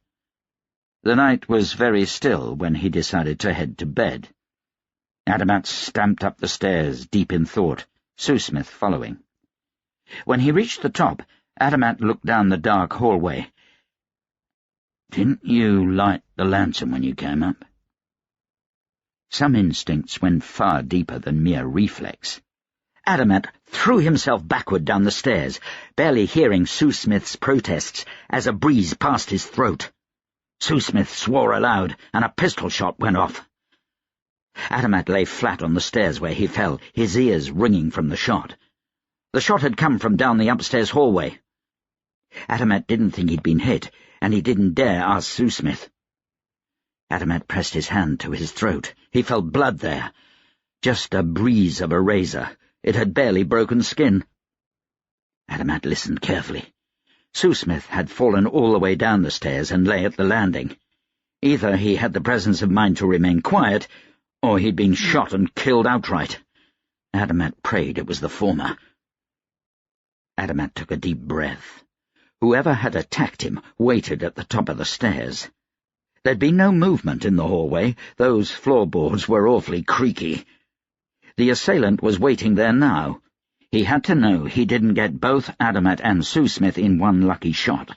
The night was very still when he decided to head to bed. Adamat stamped up the stairs, deep in thought, Sue-Smith following. When he reached the top, Adamat looked down the dark hallway. "Didn't you light the lantern when you came up?" Some instincts went far deeper than mere reflex. Adamat threw himself backward down the stairs, barely hearing Sue-Smith's protests as a breeze passed his throat. Sue-Smith swore aloud, and a pistol shot went off. Adamat lay flat on the stairs where he fell, his ears ringing from the shot. The shot had come from down the upstairs hallway. Adamat didn't think he'd been hit, and he didn't dare ask Sue-Smith. Adamat pressed his hand to his throat. He felt blood there. Just a breeze of a razor. It had barely broken skin. Adamat listened carefully. Sue-Smith had fallen all the way down the stairs and lay at the landing. Either he had the presence of mind to remain quiet, or he'd been shot and killed outright. Adamat prayed it was the former. Adamat took a deep breath. Whoever had attacked him waited at the top of the stairs. There'd been no movement in the hallway. Those floorboards were awfully creaky. The assailant was waiting there now. He had to know he didn't get both Adamat and Sue-Smith in one lucky shot.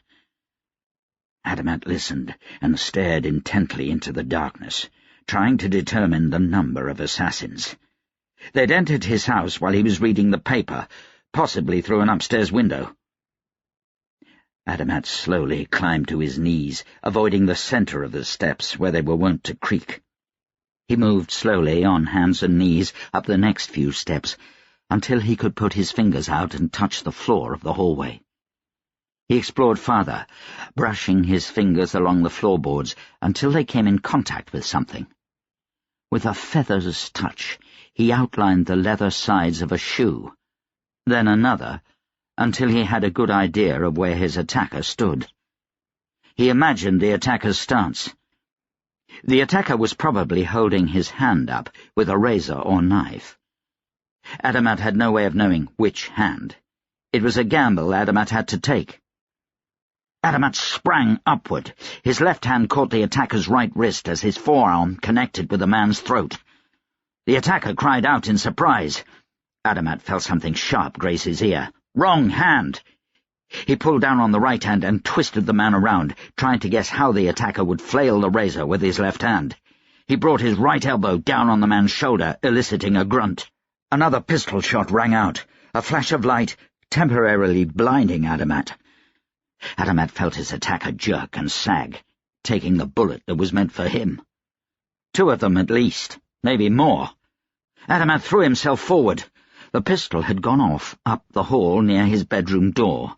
Adamat listened and stared intently into the darkness, trying to determine the number of assassins. They'd entered his house while he was reading the paper, possibly through an upstairs window. Adamat slowly climbed to his knees, avoiding the center of the steps where they were wont to creak. He moved slowly on hands and knees up the next few steps, until he could put his fingers out and touch the floor of the hallway. He explored farther, brushing his fingers along the floorboards until they came in contact with something. With a feather's touch, he outlined the leather sides of a shoe, then another, until he had a good idea of where his attacker stood. He imagined the attacker's stance. The attacker was probably holding his hand up with a razor or knife. Adamat had no way of knowing which hand. It was a gamble Adamat had to take. Adamat sprang upward. His left hand caught the attacker's right wrist as his forearm connected with the man's throat. The attacker cried out in surprise. Adamat felt something sharp graze his ear. Wrong hand! He pulled down on the right hand and twisted the man around, trying to guess how the attacker would flail the razor with his left hand. He brought his right elbow down on the man's shoulder, eliciting a grunt. Another pistol shot rang out, a flash of light, temporarily blinding Adamat. Adamat felt his attacker jerk and sag, taking the bullet that was meant for him. 2 of them at least, maybe more. Adamat threw himself forward. The pistol had gone off up the hall near his bedroom door.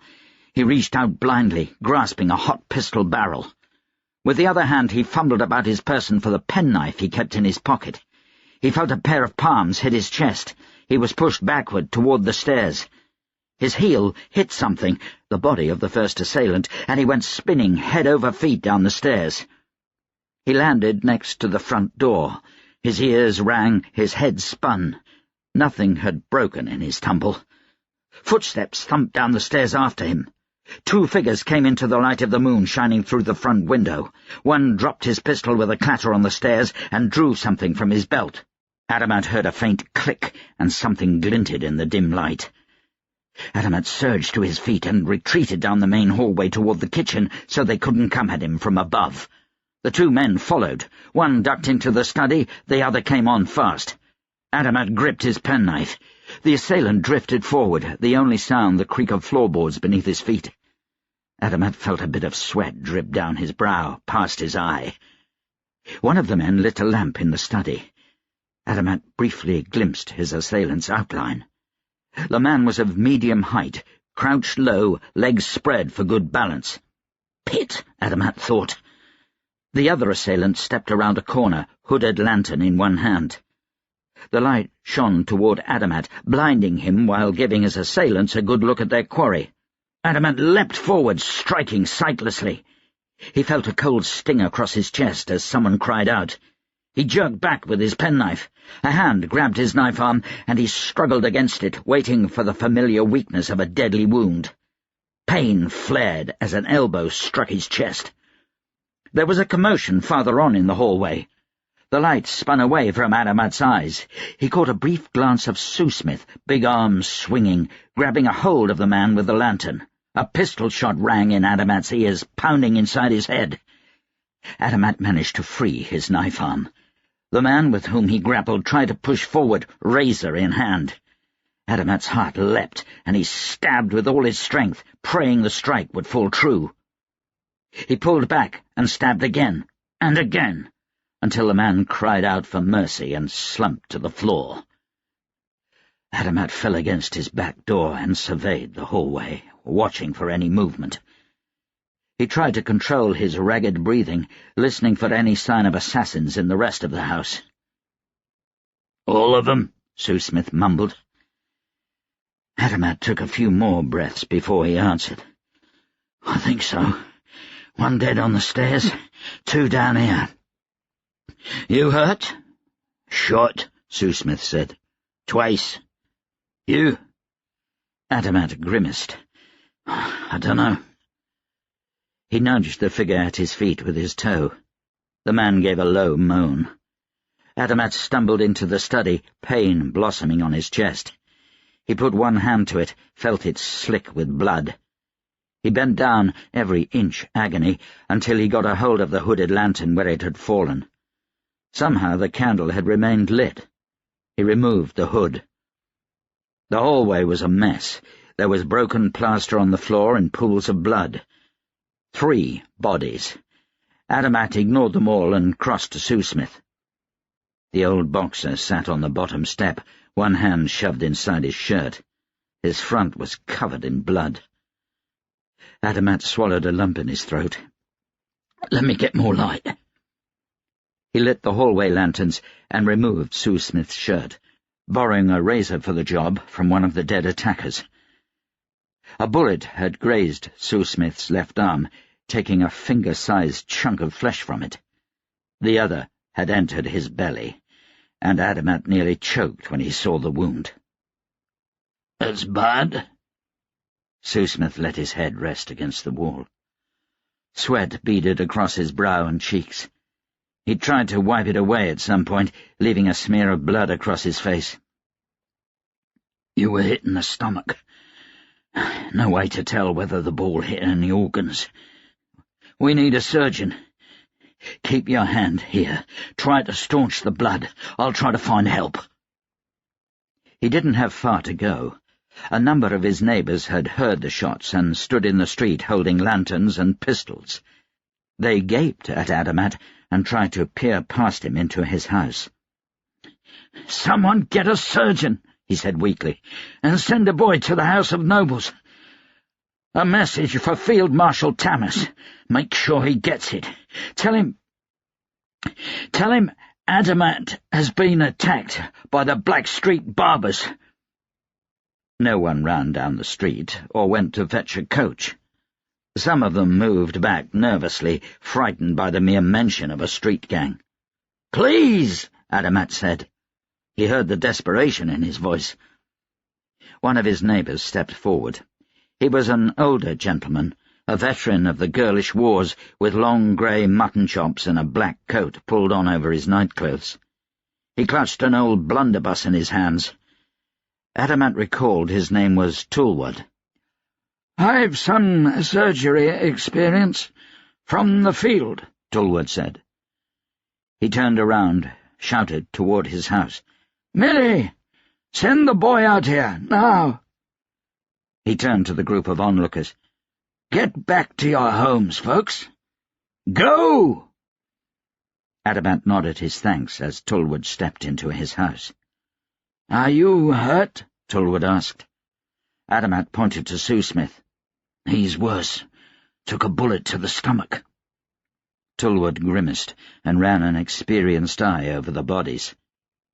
He reached out blindly, grasping a hot pistol barrel. With the other hand he fumbled about his person for the penknife he kept in his pocket. He felt a pair of palms hit his chest. He was pushed backward toward the stairs. His heel hit something, the body of the first assailant, and he went spinning head over feet down the stairs. He landed next to the front door. His ears rang, his head spun. Nothing had broken in his tumble. Footsteps thumped down the stairs after him. 2 figures came into the light of the moon shining through the front window. One dropped his pistol with a clatter on the stairs and drew something from his belt. Adamat heard a faint click, and something glinted in the dim light. Adamat surged to his feet and retreated down the main hallway toward the kitchen so they couldn't come at him from above. The 2 men followed. One ducked into the study, the other came on fast. Adamat gripped his penknife. The assailant drifted forward, the only sound the creak of floorboards beneath his feet. Adamat felt a bit of sweat drip down his brow, past his eye. One of the men lit a lamp in the study. Adamat briefly glimpsed his assailant's outline. The man was of medium height, crouched low, legs spread for good balance. Pit, Adamat thought. The other assailant stepped around a corner, hooded lantern in one hand. The light shone toward Adamat, blinding him while giving his assailants a good look at their quarry. Adamat leapt forward, striking sightlessly. He felt a cold sting across his chest as someone cried out. He jerked back with his penknife. A hand grabbed his knife arm, and he struggled against it, waiting for the familiar weakness of a deadly wound. Pain flared as an elbow struck his chest. There was a commotion farther on in the hallway. The light spun away from Adamat's eyes. He caught a brief glance of Sue-Smith, big arms swinging, grabbing a hold of the man with the lantern. A pistol shot rang in Adamat's ears, pounding inside his head. Adamat managed to free his knife arm. The man with whom he grappled tried to push forward, razor in hand. Adamat's heart leapt, and he stabbed with all his strength, praying the strike would fall true. He pulled back and stabbed again, and again, until the man cried out for mercy and slumped to the floor. Adamat fell against his back door and surveyed the hallway, watching for any movement. He tried to control his ragged breathing, listening for any sign of assassins in the rest of the house. "All of them?" Sue-Smith mumbled. Adamat took a few more breaths before he answered. "I think so. 1 dead on the stairs, 2 down here." "You hurt?" "Shot," Sue-Smith said. "Twice." "You?" Adamat grimaced. "I dunno." He nudged the figure at his feet with his toe. The man gave a low moan. Adamat stumbled into the study, pain blossoming on his chest. He put one hand to it, felt it slick with blood. He bent down, every inch agony, until he got a hold of the hooded lantern where it had fallen. Somehow the candle had remained lit. He removed the hood. The hallway was a mess. There was broken plaster on the floor and pools of blood. 3 bodies. Adamat ignored them all and crossed to Sue-Smith. The old boxer sat on the bottom step, one hand shoved inside his shirt. His front was covered in blood. Adamat swallowed a lump in his throat. "Let me get more light." He lit the hallway lanterns and removed Sue Smith's shirt, borrowing a razor for the job from one of the dead attackers. A bullet had grazed Sue Smith's left arm, taking a finger-sized chunk of flesh from it. The other had entered his belly, and Adamat nearly choked when he saw the wound. "It's bad?" Sue Smith let his head rest against the wall. Sweat beaded across his brow and cheeks. He tried to wipe it away at some point, leaving a smear of blood across his face. "You were hit in the stomach. No way to tell whether the ball hit any organs. We need a surgeon. Keep your hand here. Try to staunch the blood. I'll try to find help." He didn't have far to go. A number of his neighbours had heard the shots and stood in the street holding lanterns and pistols. They gaped at Adamat and tried to peer past him into his house. "Someone get a surgeon," he said weakly, "and send a boy to the House of Nobles. A message for Field Marshal Tamas. Make sure he gets it. Tell him Adamat has been attacked by the Blackstreet Barbers." No one ran down the street or went to fetch a coach. Some of them moved back nervously, frightened by the mere mention of a street gang. "Please," Adamat said. He heard the desperation in his voice. One of his neighbours stepped forward. He was an older gentleman, a veteran of the girlish wars, with long grey mutton chops and a black coat pulled on over his nightclothes. He clutched an old blunderbuss in his hands. Adamat recalled his name was Toolwood. "I've some surgery experience from the field," Toolwood said. He turned around, shouted toward his house. "Millie, send the boy out here, now." He turned to the group of onlookers. "Get back to your homes, folks. Go!" Adamat nodded his thanks as Toolwood stepped into his house. "Are you hurt?" Toolwood asked. Adamat pointed to Sue Smith. "He's worse. Took a bullet to the stomach." Toolwood grimaced and ran an experienced eye over the bodies.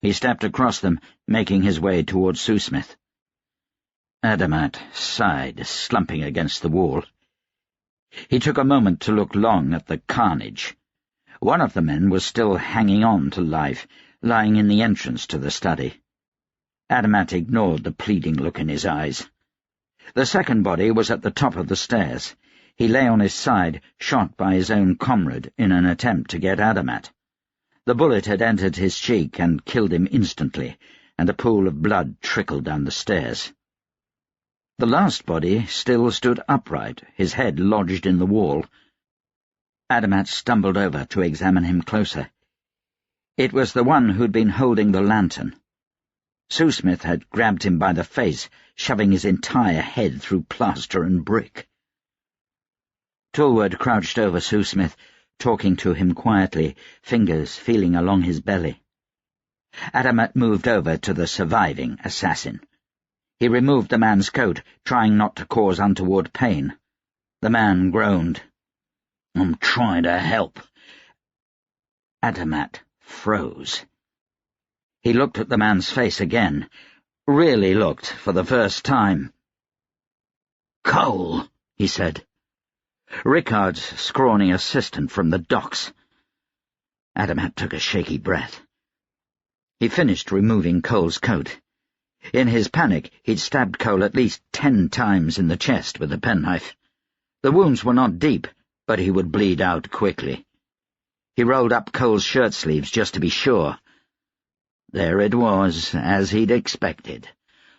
He stepped across them, making his way toward Sue Smith. Adamat sighed, slumping against the wall. He took a moment to look long at the carnage. One of the men was still hanging on to life, lying in the entrance to the study. Adamat ignored the pleading look in his eyes. The second body was at the top of the stairs. He lay on his side, shot by his own comrade in an attempt to get Adamat. The bullet had entered his cheek and killed him instantly, and a pool of blood trickled down the stairs. The last body still stood upright, his head lodged in the wall. Adamat stumbled over to examine him closer. It was the one who'd been holding the lantern. Sue Smith had grabbed him by the face, shoving his entire head through plaster and brick. Toolwood crouched over Sue Smith, talking to him quietly, fingers feeling along his belly. Adamat moved over to the surviving assassin. He removed the man's coat, trying not to cause untoward pain. The man groaned. "I'm trying to help." Adamat froze. He looked at the man's face again, really looked for the first time. "Cole," he said. Rickard's scrawny assistant from the docks. Adamat took a shaky breath. He finished removing Cole's coat. In his panic, he'd stabbed Cole at least 10 times in the chest with a penknife. The wounds were not deep, but he would bleed out quickly. He rolled up Cole's shirt sleeves just to be sure. There it was, as he'd expected,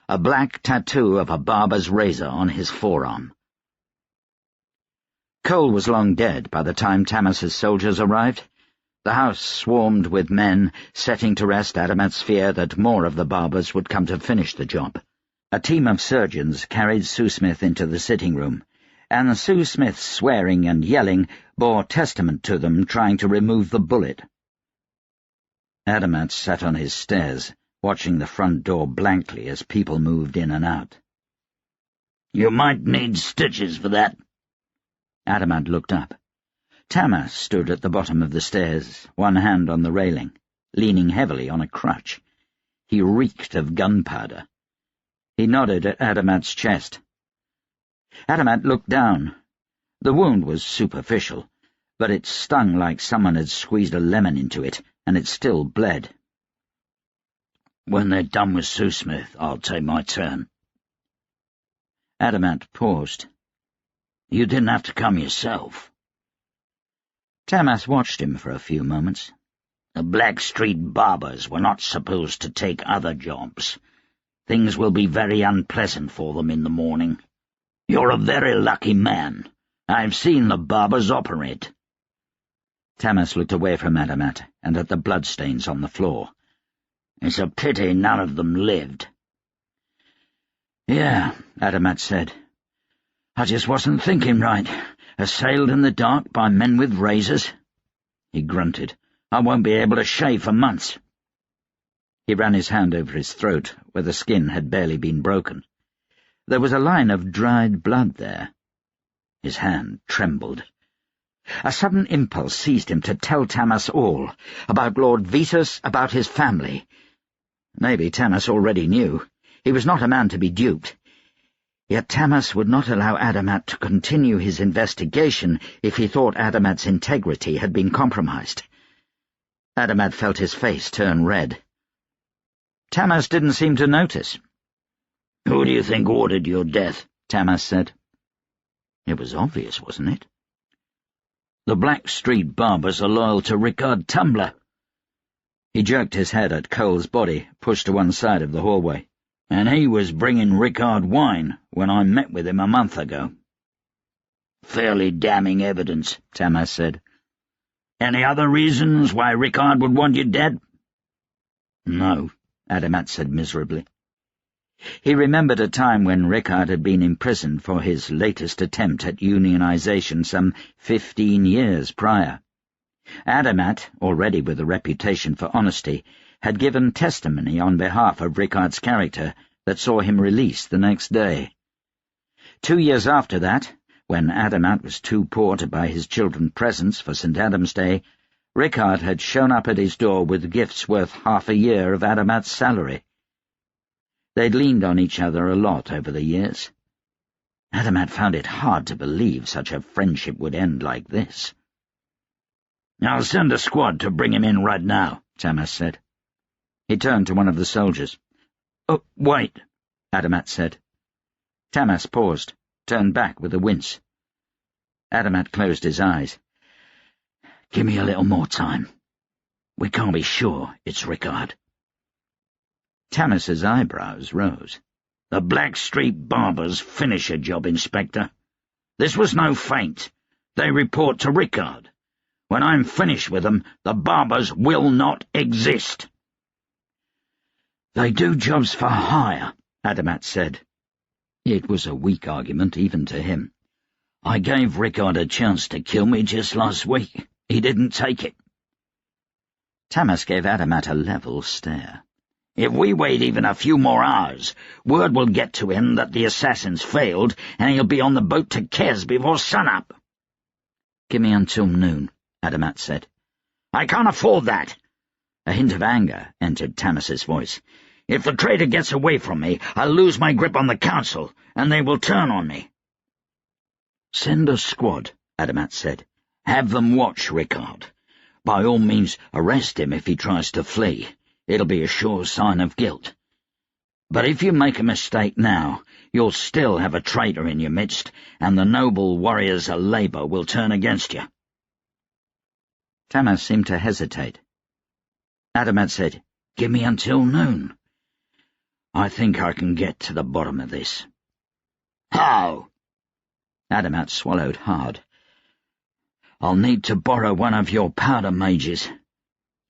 a black tattoo of a barber's razor on his forearm. Cole was long dead by the time Tamas's soldiers arrived. The house swarmed with men, setting to rest Adamat's fear that more of the barbers would come to finish the job. A team of surgeons carried Sue Smith into the sitting room, and Sue Smith's swearing and yelling bore testament to them trying to remove the bullet. Adamat sat on his stairs, watching the front door blankly as people moved in and out. "You might need stitches for that." Adamat looked up. Tamas stood at the bottom of the stairs, one hand on the railing, leaning heavily on a crutch. He reeked of gunpowder. He nodded at Adamat's chest. Adamat looked down. The wound was superficial, but it stung like someone had squeezed a lemon into it, and it still bled. "When they're done with Sue Smith, I'll take my turn." Adamat paused. "You didn't have to come yourself." Tamas watched him for a few moments. "The Blackstreet barbers were not supposed to take other jobs. Things will be very unpleasant for them in the morning. You're a very lucky man. I've seen the barbers operate." Tamas looked away from Adamat and at the bloodstains on the floor. "It's a pity none of them lived." "Yeah," Adamat said. "I just wasn't thinking right. Assailed in the dark by men with razors." He grunted. "I won't be able to shave for months." He ran his hand over his throat, where the skin had barely been broken. There was a line of dried blood there. His hand trembled. A sudden impulse seized him to tell Tamas all, about Lord Vetus, about his family. Maybe Tamas already knew. He was not a man to be duped. Yet Tamas would not allow Adamat to continue his investigation if he thought Adamat's integrity had been compromised. Adamat felt his face turn red. Tamas didn't seem to notice. "Who do you think ordered your death?" Tamas said. It was obvious, wasn't it? "The Blackstreet barbers are loyal to Rickard Tumbler." He jerked his head at Cole's body, pushed to one side of the hallway. "And he was bringing Rickard wine when I met with him a month ago." "Fairly damning evidence," Tamas said. "Any other reasons why Rickard would want you dead?" "No," Adamat said miserably. He remembered a time when Rickard had been imprisoned for his latest attempt at unionization some 15 years prior. Adamat, already with a reputation for honesty, had given testimony on behalf of Rickard's character that saw him released the next day. 2 years after that, when Adamat was too poor to buy his children presents for St. Adam's Day, Rickard had shown up at his door with gifts worth half a year of Adamat's salary. They'd leaned on each other a lot over the years. Adamat found it hard to believe such a friendship would end like this. "I'll send a squad to bring him in right now," Tamas said. He turned to one of the soldiers. "Oh, wait," Adamat said. Tamas paused, turned back with a wince. Adamat closed his eyes. "Give me a little more time. We can't be sure it's Rickard." Tamas's eyebrows rose. "The Blackstreet barbers finish a job, Inspector. This was no feint. They report to Rickard. When I'm finished with them, the barbers will not exist." "They do jobs for hire," Adamat said. It was a weak argument even to him. "I gave Rickard a chance to kill me just last week. He didn't take it." Tamas gave Adamat a level stare. "If we wait even a few more hours, word will get to him that the assassins failed, and he'll be on the boat to Kez before sunup." "Give me until noon," Adamat said. "I can't afford that." A hint of anger entered Tamas's voice. "If the traitor gets away from me, I'll lose my grip on the council, and they will turn on me." "Send a squad," Adamat said. "Have them watch Rickard. By all means, arrest him if he tries to flee. It'll be a sure sign of guilt. But if you make a mistake now, you'll still have a traitor in your midst, and the noble warriors of Labour will turn against you." Tamas seemed to hesitate. Adamat said, "Give me until noon. I think I can get to the bottom of this." "How?" Adamat swallowed hard. "I'll need to borrow one of your powder mages.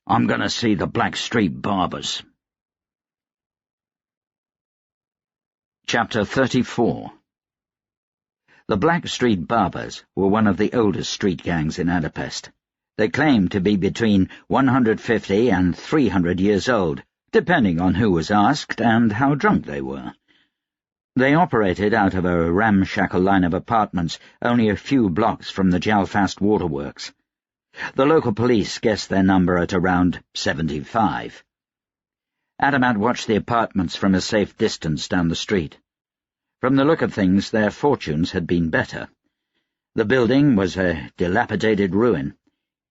I'm going to see the Blackstreet barbers." Chapter 34. The Blackstreet barbers were one of the oldest street gangs in Adapest. They claimed to be between 150 and 300 years old, depending on who was asked and how drunk they were. They operated out of a ramshackle line of apartments only a few blocks from the Jalfast waterworks. The local police guessed their number at around 75. Adamat watched the apartments from a safe distance down the street. From the look of things, their fortunes had been better. The building was a dilapidated ruin.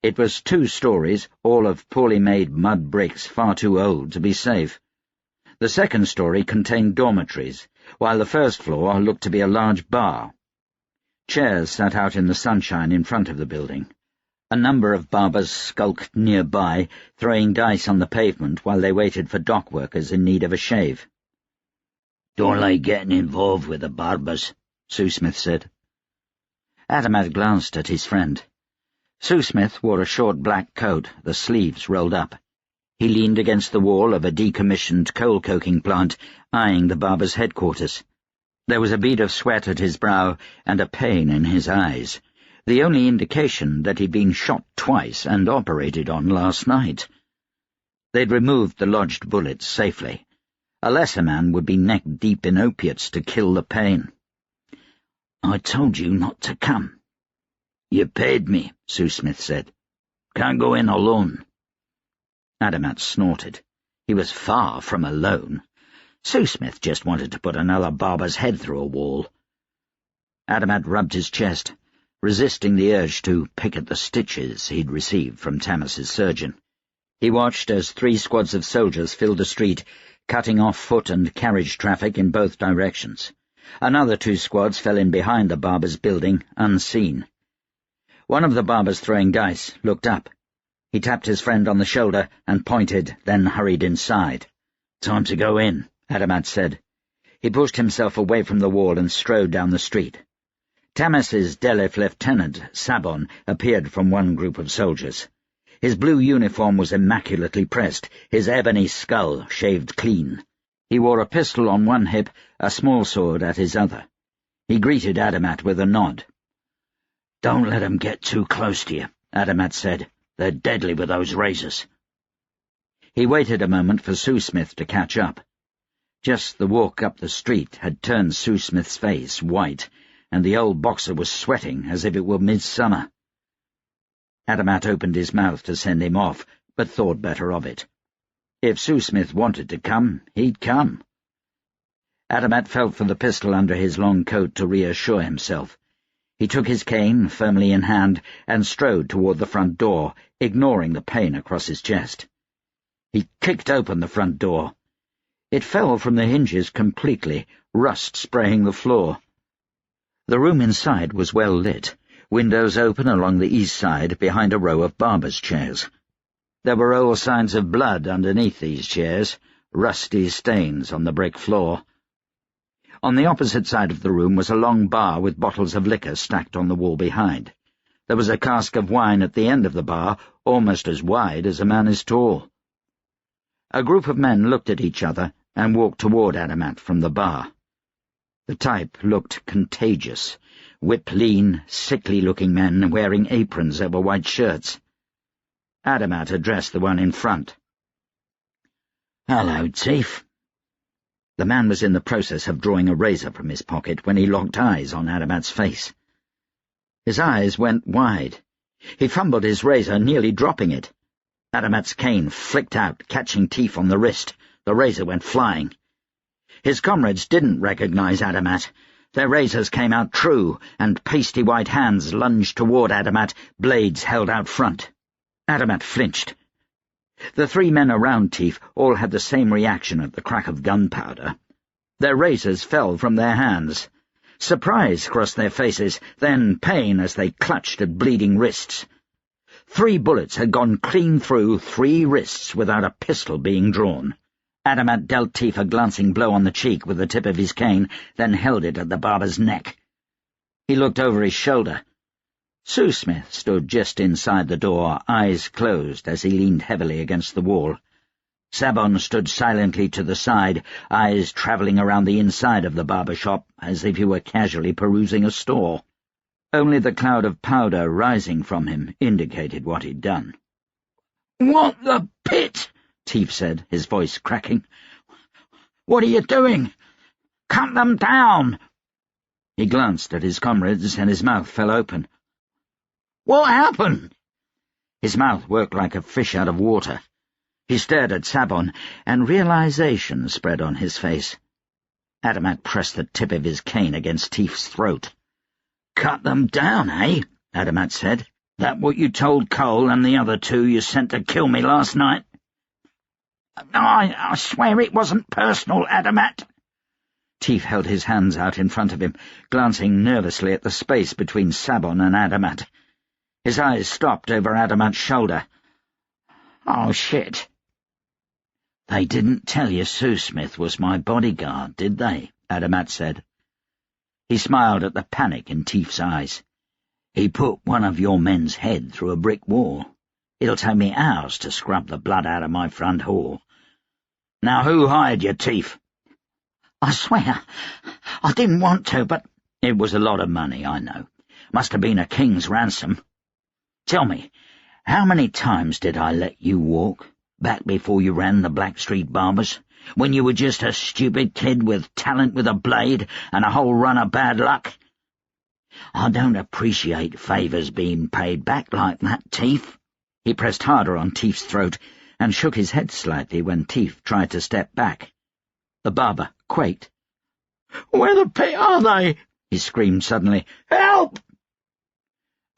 It was 2 stories, all of poorly made mud bricks far too old to be safe. The second story contained dormitories, while the first floor looked to be a large bar. Chairs sat out in the sunshine in front of the building. A number of barbers skulked nearby, throwing dice on the pavement while they waited for dock workers in need of a shave. "Don't like getting involved with the barbers," Sue Smith said. Adamat glanced at his friend. Sue Smith wore a short black coat, the sleeves rolled up. He leaned against the wall of a decommissioned coal-coking plant, eyeing the barber's headquarters. There was a bead of sweat at his brow and a pain in his eyes, the only indication that he'd been shot twice and operated on last night. They'd removed the lodged bullets safely. A lesser man would be neck-deep in opiates to kill the pain. "I told you not to come." "You paid me," Sue Smith said. "Can't go in alone." Adamat snorted. He was far from alone. Sue Smith just wanted to put another barber's head through a wall. Adamat rubbed his chest, resisting the urge to pick at the stitches he'd received from Tamas's surgeon. He watched as 3 squads of soldiers filled the street, cutting off foot and carriage traffic in both directions. Another 2 squads fell in behind the barber's building, unseen. One of the barbers throwing dice looked up. He tapped his friend on the shoulder and pointed, then hurried inside. "Time to go in," Adamat said. He pushed himself away from the wall and strode down the street. Tamas's Delif lieutenant, Sabon, appeared from one group of soldiers. His blue uniform was immaculately pressed, his ebony skull shaved clean. He wore a pistol on one hip, a small sword at his other. He greeted Adamat with a nod. "Don't let 'em get too close to you," Adamat said. "They're deadly with those razors." He waited a moment for Sue Smith to catch up. Just the walk up the street had turned Sue Smith's face white, and the old boxer was sweating as if it were midsummer. Adamat opened his mouth to send him off, but thought better of it. If Sue Smith wanted to come, he'd come. Adamat felt for the pistol under his long coat to reassure himself. He took his cane firmly in hand and strode toward the front door, ignoring the pain across his chest. He kicked open the front door. It fell from the hinges completely, rust spraying the floor. The room inside was well lit, windows open along the east side behind a row of barbers' chairs. There were old signs of blood underneath these chairs, rusty stains on the brick floor. On the opposite side of the room was a long bar with bottles of liquor stacked on the wall behind. There was a cask of wine at the end of the bar, almost as wide as a man is tall. A group of men looked at each other and walked toward Adamat from the bar. The type looked contagious, whip-lean, sickly-looking men wearing aprons over white shirts. Adamat addressed the one in front. "Hello, Chief." The man was in the process of drawing a razor from his pocket when he locked eyes on Adamat's face. His eyes went wide. He fumbled his razor, nearly dropping it. Adamat's cane flicked out, catching Teef on the wrist. The razor went flying. His comrades didn't recognize Adamat. Their razors came out true, and pasty white hands lunged toward Adamat, blades held out front. Adamat flinched. The 3 men around Teef all had the same reaction at the crack of gunpowder. Their razors fell from their hands. Surprise crossed their faces, then pain as they clutched at bleeding wrists. 3 bullets had gone clean through 3 wrists without a pistol being drawn. Adamat dealt Teef a glancing blow on the cheek with the tip of his cane, then held it at the barber's neck. He looked over his shoulder. Sue Smith stood just inside the door, eyes closed as he leaned heavily against the wall. Sabon stood silently to the side, eyes travelling around the inside of the barber shop as if he were casually perusing a store. Only the cloud of powder rising from him indicated what he'd done. "What the pit?" Teef said, his voice cracking. "What are you doing? Cut them down!" He glanced at his comrades, and his mouth fell open. "What happened?" His mouth worked like a fish out of water. He stared at Sabon, and realization spread on his face. Adamat pressed the tip of his cane against Teef's throat. "Cut them down, eh?" Adamat said. "That what you told Cole and the other two you sent to kill me last night?" I swear it wasn't personal, Adamat." Teef held his hands out in front of him, glancing nervously at the space between Sabon and Adamat. His eyes stopped over Adamat's shoulder. "Oh, shit." "They didn't tell you Sue Smith was my bodyguard, did they?" Adamat said. He smiled at the panic in Teef's eyes. "He put one of your men's head through a brick wall. It'll take me hours to scrub the blood out of my front hall. Now who hired you, Teef?" "I swear, I didn't want to, but—" "It was a lot of money, I know. Must have been a king's ransom. Tell me, how many times did I let you walk, back before you ran the Blackstreet Barbers, when you were just a stupid kid with talent with a blade and a whole run of bad luck? I don't appreciate favours being paid back like that, Teef." He pressed harder on Teef's throat and shook his head slightly when Teef tried to step back. The barber quaked. "Where the pit are they?" he screamed suddenly. "Help!"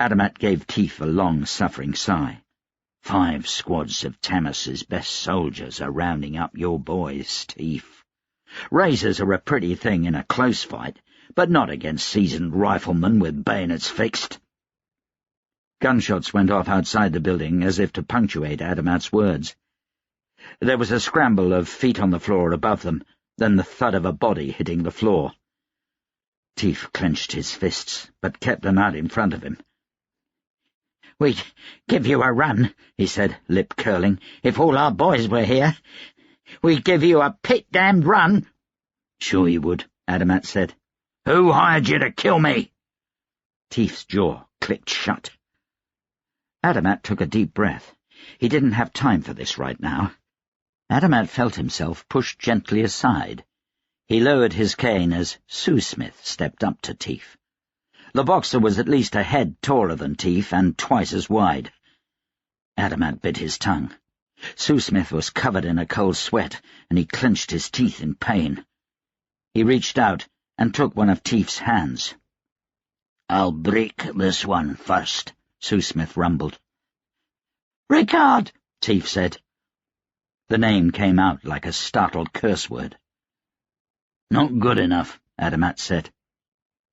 Adamat gave Teef a long-suffering sigh. 5 squads of Tamas's best soldiers are rounding up your boys, Teef. Razors are a pretty thing in a close fight, but not against seasoned riflemen with bayonets fixed. Gunshots went off outside the building as if to punctuate Adamat's words. There was a scramble of feet on the floor above them, then the thud of a body hitting the floor. Teef clenched his fists, but kept them out in front of him. "We'd give you a run," he said, lip curling, "if all our boys were here. We'd give you a pit-damned run." "Sure you would," Adamat said. "Who hired you to kill me?" Teef's jaw clicked shut. Adamat took a deep breath. He didn't have time for this right now. Adamat felt himself pushed gently aside. He lowered his cane as Sue Smith stepped up to Teef. The boxer was at least a head taller than Teef and twice as wide. Adamat bit his tongue. Sue Smith was covered in a cold sweat, and he clenched his teeth in pain. He reached out and took one of Teef's hands. "I'll break this one first," Sue Smith rumbled. "Ricard!" Teef said. The name came out like a startled curse word. "Not good enough," Adamat said.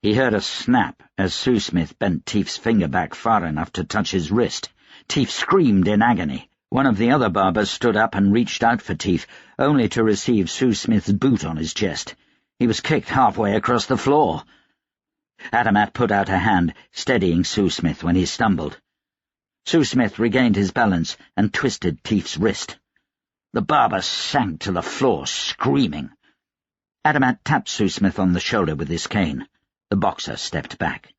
He heard a snap as Sue Smith bent Teef's finger back far enough to touch his wrist. Teef screamed in agony. One of the other barbers stood up and reached out for Teef, only to receive Sue Smith's boot on his chest. He was kicked halfway across the floor. Adamat put out a hand, steadying Sue Smith when he stumbled. Sue Smith regained his balance and twisted Teef's wrist. The barber sank to the floor, screaming. Adamat tapped Sue Smith on the shoulder with his cane. The boxer stepped back.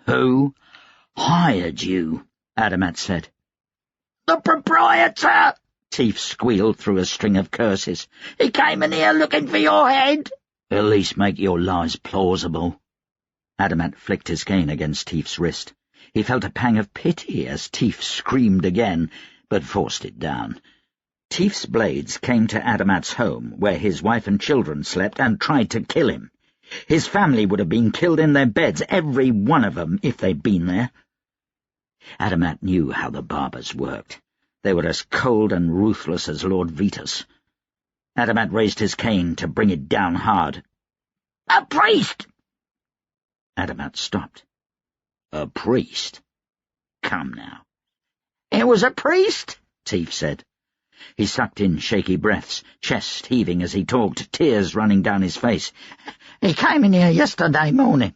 "Who hired you?" Adamat said. "The proprietor!" Teef squealed through a string of curses. "He came in here looking for your head." "At least make your lies plausible." Adamat flicked his cane against Teef's wrist. He felt a pang of pity as Teef screamed again, but forced it down. Teef's blades came to Adamat's home, where his wife and children slept, and tried to kill him. His family would have been killed in their beds, every one of them, if they'd been there. Adamat knew how the barbers worked. They were as cold and ruthless as Lord Vetus. Adamat raised his cane to bring it down hard. "A priest!" Adamat stopped. "A priest? Come now." "It was a priest," Teef said. He sucked in shaky breaths, chest heaving as he talked, tears running down his face. "He came in here yesterday morning.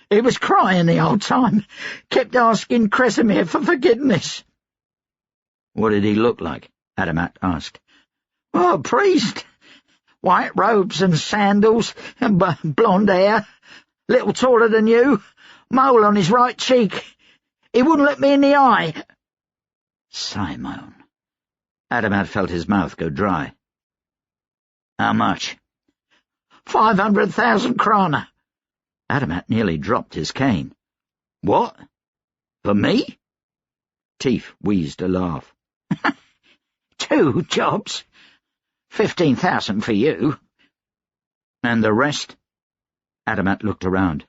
He was crying the whole time, kept asking Kresimir for forgiveness." "What did he look like?" Adamat asked. "Oh, a priest. White robes and sandals, and blonde hair, little taller than you, mole on his right cheek. He wouldn't look me in the eye." Simon. Adamat felt his mouth go dry. "How much?" 500,000 krona. Adamat nearly dropped his cane. What? For me? Teef wheezed a laugh. 2 jobs? 15,000 for you. And the rest? Adamat looked around.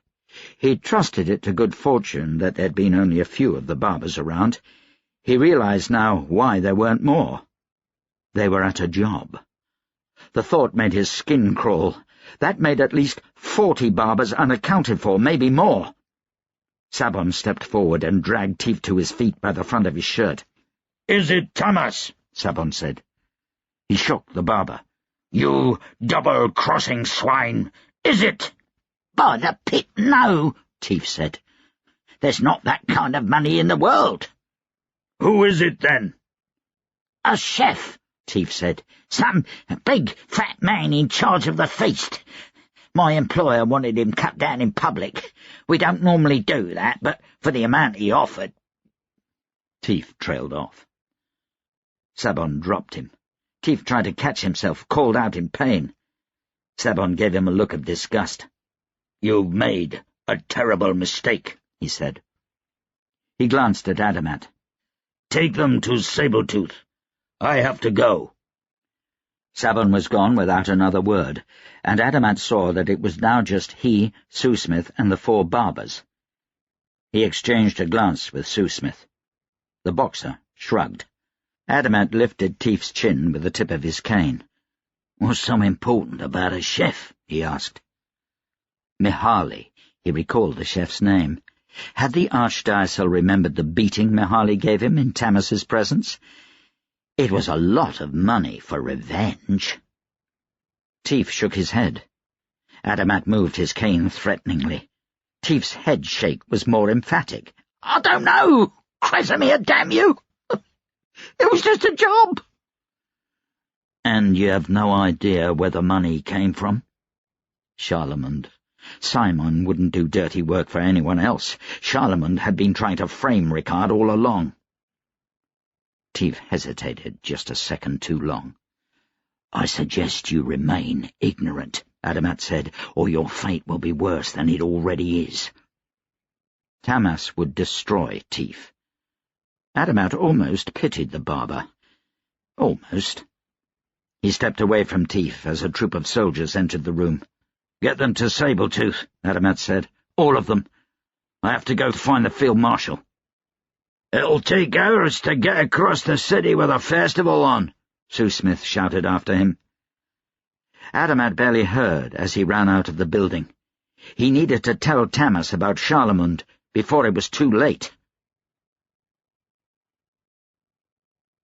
He trusted it to good fortune that there'd been only a few of the barbers around. He realized now why there weren't more. They were at a job. The thought made his skin crawl. That made at least 40 barbers unaccounted for, maybe more. Sabon stepped forward and dragged Teef to his feet by the front of his shirt. "Is it Tamas?" Sabon said. He shook the barber. "You double-crossing swine! Is it?" "By the pit, no," Teef said. "There's not that kind of money in the world." "Who is it, then?" "A chef," Teef said. "Some big, fat man in charge of the feast. My employer wanted him cut down in public. We don't normally do that, but for the amount he offered—" Teef trailed off. Sabon dropped him. Teef tried to catch himself, called out in pain. Sabon gave him a look of disgust. "You've made a terrible mistake," he said. He glanced at Adamat. "Take them to Sabletooth. I have to go." Sabon was gone without another word, and Adamat saw that it was now just he, Sue-Smith, and the 4 barbers. He exchanged a glance with Sue-Smith. The boxer shrugged. Adamat lifted Teef's chin with the tip of his cane. "What's so important about a chef?" he asked. Mihaly. He recalled the chef's name. Had the Archdiocese remembered the beating Mihaly gave him in Tamas's presence? It was a lot of money for revenge. Teef shook his head. Adamat moved his cane threateningly. Teef's head shake was more emphatic. "I don't know! Kresimir, damn you! It was just a job!" "And you have no idea where the money came from?" Charlemagne. Simon wouldn't do dirty work for anyone else. Charlemagne had been trying to frame Ricard all along. Teef hesitated just a second too long. "I suggest you remain ignorant," Adamat said, "or your fate will be worse than it already is." Tamas would destroy Teef. Adamat almost pitied the barber. Almost. He stepped away from Teef as a troop of soldiers entered the room. "Get them to Sabletooth," Adamat said. "All of them. I have to go to find the Field Marshal." "It'll take hours to get across the city with a festival on," Sue-Smith shouted after him. Adamat barely heard as he ran out of the building. He needed to tell Tamas about Charlemagne before it was too late.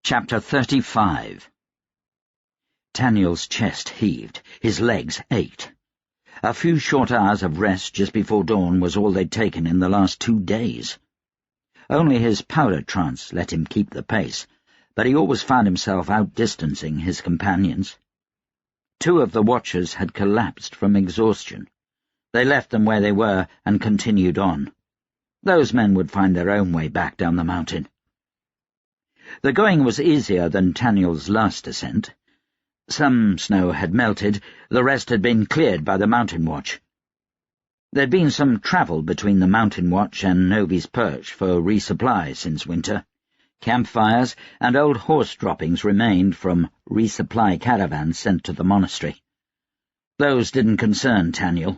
Chapter 35. Taniel's chest heaved. His legs ached. A few short hours of rest just before dawn was all they'd taken in the last 2 days. Only his powder trance let him keep the pace, but he always found himself outdistancing his companions. 2 of the watchers had collapsed from exhaustion. They left them where they were and continued on. Those men would find their own way back down the mountain. The going was easier than Taniel's last ascent. Some snow had melted, the rest had been cleared by the Mountain Watch. There'd been some travel between the Mountain Watch and Novi's Perch for resupply since winter. Campfires and old horse droppings remained from resupply caravans sent to the monastery. Those didn't concern Taniel.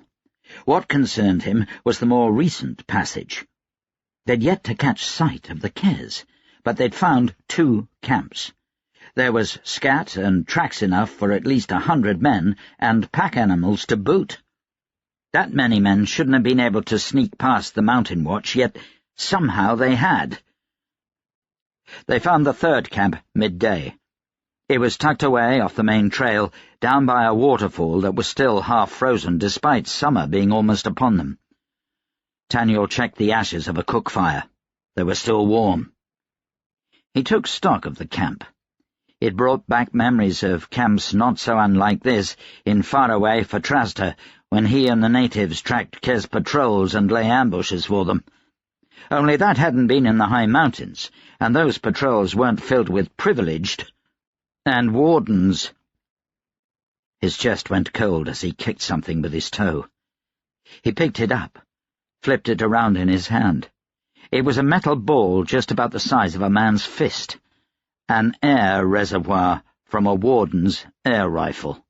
What concerned him was the more recent passage. They'd yet to catch sight of the Kes, but they'd found 2 camps. There was scat and tracks enough for at least 100 men, and pack animals to boot. That many men shouldn't have been able to sneak past the Mountain Watch, yet somehow they had. They found the 3rd camp midday. It was tucked away off the main trail, down by a waterfall that was still half frozen despite summer being almost upon them. Taniel checked the ashes of a cook fire. They were still warm. He took stock of the camp. It brought back memories of camps not so unlike this, in faraway Fatrasta, when he and the natives tracked Kes patrols and lay ambushes for them. Only that hadn't been in the high mountains, and those patrols weren't filled with privileged and wardens. His chest went cold as he kicked something with his toe. He picked it up, flipped it around in his hand. It was a metal ball just about the size of a man's fist, an air reservoir from a warden's air rifle.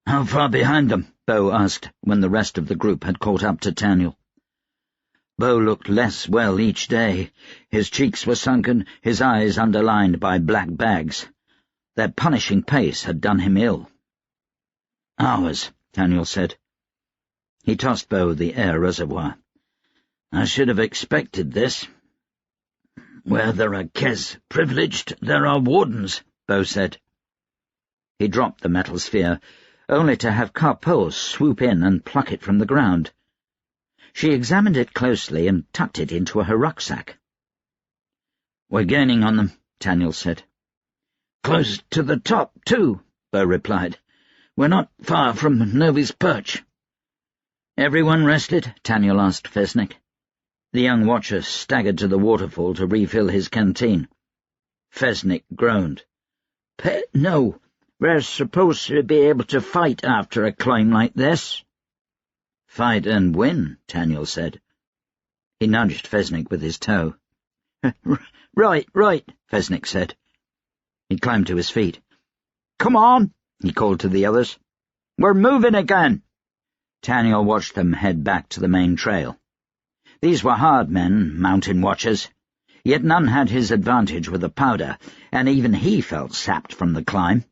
"How far behind them?" Bo asked when the rest of the group had caught up to Taniel. Bo looked less well each day. His cheeks were sunken, his eyes underlined by black bags. Their punishing pace had done him ill. "Hours," Taniel said. He tossed Bo the air reservoir. "I should have expected this." "Where there are Kes privileged, there are wardens," Bo said. He dropped the metal sphere, only to have Topples swoop in and pluck it from the ground. She examined it closely and tucked it into her rucksack. "We're gaining on them," Taniel said. "Close to the top, too," Bo replied. "We're not far from Novi's perch." "Everyone rested?" Taniel asked Fesnik. The young watcher staggered to the waterfall to refill his canteen. Fesnik groaned. No, we're supposed to be able to fight after a climb like this." "Fight and win," Taniel said. He nudged Fesnik with his toe. Right, Fesnik said. He climbed to his feet. "Come on," he called to the others. "We're moving again." Taniel watched them head back to the main trail. These were hard men, mountain watchers, yet none had his advantage with the powder, and even he felt sapped from the climb.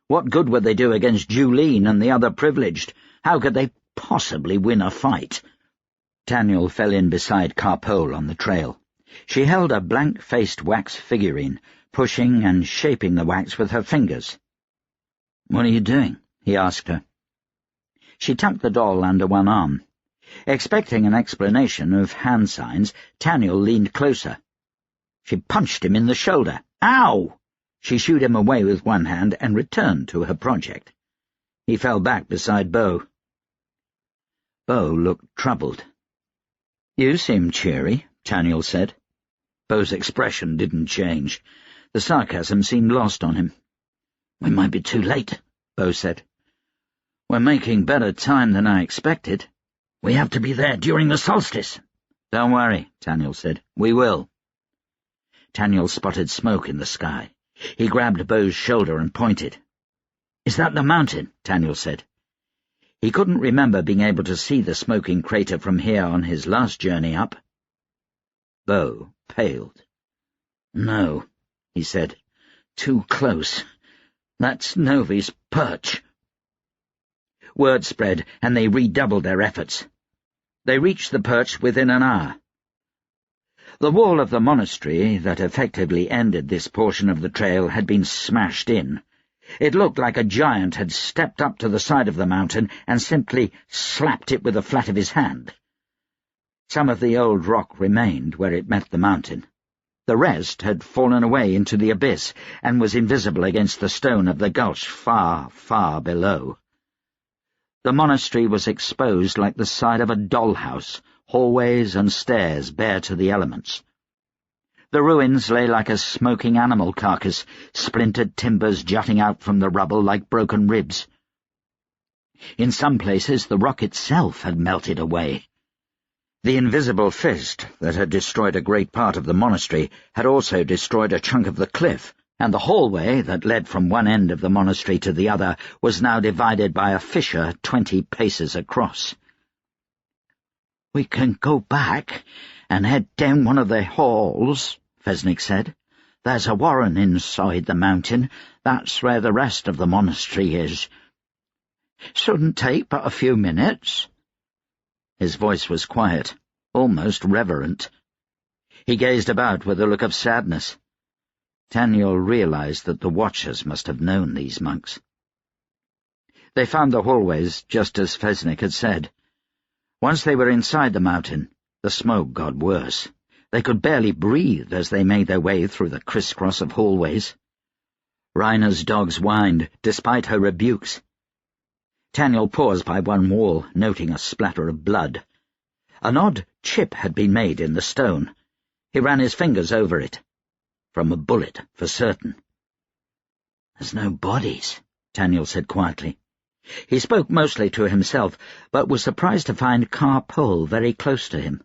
What good would they do against Julene and the other privileged? How could they possibly win a fight? Taniel fell in beside Topples on the trail. She held a blank-faced wax figurine, pushing and shaping the wax with her fingers. "What are you doing?" he asked her. She tucked the doll under one arm. Expecting an explanation of hand signs, Taniel leaned closer. She punched him in the shoulder. "Ow!" She shooed him away with one hand and returned to her project. He fell back beside Bo. Bo looked troubled. "You seem cheery," Taniel said. Bo's expression didn't change. The sarcasm seemed lost on him. "We might be too late," Bo said. "We're making better time than I expected. We have to be there during the solstice." "Don't worry," Taniel said. "We will." Taniel spotted smoke in the sky. He grabbed Bo's shoulder and pointed. "Is that the mountain?" Taniel said. He couldn't remember being able to see the smoking crater from here on his last journey up. Bo paled. "No," he said. "Too close. That's Novi's perch." Word spread, and they redoubled their efforts. They reached the perch within an hour. The wall of the monastery that effectively ended this portion of the trail had been smashed in. It looked like a giant had stepped up to the side of the mountain and simply slapped it with the flat of his hand. Some of the old rock remained where it met the mountain. The rest had fallen away into the abyss and was invisible against the stone of the gulch far, far below. The monastery was exposed like the side of a dollhouse, hallways and stairs bare to the elements. The ruins lay like a smoking animal carcass, splintered timbers jutting out from the rubble like broken ribs. In some places the rock itself had melted away. The invisible fist that had destroyed a great part of the monastery had also destroyed a chunk of the cliff, and the hallway that led from one end of the monastery to the other was now divided by a fissure 20 paces across. "We can go back and head down one of the halls," Fesnik said. "There's a warren inside the mountain. That's where the rest of the monastery is. Shouldn't take but a few minutes." His voice was quiet, almost reverent. He gazed about with a look of sadness. Taniel realized that the watchers must have known these monks. They found the hallways just as Fesnik had said. Once they were inside the mountain, the smoke got worse. They could barely breathe as they made their way through the crisscross of hallways. Rainer's dogs whined, despite her rebukes. Taniel paused by one wall, noting a splatter of blood. An odd chip had been made in the stone. He ran his fingers over it. From a bullet, for certain. "There's no bodies," Taniel said quietly. He spoke mostly to himself, but was surprised to find Car very close to him.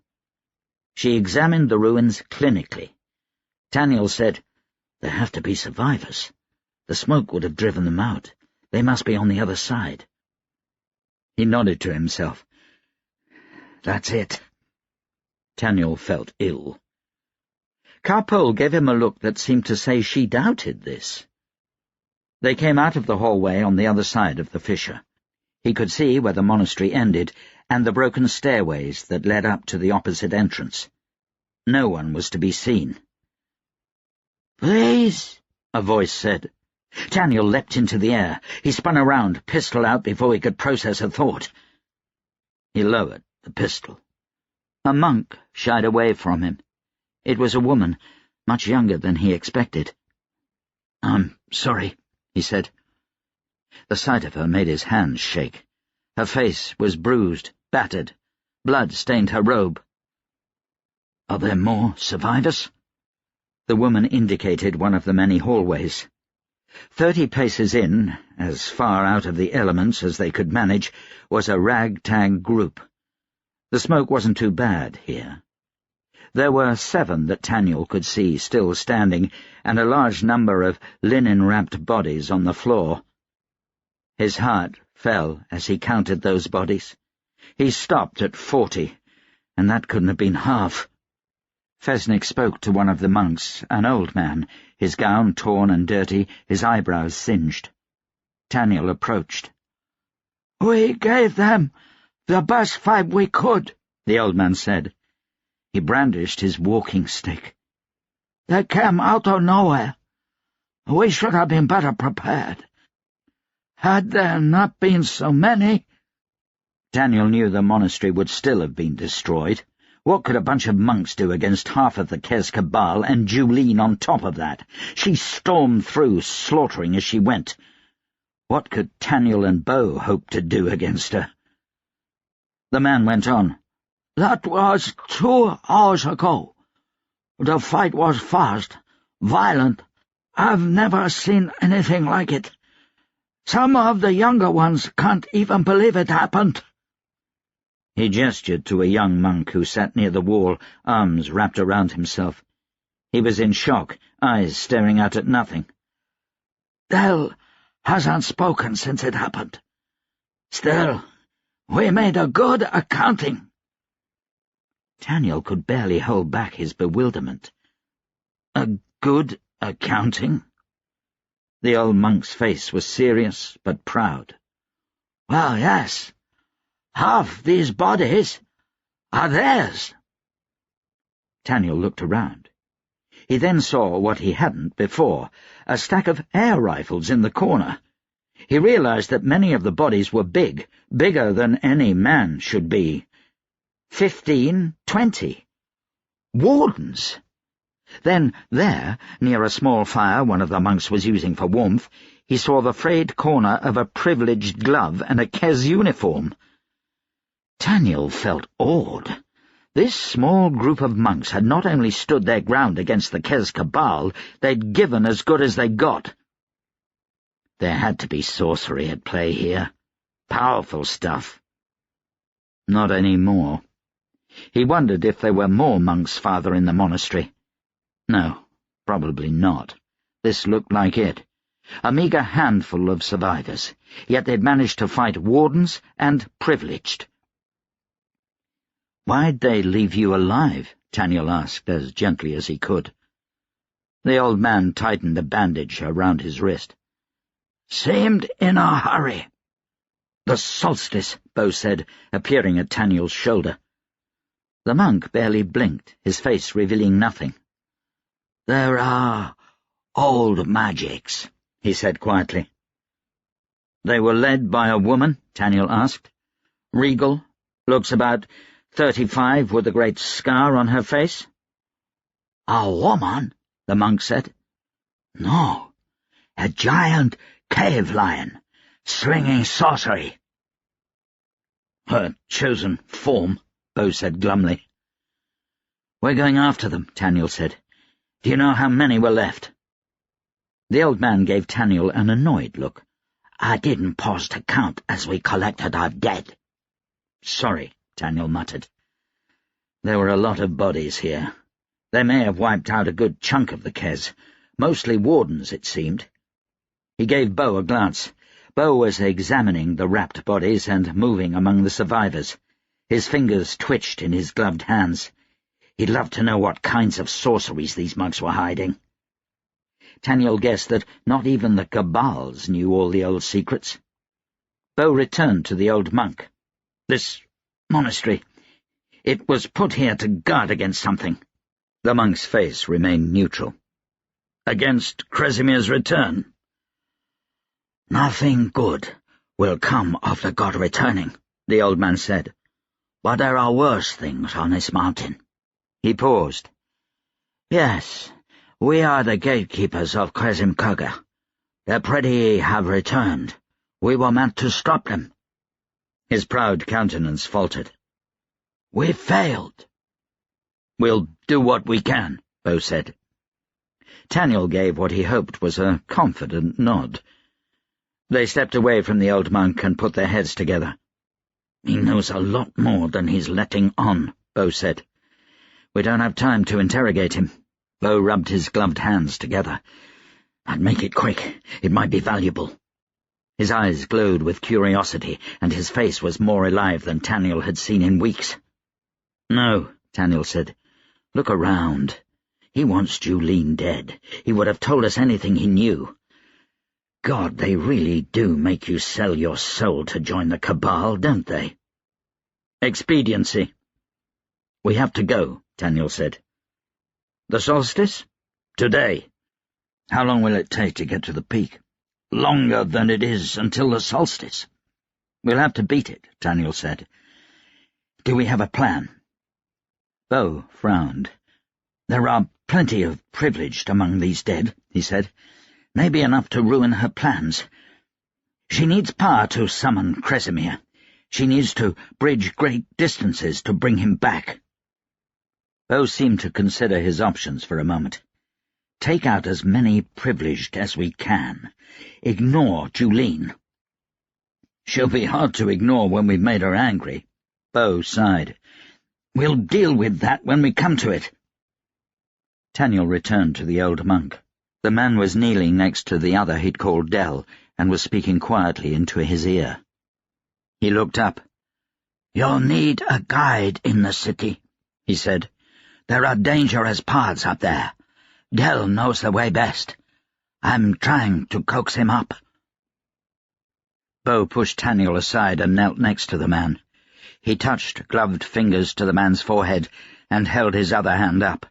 She examined the ruins clinically. Taniel said, "There have to be survivors. The smoke would have driven them out. They must be on the other side." He nodded to himself. "That's it." Taniel felt ill. Car gave him a look that seemed to say she doubted this. They came out of the hallway on the other side of the fissure. He could see where the monastery ended and the broken stairways that led up to the opposite entrance. No one was to be seen. "Please," a voice said. Taniel leapt into the air. He spun around, pistol out before he could process a thought. He lowered the pistol. A monk shied away from him. It was a woman, much younger than he expected. "I'm sorry," he said. The sight of her made his hands shake. Her face was bruised, battered. Blood stained her robe. "Are there more survivors?" The woman indicated one of the many hallways. 30 paces in, as far out of the elements as they could manage, was a ragtag group. The smoke wasn't too bad here. There were 7 that Taniel could see still standing, and a large number of linen-wrapped bodies on the floor. His heart fell as he counted those bodies. He stopped at 40, and that couldn't have been half. Fesnik spoke to one of the monks, an old man, his gown torn and dirty, his eyebrows singed. Taniel approached. "We gave them the best fight we could," the old man said. He brandished his walking stick. "They came out of nowhere. We should have been better prepared. Had there not been so many—" Taniel knew the monastery would still have been destroyed. What could a bunch of monks do against half of the Kez cabal, and Julene on top of that? She stormed through, slaughtering as she went. What could Taniel and Bo hope to do against her? The man went on. "That was 2 hours ago. The fight was fast, violent. I've never seen anything like it. Some of the younger ones can't even believe it happened." He gestured to a young monk who sat near the wall, arms wrapped around himself. He was in shock, eyes staring out at nothing. "Dell hasn't spoken since it happened. Still, we made a good accounting." Taniel could barely hold back his bewilderment. A good accounting? The old monk's face was serious but proud. "Well, yes. Half these bodies are theirs." Taniel looked around. He then saw what he hadn't before, a stack of air rifles in the corner. He realized that many of the bodies were big, bigger than any man should be. 15, 20. Wardens! Then there, near a small fire one of the monks was using for warmth, he saw the frayed corner of a privileged glove and a Kez uniform. Taniel felt awed. This small group of monks had not only stood their ground against the Kez cabal, they'd given as good as they got. There had to be sorcery at play here. Powerful stuff. Not any more. He wondered if there were more monks farther in the monastery. No, probably not. This looked like it. A meagre handful of survivors, yet they'd managed to fight wardens and privileged. "Why'd they leave you alive?" Taniel asked, as gently as he could. The old man tightened a bandage around his wrist. "Seemed in a hurry." "The solstice," Bo said, appearing at Taniel's shoulder. The monk barely blinked, his face revealing nothing. "There are old magics," he said quietly. "They were led by a woman?" Taniel asked. "Regal, looks about 35 with a great scar on her face?" "A woman?" the monk said. "No, a giant cave lion, slinging sorcery." "Her chosen form," Bo said glumly. "We're going after them," Taniel said. "Do you know how many were left?" The old man gave Taniel an annoyed look. I didn't pause to count as we collected our dead." "Sorry," Taniel muttered. There were a lot of bodies here. They may have wiped out a good chunk of the Kes, mostly wardens, it seemed. He gave Bo a glance. Bo was examining the wrapped bodies and moving among the survivors. His fingers twitched in his gloved hands. He'd love to know what kinds of sorceries these monks were hiding. Taniel guessed that not even the Cabals knew all the old secrets. Bo returned to the old monk. "This monastery, it was put here to guard against something." The monk's face remained neutral. "Against Kresimir's return?" "Nothing good will come of the god returning," the old man said. "But there are worse things on this mountain." He paused. "Yes, we are the gatekeepers of Kresim Kurga. The Pretty have returned. We were meant to stop them." His proud countenance faltered. "We failed." "We'll do what we can," Bo said. Taniel gave what he hoped was a confident nod. They stepped away from the old monk and put their heads together. "He knows a lot more than he's letting on," Bo said. "We don't have time to interrogate him." Bo rubbed his gloved hands together. "I'd make it quick. It might be valuable." His eyes glowed with curiosity, and his face was more alive than Taniel had seen in weeks. "No," Taniel said. "Look around. He wants Julene dead. He would have told us anything he knew. God, they really do make you sell your soul to join the Cabal, don't they?" "Expediency." "We have to go," Taniel said. "The solstice?" "Today." "How long will it take to get to the peak?" "Longer than it is until the solstice." "We'll have to beat it," Taniel said. "Do we have a plan?" Bo frowned. "There are plenty of privileged among these dead," he said. "Maybe enough to ruin her plans. She needs power to summon Kresimir. She needs to bridge great distances to bring him back." Bo seemed to consider his options for a moment. "Take out as many privileged as we can. Ignore Julene." "She'll be hard to ignore when we've made her angry." Bo sighed. "We'll deal with that when we come to it." Taniel returned to the old monk. The man was kneeling next to the other he'd called Del, and was speaking quietly into his ear. He looked up. "You'll need a guide in the city," he said. "There are dangerous paths up there. Del knows the way best. I'm trying to coax him up." Bo pushed Taniel aside and knelt next to the man. He touched gloved fingers to the man's forehead and held his other hand up.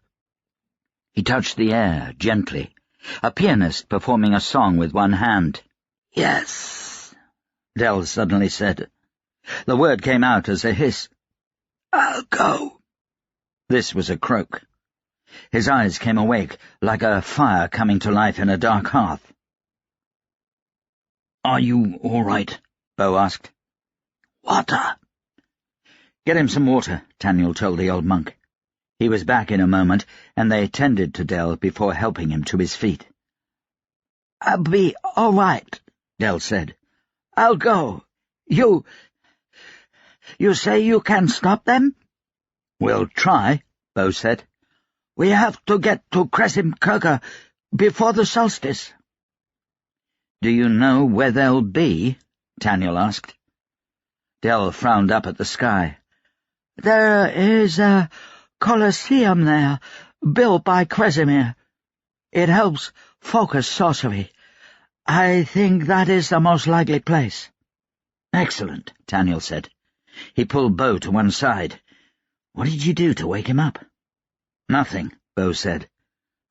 He touched the air gently, a pianist performing a song with one hand. "Yes," Del suddenly said. The word came out as a hiss. "I'll go." This was a croak. His eyes came awake, like a fire coming to life in a dark hearth. "Are you all right?" Bo asked. "Water." "Get him some water," Taniel told the old monk. He was back in a moment, and they tended to Del before helping him to his feet. "I'll be all right," Del said. "I'll go. You say you can stop them?" "We'll try," Bo said. "We have to get to Kresim Kurga before the solstice." "Do you know where they'll be?" Taniel asked. Del frowned up at the sky. "There is a Colosseum there, built by Kresimir. It helps focus sorcery. I think that is the most likely place." "Excellent," Taniel said. He pulled Bo to one side. "What did you do to wake him up?" "Nothing," Bo said.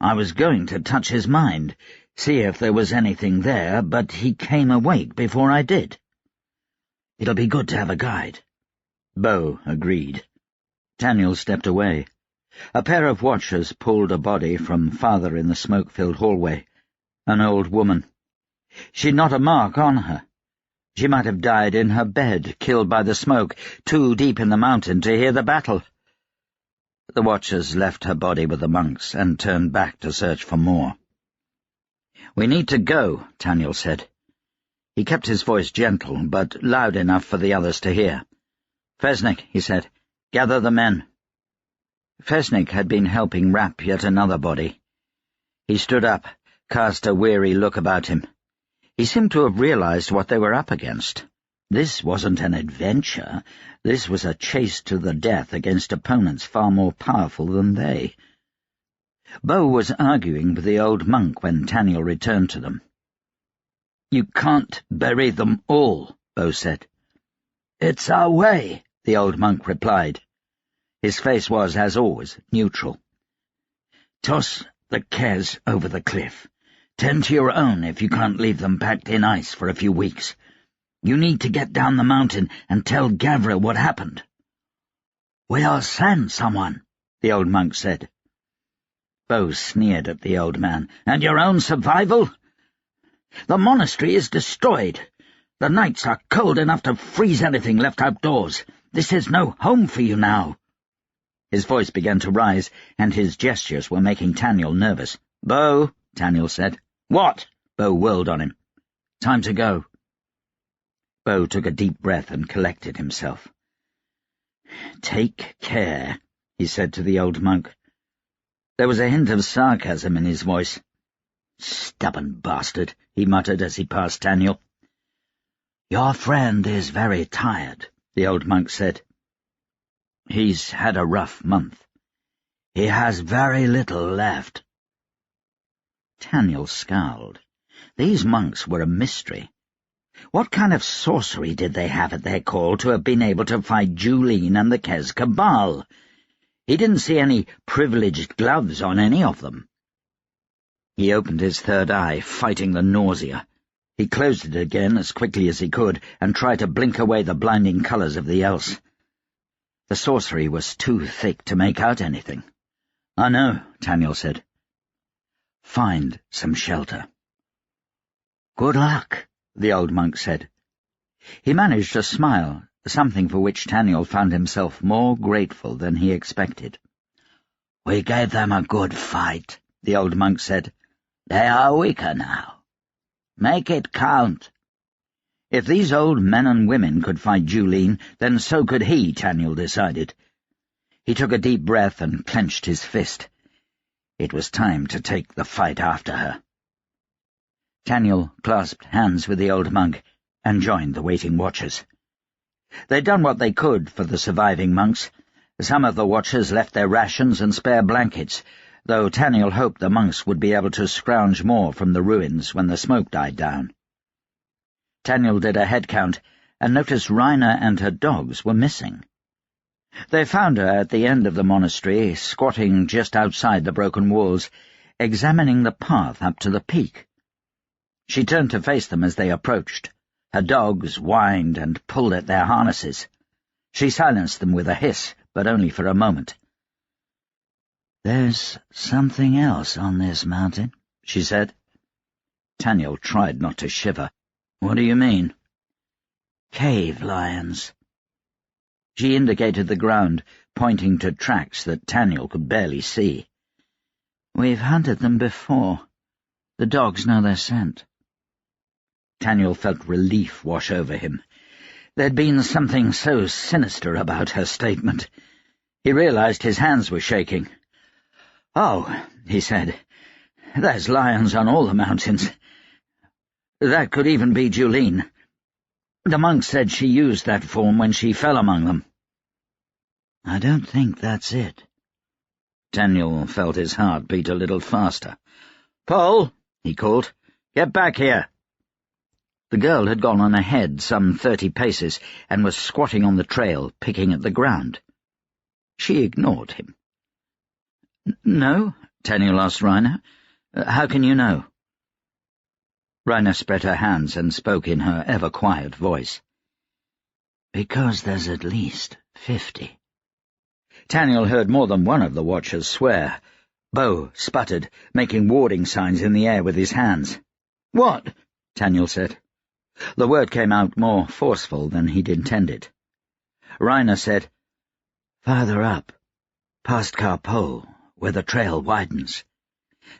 "I was going to touch his mind, see if there was anything there, but he came awake before I did." "It'll be good to have a guide." Bo agreed. Taniel stepped away. A pair of watchers pulled a body from farther in the smoke-filled hallway. An old woman. She'd not a mark on her. She might have died in her bed, killed by the smoke, too deep in the mountain to hear the battle. The watchers left her body with the monks and turned back to search for more. "We need to go," Taniel said. He kept his voice gentle, but loud enough for the others to hear. "Fesnik," he said, "gather the men." Fesnik had been helping wrap yet another body. He stood up, cast a weary look about him. He seemed to have realized what they were up against. This wasn't an adventure. This was a chase to the death against opponents far more powerful than they. Bo was arguing with the old monk when Taniel returned to them. "You can't bury them all," Bo said. "It's our way," the old monk replied. His face was, as always, neutral. "Toss the Kes over the cliff. Tend to your own if you can't leave them packed in ice for a few weeks. You need to get down the mountain and tell Gavra what happened." "We'll send someone," the old monk said. Bo sneered at the old man. "And your own survival? The monastery is destroyed. The nights are cold enough to freeze anything left outdoors. This is no home for you now." His voice began to rise, and his gestures were making Taniel nervous. "Bo," Taniel said. "What?" Bo whirled on him. "Time to go." Bo took a deep breath and collected himself. "Take care," he said to the old monk. There was a hint of sarcasm in his voice. "Stubborn bastard," he muttered as he passed Taniel. "Your friend is very tired," the old monk said. "He's had a rough month. He has very little left." Taniel scowled. These monks were a mystery. What kind of sorcery did they have at their call to have been able to fight Julene and the Kes Cabal? He didn't see any privileged gloves on any of them. He opened his third eye, fighting the nausea. He closed it again as quickly as he could, and tried to blink away the blinding colours of the else. The sorcery was too thick to make out anything. "I know," Taniel said. "Find some shelter." "Good luck," the old monk said. He managed a smile, something for which Taniel found himself more grateful than he expected. "We gave them a good fight," the old monk said. "They are weaker now. Make it count." If these old men and women could fight Julene, then so could he, Taniel decided. He took a deep breath and clenched his fist. It was time to take the fight after her. Taniel clasped hands with the old monk and joined the waiting watchers. They'd done what they could for the surviving monks. Some of the watchers left their rations and spare blankets, though Taniel hoped the monks would be able to scrounge more from the ruins when the smoke died down. Taniel did a head count and noticed Rhina and her dogs were missing. They found her at the end of the monastery, squatting just outside the broken walls, examining the path up to the peak. She turned to face them as they approached. Her dogs whined and pulled at their harnesses. She silenced them with a hiss, but only for a moment. "There's something else on this mountain," she said. Taniel tried not to shiver. "What do you mean?" "Cave lions." She indicated the ground, pointing to tracks that Taniel could barely see. "We've hunted them before. The dogs know their scent." Taniel felt relief wash over him. There'd been something so sinister about her statement. He realized his hands were shaking. "Oh," he said, "there's lions on all the mountains. That could even be Julene. The monk said she used that form when she fell among them." "I don't think that's it." Taniel felt his heart beat a little faster. "Paul," he called, "get back here." The girl had gone on ahead some 30 paces and was squatting on the trail, picking at the ground. She ignored him. "No?" Taniel asked Rhina. "How can you know?" Rhina spread her hands and spoke in her ever-quiet voice. "Because there's at least 50. Taniel heard more than one of the watchers swear. Bo sputtered, making warding signs in the air with his hands. "What?" Taniel said. The word came out more forceful than he'd intended. Rhina said, "Farther up, past Carpole, where the trail widens.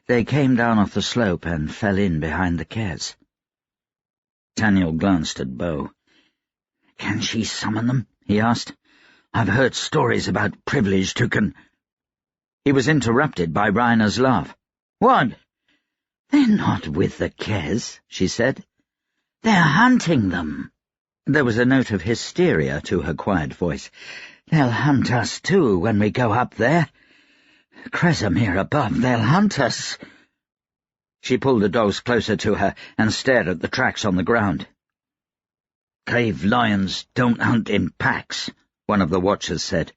They came down off the slope and fell in behind the Kes." Taniel glanced at Bo. "Can she summon them?" he asked. "I've heard stories about privileged who can—" He was interrupted by Rainer's laugh. "What?" "They're not with the Kes," she said. "They're hunting them." There was a note of hysteria to her quiet voice. "They'll hunt us, too, when we go up there. Kresimir above, they'll hunt us." She pulled the dogs closer to her and stared at the tracks on the ground. "Cave lions don't hunt in packs," one of the watchers said.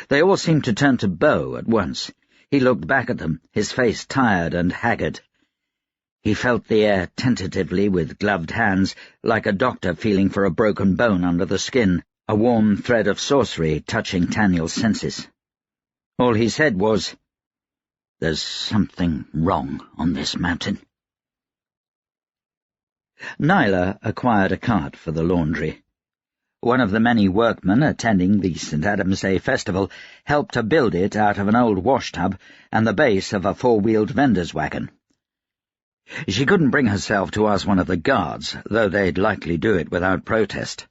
They all seemed to turn to Bo at once. He looked back at them, his face tired and haggard. He felt the air tentatively with gloved hands, like a doctor feeling for a broken bone under the skin, a warm thread of sorcery touching Taniel's senses. All he said was, "There's something wrong on this mountain." Nyla acquired a cart for the laundry. One of the many workmen attending the St. Adam's Day festival helped to build it out of an old washtub and the base of a four-wheeled vendor's wagon. She couldn't bring herself to ask one of the guards, though they'd likely do it without protest.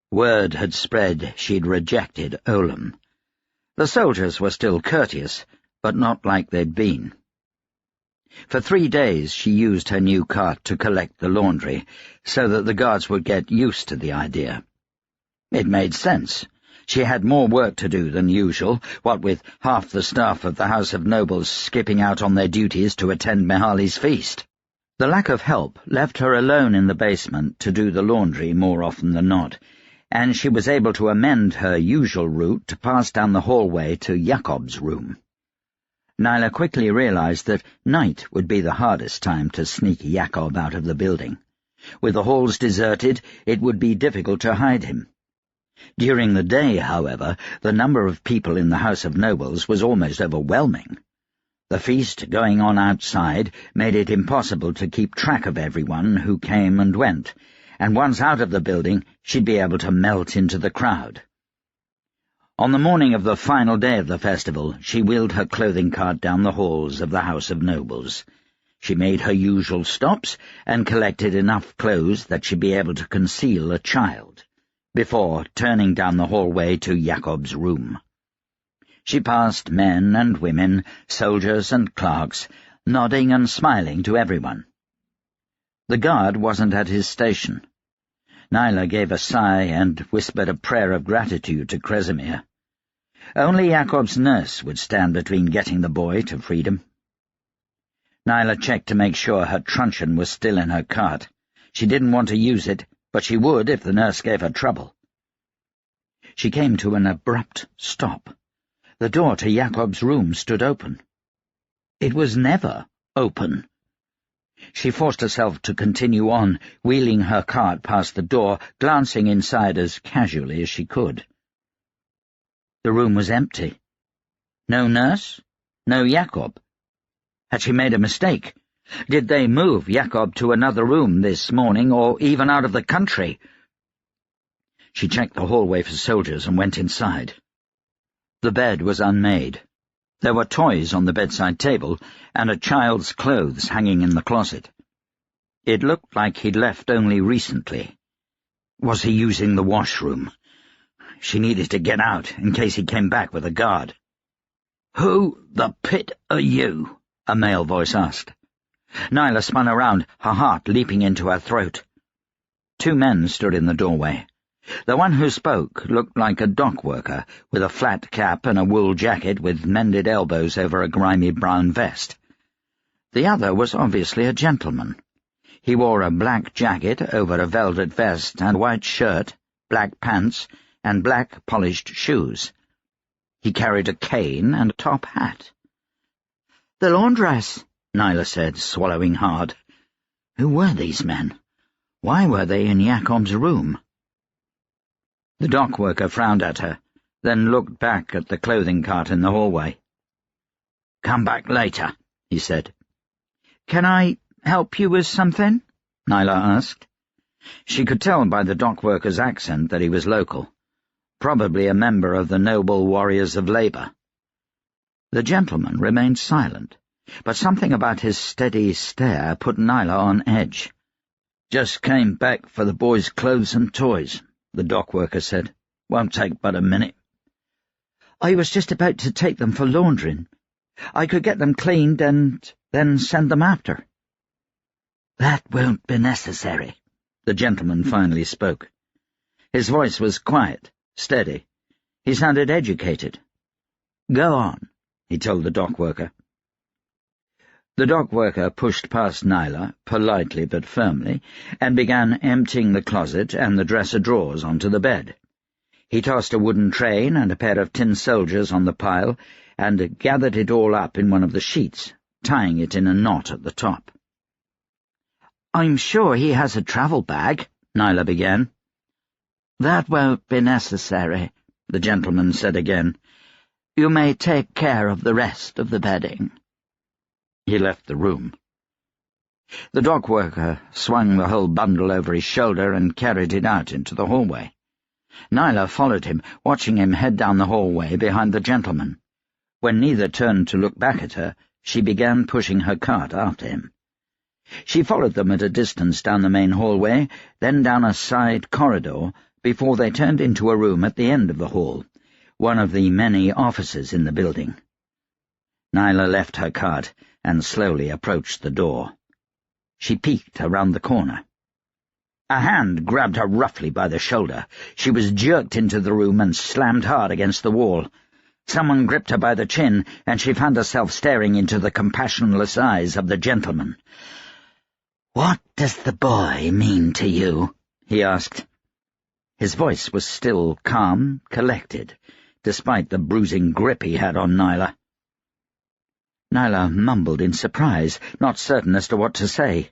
Word had spread she'd rejected Olam. The soldiers were still courteous, but not like they'd been. For 3 days she used her new cart to collect the laundry, so that the guards would get used to the idea. It made sense. She had more work to do than usual, what with half the staff of the House of Nobles skipping out on their duties to attend Mihali's feast. The lack of help left her alone in the basement to do the laundry more often than not, and she was able to amend her usual route to pass down the hallway to Jakob's room. Nyla quickly realized that night would be the hardest time to sneak Jakob out of the building. With the halls deserted, it would be difficult to hide him. During the day, however, the number of people in the House of Nobles was almost overwhelming. The feast going on outside made it impossible to keep track of everyone who came and went, and once out of the building, she'd be able to melt into the crowd. On the morning of the final day of the festival, she wheeled her clothing cart down the halls of the House of Nobles. She made her usual stops and collected enough clothes that she'd be able to conceal a child, before turning down the hallway to Jakob's room. She passed men and women, soldiers and clerks, nodding and smiling to everyone. The guard wasn't at his station. Nyla gave a sigh and whispered a prayer of gratitude to Kresimir. Only Jakob's nurse would stand between getting the boy to freedom. Nyla checked to make sure her truncheon was still in her cart. She didn't want to use it, but she would if the nurse gave her trouble. She came to an abrupt stop. The door to Jakob's room stood open. It was never open. She forced herself to continue on, wheeling her cart past the door, glancing inside as casually as she could. The room was empty. No nurse, no Jakob. Had she made a mistake? Did they move Jakob to another room this morning, or even out of the country? She checked the hallway for soldiers and went inside. The bed was unmade. There were toys on the bedside table, and a child's clothes hanging in the closet. It looked like he'd left only recently. Was he using the washroom? She needed to get out, in case he came back with a guard. "Who the pit are you?" a male voice asked. Nyla spun around, her heart leaping into her throat. 2 men stood in the doorway. The one who spoke looked like a dock worker, with a flat cap and a wool jacket with mended elbows over a grimy brown vest. The other was obviously a gentleman. He wore a black jacket over a velvet vest and a white shirt, black pants, and black polished shoes. He carried a cane and a top hat. "The laundress," Nyla said, swallowing hard. Who were these men? Why were they in Jakob's room? The dock worker frowned at her, then looked back at the clothing cart in the hallway. "Come back later," he said. "Can I help you with something?" Nyla asked. She could tell by the dock worker's accent that he was local, probably a member of the Noble Warriors of Labour. The gentleman remained silent, but something about his steady stare put Nyla on edge. "Just came back for the boys' clothes and toys," the dock worker said. "Won't take but a minute." "I was just about to take them for laundering. I could get them cleaned and then send them after." "That won't be necessary," the gentleman finally spoke. His voice was quiet, steady. He sounded educated. "Go on," he told the dock worker. The dock worker pushed past Nyla, politely but firmly, and began emptying the closet and the dresser drawers onto the bed. He tossed a wooden tray and a pair of tin soldiers on the pile and gathered it all up in one of the sheets, tying it in a knot at the top. "I'm sure he has a travel bag," Nyla began. "That won't be necessary," the gentleman said again. "You may take care of the rest of the bedding." He left the room. The dock worker swung the whole bundle over his shoulder and carried it out into the hallway. Nyla followed him, watching him head down the hallway behind the gentleman. When neither turned to look back at her, she began pushing her cart after him. She followed them at a distance down the main hallway, then down a side corridor, before they turned into a room at the end of the hall, one of the many offices in the building. Nyla left her cart and slowly approached the door. She peeked around the corner. A hand grabbed her roughly by the shoulder. She was jerked into the room and slammed hard against the wall. Someone gripped her by the chin, and she found herself staring into the compassionless eyes of the gentleman. "What does the boy mean to you?" he asked. His voice was still calm, collected, despite the bruising grip he had on Nyla. Nyla mumbled in surprise, not certain as to what to say.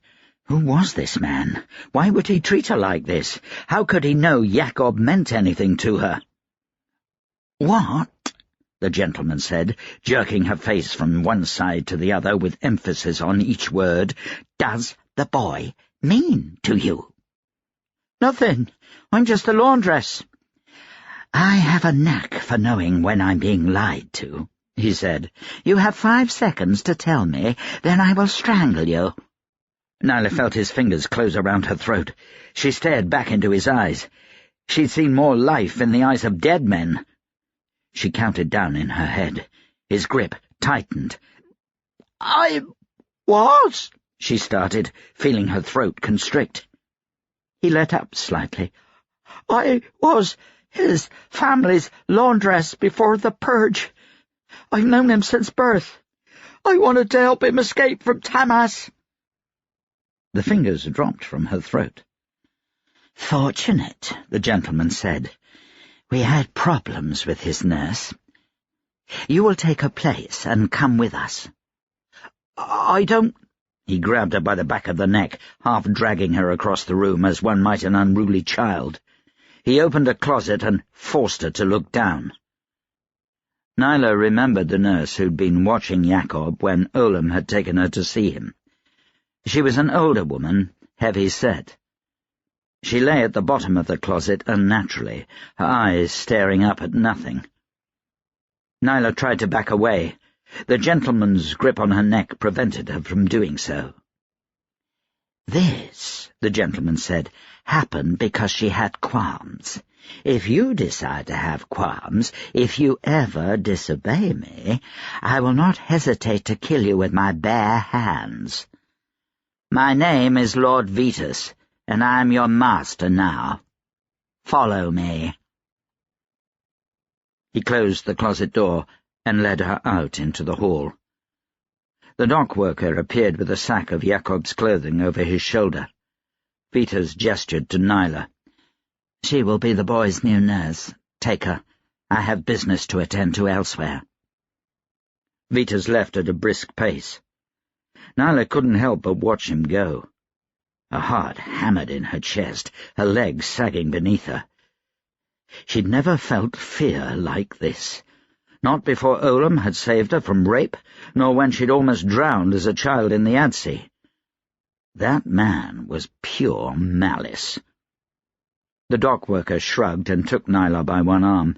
Who was this man? Why would he treat her like this? How could he know Jakob meant anything to her? "What?" the gentleman said, jerking her face from one side to the other with emphasis on each word. "Does the boy mean to you?" "Nothing. I'm just a laundress." "I have a knack for knowing when I'm being lied to," he said. "You have 5 seconds to tell me, then I will strangle you." Nyla felt his fingers close around her throat. She stared back into his eyes. She'd seen more life in the eyes of dead men. She counted down in her head. His grip tightened. "I was," she started, feeling her throat constrict. He let up slightly. "I was his family's laundress before the purge. I've known him since birth. I wanted to help him escape from Tamas." The fingers dropped from her throat. "Fortunate," the gentleman said. "We had problems with his nurse. You will take her place and come with us." "I don't—" He grabbed her by the back of the neck, half dragging her across the room as one might an unruly child. He opened a closet and forced her to look down. Nyla remembered the nurse who'd been watching Jakob when Olam had taken her to see him. She was an older woman, heavy-set. She lay at the bottom of the closet unnaturally, her eyes staring up at nothing. Nyla tried to back away. The gentleman's grip on her neck prevented her from doing so. "This," the gentleman said, "happened because she had qualms. If you decide to have qualms, if you ever disobey me, I will not hesitate to kill you with my bare hands. My name is Lord Vetus, and I am your master now. Follow me." He closed the closet door and led her out into the hall. The dock worker appeared with a sack of Jakob's clothing over his shoulder. Vetus gestured to Nyla. "She will be the boy's new nurse. Take her. I have business to attend to elsewhere." Vetus left at a brisk pace. Nyla couldn't help but watch him go. Her heart hammered in her chest, her legs sagging beneath her. She'd never felt fear like this. Not before Olam had saved her from rape, nor when she'd almost drowned as a child in the Adsea. That man was pure malice. The dock worker shrugged and took Nyla by one arm.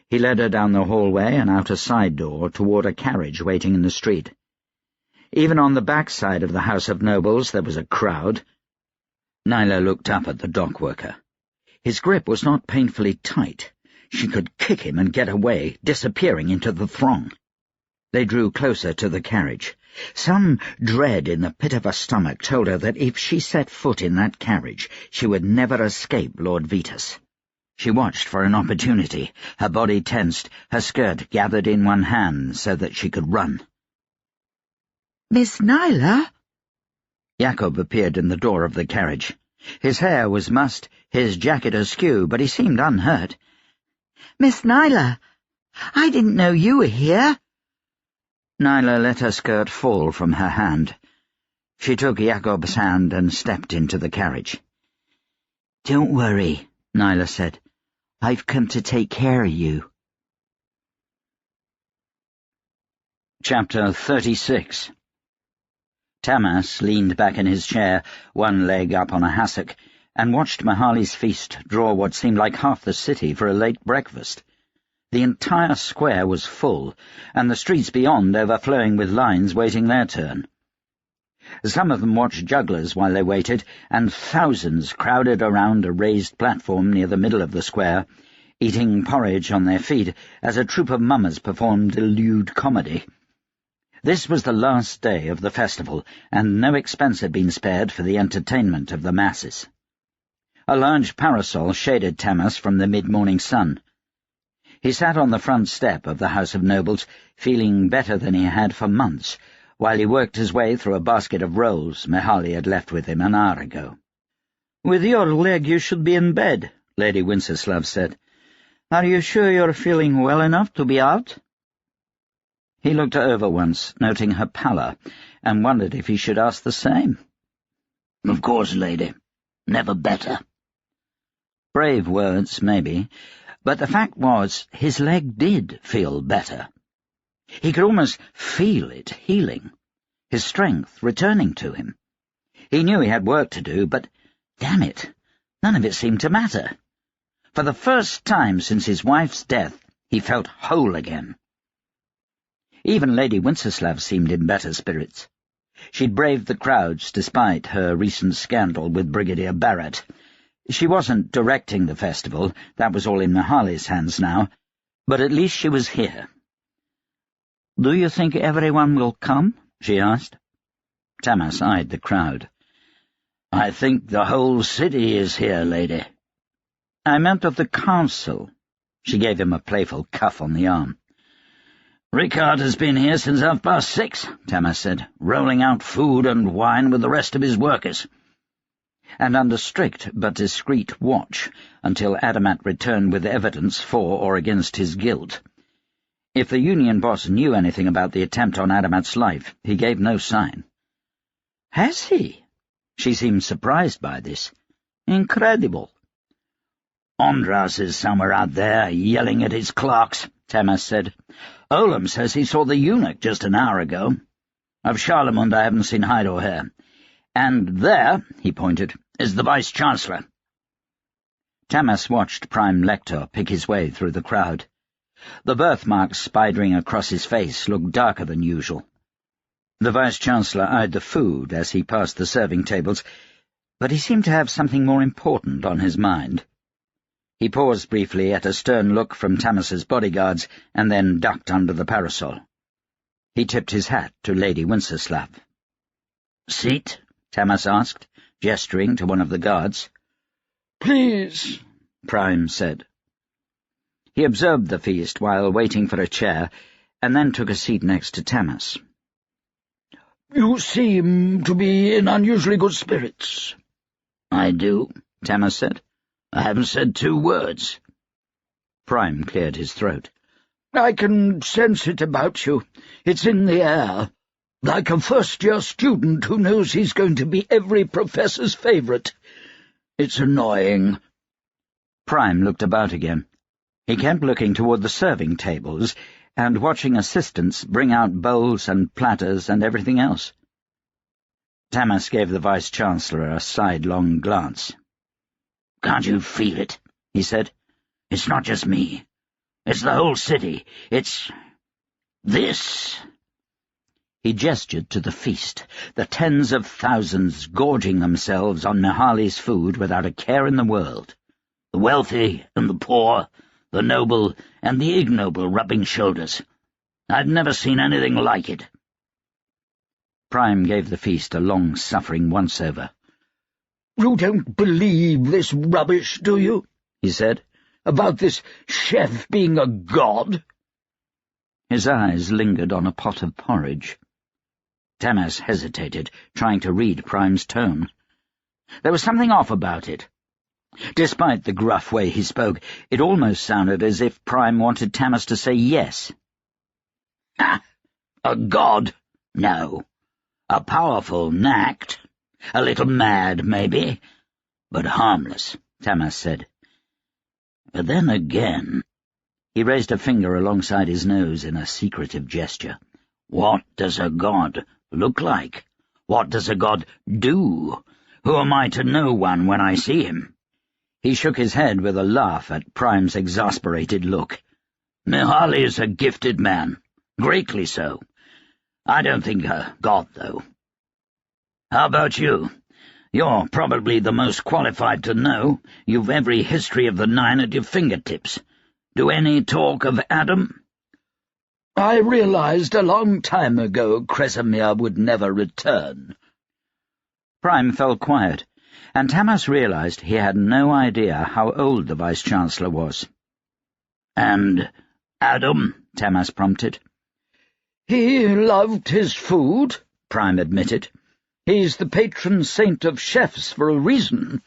He led her down the hallway and out a side door toward a carriage waiting in the street. Even on the back side of the House of Nobles there was a crowd. Nyla looked up at the dock worker. His grip was not painfully tight. She could kick him and get away, disappearing into the throng. They drew closer to the carriage. Some dread in the pit of her stomach told her that if she set foot in that carriage, she would never escape Lord Vetus. She watched for an opportunity, her body tensed, her skirt gathered in one hand so that she could run. "Miss Nyla?" Jacob appeared in the door of the carriage. His hair was mussed, his jacket askew, but he seemed unhurt. "Miss Nyla, I didn't know you were here." Nyla let her skirt fall from her hand. She took Jacob's hand and stepped into the carriage. "Don't worry," Nyla said. "I've come to take care of you." Chapter 36. Tamas leaned back in his chair, one leg up on a hassock, and watched Mahali's feast draw what seemed like half the city for a late breakfast. The entire square was full, and the streets beyond overflowing with lines waiting their turn. Some of them watched jugglers while they waited, and thousands crowded around a raised platform near the middle of the square, eating porridge on their feet as a troupe of mummers performed a lewd comedy. This was the last day of the festival, and no expense had been spared for the entertainment of the masses. A large parasol shaded Tamas from the mid-morning sun. He sat on the front step of the House of Nobles, feeling better than he had for months, while he worked his way through a basket of rolls Mahali had left with him an hour ago. "With your leg you should be in bed," Lady Winceslav said. "Are you sure you're feeling well enough to be out?" He looked her over once, noting her pallor, and wondered if he should ask the same. "Of course, lady. Never better." Brave words, maybe, but the fact was his leg did feel better. He could almost feel it healing, his strength returning to him. He knew he had work to do, but, damn it, none of it seemed to matter. For the first time since his wife's death, he felt whole again. Even Lady Winceslav seemed in better spirits. She'd braved the crowds despite her recent scandal with Brigadier Barrett. She wasn't directing the festival, that was all in Mahali's hands now, but at least she was here. "Do you think everyone will come?" she asked. Tamas eyed the crowd. "I think the whole city is here, lady." "I meant of the council." She gave him a playful cuff on the arm. "Ricard has been here since 6:30, Tamas said, rolling out food and wine with the rest of his workers. And under strict but discreet watch until Adamat returned with evidence for or against his guilt. If the Union boss knew anything about the attempt on Adamat's life, he gave no sign. "Has he?" She seemed surprised by this. "Incredible." "Andras is somewhere out there, yelling at his clerks," Tamas said. "Olam says he saw the eunuch just an hour ago. Of Charlemont I haven't seen hide or hair. And there," he pointed, "is the Vice-Chancellor." Tamas watched Prime Lector pick his way through the crowd. The birthmarks spidering across his face looked darker than usual. The Vice-Chancellor eyed the food as he passed the serving tables, but he seemed to have something more important on his mind. He paused briefly at a stern look from Tamas's bodyguards, and then ducked under the parasol. He tipped his hat to Lady Winceslav. "Seat?" Tamas asked, gesturing to one of the guards. "Please," Prime said. He observed the feast while waiting for a chair, and then took a seat next to Tamas. "You seem to be in unusually good spirits." "I do," Tamas said. "I haven't said 2 words." Prime cleared his throat. "I can sense it about you. It's in the air. Like a first-year student who knows he's going to be every professor's favourite. It's annoying." Prime looked about again. He kept looking toward the serving tables and watching assistants bring out bowls and platters and everything else. Tamas gave the Vice-Chancellor a sidelong glance. "Can't you feel it?" he said. "It's not just me. It's the whole city. It's this." He gestured to the feast, the tens of thousands gorging themselves on Mihali's food without a care in the world. The wealthy and the poor, the noble and the ignoble rubbing shoulders. I've never seen anything like it. Prime gave the feast a long-suffering once-over. "You don't believe this rubbish, do you?" he said. "About this chef being a god?" His eyes lingered on a pot of porridge. Tamas hesitated, trying to read Prime's tone. There was something off about it. Despite the gruff way he spoke, it almost sounded as if Prime wanted Tamas to say yes. "Ha! A god? No. A powerful knacked. A little mad, maybe, but harmless," Tamas said. "But then again—" He raised a finger alongside his nose in a secretive gesture. "What does a god look like? What does a god do? Who am I to know one when I see him?" He shook his head with a laugh at Prime's exasperated look. "Mihali is a gifted man, greatly so. I don't think a god, though. How about you? You're probably the most qualified to know. You've every history of the Nine at your fingertips. Do any talk of Adam?" "I realized a long time ago Kresimir would never return." Prime fell quiet, and Tamas realized he had no idea how old the Vice-Chancellor was. "And Adam?" Tamas prompted. "He loved his food," Prime admitted. "He's the patron saint of chefs for a reason.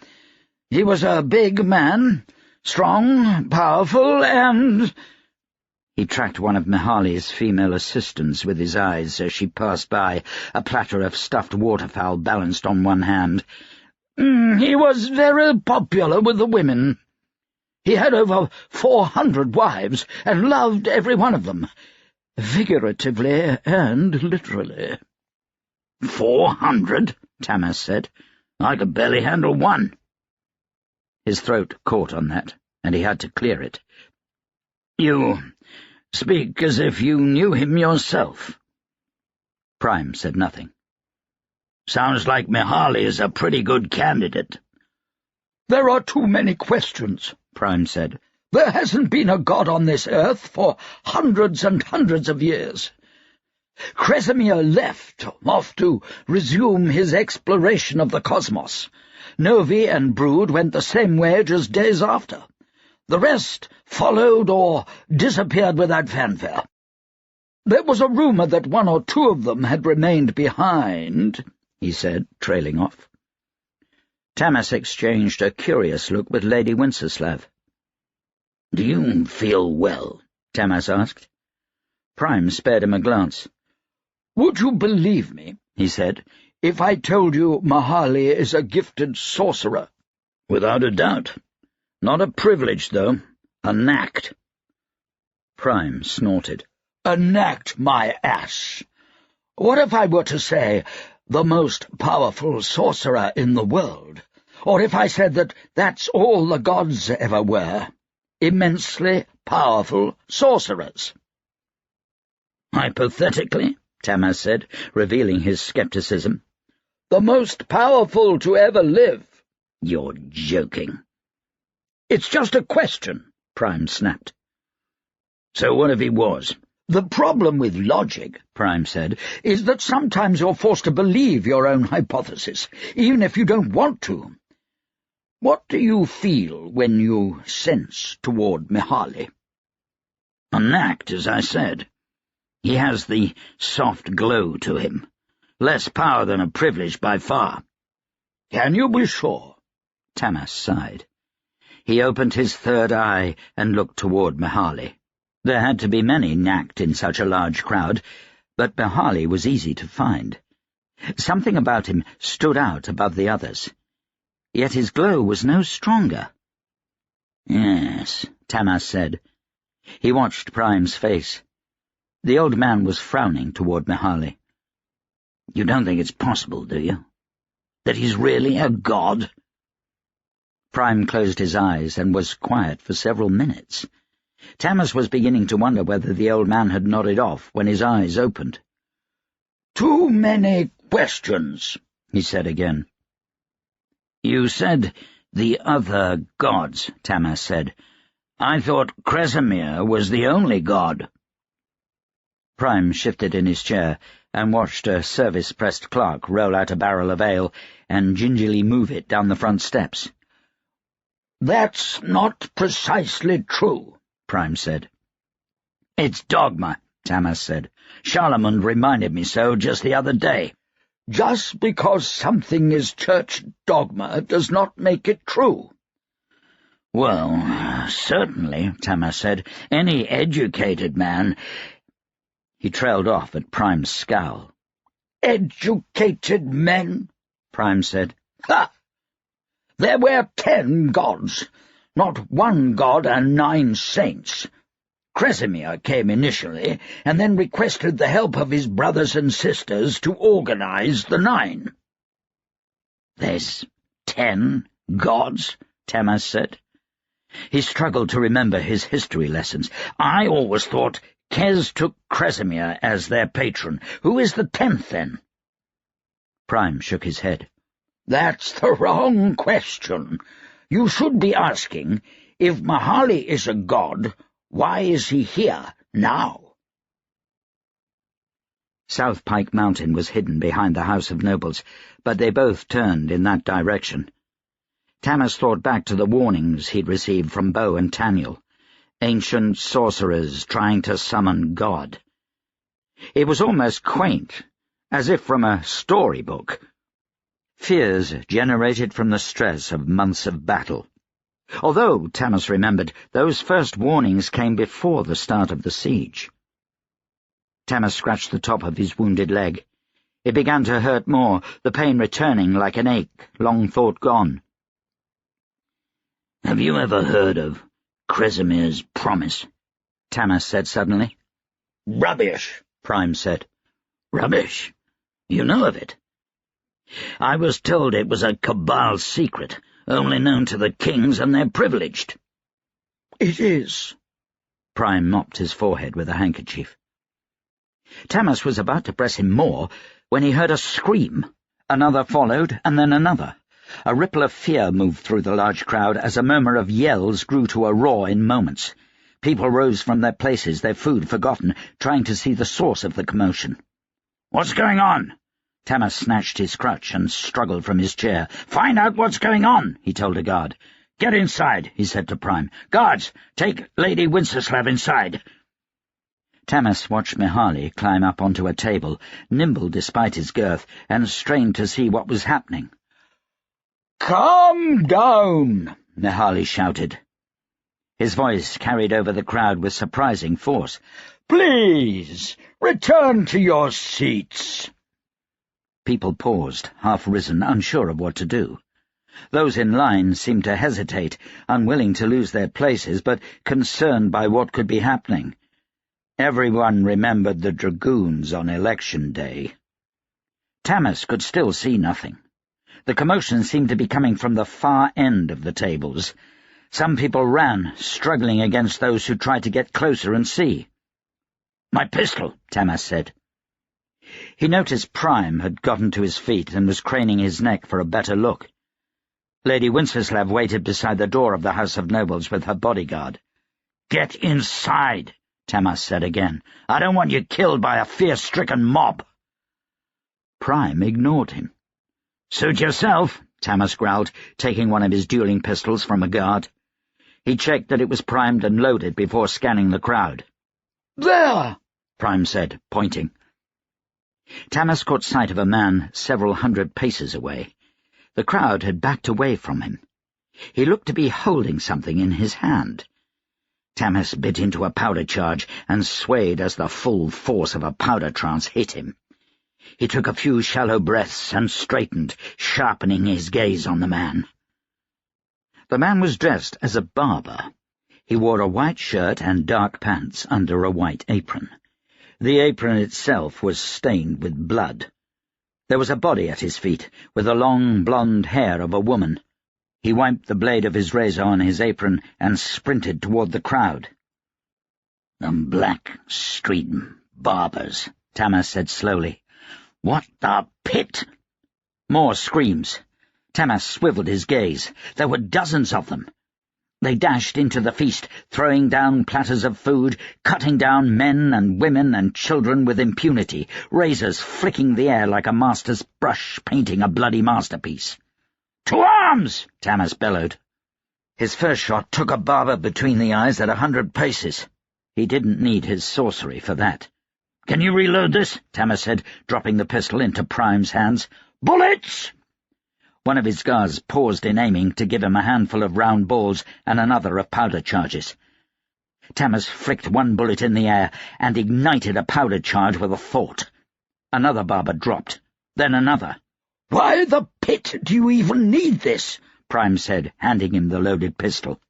He was a big man, strong, powerful, and—" He tracked one of Mihali's female assistants with his eyes as she passed by, a platter of stuffed waterfowl balanced on one hand. "He was very popular with the women. He had over 400 wives, and loved every one of them, figuratively and literally." 400, Tamas said. "I could barely handle one." His throat caught on that, and he had to clear it. "You speak as if you knew him yourself." Prime said nothing. "Sounds like Mihali is a pretty good candidate." "There are too many questions," Prime said. "There hasn't been a god on this earth for hundreds and hundreds of years. Kresimir left, off to resume his exploration of the cosmos. Novi and Brood went the same way just days after. The rest followed or disappeared without fanfare. There was a rumor that one or two of them had remained behind," he said, trailing off. Tamas exchanged a curious look with Lady Winceslav. "Do you feel well?" Tamas asked. Prime spared him a glance. "Would you believe me," he said, "if I told you Mihali is a gifted sorcerer?" "Without a doubt. Not a privilege, though. A knacked." Prime snorted. "A knacked, my ass! What if I were to say the most powerful sorcerer in the world? Or if I said that that's all the gods ever were? Immensely powerful sorcerers?" "Hypothetically," Tamas said, revealing his skepticism. "The most powerful to ever live." "You're joking." "It's just a question," Prime snapped. "So what if he was?" "The problem with logic," Prime said, "is that sometimes you're forced to believe your own hypothesis, even if you don't want to. What do you feel when you sense toward Mihali?" "A knacked, as I said. He has the soft glow to him. Less power than a privilege by far." "Can you be sure?" Tamas sighed. He opened his third eye and looked toward Mihali. There had to be many knacked in such a large crowd, but Mihali was easy to find. Something about him stood out above the others. Yet his glow was no stronger. "Yes," Tamas said. He watched Prime's face. The old man was frowning toward Mihali. "You don't think it's possible, do you? That he's really a god?" Prime closed his eyes and was quiet for several minutes. Tamas was beginning to wonder whether the old man had nodded off when his eyes opened. Too many questions, he said again. You said the other gods, Tamas said. I thought Kresimir was the only god. Prime shifted in his chair and watched a service-pressed clerk roll out a barrel of ale and gingerly move it down the front steps. That's not precisely true, Prime said. It's dogma, Tamas said. Charlemagne reminded me so just the other day. Just because something is church dogma does not make it true. Well, certainly, Tamas said. Any educated man— He trailed off at Prime's scowl. Educated men, Prime said. Ha! There were 10 gods, not 1 god and 9 saints. Kresimir came initially, and then requested the help of his brothers and sisters to organize the 9. There's 10 gods, Tamas said. He struggled to remember his history lessons. I always thought Kes took Kresimir as their patron. Who is the 10th, then? Prime shook his head. That's the wrong question. You should be asking, if Mahali is a god, why is he here now? South Pike Mountain was hidden behind the House of Nobles, but they both turned in that direction. Tamas thought back to the warnings he'd received from Bo and Taniel, ancient sorcerers trying to summon God. It was almost quaint, as if from a storybook. Fears generated from the stress of months of battle. Although, Tamas remembered, those first warnings came before the start of the siege. Tamas scratched the top of his wounded leg. It began to hurt more, the pain returning like an ache, long thought gone. Have you ever heard of Kresimir's promise? Tamas said suddenly. Rubbish, Prime said. Rubbish? You know of it? I was told it was a cabal secret, only known to the kings and their privileged. It is. Prime mopped his forehead with a handkerchief. Tamas was about to press him more when he heard a scream. Another followed, and then another. A ripple of fear moved through the large crowd as a murmur of yells grew to a roar in moments. People rose from their places, their food forgotten, trying to see the source of the commotion. "What's going on?" Tamas snatched his crutch and struggled from his chair. "Find out what's going on," he told a guard. "Get inside," he said to Prime. "Guards, take Lady Winceslav inside." Tamas watched Mihaly climb up onto a table, nimble despite his girth, and strained to see what was happening. "Calm down," Mihaly shouted. His voice carried over the crowd with surprising force. "Please, return to your seats." People paused, half-risen, unsure of what to do. Those in line seemed to hesitate, unwilling to lose their places, but concerned by what could be happening. Everyone remembered the dragoons on election day. Tamas could still see nothing. The commotion seemed to be coming from the far end of the tables. Some people ran, struggling against those who tried to get closer and see. "My pistol," Tamas said. He noticed Prime had gotten to his feet and was craning his neck for a better look. Lady Winceslav waited beside the door of the House of Nobles with her bodyguard. "Get inside," Tamas said again. "I don't want you killed by a fear-stricken mob." Prime ignored him. "Suit yourself," Tamas growled, taking one of his dueling pistols from a guard. He checked that it was primed and loaded before scanning the crowd. "There," Prime said, pointing. Tamas caught sight of a man several hundred paces away. The crowd had backed away from him. He looked to be holding something in his hand. Tamas bit into a powder charge and swayed as the full force of a powder trance hit him. He took a few shallow breaths and straightened, sharpening his gaze on the man. The man was dressed as a barber. He wore a white shirt and dark pants under a white apron. The apron itself was stained with blood. There was a body at his feet, with the long blonde hair of a woman. He wiped the blade of his razor on his apron and sprinted toward the crowd. "The Black Street barbers," Tamas said slowly. "What the pit?" More screams. Tamas swiveled his gaze. There were dozens of them. They dashed into the feast, throwing down platters of food, cutting down men and women and children with impunity, razors flicking the air like a master's brush painting a bloody masterpiece. "To arms!" Tamas bellowed. His first shot took a barber between the eyes at 100 paces. He didn't need his sorcery for that. "Can you reload this?" Tamas said, dropping the pistol into Prime's hands. "Bullets!" One of his guards paused in aiming to give him a handful of round balls and another of powder charges. Tamas flicked one bullet in the air and ignited a powder charge with a thought. Another barber dropped, then another. "Why the pit do you even need this?" Prime said, handing him the loaded pistol.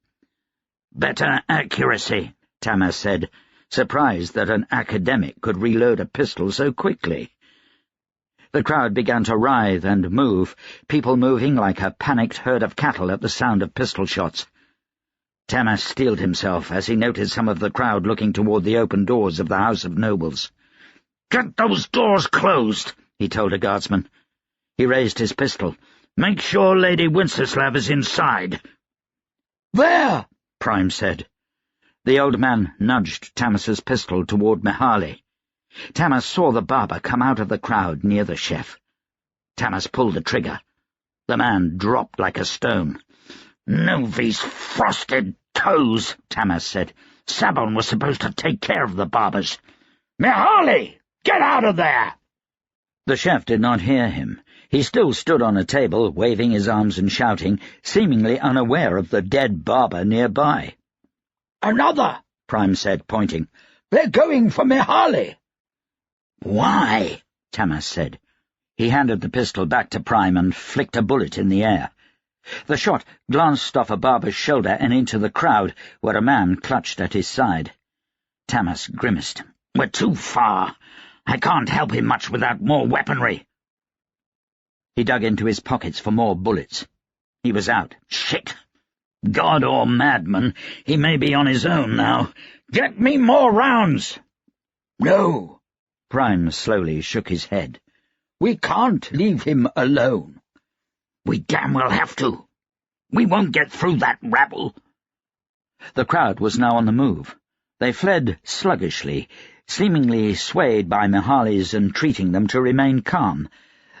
"Better accuracy," Tamas said, surprised that an academic could reload a pistol so quickly. The crowd began to writhe and move, people moving like a panicked herd of cattle at the sound of pistol shots. Tamas steeled himself as he noticed some of the crowd looking toward the open doors of the House of Nobles. "Get those doors closed," he told a guardsman. He raised his pistol. "Make sure Lady Wenceslav is inside." "There," Prime said. The old man nudged Tamas's pistol toward Mihaly. Tamas saw the barber come out of the crowd near the chef. Tamas pulled the trigger. The man dropped like a stone. "Novi's frosted toes," Tamas said. "Sabon was supposed to take care of the barbers. Mihaly, get out of there!" The chef did not hear him. He still stood on a table, waving his arms and shouting, seemingly unaware of the dead barber nearby. "Another," Prime said, pointing. "They're going for Mihaly." "Why?" Tamas said. He handed the pistol back to Prime and flicked a bullet in the air. The shot glanced off a barber's shoulder and into the crowd, where a man clutched at his side. Tamas grimaced. "We're too far. I can't help him much without more weaponry." He dug into his pockets for more bullets. He was out. "Shit! God or madman, he may be on his own now. Get me more rounds!" "No." Prime slowly shook his head. "We can't leave him alone." "We damn well have to. We won't get through that rabble." The crowd was now on the move. They fled sluggishly, seemingly swayed by Mihaly's entreating them to remain calm,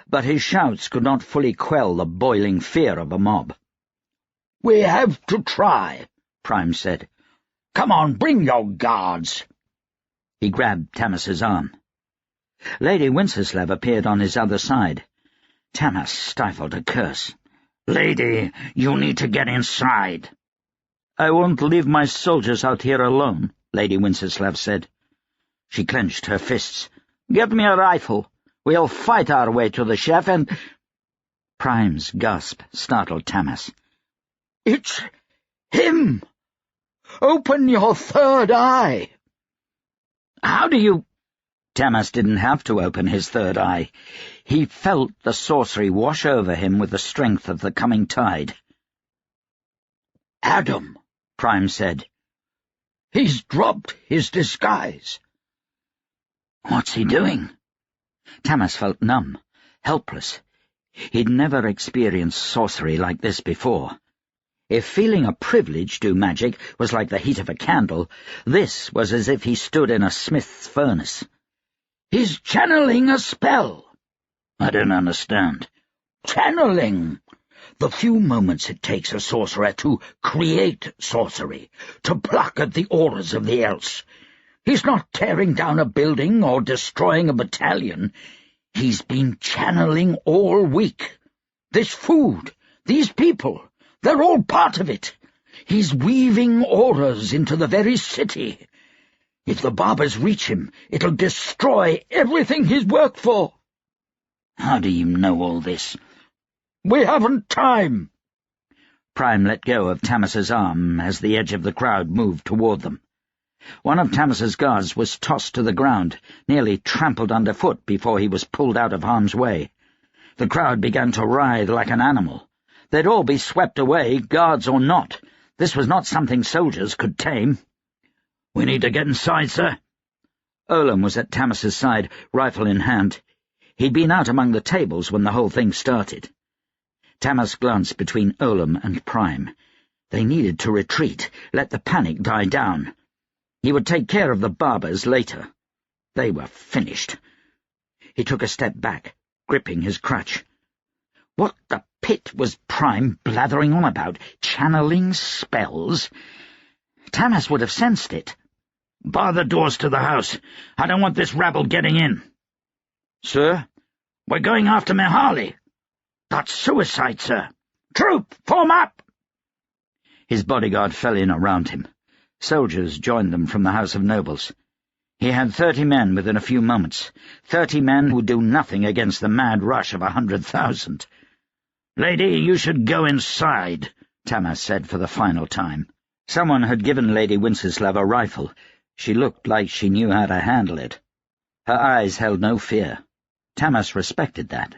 but his shouts could not fully quell the boiling fear of a mob. "We have to try," Prime said. "Come on, bring your guards." He grabbed Tamas's arm. Lady Wenceslav appeared on his other side. Tamas stifled a curse. "Lady, you need to get inside." "I won't leave my soldiers out here alone," Lady Wenceslav said. She clenched her fists. "Get me a rifle. We'll fight our way to the chef and—" Prime's gasp startled Tamas. "It's him! Open your third eye!" "How do you—" Tamas didn't have to open his third eye. He felt the sorcery wash over him with the strength of the coming tide. "Adam," Prime said. "He's dropped his disguise." "What's he doing?" Tamas felt numb, helpless. He'd never experienced sorcery like this before. If feeling a privilege to magic was like the heat of a candle, this was as if he stood in a smith's furnace. "He's channeling a spell." "I don't understand." "Channeling. The few moments it takes a sorcerer to create sorcery, to pluck at the auras of the else. He's not tearing down a building or destroying a battalion. He's been channeling all week. This food, these people, they're all part of it. He's weaving auras into the very city. If the barbers reach him, it'll destroy everything he's worked for." "How do you know all this?" "We haven't time." Prime let go of Tamas's arm as the edge of the crowd moved toward them. One of Tamas's guards was tossed to the ground, nearly trampled underfoot before he was pulled out of harm's way. The crowd began to writhe like an animal. They'd all be swept away, guards or not. This was not something soldiers could tame. "We need to get inside, sir." Olam was at Tamas's side, rifle in hand. He'd been out among the tables when the whole thing started. Tamas glanced between Olam and Prime. They needed to retreat, let the panic die down. He would take care of the barbers later. They were finished. He took a step back, gripping his crutch. What the pit was Prime blathering on about? Channeling spells? Tamas would have sensed it. "Bar the doors to the house. I don't want this rabble getting in." "Sir, we're going after Mihaly." "That's suicide, sir." "Troop, form up!" His bodyguard fell in around him. Soldiers joined them from the House of Nobles. He had 30 men within a few moments, 30 men who would do nothing against the mad rush of 100,000. "Lady, you should go inside," Tamas said for the final time. Someone had given Lady Winceslav a rifle. She looked like she knew how to handle it. Her eyes held no fear. Tamas respected that.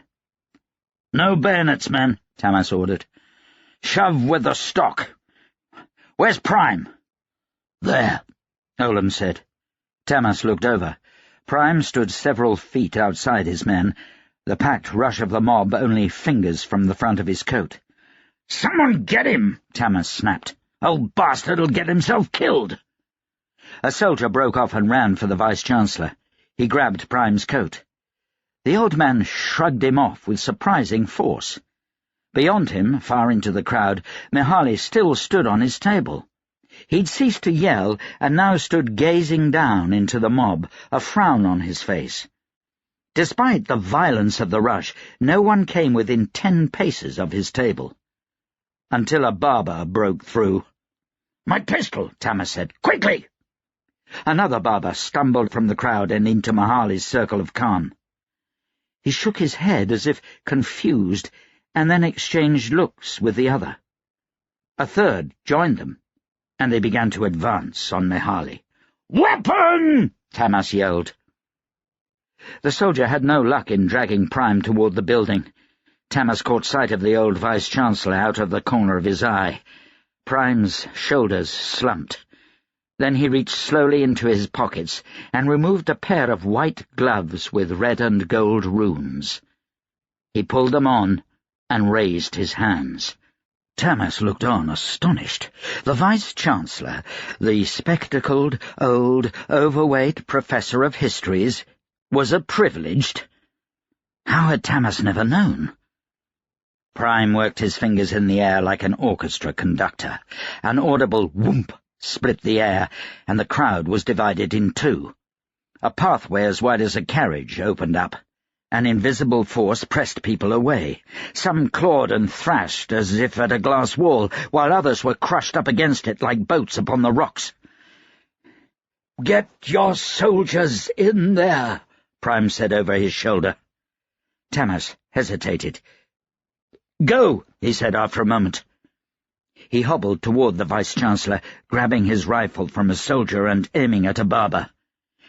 "No bayonets, men," Tamas ordered. "Shove with the stock. Where's Prime?" "There," Olam said. Tamas looked over. Prime stood several feet outside his men, the packed rush of the mob only fingers from the front of his coat. "Someone get him!" Tamas snapped. "Old bastard'll get himself killed." A soldier broke off and ran for the Vice-Chancellor. He grabbed Prime's coat. The old man shrugged him off with surprising force. Beyond him, far into the crowd, Mihaly still stood on his table. He'd ceased to yell and now stood gazing down into the mob, a frown on his face. Despite the violence of the rush, no one came within 10 paces of his table. Until a barber broke through. "My pistol," Tamas said. "Quickly!" Another barber stumbled from the crowd and into Mihaly's circle of calm. He shook his head as if confused, and then exchanged looks with the other. A third joined them, and they began to advance on Mihaly. "Weapon!" Tamas yelled. The soldier had no luck in dragging Prime toward the building. Tamas caught sight of the old Vice-Chancellor out of the corner of his eye. Prime's shoulders slumped. Then he reached slowly into his pockets and removed a pair of white gloves with red and gold runes. He pulled them on and raised his hands. Tamas looked on, astonished. The Vice-Chancellor, the spectacled, old, overweight professor of histories, was a privileged. How had Tamas never known? Prime worked his fingers in the air like an orchestra conductor. An audible whoomp split the air, and the crowd was divided in two. A pathway as wide as a carriage opened up. An invisible force pressed people away. Some clawed and thrashed as if at a glass wall, while others were crushed up against it like boats upon the rocks. "Get your soldiers in there," Prime said over his shoulder. Tamas hesitated. "Go," he said after a moment. He hobbled toward the Vice-Chancellor, grabbing his rifle from a soldier and aiming at a barber.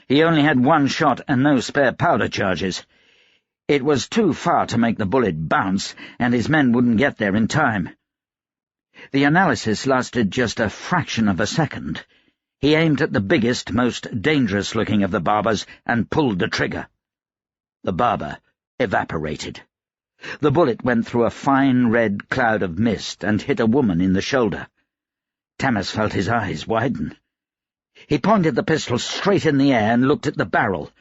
He only had one shot and no spare powder charges. It was too far to make the bullet bounce, and his men wouldn't get there in time. The analysis lasted just a fraction of a second. He aimed at the biggest, most dangerous-looking of the barbers and pulled the trigger. The barber evaporated. The bullet went through a fine red cloud of mist and hit a woman in the shoulder. Tamas felt his eyes widen. He pointed the pistol straight in the air and looked at the barrel.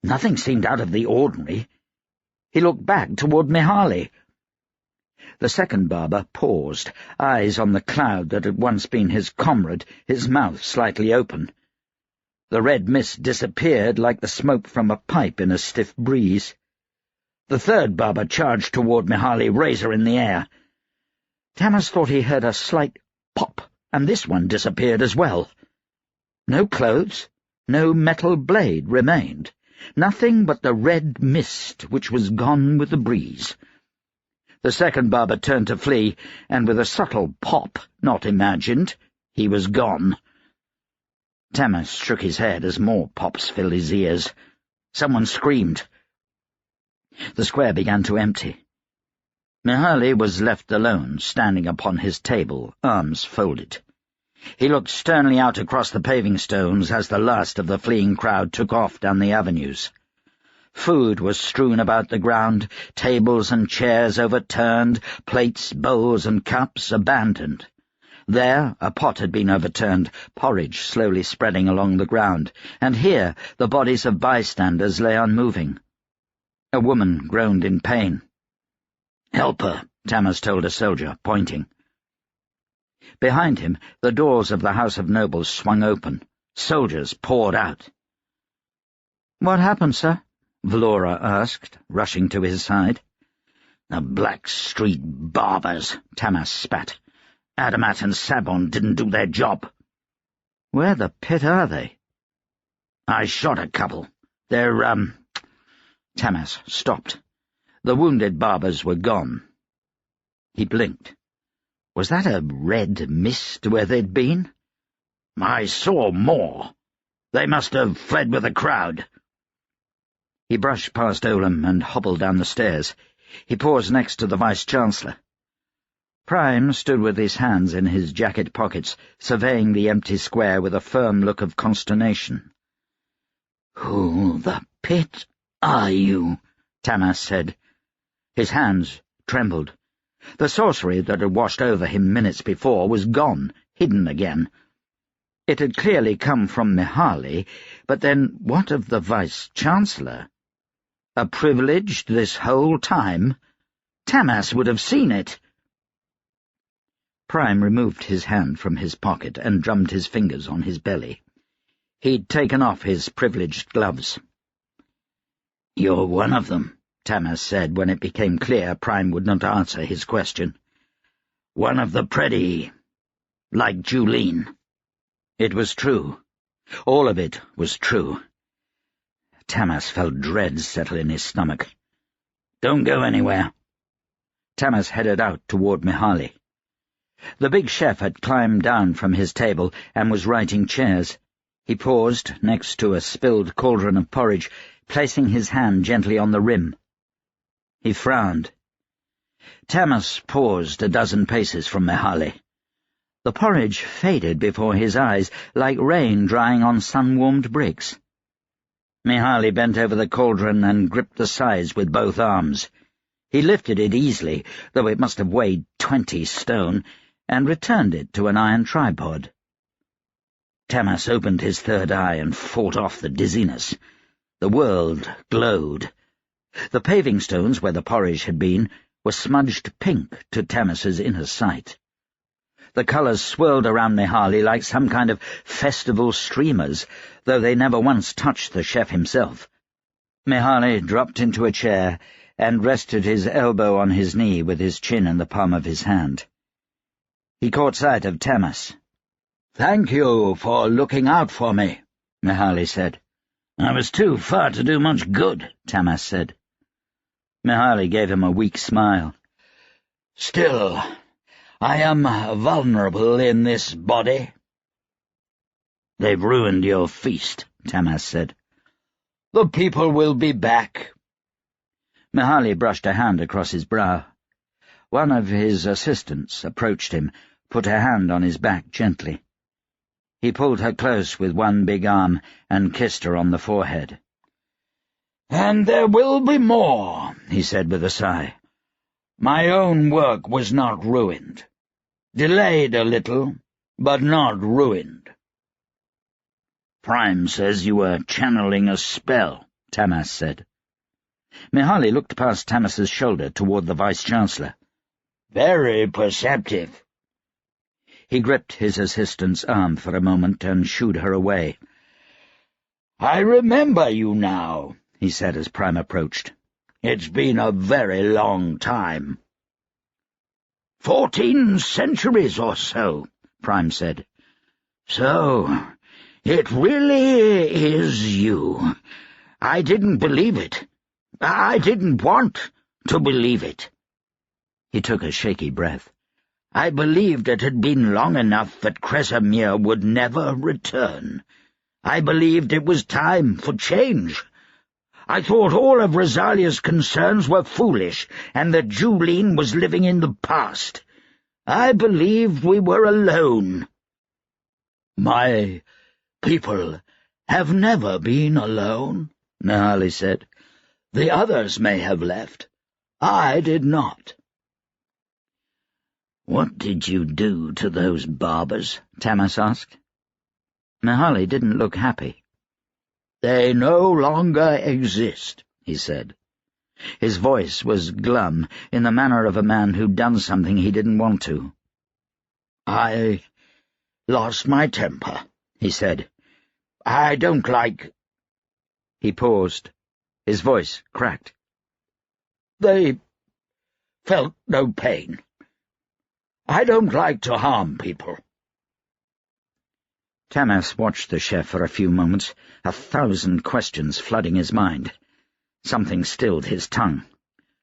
Nothing seemed out of the ordinary. He looked back toward Mihaly. The second barber paused, eyes on the cloud that had once been his comrade, his mouth slightly open. The red mist disappeared like the smoke from a pipe in a stiff breeze. The third barber charged toward Mihaly, razor in the air. Tamas thought he heard a slight pop, and this one disappeared as well. No clothes, no metal blade remained. Nothing but the red mist which was gone with the breeze. The second barber turned to flee, and with a subtle pop, not imagined, he was gone. Tamas shook his head as more pops filled his ears. Someone screamed. The square began to empty. Mihaly was left alone, standing upon his table, arms folded. He looked sternly out across the paving stones as the last of the fleeing crowd took off down the avenues. Food was strewn about the ground, tables and chairs overturned, plates, bowls and cups abandoned. There a pot had been overturned, porridge slowly spreading along the ground, and here the bodies of bystanders lay unmoving. A woman groaned in pain. "Help her," Tamas told a soldier, pointing. Behind him, the doors of the House of Nobles swung open. Soldiers poured out. "What happened, sir?" Vlora asked, rushing to his side. "The Black Street barbers," Tamas spat. "Adamat and Sabon didn't do their job." "Where the pit are they?" "I shot a couple. They're, Tamas stopped. The wounded barbers were gone. He blinked. Was that a red mist where they'd been? "I saw more. They must have fled with the crowd." He brushed past Olam and hobbled down the stairs. He paused next to the Vice-Chancellor. Prime stood with his hands in his jacket pockets, surveying the empty square with a firm look of consternation. "Who the pit are you?" Tamas said. His hands trembled. The sorcery that had washed over him minutes before was gone, hidden again. It had clearly come from Mihaly, but then what of the Vice-Chancellor? A privilege this whole time? Tamas would have seen it. Prime removed his hand from his pocket and drummed his fingers on his belly. He'd taken off his privileged gloves. "You're one of them," Tamas said when it became clear Prime would not answer his question. "One of the Predi, like Julene." It was true. All of it was true. Tamas felt dread settle in his stomach. "Don't go anywhere." Tamas headed out toward Mihaly. The big chef had climbed down from his table and was righting chairs. He paused next to a spilled cauldron of porridge, placing his hand gently on the rim. He frowned. Tamas paused a dozen paces from Mihaly. The porridge faded before his eyes, like rain drying on sun-warmed bricks. Mihaly bent over the cauldron and gripped the sides with both arms. He lifted it easily, though it must have weighed 20 stone, and returned it to an iron tripod. Tamas opened his third eye and fought off the dizziness. The world glowed. The paving stones where the porridge had been were smudged pink to Tamas's inner sight. The colours swirled around Mihaly like some kind of festival streamers, though they never once touched the chef himself. Mihaly dropped into a chair and rested his elbow on his knee with his chin in the palm of his hand. He caught sight of Tamas. "Thank you for looking out for me," Mihaly said. "I was too far to do much good," Tamas said. Mihaly gave him a weak smile. "Still, I am vulnerable in this body." "They've ruined your feast," Tamas said. "The people will be back." Mihaly brushed a hand across his brow. One of his assistants approached him, put a hand on his back gently. He pulled her close with one big arm and kissed her on the forehead. "And there will be more," he said with a sigh. "My own work was not ruined. Delayed a little, but not ruined." "Prime says you were channeling a spell," Tamas said. Mihaly looked past Tamas's shoulder toward the Vice-Chancellor. "Very perceptive." He gripped his assistant's arm for a moment and shooed her away. "I remember you now," he said as Prime approached. "It's been a very long time." 14 centuries or so, Prime said. "So, it really is you. I didn't believe it. I didn't want to believe it." He took a shaky breath. "I believed it had been long enough that Kresamir would never return. I believed it was time for change. I thought all of Rosalia's concerns were foolish, and that Julene was living in the past. I believed we were alone." "My people have never been alone," Mihaly said. The others may have left. I did not." "What did you do to those barbers?" Tamas asked. Mihaly didn't look happy. "They no longer exist," he said. His voice was glum, in the manner of a man who'd done something he didn't want to. "I lost my temper," he said. "I don't like—" He paused. His voice cracked. "They felt no pain. I don't like to harm people." Tamas watched the chef for a few moments, 1,000 questions flooding his mind. Something stilled his tongue.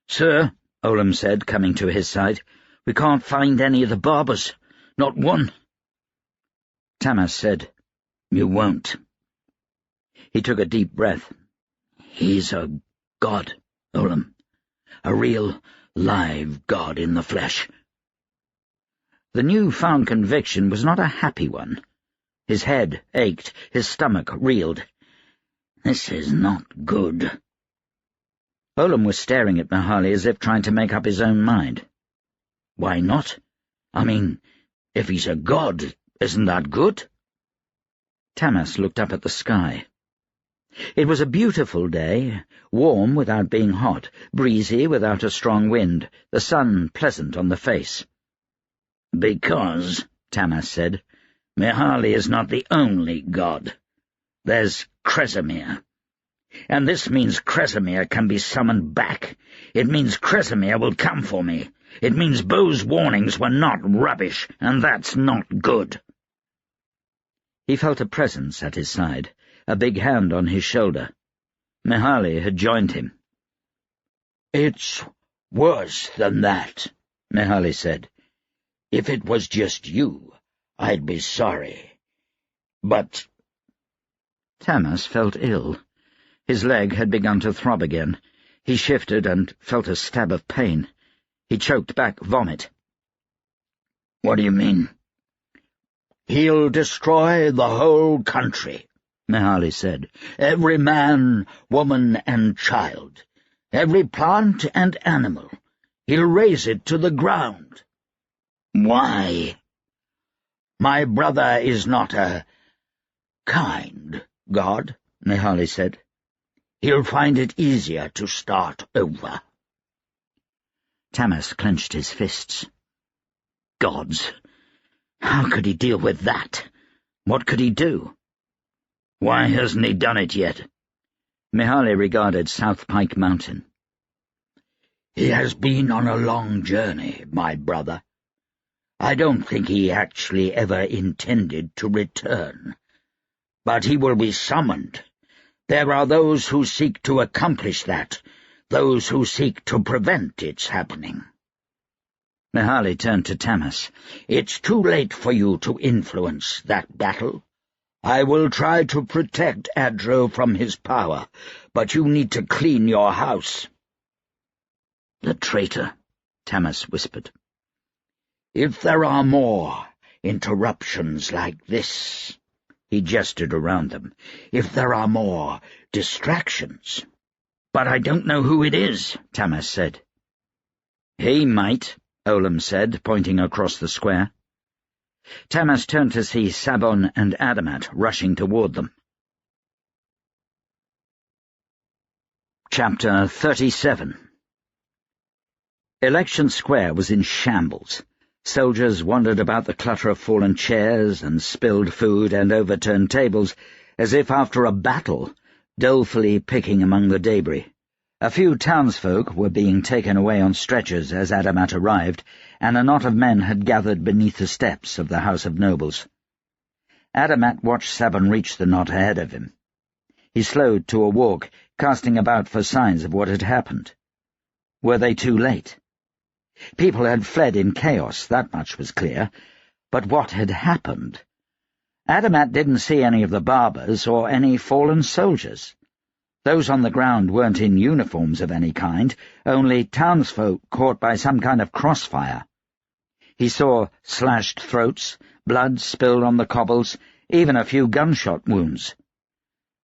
"Sir," Olam said, coming to his side, "we can't find any of the barbers. Not one." Tamas said, "You won't." He took a deep breath. "He's a god, Olam. A real, live god in the flesh." The new-found conviction was not a happy one. His head ached, his stomach reeled. "This is not good." Olam was staring at Mihaly as if trying to make up his own mind. "Why not? I mean, if he's a god, isn't that good?" Tamas looked up at the sky. It was a beautiful day, warm without being hot, breezy without a strong wind, the sun pleasant on the face. "Because," Tamas said, "Mihaly is not the only god. There's Kresimir. And this means Kresimir can be summoned back. It means Kresimir will come for me. It means Bo's warnings were not rubbish, and that's not good." He felt a presence at his side, a big hand on his shoulder. Mihaly had joined him. "It's worse than that," Mihaly said. "If it was just you, I'd be sorry. But—" Tamas felt ill. His leg had begun to throb again. He shifted and felt a stab of pain. He choked back vomit. "What do you mean?" "He'll destroy the whole country," Mihaly said. "Every man, woman, and child. Every plant and animal. He'll raze it to the ground." "Why?" "My brother is not a kind god," Mihaly said. "He'll find it easier to start over." Tamas clenched his fists. Gods! How could he deal with that? What could he do? Why hasn't he done it yet? Mihaly regarded South Pike Mountain. "He has been on a long journey, my brother. I don't think he actually ever intended to return. But he will be summoned. There are those who seek to accomplish that, those who seek to prevent its happening." Mihaly turned to Tamas. "It's too late for you to influence that battle. I will try to protect Adro from his power, but you need to clean your house." "The traitor," Tamas whispered. "If there are more interruptions like this," he gestured around them, "if there are more distractions—" "But I don't know who it is," Tamas said. "He might," Olam said, pointing across the square. Tamas turned to see Sabon and Adamat rushing toward them. Chapter 37. Election Square was in shambles. Soldiers wandered about the clutter of fallen chairs and spilled food and overturned tables, as if after a battle, dolefully picking among the debris. A few townsfolk were being taken away on stretchers as Adamat arrived, and a knot of men had gathered beneath the steps of the House of Nobles. Adamat watched Sabon reach the knot ahead of him. He slowed to a walk, casting about for signs of what had happened. Were they too late? People had fled in chaos, that much was clear. But what had happened? Adamat didn't see any of the barbers or any fallen soldiers. Those on the ground weren't in uniforms of any kind, only townsfolk caught by some kind of crossfire. He saw slashed throats, blood spilled on the cobbles, even a few gunshot wounds.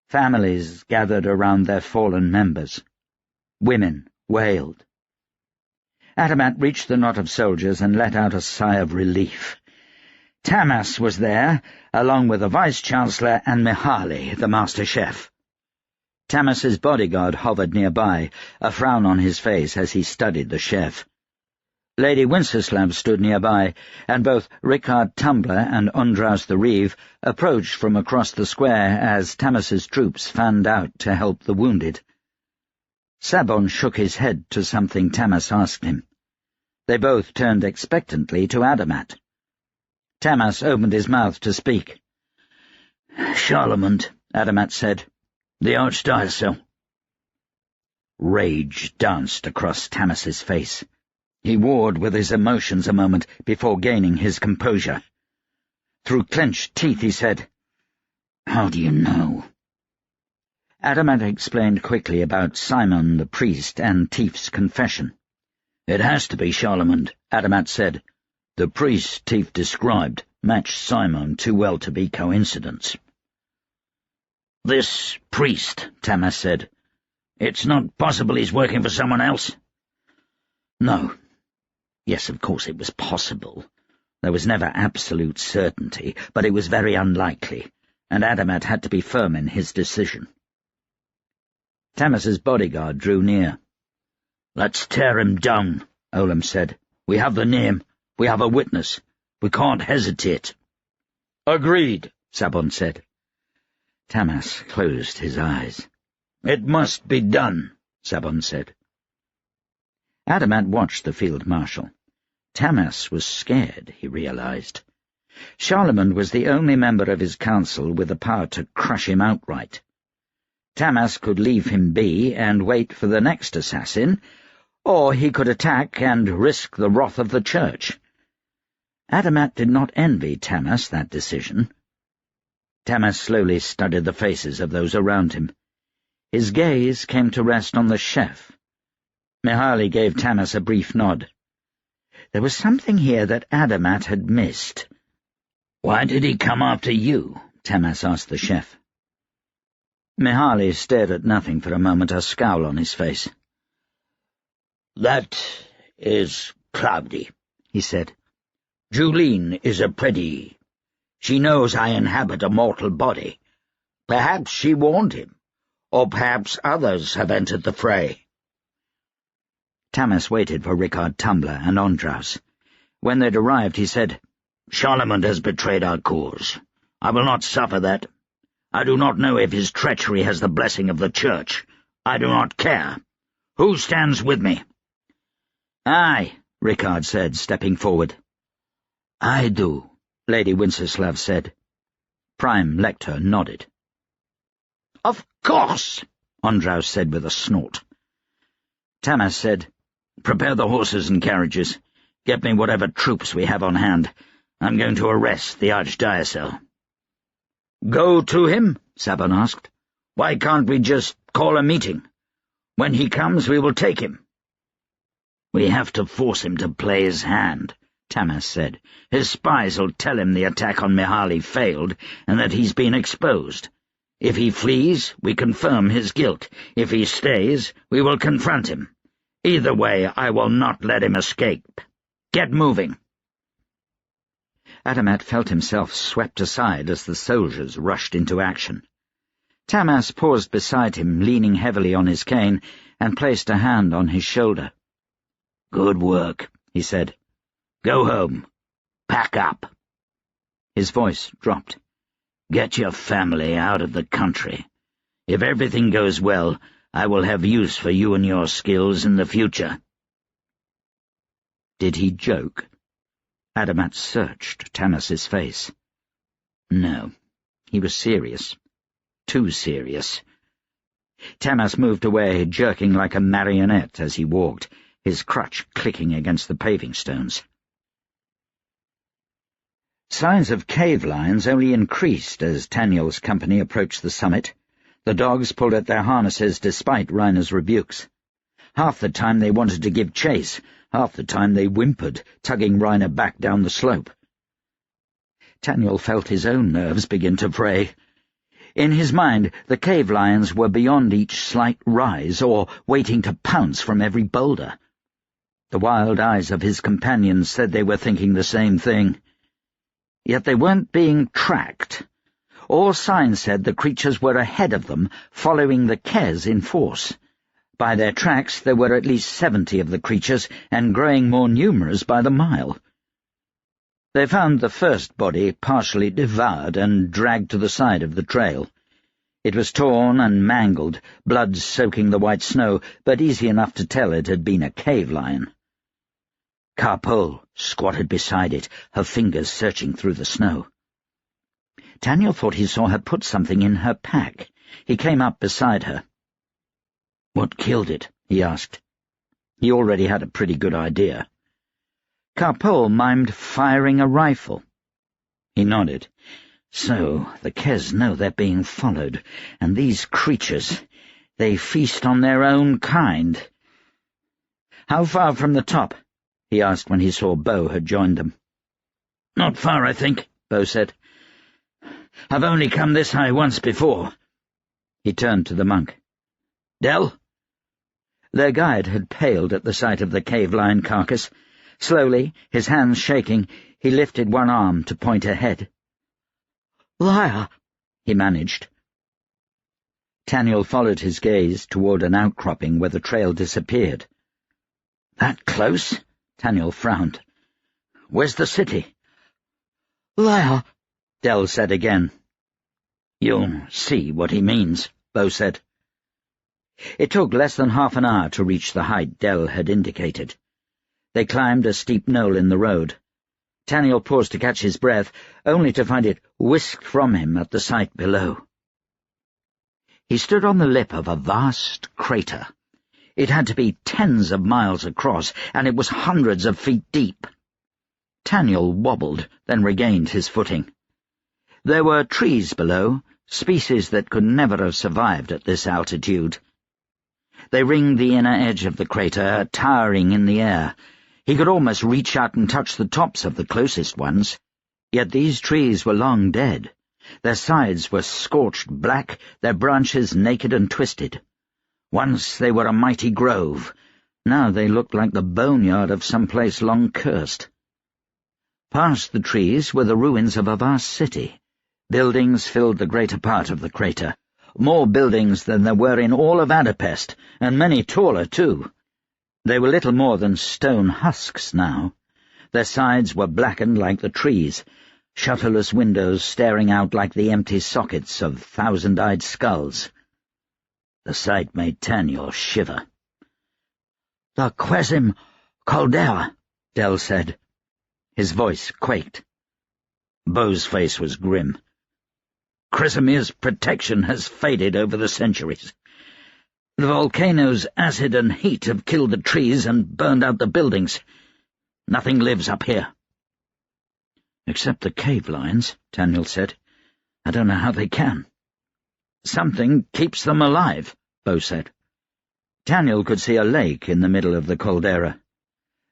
Families gathered around their fallen members. Women wailed. Adamat reached the knot of soldiers and let out a sigh of relief. Tamas was there, along with the Vice-Chancellor and Mihaly, the Master Chef. Tamas's bodyguard hovered nearby, a frown on his face as he studied the chef. Lady Winceslav stood nearby, and both Rickard Tumbler and Undraus the Reeve approached from across the square as Tamas's troops fanned out to help the wounded. Sabon shook his head to something Tamas asked him. They both turned expectantly to Adamat. Tamas opened his mouth to speak. "Charlemagne," Adamat said. "The Archdiocese." Rage danced across Tamas's face. He warred with his emotions a moment before gaining his composure. Through clenched teeth he said, "How do you know?" Adamat explained quickly about Simon the priest and Tief's confession. "It has to be Charlemagne," Adamat said. "The priest Tief described matched Simon too well to be coincidence." "This priest," Tamas said. "It's not possible he's working for someone else?" "No. Yes, of course it was possible. There was never absolute certainty, but it was very unlikely, and Adamat had to be firm in his decision." Tamas's bodyguard drew near. "Let's tear him down," Olam said. "We have the name. We have a witness. We can't hesitate." "Agreed," Sabon said. Tamas closed his eyes. "It must be done," Sabon said. Adamat watched the field marshal. Tamas was scared, he realized. Charlemagne was the only member of his council with the power to crush him outright. Tamas could leave him be and wait for the next assassin, or he could attack and risk the wrath of the Church. Adamat did not envy Tamas that decision. Tamas slowly studied the faces of those around him. His gaze came to rest on the chef. Mihaly gave Tamas a brief nod. There was something here that Adamat had missed. "Why did he come after you?" Tamas asked the chef. Mihaly stared at nothing for a moment, a scowl on his face. "That is cloudy," he said. "Julene is a pretty. She knows I inhabit a mortal body. Perhaps she warned him, or perhaps others have entered the fray." Tamas waited for Rickard Tumbler and Undraus. When they'd arrived, he said, "Charlemagne has betrayed our cause. I will not suffer that. I do not know if his treachery has the blessing of the Church. I do not care. Who stands with me?" "Aye," Rickard said, stepping forward. "I do," Lady Winceslav said. Prime Lector nodded. "Of course," Undraus said with a snort. Tamas said, "Prepare the horses and carriages. Get me whatever troops we have on hand. I'm going to arrest the Archdiocese." "Go to him?" Sabon asked. "Why can't we just call a meeting? When he comes, we will take him." "We have to force him to play his hand," Tamas said. "His spies will tell him the attack on Mihaly failed and that he's been exposed. If he flees, we confirm his guilt. If he stays, we will confront him. Either way, I will not let him escape. Get moving." Adamat felt himself swept aside as the soldiers rushed into action. Tamas paused beside him, leaning heavily on his cane, and placed a hand on his shoulder. "Good work," he said. "Go home. Pack up." His voice dropped. "Get your family out of the country. If everything goes well, I will have use for you and your skills in the future." Did he joke? Adamat searched Tamas's face. No, he was serious. Too serious. Tamas moved away, jerking like a marionette as he walked, his crutch clicking against the paving stones. Signs of cave lions only increased as Taniel's company approached the summit. The dogs pulled at their harnesses despite Reiner's rebukes. Half the time they wanted to give chase, half the time they whimpered, tugging Reiner back down the slope. Taniel felt his own nerves begin to fray. In his mind, the cave lions were beyond each slight rise, or waiting to pounce from every boulder. The wild eyes of his companions said they were thinking the same thing. Yet they weren't being tracked. All signs said the creatures were ahead of them, following the Kes in force. By their tracks there were at least 70 of the creatures, and growing more numerous by the mile. They found the first body partially devoured and dragged to the side of the trail. It was torn and mangled, blood soaking the white snow, but easy enough to tell it had been a cave lion. Carpole squatted beside it, her fingers searching through the snow. Taniel thought he saw her put something in her pack. He came up beside her. "What killed it?" he asked. He already had a pretty good idea. Carpole mimed firing a rifle. He nodded. "So, the Kes know they're being followed, and these creatures, they feast on their own kind." "How far from the top?" he asked when he saw Bo had joined them. "Not far, I think," Bo said. "I've only come this high once before." He turned to the monk. "Del?" Their guide had paled at the sight of the cave lion carcass. Slowly, his hands shaking, he lifted one arm to point ahead. "Liar," he managed. Taniel followed his gaze toward an outcropping where the trail disappeared. "That close?" Taniel frowned. "Where's the city?" "Liar," Del said again. "You'll see what he means," Bo said. It took less than half an hour to reach the height Del had indicated. They climbed a steep knoll in the road. Taniel paused to catch his breath, only to find it whisked from him at the sight below. He stood on the lip of a vast crater. It had to be tens of miles across, and it was hundreds of feet deep. Taniel wobbled, then regained his footing. There were trees below, species that could never have survived at this altitude. They ringed the inner edge of the crater, towering in the air. He could almost reach out and touch the tops of the closest ones. Yet these trees were long dead. Their sides were scorched black, their branches naked and twisted. Once they were a mighty grove. Now they looked like the boneyard of some place long cursed. Past the trees were the ruins of a vast city. Buildings filled the greater part of the crater. More buildings than there were in all of Adapest, and many taller, too. They were little more than stone husks now. Their sides were blackened like the trees, shutterless windows staring out like the empty sockets of thousand-eyed skulls. The sight made Taniel shiver. "The Quesim Caldera," Del said. His voice quaked. Bo's face was grim. "Chrysamir's protection has faded over the centuries. The volcano's acid and heat have killed the trees and burned out the buildings. Nothing lives up here." "Except the cave lions," Taniel said. "I don't know how they can." "Something keeps them alive," Bo said. Taniel could see a lake in the middle of the caldera.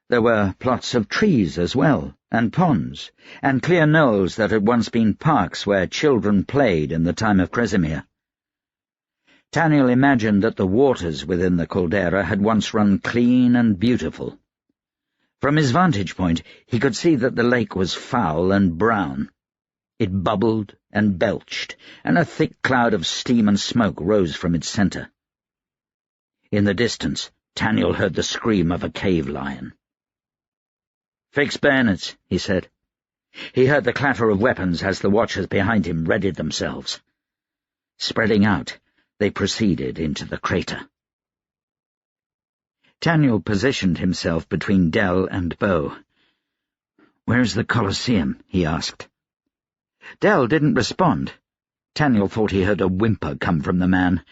There were plots of trees as well, and ponds, and clear knolls that had once been parks where children played in the time of Chrysamir. Taniel imagined that the waters within the caldera had once run clean and beautiful. From his vantage point, he could see that the lake was foul and brown. It bubbled and belched, and a thick cloud of steam and smoke rose from its center. In the distance, Taniel heard the scream of a cave lion. "Fix bayonets," he said. He heard the clatter of weapons as the watchers behind him readied themselves. Spreading out, they proceeded into the crater. Taniel positioned himself between Del and Bo. "Where's the Colosseum?" he asked. Del didn't respond. Taniel thought he heard a whimper come from the man.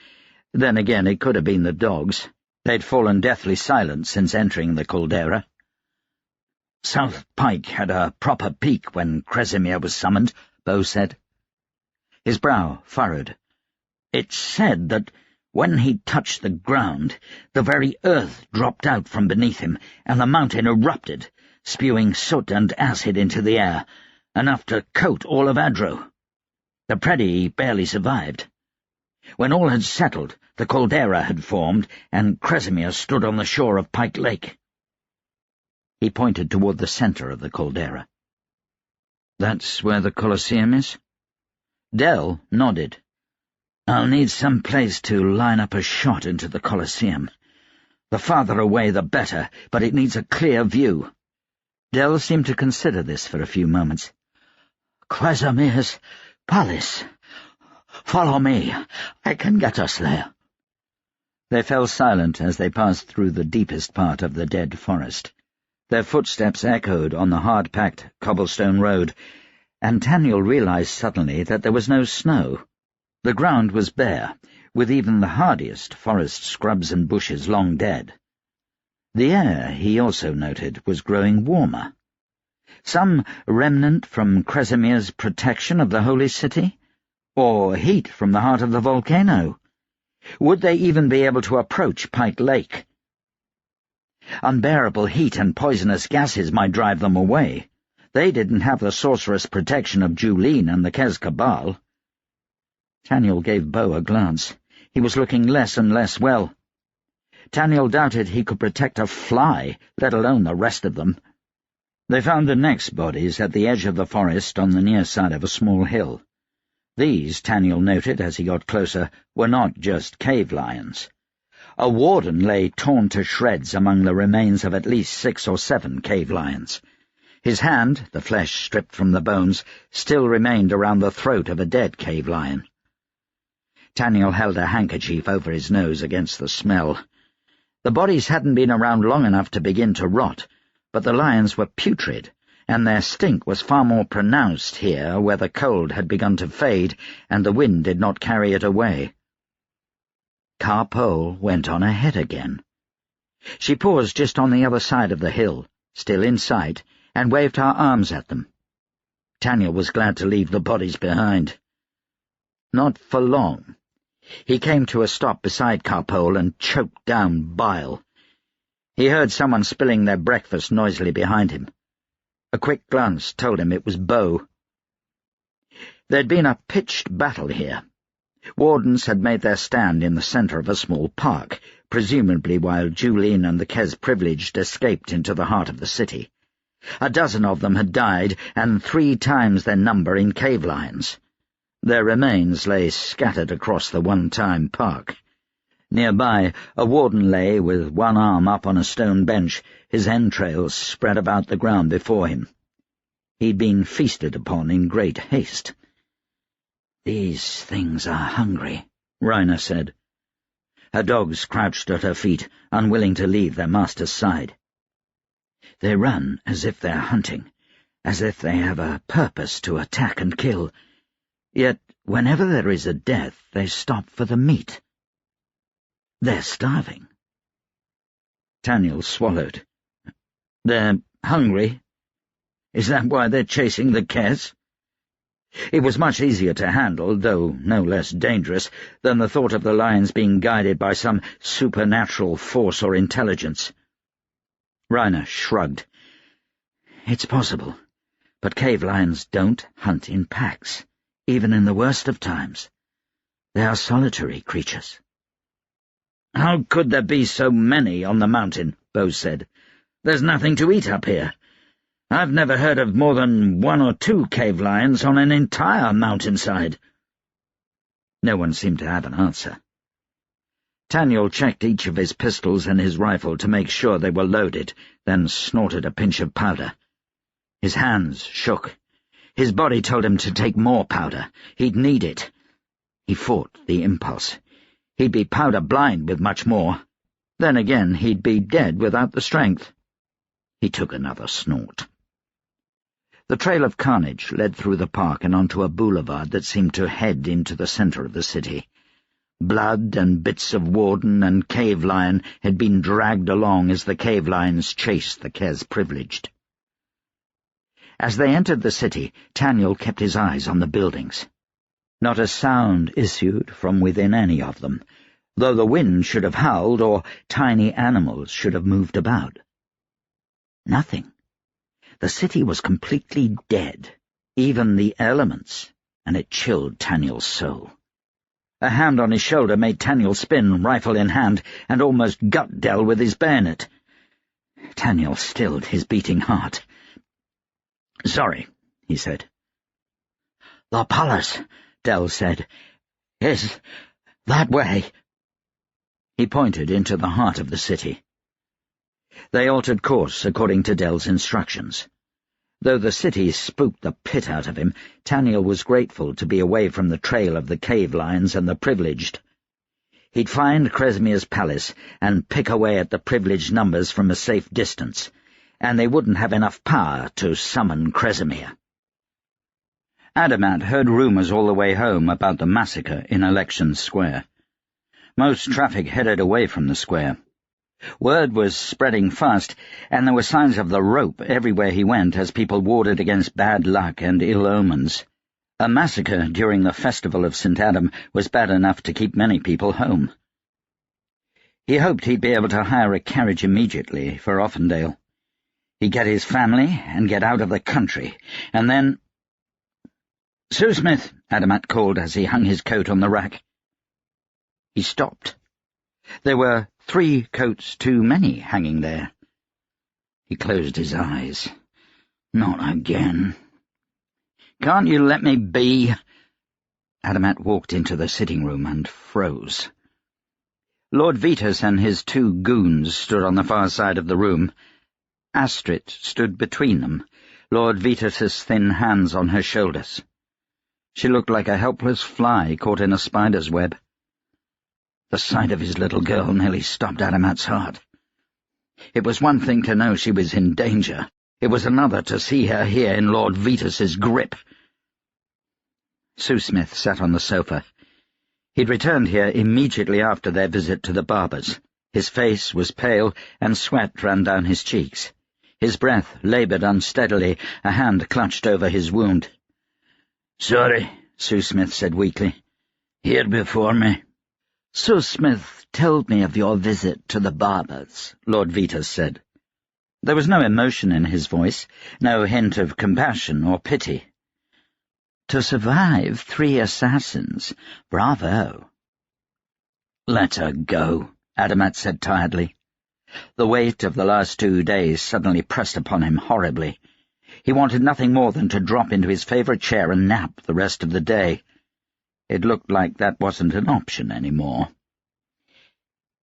Then again, it could have been the dogs. They'd fallen deathly silent since entering the caldera. "South Pike had a proper peak when Chrysamir was summoned," Bo said. His brow furrowed. "It's said that when he touched the ground, the very earth dropped out from beneath him, and the mountain erupted, spewing soot and acid into the air, enough to coat all of Adro." The Preddy barely survived. When all had settled, the caldera had formed, and Kresimir stood on the shore of Pike Lake. He pointed toward the center of the caldera. "That's where the Colosseum is?" Dell nodded. "I'll need some place to line up a shot into the Colosseum. The farther away the better, but it needs a clear view." Dell seemed to consider this for a few moments. "Krezimir's palace. Follow me. I can get us there." They fell silent as they passed through the deepest part of the dead forest. Their footsteps echoed on the hard-packed cobblestone road, and Taniel realized suddenly that there was no snow. The ground was bare, with even the hardiest forest scrubs and bushes long dead. The air, he also noted, was growing warmer. Some remnant from Krezimir's protection of the holy city? Or heat from the heart of the volcano? Would they even be able to approach Pike Lake? Unbearable heat and poisonous gases might drive them away. They didn't have the sorcerous protection of Julene and the Kez Cabal. Taniel gave Bo a glance. He was looking less and less well. Taniel doubted he could protect a fly, let alone the rest of them. They found the next bodies at the edge of the forest on the near side of a small hill. These, Taniel noted as he got closer, were not just cave lions. A warden lay torn to shreds among the remains of at least 6 or 7 cave lions. His hand, the flesh stripped from the bones, still remained around the throat of a dead cave lion. Taniel held a handkerchief over his nose against the smell. The bodies hadn't been around long enough to begin to rot, but the lions were putrid, and their stink was far more pronounced here, where the cold had begun to fade and the wind did not carry it away. Carpole went on ahead again. She paused just on the other side of the hill, still in sight, and waved her arms at them. Taniel was glad to leave the bodies behind. Not for long. He came to a stop beside Carpole and choked down bile. He heard someone spilling their breakfast noisily behind him. A quick glance told him it was Bo. There'd been a pitched battle here. Wardens had made their stand in the center of a small park, presumably while Julene and the Kez Privileged escaped into the heart of the city. A dozen of them had died, and 3 times their number in cave lions. Their remains lay scattered across the one-time park. Nearby, a warden lay with one arm up on a stone bench, his entrails spread about the ground before him. He'd been feasted upon in great haste. "These things are hungry," Raina said. Her dogs crouched at her feet, unwilling to leave their master's side. "They run as if they're hunting, as if they have a purpose to attack and kill. Yet, whenever there is a death, they stop for the meat. They're starving." Taniel swallowed. "They're hungry? Is that why they're chasing the Kez?" It was much easier to handle, though no less dangerous, than the thought of the lions being guided by some supernatural force or intelligence. Raina shrugged. "It's possible, but cave lions don't hunt in packs, even in the worst of times. They are solitary creatures." "How could there be so many on the mountain?" Bo said. "There's nothing to eat up here. I've never heard of more than 1 or 2 cave lions on an entire mountainside." No one seemed to have an answer. Taniel checked each of his pistols and his rifle to make sure they were loaded, then snorted a pinch of powder. His hands shook. His body told him to take more powder. He'd need it. He fought the impulse. He'd be powder-blind with much more. Then again, he'd be dead without the strength. He took another snort. The trail of carnage led through the park and onto a boulevard that seemed to head into the center of the city. Blood and bits of warden and cave lion had been dragged along as the cave lions chased the Kez Privileged. As they entered the city, Taniel kept his eyes on the buildings. Not a sound issued from within any of them, though the wind should have howled or tiny animals should have moved about. Nothing. The city was completely dead. Even the elements, and it chilled Taniel's soul. A hand on his shoulder made Taniel spin, rifle in hand, and almost gut Del with his bayonet. Taniel stilled his beating heart. "Sorry," he said. "The palace," Del said, "is that way." He pointed into the heart of the city. They altered course according to Del's instructions. Though the city spooked the pit out of him, Taniel was grateful to be away from the trail of the cave lions and the privileged. He'd find Kresimmir's palace and pick away at the privileged numbers from a safe distance, and they wouldn't have enough power to summon Kresimir. Adamat heard rumours all the way home about the massacre in Election Square. Most traffic headed away from the square. Word was spreading fast, and there were signs of the rope everywhere he went as people warded against bad luck and ill omens. A massacre during the festival of St. Adam was bad enough to keep many people home. He hoped he'd be able to hire a carriage immediately for Offendale. He'd get his family and get out of the country, and then— "Sue Smith," Adamat called as he hung his coat on the rack. He stopped. There were 3 coats too many hanging there. He closed his eyes. "Not again. Can't you let me be?" Adamat walked into the sitting room and froze. Lord Vitus and his 2 goons stood on the far side of the room. Astrid stood between them, Lord Vitus's thin hands on her shoulders. She looked like a helpless fly caught in a spider's web. The sight of his little girl nearly stopped Adamat's heart. It was one thing to know she was in danger. It was another to see her here in Lord Vitus's grip. Sue Smith sat on the sofa. He'd returned here immediately after their visit to the barber's. His face was pale, and sweat ran down his cheeks. His breath laboured unsteadily, a hand clutched over his wound. "Sorry," Sue Smith said weakly. "Here before me." "Sue Smith told me of your visit to the barber's," Lord Vitus said. There was no emotion in his voice, no hint of compassion or pity. "To survive 3 assassins, bravo." "Let her go," Adamat said tiredly. The weight of the last 2 days suddenly pressed upon him horribly. He wanted nothing more than to drop into his favourite chair and nap the rest of the day. It looked like that wasn't an option anymore.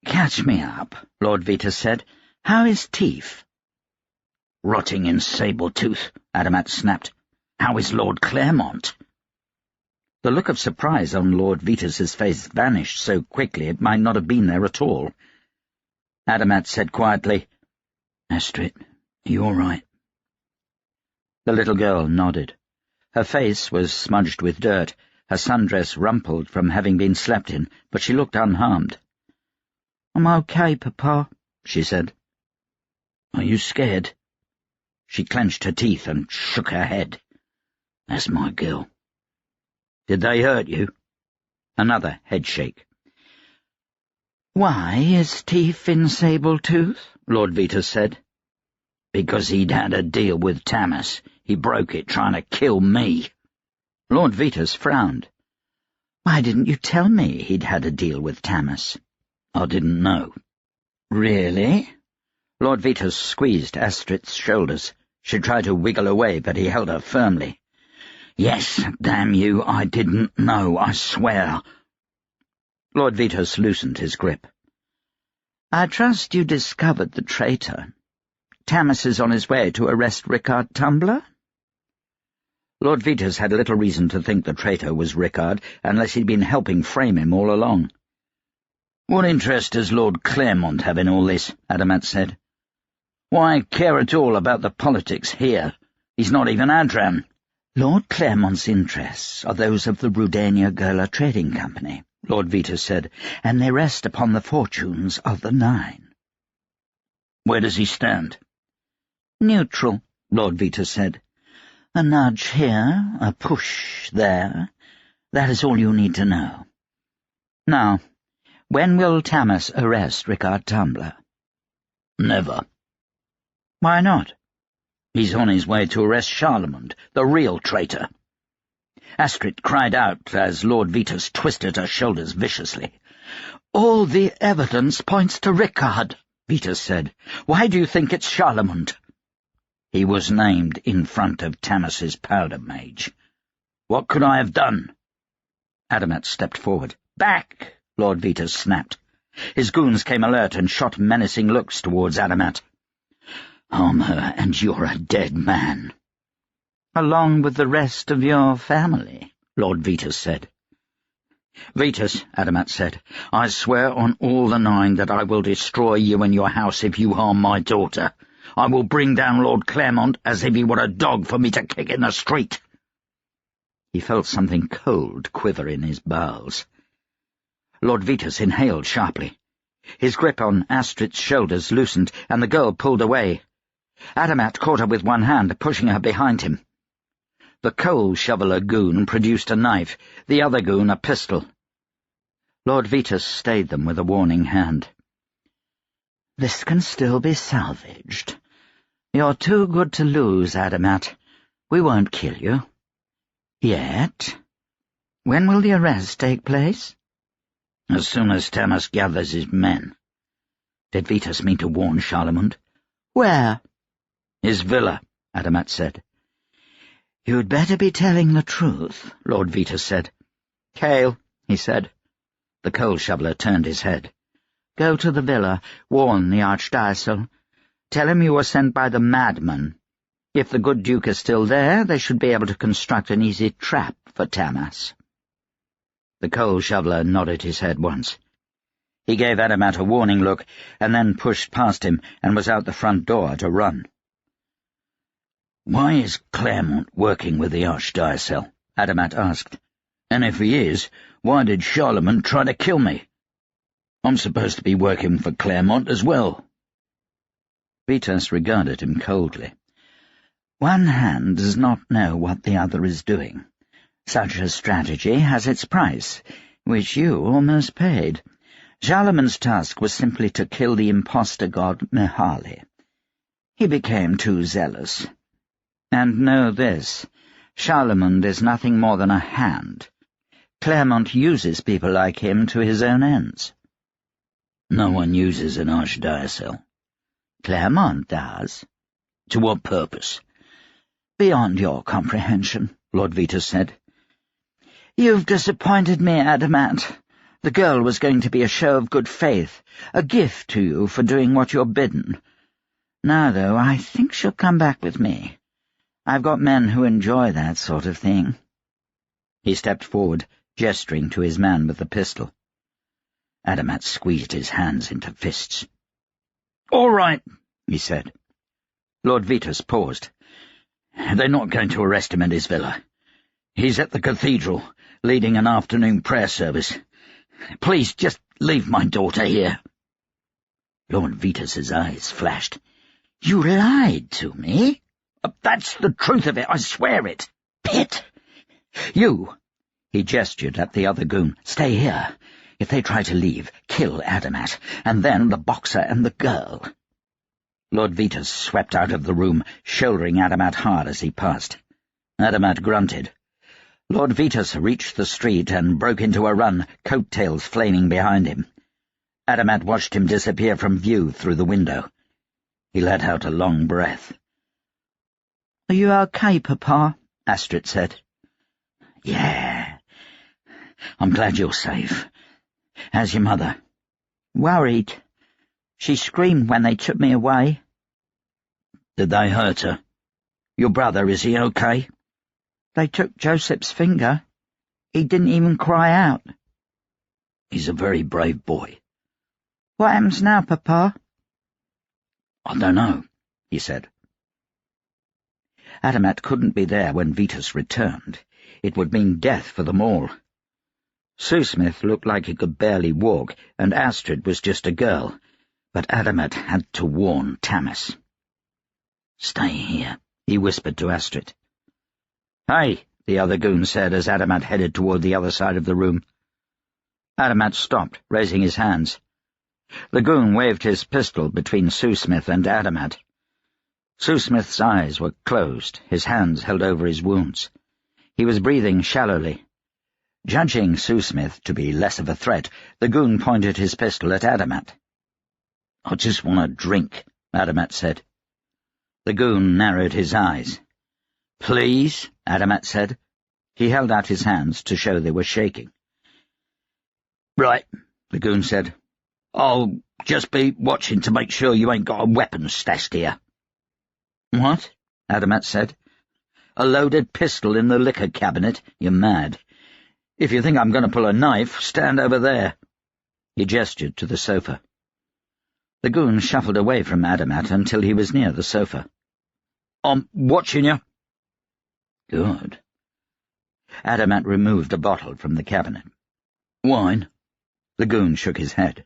"Catch me up," Lord Vitus said. "How is Teef?" "Rotting in Sabletooth," Adamat snapped. "How is Lord Claremont?" The look of surprise on Lord Vitus's face vanished so quickly it might not have been there at all. Adamat said quietly, "Astrid, are you all right?" The little girl nodded. Her face was smudged with dirt, her sundress rumpled from having been slept in, but she looked unharmed. "I'm okay, Papa," she said. "Are you scared?" She clenched her teeth and shook her head. "That's my girl. Did they hurt you?" Another headshake. "Why is Teef in Sabletooth?" Lord Vitus said. "Because he'd had a deal with Tamas. He broke it trying to kill me." Lord Vitus frowned. "Why didn't you tell me he'd had a deal with Tamas?" "I didn't know." "Really?" Lord Vitus squeezed Astrid's shoulders. She tried to wiggle away, but he held her firmly. "Yes, damn you, I didn't know, I swear." Lord Vitus loosened his grip. "I trust you discovered the traitor. Tamas is on his way to arrest Rickard Tumbler?" Lord Vitus had little reason to think the traitor was Rickard, unless he'd been helping frame him all along. "What interest does Lord Claremont have in all this?" Adamat said. "Why care at all about the politics here? He's not even Adran." "Lord Claremont's interests are those of the Rudania Gurla Trading Company," Lord Vitus said, "and they rest upon the fortunes of the 9. "Where does he stand?" "Neutral," Lord Vitus said. "A nudge here, a push there. That is all you need to know. Now, when will Tamas arrest Rickard Tumbler?" "Never." "Why not?" "He's on his way to arrest Charlemont, the real traitor." Astrid cried out as Lord Vitus twisted her shoulders viciously. "All the evidence points to Rickard," Vitus said. "Why do you think it's Charlemont?" He was named in front of Tamas's Powder Mage. What could I have done? Adamat stepped forward. "Back!" Lord Vitus snapped. His goons came alert and shot menacing looks towards Adamat. "Harm her, and you're a dead man." "Along with the rest of your family," Lord Vitus said. "Vitus," Adamat said, "I swear on all the nine that I will destroy you and your house if you harm my daughter. I will bring down Lord Claremont as if he were a dog for me to kick in the street." He felt something cold quiver in his bowels. Lord Vitus inhaled sharply. His grip on Astrid's shoulders loosened, and the girl pulled away. Adamat caught her with one hand, pushing her behind him. The coal shoveler goon produced a knife, the other goon a pistol. Lord Vitus stayed them with a warning hand. "This can still be salvaged. You're too good to lose, Adamat. We won't kill you. Yet. When will the arrest take place?" "As soon as Tamas gathers his men." Did Vitus mean to warn Charlemont? "Where?" "His villa," Adamat said. "You'd better be telling the truth," Lord Vitus said. "Cale," he said. The coal shoveler turned his head. "Go to the villa, warn the Archdiocese. Tell him you were sent by the madman. If the good Duke is still there, they should be able to construct an easy trap for Tamas." The coal shoveler nodded his head once. He gave Adamat a warning look, and then pushed past him and was out the front door to run. "Why is Claremont working with the Archdiocese?" Adamat asked. "And if he is, why did Charlemont try to kill me? I'm supposed to be working for Claremont as well." Vitus regarded him coldly. "One hand does not know what the other is doing. Such a strategy has its price, which you almost paid. Charlemont's task was simply to kill the impostor god Mihali. He became too zealous. And know this, Charlemont is nothing more than a hand. Claremont uses people like him to his own ends." "No one uses an Archdiocese." "Claremont does." "To what purpose?" "Beyond your comprehension," Lord Vitus said. "You've disappointed me, Adamat. The girl was going to be a show of good faith, a gift to you for doing what you're bidden. Now, though, I think she'll come back with me. I've got men who enjoy that sort of thing." He stepped forward, gesturing to his man with the pistol. Adamat squeezed his hands into fists. "All right," he said. Lord Vitus paused. "They're not going to arrest him at his villa. He's at the cathedral, leading an afternoon prayer service. Please, just leave my daughter here." Lord Vitus's eyes flashed. "You lied to me?" "That's the truth of it, I swear it." "Pitt! You!" He gestured at the other goon. "Stay here. If they try to leave, kill Adamat, and then the boxer and the girl." Lord Vitus swept out of the room, shouldering Adamat hard as he passed. Adamat grunted. Lord Vitus reached the street and broke into a run, coat-tails flaming behind him. Adamat watched him disappear from view through the window. He let out a long breath. "Are you okay, Papa?" Astrid said. "Yeah. I'm glad you're safe. How's your mother?" "Worried. She screamed when they took me away." "Did they hurt her? Your brother, is he okay?" "They took Joseph's finger. He didn't even cry out." "He's a very brave boy." "What happens now, Papa?" "I don't know," he said. Adamat couldn't be there when Vitus returned. It would mean death for them all. Susmith looked like he could barely walk, and Astrid was just a girl, but Adamat had to warn Tamas. "Stay here," he whispered to Astrid. "Hey," the other goon said as Adamat headed toward the other side of the room. Adamat stopped, raising his hands. The goon waved his pistol between Susmith and Adamat. Susmith's eyes were closed, his hands held over his wounds. He was breathing shallowly. Judging Sue-Smith to be less of a threat, the goon pointed his pistol at Adamat. "I just want a drink," Adamat said. The goon narrowed his eyes. "Please?" Adamat said. He held out his hands to show they were shaking. "Right," the goon said. "I'll just be watching to make sure you ain't got a weapon stashed here." "What?" Adamat said. "A loaded pistol in the liquor cabinet? You're mad. If you think I'm going to pull a knife, stand over there." He gestured to the sofa. The goon shuffled away from Adamat until he was near the sofa. "I'm watching you." "Good." Adamat removed a bottle from the cabinet. "Wine?" The goon shook his head.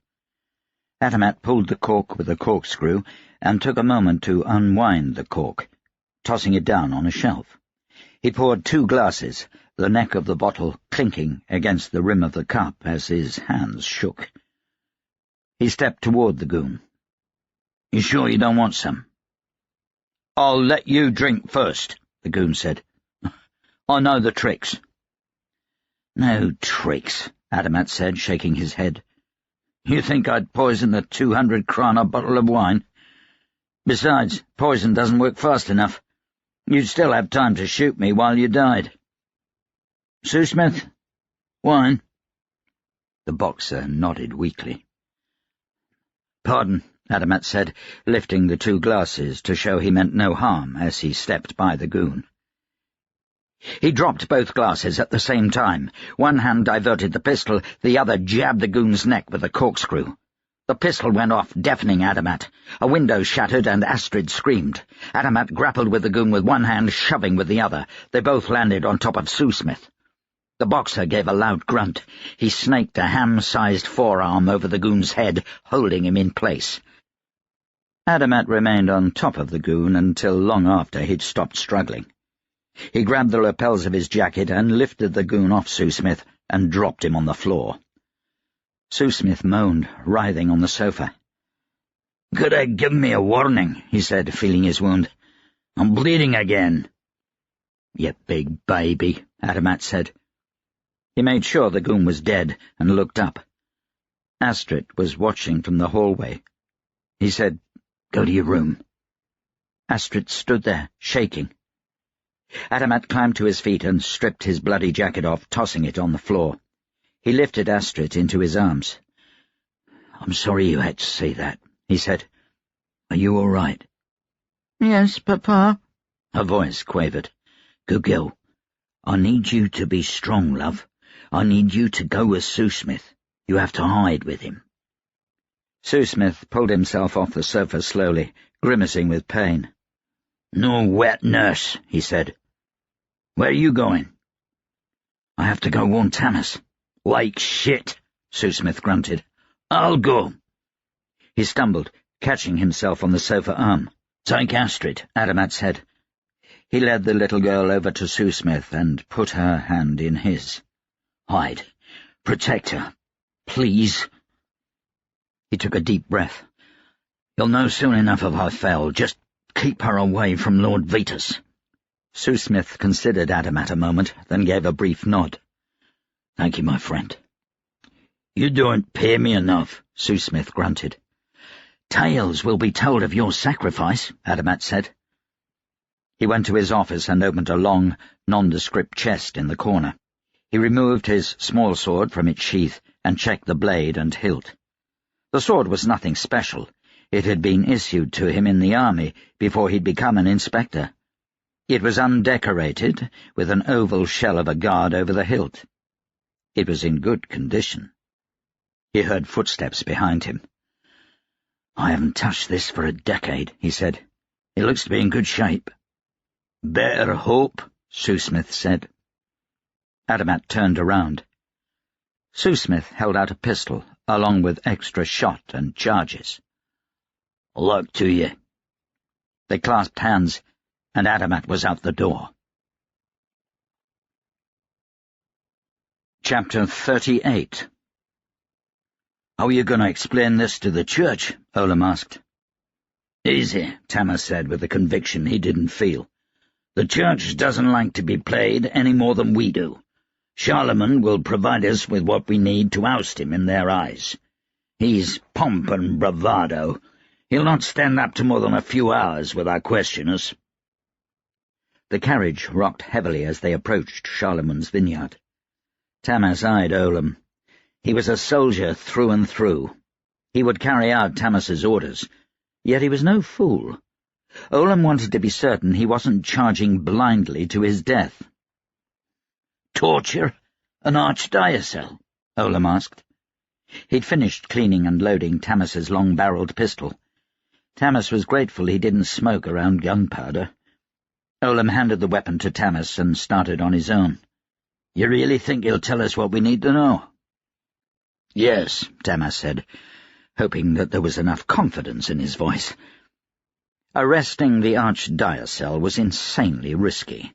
Adamat pulled the cork with a corkscrew and took a moment to unwind the cork, tossing it down on a shelf. He poured 2 glasses, the neck of the bottle clinking against the rim of the cup as his hands shook. He stepped toward the goon. "You sure you don't want some?" "I'll let you drink first," the goon said. "I know the tricks." "No tricks," Adamat said, shaking his head. "You think I'd poison a 200-krona bottle of wine? Besides, poison doesn't work fast enough. You'd still have time to shoot me while you died." "Sue-Smith? Wine?" The boxer nodded weakly. "Pardon," Adamat said, lifting the 2 glasses to show he meant no harm as he stepped by the goon. He dropped both glasses at the same time. One hand diverted the pistol, the other jabbed the goon's neck with a corkscrew. The pistol went off, deafening Adamat. A window shattered, and Astrid screamed. Adamat grappled with the goon with one hand, shoving with the other. They both landed on top of Sue-Smith. The boxer gave a loud grunt. He snaked a ham-sized forearm over the goon's head, holding him in place. Adamat remained on top of the goon until long after he'd stopped struggling. He grabbed the lapels of his jacket and lifted the goon off Sue-Smith and dropped him on the floor. Sue-Smith moaned, writhing on the sofa. "Could have given me a warning," he said, feeling his wound. "I'm bleeding again." "You big baby," Adamat said. He made sure the goon was dead and looked up. Astrid was watching from the hallway. He said, "Go to your room." Astrid stood there, shaking. Adamat climbed to his feet and stripped his bloody jacket off, tossing it on the floor. He lifted Astrid into his arms. "I'm sorry you had to see that," he said. "Are you all right?" "Yes, Papa." Her voice quavered. "Good girl. I need you to be strong, love. I need you to go with Sue-Smith. You have to hide with him." Sue-Smith pulled himself off the sofa slowly, grimacing with pain. "No wet nurse," he said. "Where are you going?" "I have to go warn Tamas." "Like shit," Sue-Smith grunted. "I'll go." He stumbled, catching himself on the sofa arm. "Take Astrid," Adamat said. He led the little girl over to Sue-Smith and put her hand in his. "Hide. Protect her. Please." He took a deep breath. "You'll know soon enough if I fail. Just keep her away from Lord Vetus." Sue-Smith considered Adamat a moment, then gave a brief nod. "Thank you, my friend." "You don't pay me enough," Sue-Smith grunted. "Tales will be told of your sacrifice," Adamat said. He went to his office and opened a long, nondescript chest in the corner. He removed his small sword from its sheath and checked the blade and hilt. The sword was nothing special. It had been issued to him in the army before he'd become an inspector. It was undecorated, with an oval shell of a guard over the hilt. It was in good condition. He heard footsteps behind him. "I haven't touched this for a decade," he said. "It looks to be in good shape." "Better hope," Sue-Smith said. Adamat turned around. Sue-Smith held out a pistol, along with extra shot and charges. "Luck to you." They clasped hands, and Adamat was out the door. Chapter 38. "How are you going to explain this to the church?" Olam asked. "Easy," Tamas said with a conviction he didn't feel. The Church doesn't like to be played any more than we do. Charlemagne will provide us with what we need to oust him in their eyes. He's pomp and bravado. He'll not stand up to more than a few hours with our questioners." The carriage rocked heavily as they approached Charlemagne's vineyard. Tamas eyed Olam. He was a soldier through and through. He would carry out Tamas's orders, yet he was no fool. Olam wanted to be certain he wasn't charging blindly to his death. "Torture? An archdiocese?" Olam asked. He'd finished cleaning and loading Tamas's long-barreled pistol. Tamas was grateful he didn't smoke around gunpowder. Olam handed the weapon to Tamas and started on his own. "You really think he'll tell us what we need to know?" "Yes," Tamas said, hoping that there was enough confidence in his voice. Arresting the archdiocese was insanely risky.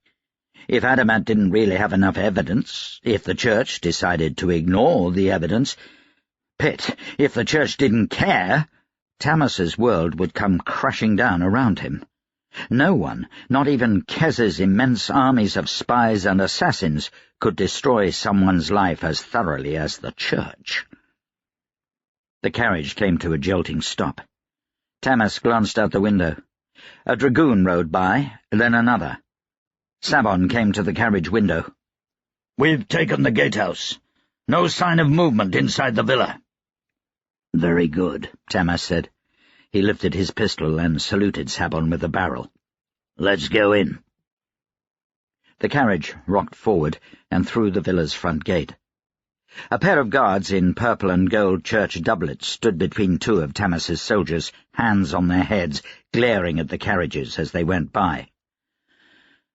If Adamat didn't really have enough evidence, if the Church decided to ignore the evidence, if the Church didn't care, Tamas's world would come crashing down around him. No one, not even Kez's immense armies of spies and assassins, could destroy someone's life as thoroughly as the Church. The carriage came to a jolting stop. Tamas glanced out the window. A dragoon rode by, then another. Sabon came to the carriage window. "We've taken the gatehouse. No sign of movement inside the villa." "Very good," Tamas said. He lifted his pistol and saluted Sabon with the barrel. "Let's go in." The carriage rocked forward and through the villa's front gate. A pair of guards in purple and gold church doublets stood between two of Tamas's soldiers, hands on their heads, glaring at the carriages as they went by.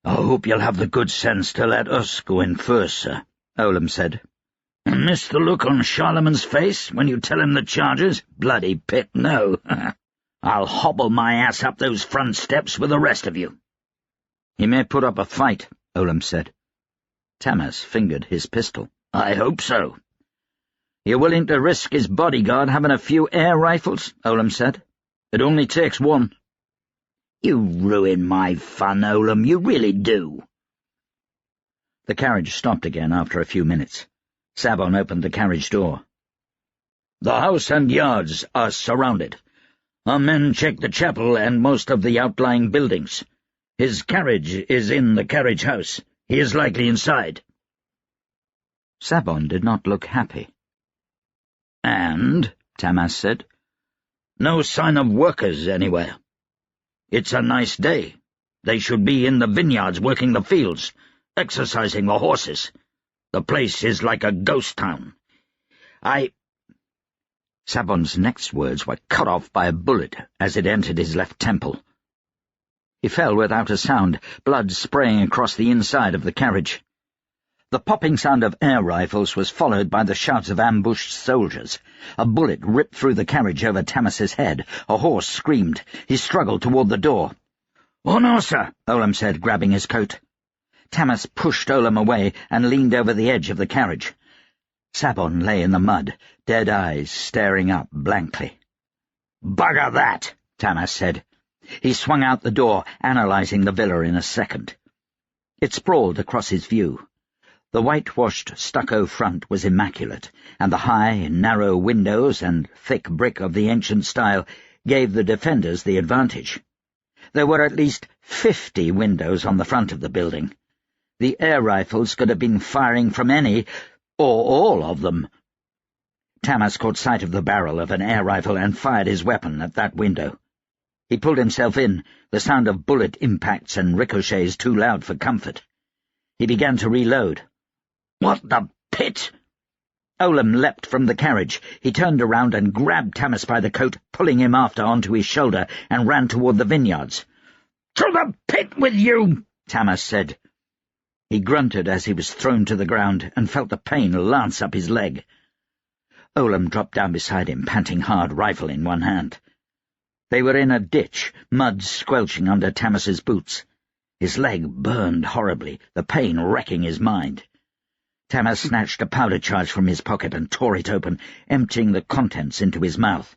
"I hope you'll have the good sense to let us go in first, sir," Olam said. "And miss the look on Charlemagne's face when you tell him the charges? Bloody pit, no. I'll hobble my ass up those front steps with the rest of you." "He may put up a fight," Olam said. Tamas fingered his pistol. "I hope so." "You're willing to risk his bodyguard having a few air rifles?" Olam said. "It only takes one." "You ruin my fun, Olam, you really do." The carriage stopped again after a few minutes. Sabon opened the carriage door. "The house and yards are surrounded. Our men checked the chapel and most of the outlying buildings. His carriage is in the carriage house. He is likely inside." Sabon did not look happy. "And," Tamas said, "no sign of workers anywhere. It's a nice day. They should be in the vineyards working the fields, exercising the horses. The place is like a ghost town. Sabon's next words were cut off by a bullet as it entered his left temple. He fell without a sound, blood spraying across the inside of the carriage. The popping sound of air rifles was followed by the shouts of ambushed soldiers. A bullet ripped through the carriage over Tamas's head. A horse screamed. He struggled toward the door. "Oh, no, sir," Olam said, grabbing his coat. Tamas pushed Olam away and leaned over the edge of the carriage. Sabon lay in the mud, dead eyes staring up blankly. "Bugger that," Tamas said. He swung out the door, analyzing the villa in a second. It sprawled across his view. The whitewashed stucco front was immaculate, and the high, narrow windows and thick brick of the ancient style gave the defenders the advantage. There were at least 50 windows on the front of the building. The air rifles could have been firing from any, or all of them. Tamas caught sight of the barrel of an air rifle and fired his weapon at that window. He pulled himself in, the sound of bullet impacts and ricochets too loud for comfort. He began to reload. "What the pit?" Olam leapt from the carriage. He turned around and grabbed Tamas by the coat, pulling him after onto his shoulder, and ran toward the vineyards. "To the pit with you!" Tamas said. He grunted as he was thrown to the ground and felt the pain lance up his leg. Olam dropped down beside him, panting hard, rifle in one hand. They were in a ditch, mud squelching under Tamas's boots. His leg burned horribly, the pain wrecking his mind. Tamas snatched a powder charge from his pocket and tore it open, emptying the contents into his mouth.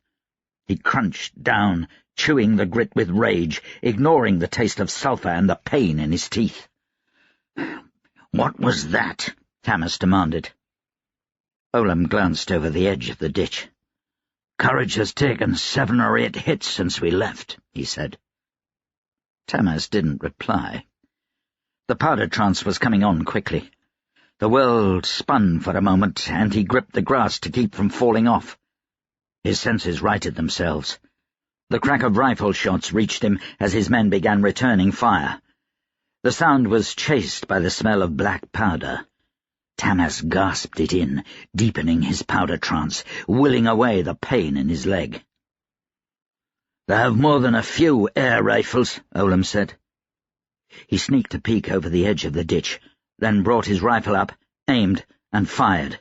He crunched down, chewing the grit with rage, ignoring the taste of sulphur and the pain in his teeth. "What was that?" Tamas demanded. Olam glanced over the edge of the ditch. "Courage has taken 7 or 8 hits since we left," he said. Tamas didn't reply. The powder trance was coming on quickly. The world spun for a moment, and he gripped the grass to keep from falling off. His senses righted themselves. The crack of rifle shots reached him as his men began returning fire. The sound was chased by the smell of black powder. Tamas gasped it in, deepening his powder trance, willing away the pain in his leg. "They have more than a few air rifles," Olam said. He sneaked a peek over the edge of the ditch, then brought his rifle up, aimed, and fired.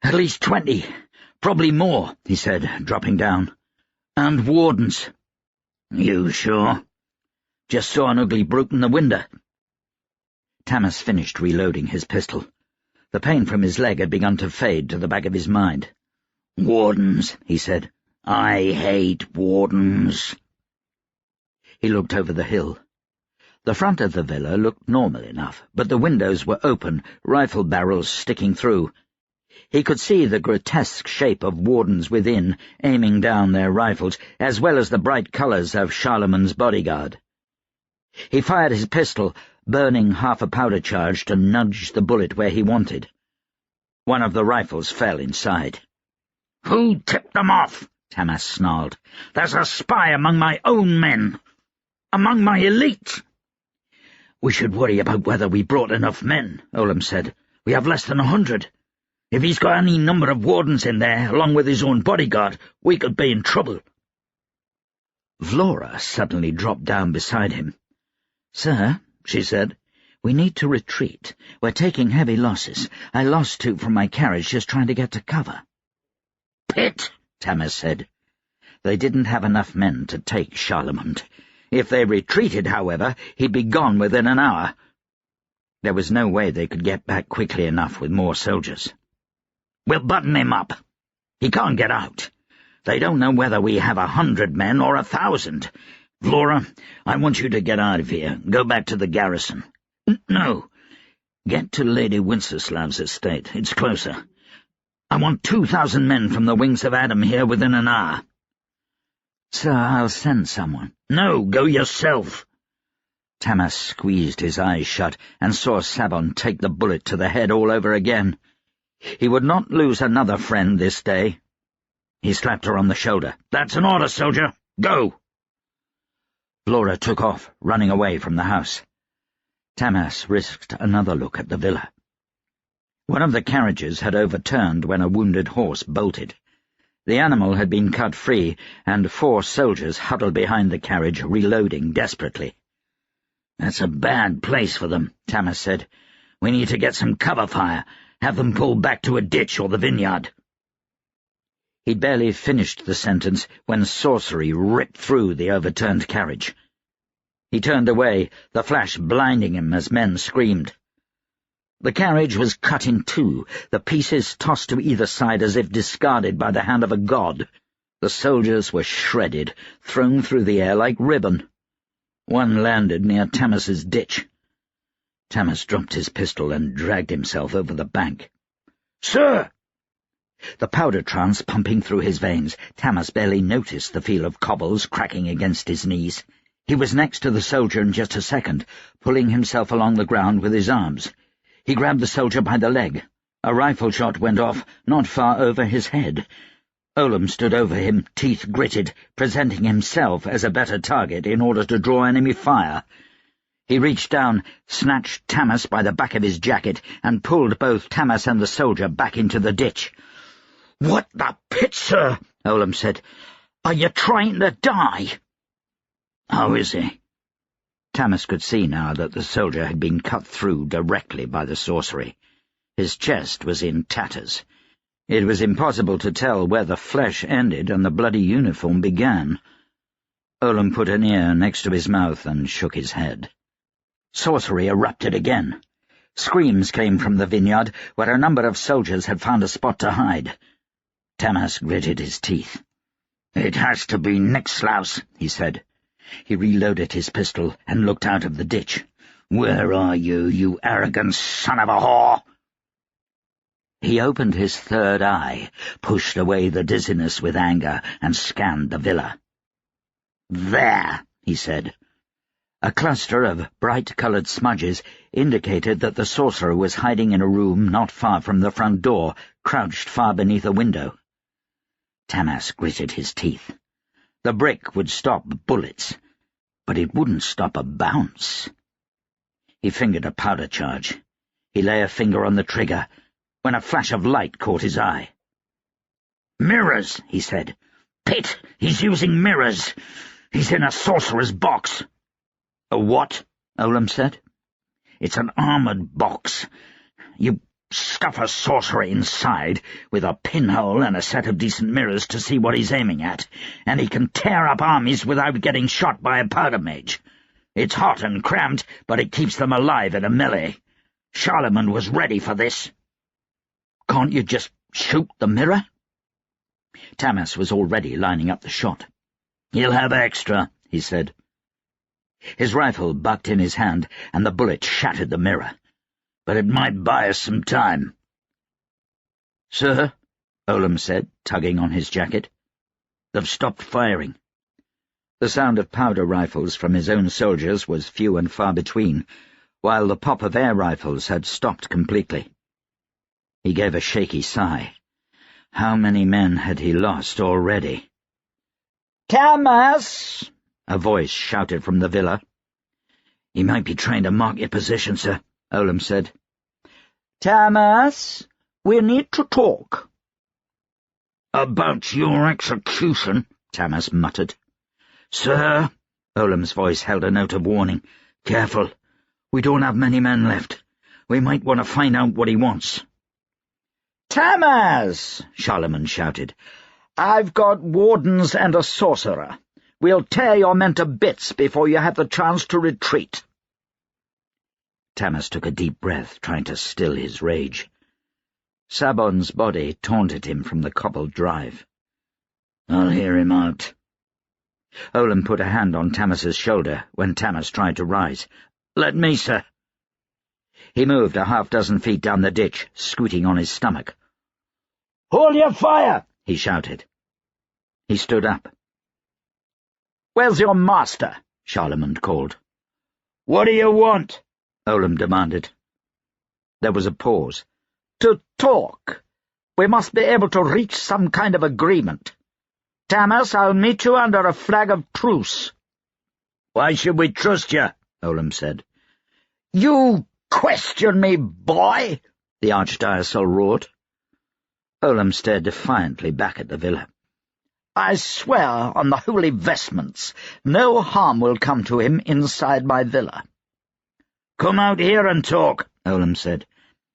"At least 20, probably more," he said, dropping down. "And wardens." "You sure?" "Just saw an ugly brute in the window." Tamas finished reloading his pistol. The pain from his leg had begun to fade to the back of his mind. "Wardens," he said. "I hate wardens." He looked over the hill. The front of the villa looked normal enough, but the windows were open, rifle barrels sticking through. He could see the grotesque shape of wardens within, aiming down their rifles, as well as the bright colours of Charlemagne's bodyguard. He fired his pistol, burning half a powder charge to nudge the bullet where he wanted. One of the rifles fell inside. "Who tipped them off?" Tamas snarled. "There's a spy among my own men. Among my elite." "We should worry about whether we brought enough men," Olam said. "We have less than 100. If he's got any number of wardens in there, along with his own bodyguard, we could be in trouble." Vlora suddenly dropped down beside him. "Sir," she said, "we need to retreat. We're taking heavy losses. I lost 2 from my carriage just trying to get to cover." "Pit," Tamas said. They didn't have enough men to take Charlemagne. If they retreated, however, he'd be gone within an hour. There was no way they could get back quickly enough with more soldiers. "We'll button him up. He can't get out. They don't know whether we have 100 men or 1,000. Vlora, I want you to get out of here. Go back to the garrison." "No. Get to Lady Winceslav's estate. It's closer. I want 2,000 men from the Wings of Adam here within an hour." "Sir, I'll send someone." "No, go yourself." Tamas squeezed his eyes shut and saw Sabon take the bullet to the head all over again. He would not lose another friend this day. He slapped her on the shoulder. "That's an order, soldier. Go!" Vlora took off, running away from the house. Tamas risked another look at the villa. One of the carriages had overturned when a wounded horse bolted. The animal had been cut free, and 4 soldiers huddled behind the carriage, reloading desperately. "That's a bad place for them," Tamas said. "We need to get some cover fire. Have them pull back to a ditch or the vineyard." He'd barely finished the sentence when sorcery ripped through the overturned carriage. He turned away, the flash blinding him as men screamed. The carriage was cut in 2, the pieces tossed to either side as if discarded by the hand of a god. The soldiers were shredded, thrown through the air like ribbon. One landed near Tamas's ditch. Tamas dropped his pistol and dragged himself over the bank. "Sir!" The powder trance pumping through his veins, Tamas barely noticed the feel of cobbles cracking against his knees. He was next to the soldier in just a second, pulling himself along the ground with his arms. He grabbed the soldier by the leg. A rifle shot went off, not far over his head. Olam stood over him, teeth gritted, presenting himself as a better target in order to draw enemy fire. He reached down, snatched Tamas by the back of his jacket, and pulled both Tamas and the soldier back into the ditch. "What the pit, sir?" Olam said. "Are you trying to die?" "How is he?" Tamas could see now that the soldier had been cut through directly by the sorcery. His chest was in tatters. It was impossible to tell where the flesh ended and the bloody uniform began. Olam put an ear next to his mouth and shook his head. Sorcery erupted again. Screams came from the vineyard, where a number of soldiers had found a spot to hide. Tamas gritted his teeth. "It has to be Nixlaus," he said. He reloaded his pistol and looked out of the ditch. "Where are you, you arrogant son of a whore?" He opened his third eye, pushed away the dizziness with anger, and scanned the villa. "There," he said. A cluster of bright-coloured smudges indicated that the sorcerer was hiding in a room not far from the front door, crouched far beneath a window. Tamas gritted his teeth. The brick would stop bullets, but it wouldn't stop a bounce. He fingered a powder charge. He lay a finger on the trigger, when a flash of light caught his eye. "Mirrors," he said. "Pit, he's using mirrors. He's in a sorcerer's box." "A what?" Olam said. "It's an armoured box. You stuff a sorcerer inside with a pinhole and a set of decent mirrors to see what he's aiming at, and he can tear up armies without getting shot by a powder mage. It's hot and cramped, but it keeps them alive in a melee. Charlemagne was ready for this." "Can't you just shoot the mirror?" Tamas was already lining up the shot. "He'll have extra," he said. His rifle bucked in his hand, and the bullet shattered the mirror. "But it might buy us some time." "Sir," Olam said, tugging on his jacket. "They've stopped firing." The sound of powder rifles from his own soldiers was few and far between, while the pop of air rifles had stopped completely. He gave a shaky sigh. How many men had he lost already? "Tamas!" a voice shouted from the villa. "He might be trying to mark your position, sir," Olam said. "Tamas, we need to talk." "About your execution," Tamas muttered. "Sir," Olam's voice held a note of warning, "careful. We don't have many men left. We might want to find out what he wants." "Tamas!" Charlemagne shouted. "I've got wardens and a sorcerer. We'll tear your men to bits before you have the chance to retreat." Tamas took a deep breath, trying to still his rage. Sabon's body taunted him from the cobbled drive. "I'll hear him out." Olam put a hand on Tamas's shoulder when Tamas tried to rise. "Let me, sir." He moved a half-dozen feet down the ditch, scooting on his stomach. "Hold your fire!" he shouted. He stood up. "Where's your master?" Charlemagne called. "What do you want?" Olam demanded. There was a pause. "To talk. We must be able to reach some kind of agreement. Tamas, I'll meet you under a flag of truce." "Why should we trust you?" Olam said. "You question me, boy!" the archdiocese roared. Olam stared defiantly back at the villa. "I swear on the holy vestments, no harm will come to him inside my villa." "Come out here and talk," Olam said.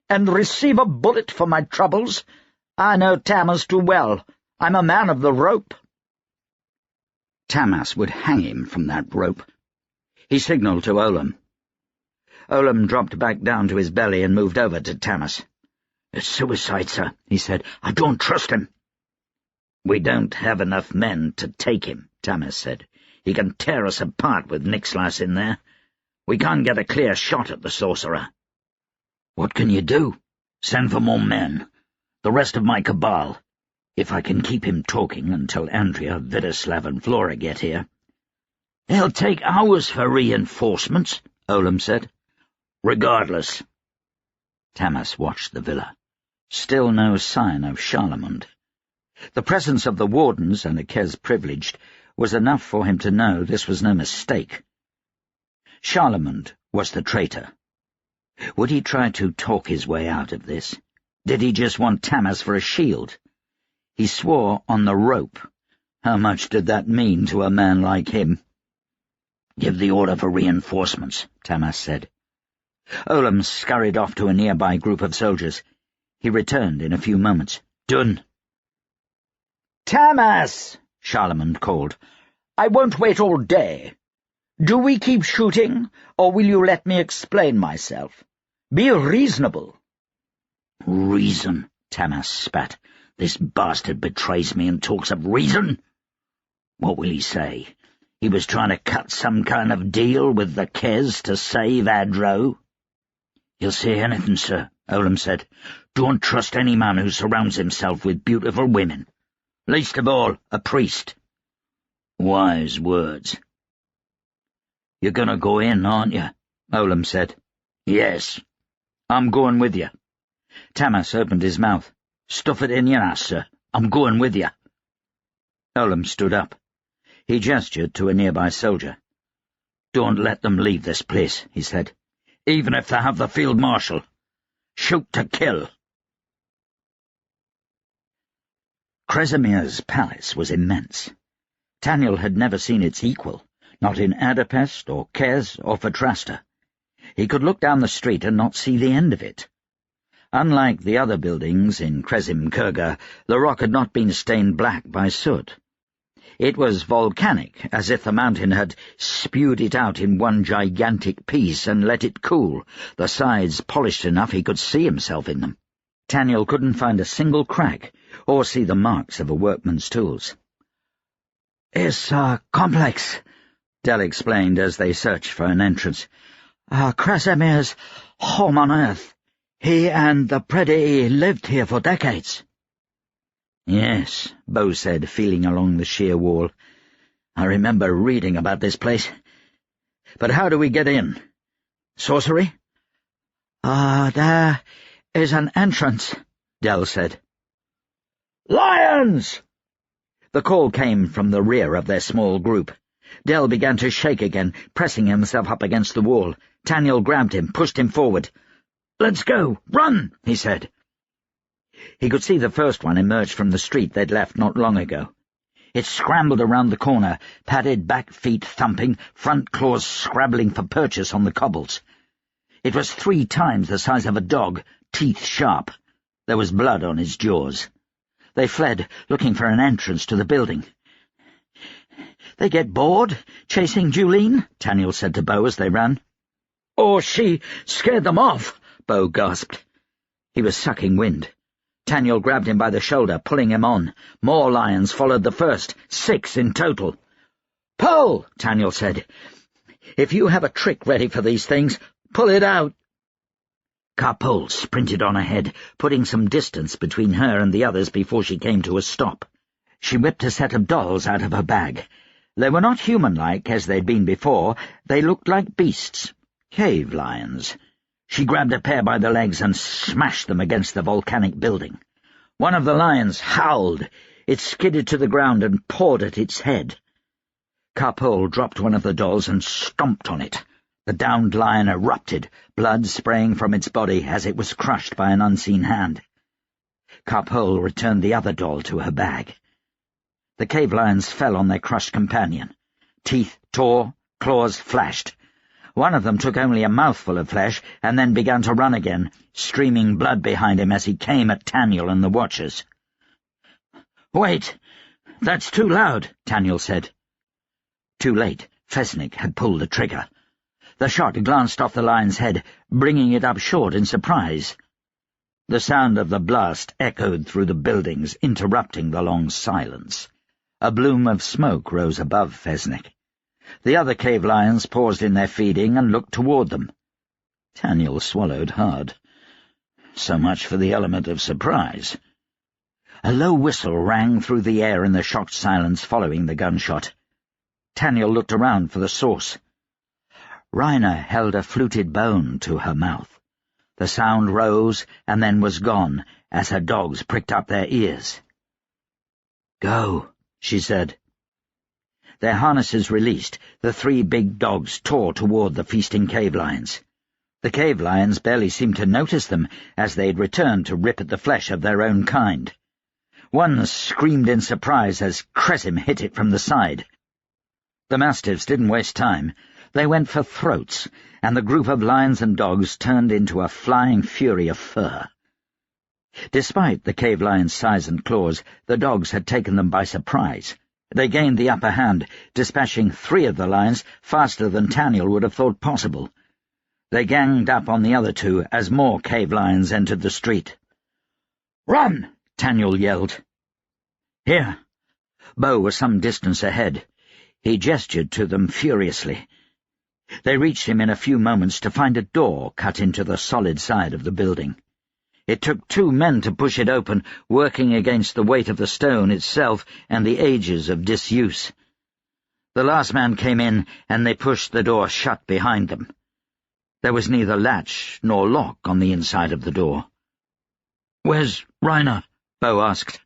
"And receive a bullet for my troubles? I know Tamas too well. I'm a man of the rope." Tamas would hang him from that rope. He signalled to Olam. Olam dropped back down to his belly and moved over to Tamas. "It's suicide, sir," he said. "I don't trust him." "We don't have enough men to take him," Tamas said. "He can tear us apart with Nixlaus in there. We can't get a clear shot at the sorcerer." "What can you do?" "Send for more men. The rest of my cabal. If I can keep him talking until Andrea, Vidislav, and Flora get here." "They'll take hours for reinforcements," Olam said. "Regardless." Tamas watched the villa. Still no sign of Charlemagne. The presence of the wardens and the Kes privileged was enough for him to know this was no mistake. Charlemagne was the traitor. Would he try to talk his way out of this? Did he just want Tamas for a shield? He swore on the rope. How much did that mean to a man like him? "Give the order for reinforcements," Tamas said. Olam scurried off to a nearby group of soldiers. He returned in a few moments. "Done." "Tamas!" Charlemagne called. "I won't wait all day. Do we keep shooting, or will you let me explain myself? Be reasonable." "Reason," Tamas spat. "This bastard betrays me and talks of reason. What will he say? He was trying to cut some kind of deal with the Kes to save Adro? He'll say anything, sir, Olam said. Don't trust any man who surrounds himself with beautiful women. Least of all, a priest. Wise words. You're going to go in, aren't you? Olam said. Yes. I'm going with you. Tamas opened his mouth. Stuff it in your ass, sir. I'm going with you. Olam stood up. He gestured to a nearby soldier. Don't let them leave this place, he said. Even if they have the field marshal. Shoot to kill. Krezimir's palace was immense. Taniel had never seen its equal, not in Adapest or Kes or Fatrasta. He could look down the street and not see the end of it. Unlike the other buildings in Krezim Kurga, the rock had not been stained black by soot. It was volcanic, as if the mountain had spewed it out in one gigantic piece and let it cool, the sides polished enough he could see himself in them. Taniel couldn't find a single crack, or see the marks of a workman's tools. "It's complex," Del explained as they searched for an entrance. "Krezimir's home on Earth. He and the Prede lived here for decades." "Yes," Bo said, feeling along the sheer wall. "I remember reading about this place. But how do we get in? Sorcery?" "There is an entrance," Del said. "Lions!" The call came from the rear of their small group. Del began to shake again, pressing himself up against the wall. Taniel grabbed him, pushed him forward. "Let's go! Run!" he said. He could see the first one emerge from the street they'd left not long ago. It scrambled around the corner, padded back feet thumping, front claws scrabbling for purchase on the cobbles. It was 3 times the size of a dog, teeth sharp. There was blood on its jaws. They fled, looking for an entrance to the building. "They get bored, chasing Julene?" Taniel said to Bo as they ran. "Or she scared them off," Bo gasped. He was sucking wind. Taniel grabbed him by the shoulder, pulling him on. More lions followed the first, 6 in total. "Pull," Taniel said. "If you have a trick ready for these things, pull it out." Carpole sprinted on ahead, putting some distance between her and the others before she came to a stop. She whipped a set of dolls out of her bag. They were not human-like, as they'd been before. They looked like beasts, cave lions. She grabbed a pair by the legs and smashed them against the volcanic building. One of the lions howled. It skidded to the ground and pawed at its head. Carpole dropped one of the dolls and stomped on it. The downed lion erupted, blood spraying from its body as it was crushed by an unseen hand. Carpole returned the other doll to her bag. The cave lions fell on their crushed companion. Teeth tore, claws flashed. One of them took only a mouthful of flesh and then began to run again, streaming blood behind him as he came at Taniel and the Watchers. "Wait! That's too loud," Taniel said. Too late. Fesnik had pulled the trigger. The shot glanced off the lion's head, bringing it up short in surprise. The sound of the blast echoed through the buildings, interrupting the long silence. A bloom of smoke rose above Fesnik. The other cave lions paused in their feeding and looked toward them. Taniel swallowed hard. So much for the element of surprise. A low whistle rang through the air in the shocked silence following the gunshot. Taniel looked around for the source. Raina held a fluted bone to her mouth. The sound rose and then was gone as her dogs pricked up their ears. "Go," she said. Their harnesses released, the 3 big dogs tore toward the feasting cave lions. The cave lions barely seemed to notice them as they'd returned to rip at the flesh of their own kind. One screamed in surprise as Kresim hit it from the side. The mastiffs didn't waste time. They went for throats, and the group of lions and dogs turned into a flying fury of fur. Despite the cave lion's size and claws, the dogs had taken them by surprise. They gained the upper hand, dispatching 3 of the lions faster than Taniel would have thought possible. They ganged up on the other 2 as more cave lions entered the street. "Run!" Taniel yelled. "Here, Bo was some distance ahead. He gestured to them furiously. They reached him in a few moments to find a door cut into the solid side of the building. It took 2 men to push it open, working against the weight of the stone itself and the ages of disuse. The last man came in, and they pushed the door shut behind them. There was neither latch nor lock on the inside of the door. "Where's Rainer?" Bo asked.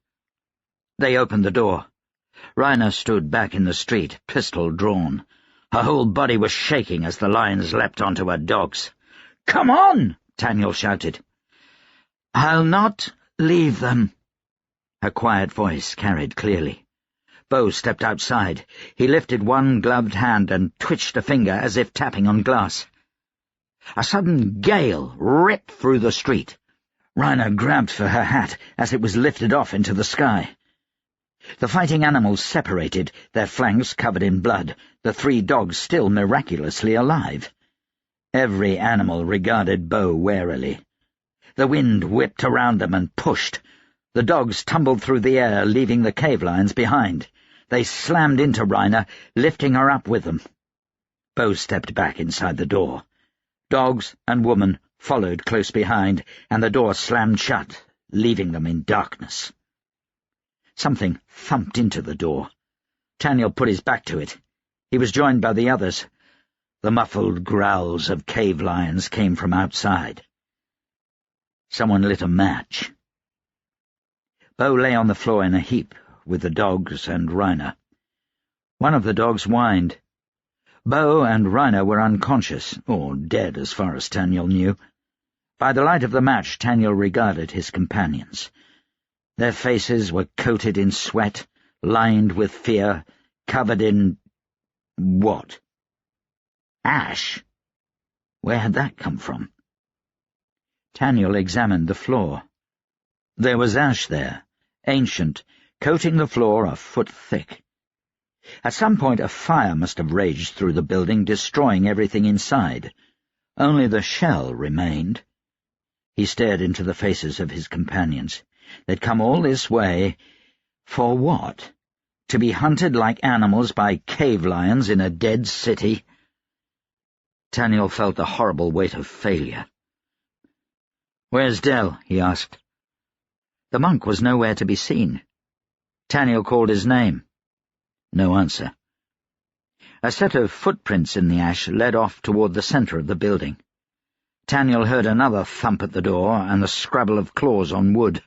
They opened the door. Rainer stood back in the street, pistol drawn. Her whole body was shaking as the lions leapt onto her dogs. "Come on!" Taniel shouted. "I'll not leave them." Her quiet voice carried clearly. Bo stepped outside. He lifted one gloved hand and twitched a finger as if tapping on glass. A sudden gale ripped through the street. Rainer grabbed for her hat as it was lifted off into the sky. The fighting animals separated, their flanks covered in blood, the 3 dogs still miraculously alive. Every animal regarded Bo warily. The wind whipped around them and pushed. The dogs tumbled through the air, leaving the cave lions behind. They slammed into Rainer, lifting her up with them. Bo stepped back inside the door. Dogs and woman followed close behind, and the door slammed shut, leaving them in darkness. Something thumped into the door. Taniel put his back to it. He was joined by the others. The muffled growls of cave lions came from outside. Someone lit a match. Bo lay on the floor in a heap, with the dogs and Rainer. One of the dogs whined. Bo and Rainer were unconscious, or dead as far as Taniel knew. By the light of the match, Taniel regarded his companions. Their faces were coated in sweat, lined with fear, covered in— what? Ash? Where had that come from? Taniel examined the floor. There was ash there, ancient, coating the floor a foot thick. At some point a fire must have raged through the building, destroying everything inside. Only the shell remained. He stared into the faces of his companions. They'd come all this way— for what? To be hunted like animals by cave lions in a dead city? Taniel felt the horrible weight of failure. "Where's Del?" he asked. The monk was nowhere to be seen. Taniel called his name. No answer. A set of footprints in the ash led off toward the center of the building. Taniel heard another thump at the door and the scrabble of claws on wood.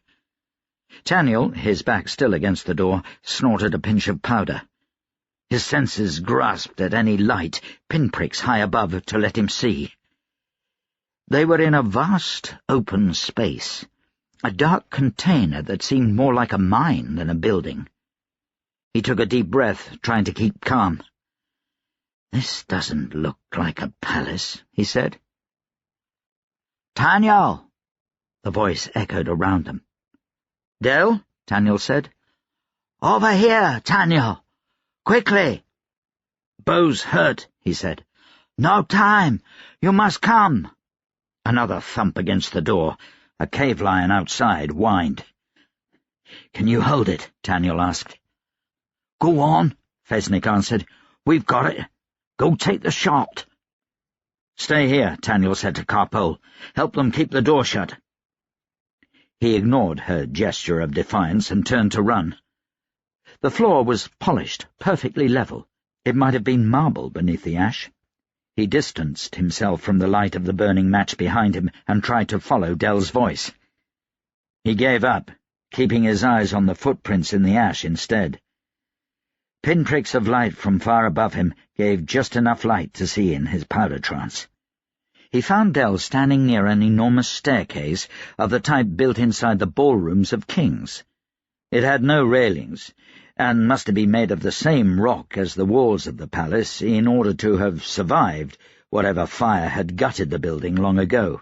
Taniel, his back still against the door, snorted a pinch of powder. His senses grasped at any light, pinpricks high above, to let him see. They were in a vast, open space, a dark container that seemed more like a mine than a building. He took a deep breath, trying to keep calm. "This doesn't look like a palace," he said. "Taniel!" The voice echoed around them. "Del?" Taniel said. "Over here, Taniel! Quickly!" "Bo's hurt," he said. "No time! You must come!" Another thump against the door. A cave lion outside whined. "Can you hold it?" Taniel asked. "Go on," Fesnik answered. "We've got it. Go take the shot." "Stay here," Taniel said to Carpole. "Help them keep the door shut." He ignored her gesture of defiance and turned to run. The floor was polished, perfectly level. It might have been marble beneath the ash. He distanced himself from the light of the burning match behind him and tried to follow Del's voice. He gave up, keeping his eyes on the footprints in the ash instead. Pinpricks of light from far above him gave just enough light to see in his powder trance. He found Del standing near an enormous staircase of the type built inside the ballrooms of kings. It had no railings, and must have been made of the same rock as the walls of the palace in order to have survived whatever fire had gutted the building long ago.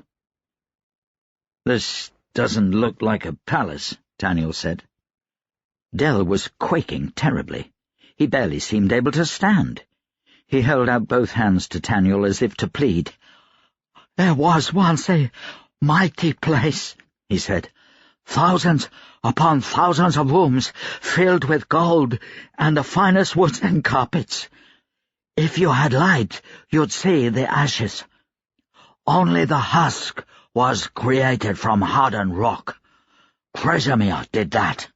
"This doesn't look like a palace," Taniel said. Del was quaking terribly. He barely seemed able to stand. He held out both hands to Taniel as if to plead. "There was once a mighty place," he said, Thousands upon thousands of rooms filled with gold and the finest woods and carpets. If you had light, you'd see the ashes. Only the husk was created from hardened rock. Kresimir did that.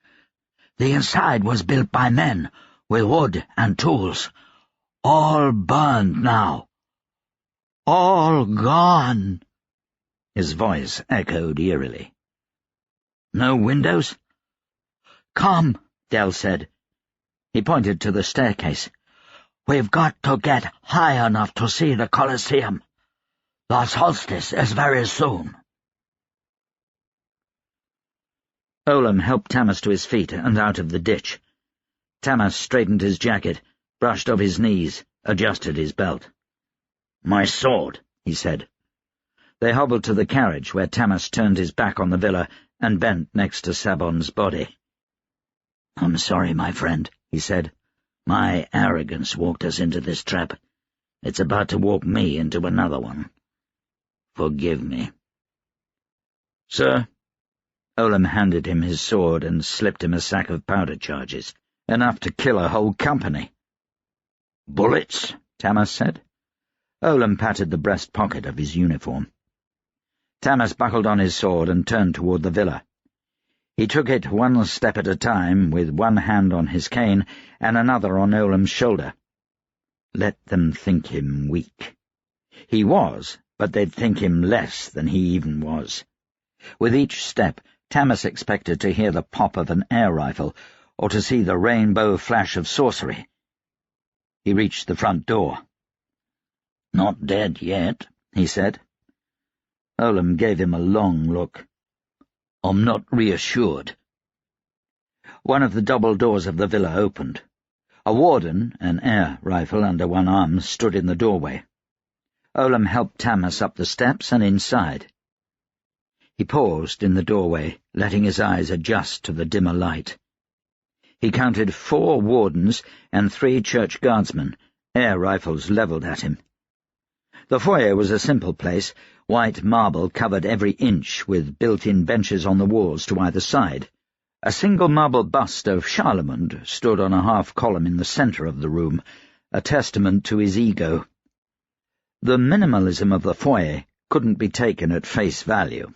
The inside was built by men, with wood and tools. All burned now. All gone." His voice echoed eerily. "No windows?" "Come," Del said. He pointed to the staircase. "We've got to get high enough to see the Colosseum. The solstice is very soon." Olam helped Tamas to his feet and out of the ditch. Tamas straightened his jacket, brushed off his knees, adjusted his belt. "My sword," he said. They hobbled to the carriage, where Tamas turned his back on the villa and bent next to Sabon's body. "I'm sorry, my friend," he said. "My arrogance walked us into this trap. It's about to walk me into another one. Forgive me." "Sir?" Olam handed him his sword and slipped him a sack of powder charges, enough to kill a whole company. "Bullets?" Tamas said. Olam patted the breast pocket of his uniform. Tamas buckled on his sword and turned toward the villa. He took it one step at a time, with one hand on his cane and another on Olam's shoulder. Let them think him weak. He was, but they'd think him less than he even was. With each step, Tamas expected to hear the pop of an air rifle, or to see the rainbow flash of sorcery. He reached the front door. "Not dead yet," he said. Olam gave him a long look. "I'm not reassured." One of the double doors of the villa opened. A warden, an air rifle under one arm, stood in the doorway. Olam helped Tamas up the steps and inside. He paused in the doorway, letting his eyes adjust to the dimmer light. He counted 4 wardens and 3 church guardsmen, air rifles levelled at him. The foyer was a simple place. White marble covered every inch, with built-in benches on the walls to either side. A single marble bust of Charlemagne stood on a half-column in the centre of the room, a testament to his ego. The minimalism of the foyer couldn't be taken at face value.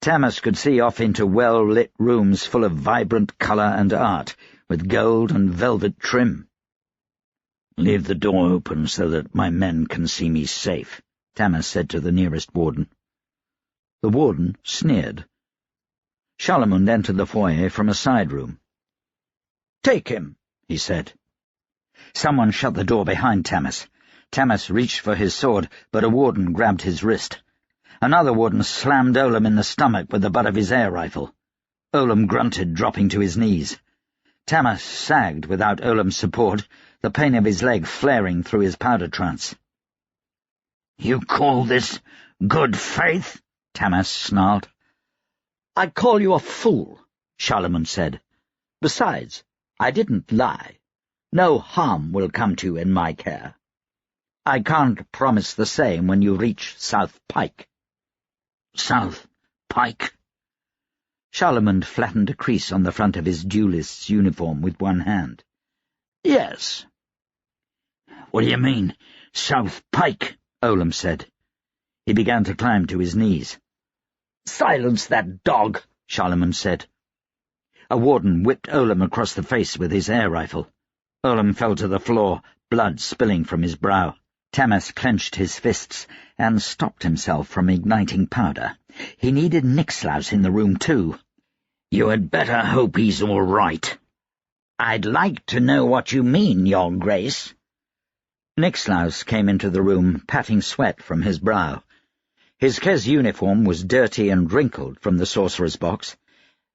Tamas could see off into well-lit rooms full of vibrant colour and art, with gold and velvet trim. "Leave the door open so that my men can see me safe," Tamas said to the nearest warden. The warden sneered. Charlemagne entered the foyer from a side room. "Take him," he said. Someone shut the door behind Tamas. Tamas reached for his sword, but a warden grabbed his wrist. Another warden slammed Olam in the stomach with the butt of his air rifle. Olam grunted, dropping to his knees. Tamas sagged without Olam's support, the pain of his leg flaring through his powder trance. "You call this good faith?" Tamas snarled. "I call you a fool," Charlemagne said. "Besides, I didn't lie. No harm will come to you in my care. I can't promise the same when you reach South Pike." "South Pike?" Charlemagne flattened a crease on the front of his duelist's uniform with one hand. "Yes." "What do you mean, South Pike?" Olam said. He began to climb to his knees. "Silence that dog," Charlemagne said. A warden whipped Olam across the face with his air rifle. Olam fell to the floor, blood spilling from his brow. Tamas clenched his fists and stopped himself from igniting powder. He needed Nixlaus in the room, too. "You had better hope he's all right." "I'd like to know what you mean, Your Grace." Nixlaus came into the room, patting sweat from his brow. His Kez uniform was dirty and wrinkled from the sorcerer's box.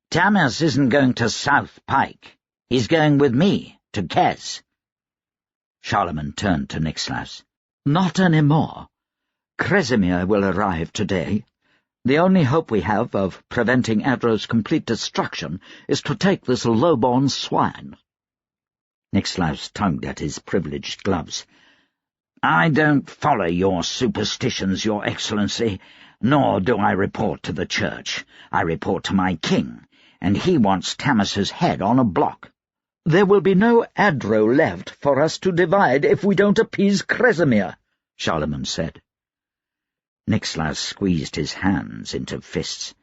"Tamas isn't going to South Pike. He's going with me, to Kez." Charlemagne turned to Nixlaus. "Not anymore. Kresimir will arrive today. The only hope we have of preventing Adro's complete destruction is to take this low-born swine." Nixlaus tugged at his privileged gloves. "I don't follow your superstitions, Your Excellency. Nor do I report to the church. I report to my king, and he wants Tamas's head on a block. There will be no Adro left for us to divide if we don't appease Kresimir, Charlemagne said. Nixilaus squeezed his hands into fists.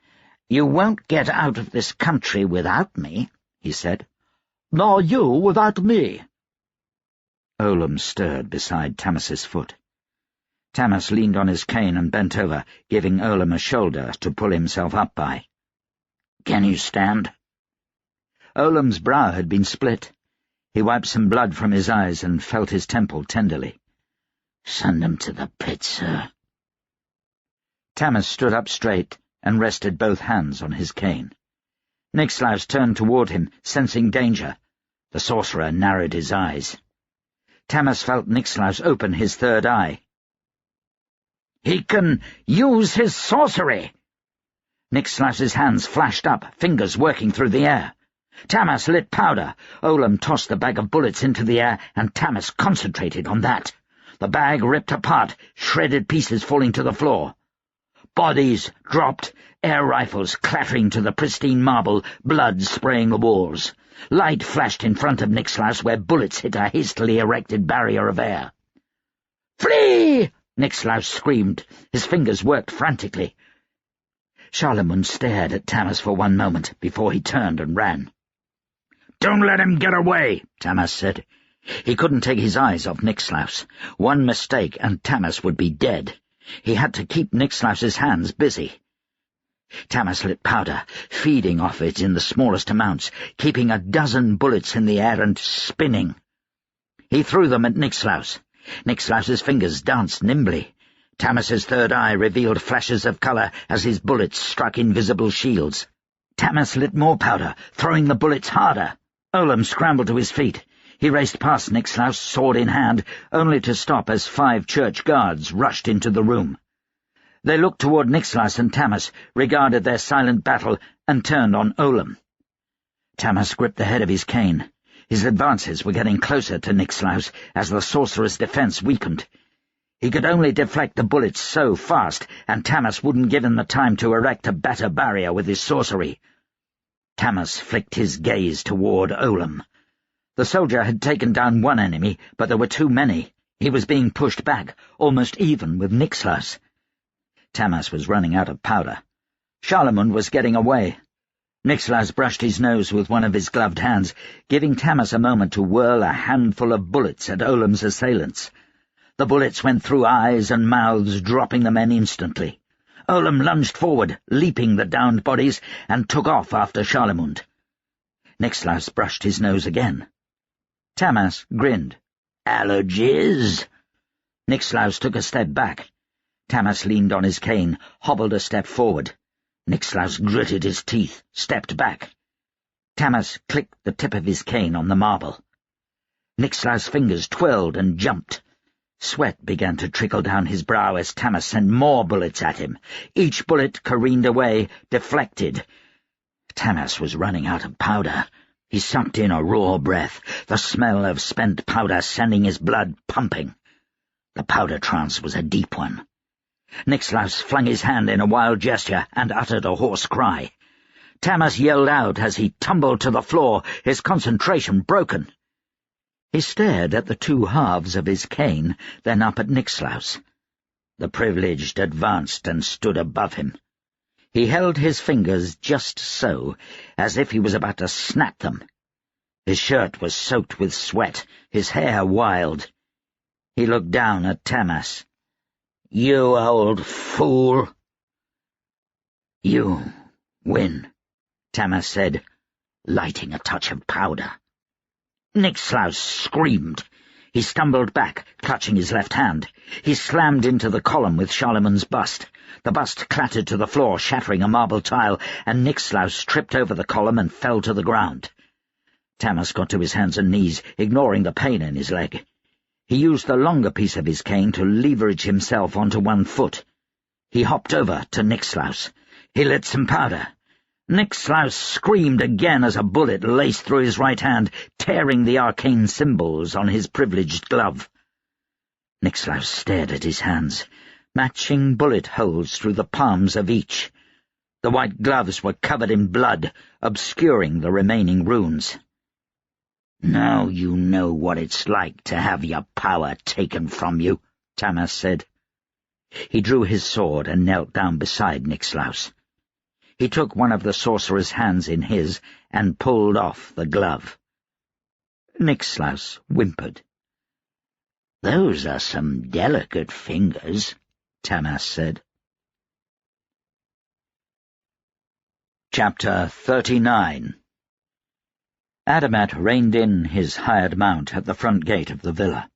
You won't get out of this country without me, he said. Nor you without me. Olam stirred beside Tamas's foot. Tamas leaned on his cane and bent over, giving Olam a shoulder to pull himself up by. Can you stand? Olam's brow had been split. He wiped some blood from his eyes and felt his temple tenderly. Send him to the pit, sir. Tamas stood up straight and rested both hands on his cane. Nixilaus turned toward him, sensing danger. The sorcerer narrowed his eyes. Tamas felt Nixilaus open his third eye. He can use his sorcery! Nixilaus's hands flashed up, fingers working through the air. Tamas lit powder. Olam tossed the bag of bullets into the air, and Tamas concentrated on that. The bag ripped apart, shredded pieces falling to the floor. Bodies dropped, air rifles clattering to the pristine marble, blood spraying the walls. Light flashed in front of Nixilaus where bullets hit a hastily erected barrier of air. "Flee!" Nixilaus screamed. His fingers worked frantically. Charlemagne stared at Tamas for one moment before he turned and ran. "Don't let him get away," Tamas said. He couldn't take his eyes off Nixilaus. One mistake and Tamas would be dead. He had to keep Nixilaus's hands busy. Tamas lit powder, feeding off it in the smallest amounts, keeping a dozen bullets in the air and spinning. He threw them at Nixilaus. Nixilaus's fingers danced nimbly. Tamas's third eye revealed flashes of colour as his bullets struck invisible shields. Tamas lit more powder, throwing the bullets harder. Olam scrambled to his feet. He raced past Nixilaus, sword in hand, only to stop as 5 church guards rushed into the room. They looked toward Nixilaus and Tamas, regarded their silent battle, and turned on Olam. Tamas gripped the head of his cane. His advances were getting closer to Nixilaus as the sorcerer's defense weakened. He could only deflect the bullets so fast, and Tamas wouldn't give him the time to erect a better barrier with his sorcery. Tamas flicked his gaze toward Olam. The soldier had taken down one enemy, but there were too many. He was being pushed back, almost even with Nixilaus. Tamas was running out of powder. Charlemagne was getting away. Nixilaus brushed his nose with one of his gloved hands, giving Tamas a moment to whirl a handful of bullets at Olam's assailants. The bullets went through eyes and mouths, dropping the men instantly. Olam lunged forward, leaping the downed bodies, and took off after Charlemagne. Nixilaus brushed his nose again. Tamas grinned. "Allergies?" Nixilaus took a step back. Tamas leaned on his cane, hobbled a step forward. Nixilaus gritted his teeth, stepped back. Tamas clicked the tip of his cane on the marble. Nixilaus' fingers twirled and jumped. Sweat began to trickle down his brow as Tamas sent more bullets at him. Each bullet careened away, deflected. Tamas was running out of powder. He sucked in a raw breath, the smell of spent powder sending his blood pumping. The powder trance was a deep one. Nixilaus flung his hand in a wild gesture and uttered a hoarse cry. Tamas yelled out as he tumbled to the floor, his concentration broken. He stared at the 2 halves of his cane, then up at Nixilaus. The privileged advanced and stood above him. He held his fingers just so, as if he was about to snap them. His shirt was soaked with sweat, his hair wild. He looked down at Tamas. "You old fool." "You win," Tamas said, lighting a touch of powder. Nixilaus screamed. He stumbled back, clutching his left hand. He slammed into the column with Charlemagne's bust. The bust clattered to the floor, shattering a marble tile, and Nixilaus tripped over the column and fell to the ground. Tamas got to his hands and knees, ignoring the pain in his leg. He used the longer piece of his cane to leverage himself onto one foot. He hopped over to Nixilaus. He lit some powder. Nixilaus screamed again as a bullet laced through his right hand, tearing the arcane symbols on his privileged glove. Nixilaus stared at his hands. matching bullet holes through the palms of each. The white gloves were covered in blood, obscuring the remaining runes. "Now you know what it's like to have your power taken from you," Tamas said. He drew his sword and knelt down beside Niklaus. He took one of the sorcerer's hands in his and pulled off the glove. Niklaus whimpered. "Those are some delicate fingers," Tamas said. Chapter 39. Adamat reined in his hired mount at the front gate of the villa.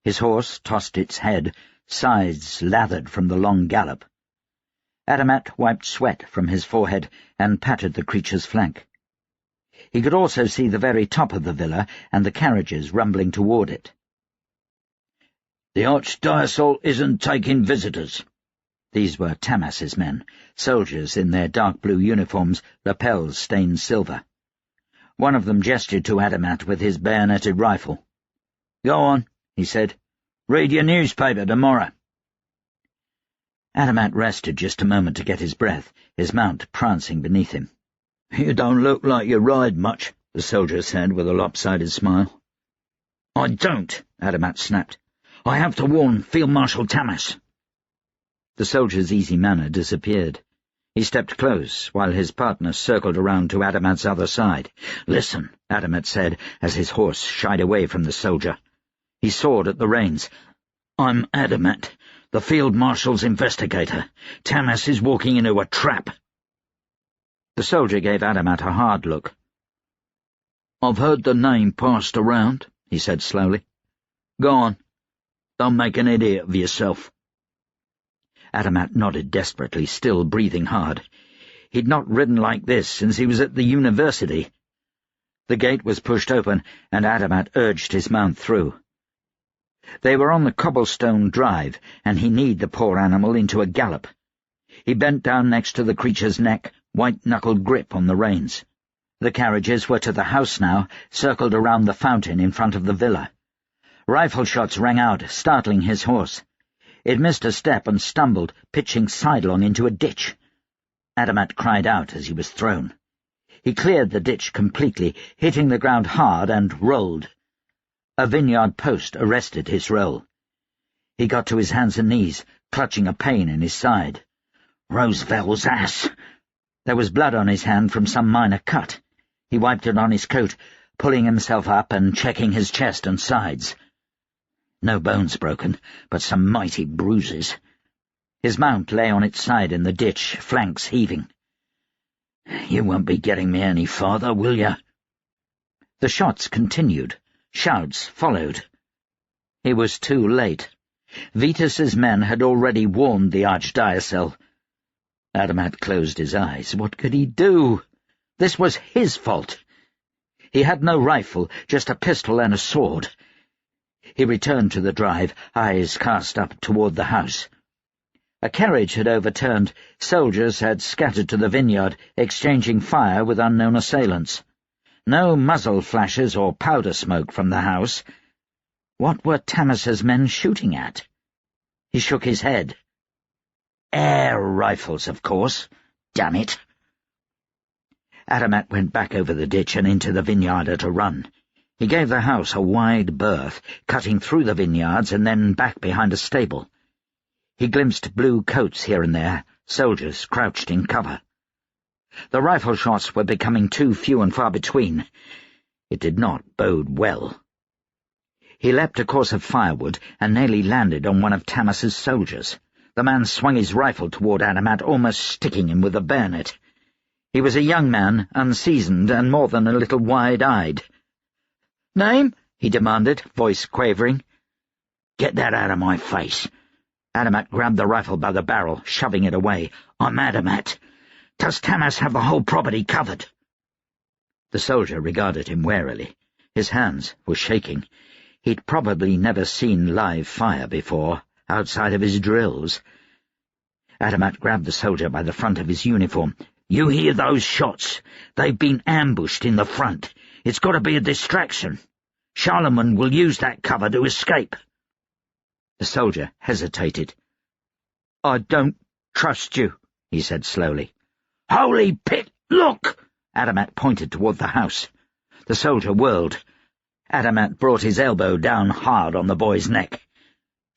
His horse tossed its head, sides lathered from the long gallop. Adamat wiped sweat from his forehead and patted the creature's flank. He could also see the very top of the villa and the carriages rumbling toward it. "The Archdiocese isn't taking visitors." These were Tamas's men, soldiers in their dark blue uniforms, lapels stained silver. One of them gestured to Adamat with his bayoneted rifle. "Go on," he said. "Read your newspaper tomorrow." Adamat rested just a moment to get his breath, his mount prancing beneath him. "You don't look like you ride much," the soldier said with a lopsided smile. "I don't," Adamat snapped. "I have to warn Field Marshal Tamas." The soldier's easy manner disappeared. He stepped close, while his partner circled around to Adamat's other side. "Listen," Adamat said, as his horse shied away from the soldier. He sawed at the reins. "I'm Adamat, the Field Marshal's investigator. Tamas is walking into a trap." The soldier gave Adamat a hard look. "I've heard the name passed around," he said slowly. "Go on. Don't make an idiot of yourself." Adamat nodded desperately, still breathing hard. He'd not ridden like this since he was at the university. The gate was pushed open, and Adamat urged his mount through. They were on the cobblestone drive, and he kneed the poor animal into a gallop. He bent down next to the creature's neck, white-knuckled grip on the reins. The carriages were to the house now, circled around the fountain in front of the villa. Rifle shots rang out, startling his horse. It missed a step and stumbled, pitching sidelong into a ditch. Adamat cried out as he was thrown. He cleared the ditch completely, hitting the ground hard, and rolled. A vineyard post arrested his roll. He got to his hands and knees, clutching a pain in his side. "Roosevelt's ass!" There was blood on his hand from some minor cut. He wiped it on his coat, pulling himself up and checking his chest and sides. No bones broken, but some mighty bruises. His mount lay on its side in the ditch, flanks heaving. "You won't be getting me any farther, will you?" The shots continued. Shouts followed. He was too late. Vitus's men had already warned the Archdiocese. Adamat closed his eyes. What could he do? This was his fault. He had no rifle, just a pistol and a sword. He returned to the drive, eyes cast up toward the house. A carriage had overturned. Soldiers had scattered to the vineyard, exchanging fire with unknown assailants. No muzzle flashes or powder smoke from the house. What were Tamas's men shooting at? He shook his head. Air rifles, of course. Damn it! Adamat went back over the ditch and into the vineyard at a run. He gave the house a wide berth, cutting through the vineyards and then back behind a stable. He glimpsed blue coats here and there, soldiers crouched in cover. The rifle shots were becoming too few and far between. It did not bode well. He leapt a course of firewood and nearly landed on one of Tamas's soldiers. The man swung his rifle toward Adamat, almost sticking him with the bayonet. He was a young man, unseasoned and more than a little wide-eyed. "Name?" he demanded, voice quavering. "Get that out of my face." Adamat grabbed the rifle by the barrel, shoving it away. "I'm Adamat. Does Tamas have the whole property covered?" The soldier regarded him warily. His hands were shaking. He'd probably never seen live fire before, outside of his drills. Adamat grabbed the soldier by the front of his uniform. "You hear those shots? They've been ambushed in the front. It's got to be a distraction. Charlemagne will use that cover to escape." The soldier hesitated. "I don't trust you," he said slowly. "Holy pit, look!" Adamat pointed toward the house. The soldier whirled. Adamat brought his elbow down hard on the boy's neck.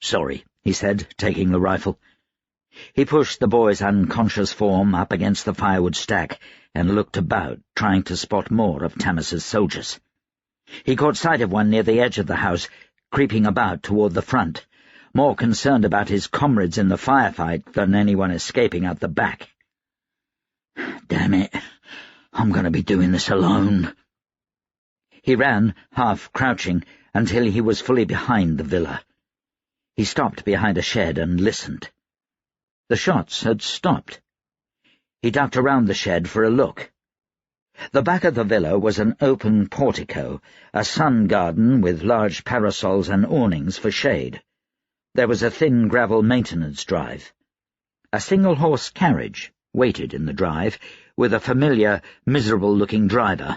"Sorry," he said, taking the rifle. He pushed the boy's unconscious form up against the firewood stack and looked about, trying to spot more of Tamas's soldiers. He caught sight of one near the edge of the house, creeping about toward the front, more concerned about his comrades in the firefight than anyone escaping out the back. "Damn it, I'm going to be doing this alone." He ran, half crouching, until he was fully behind the villa. He stopped behind a shed and listened. The shots had stopped. He ducked around the shed for a look. The back of the villa was an open portico, a sun garden with large parasols and awnings for shade. There was a thin gravel maintenance drive. A single-horse carriage waited in the drive, with a familiar, miserable-looking driver.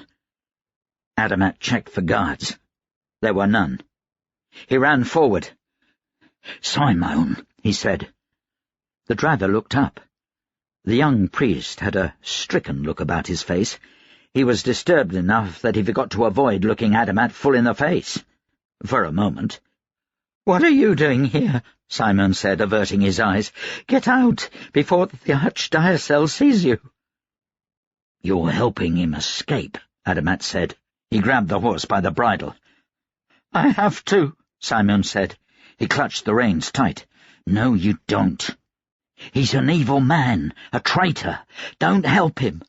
Adamat checked for guards. There were none. He ran forward. "Simon," he said. The driver looked up. The young priest had a stricken look about his face. He was disturbed enough that he forgot to avoid looking Adamat full in the face. For a moment. "What are you doing here?" Simon said, averting his eyes. "Get out, before the archdiocese sees you." "You're helping him escape," Adamat said. He grabbed the horse by the bridle. "I have to," Simon said. He clutched the reins tight. "No, you don't. He's an evil man, a traitor. Don't help him."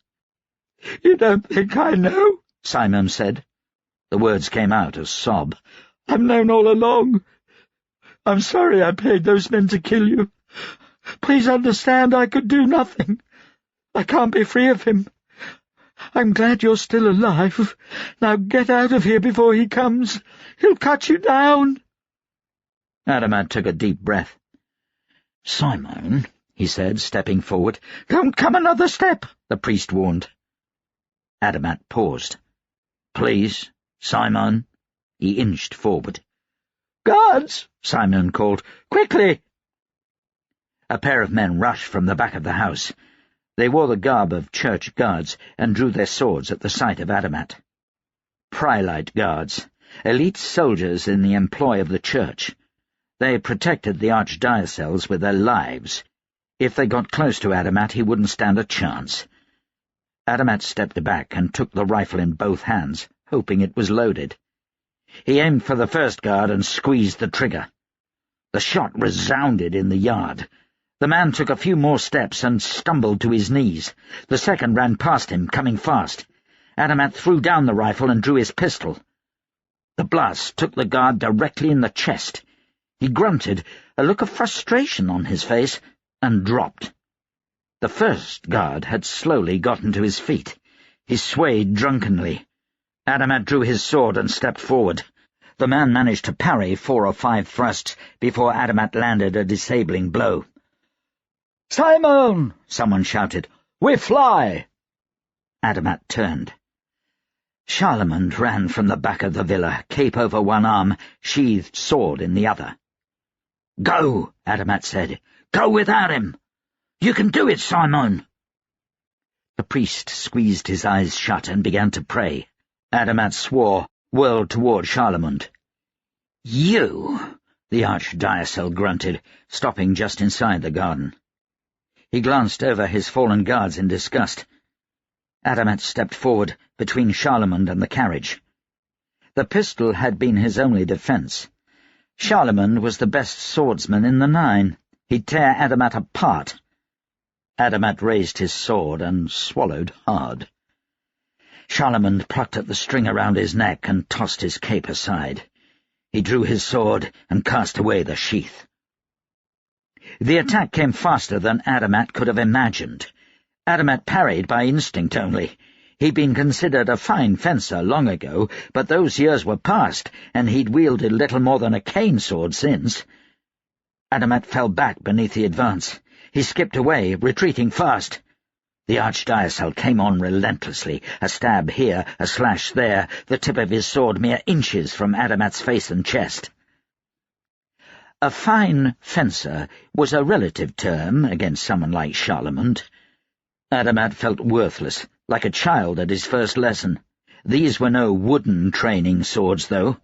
"You don't think I know?" Simon said. The words came out as sob. "I've known all along. I'm sorry I paid those men to kill you. Please understand I could do nothing. I can't be free of him. I'm glad you're still alive. Now get out of here before he comes. He'll cut you down." Adamat took a deep breath. "Simon," he said, stepping forward. "Don't come another step," the priest warned. Adamat paused. "Please, Simon." He inched forward. "Guards!" Simon called. "Quickly!" A pair of men rushed from the back of the house. They wore the garb of church guards and drew their swords at the sight of Adamat. Prelate guards, elite soldiers in the employ of the church. They protected the archdiocese with their lives. If they got close to Adamat, he wouldn't stand a chance. Adamat stepped back and took the rifle in both hands, hoping it was loaded. He aimed for the first guard and squeezed the trigger. The shot resounded in the yard. The man took a few more steps and stumbled to his knees. The second ran past him, coming fast. Adamat threw down the rifle and drew his pistol. The blast took the guard directly in the chest. He grunted, a look of frustration on his face, and dropped. The first guard had slowly gotten to his feet. He swayed drunkenly. Adamat drew his sword and stepped forward. The man managed to parry 4 or 5 thrusts before Adamat landed a disabling blow. "Simon!" someone shouted. "We fly!" Adamat turned. Charlemagne ran from the back of the villa, cape over one arm, sheathed sword in the other. "Go," Adamat said. "Go without him. You can do it, Simon." The priest squeezed his eyes shut and began to pray. Adamat swore, whirled toward Charlemagne. "You," the archdiocese grunted, stopping just inside the garden. He glanced over his fallen guards in disgust. Adamat stepped forward, between Charlemagne and the carriage. The pistol had been his only defence. Charlemagne was the best swordsman in the 9. He'd tear Adamat apart. Adamat raised his sword and swallowed hard. Charlemagne plucked at the string around his neck and tossed his cape aside. He drew his sword and cast away the sheath. The attack came faster than Adamat could have imagined. Adamat parried by instinct only. He'd been considered a fine fencer long ago, but those years were past, and he'd wielded little more than a cane sword since. Adamat fell back beneath the advance. He skipped away, retreating fast. The archdiocese came on relentlessly, a stab here, a slash there, the tip of his sword mere inches from Adamat's face and chest. A fine fencer was a relative term against someone like Charlemont. Adamat felt worthless, like a child at his first lesson. These were no wooden training swords, though.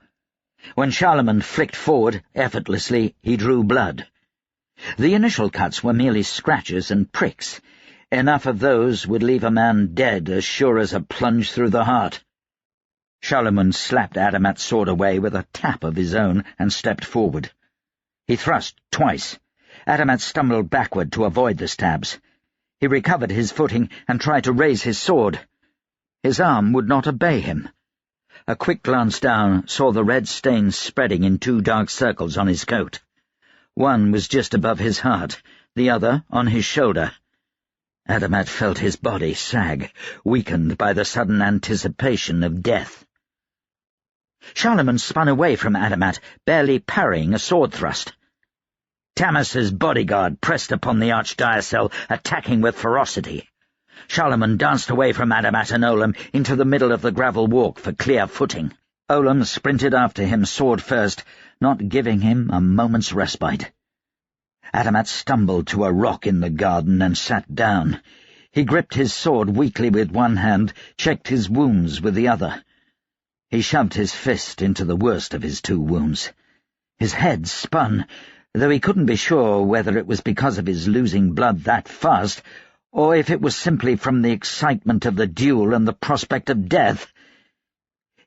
When Charlemont flicked forward effortlessly, he drew blood. The initial cuts were merely scratches and pricks. Enough of those would leave a man dead as sure as a plunge through the heart. Charlemont slapped Adamat's sword away with a tap of his own and stepped forward. He thrust twice. Adamat stumbled backward to avoid the stabs. He recovered his footing and tried to raise his sword. His arm would not obey him. A quick glance down saw the red stains spreading in 2 dark circles on his coat. One was just above his heart, the other on his shoulder. Adamat felt his body sag, weakened by the sudden anticipation of death. Charlemont spun away from Adamat, barely parrying a sword thrust. Tamas's bodyguard pressed upon the archdiocese, attacking with ferocity. Charlemont danced away from Adamat and Olam into the middle of the gravel walk for clear footing. Olam sprinted after him sword first, not giving him a moment's respite. Adamat stumbled to a rock in the garden and sat down. He gripped his sword weakly with one hand, checked his wounds with the other. He shoved his fist into the worst of his 2 wounds. His head spun, though he couldn't be sure whether it was because of his losing blood that fast, or if it was simply from the excitement of the duel and the prospect of death.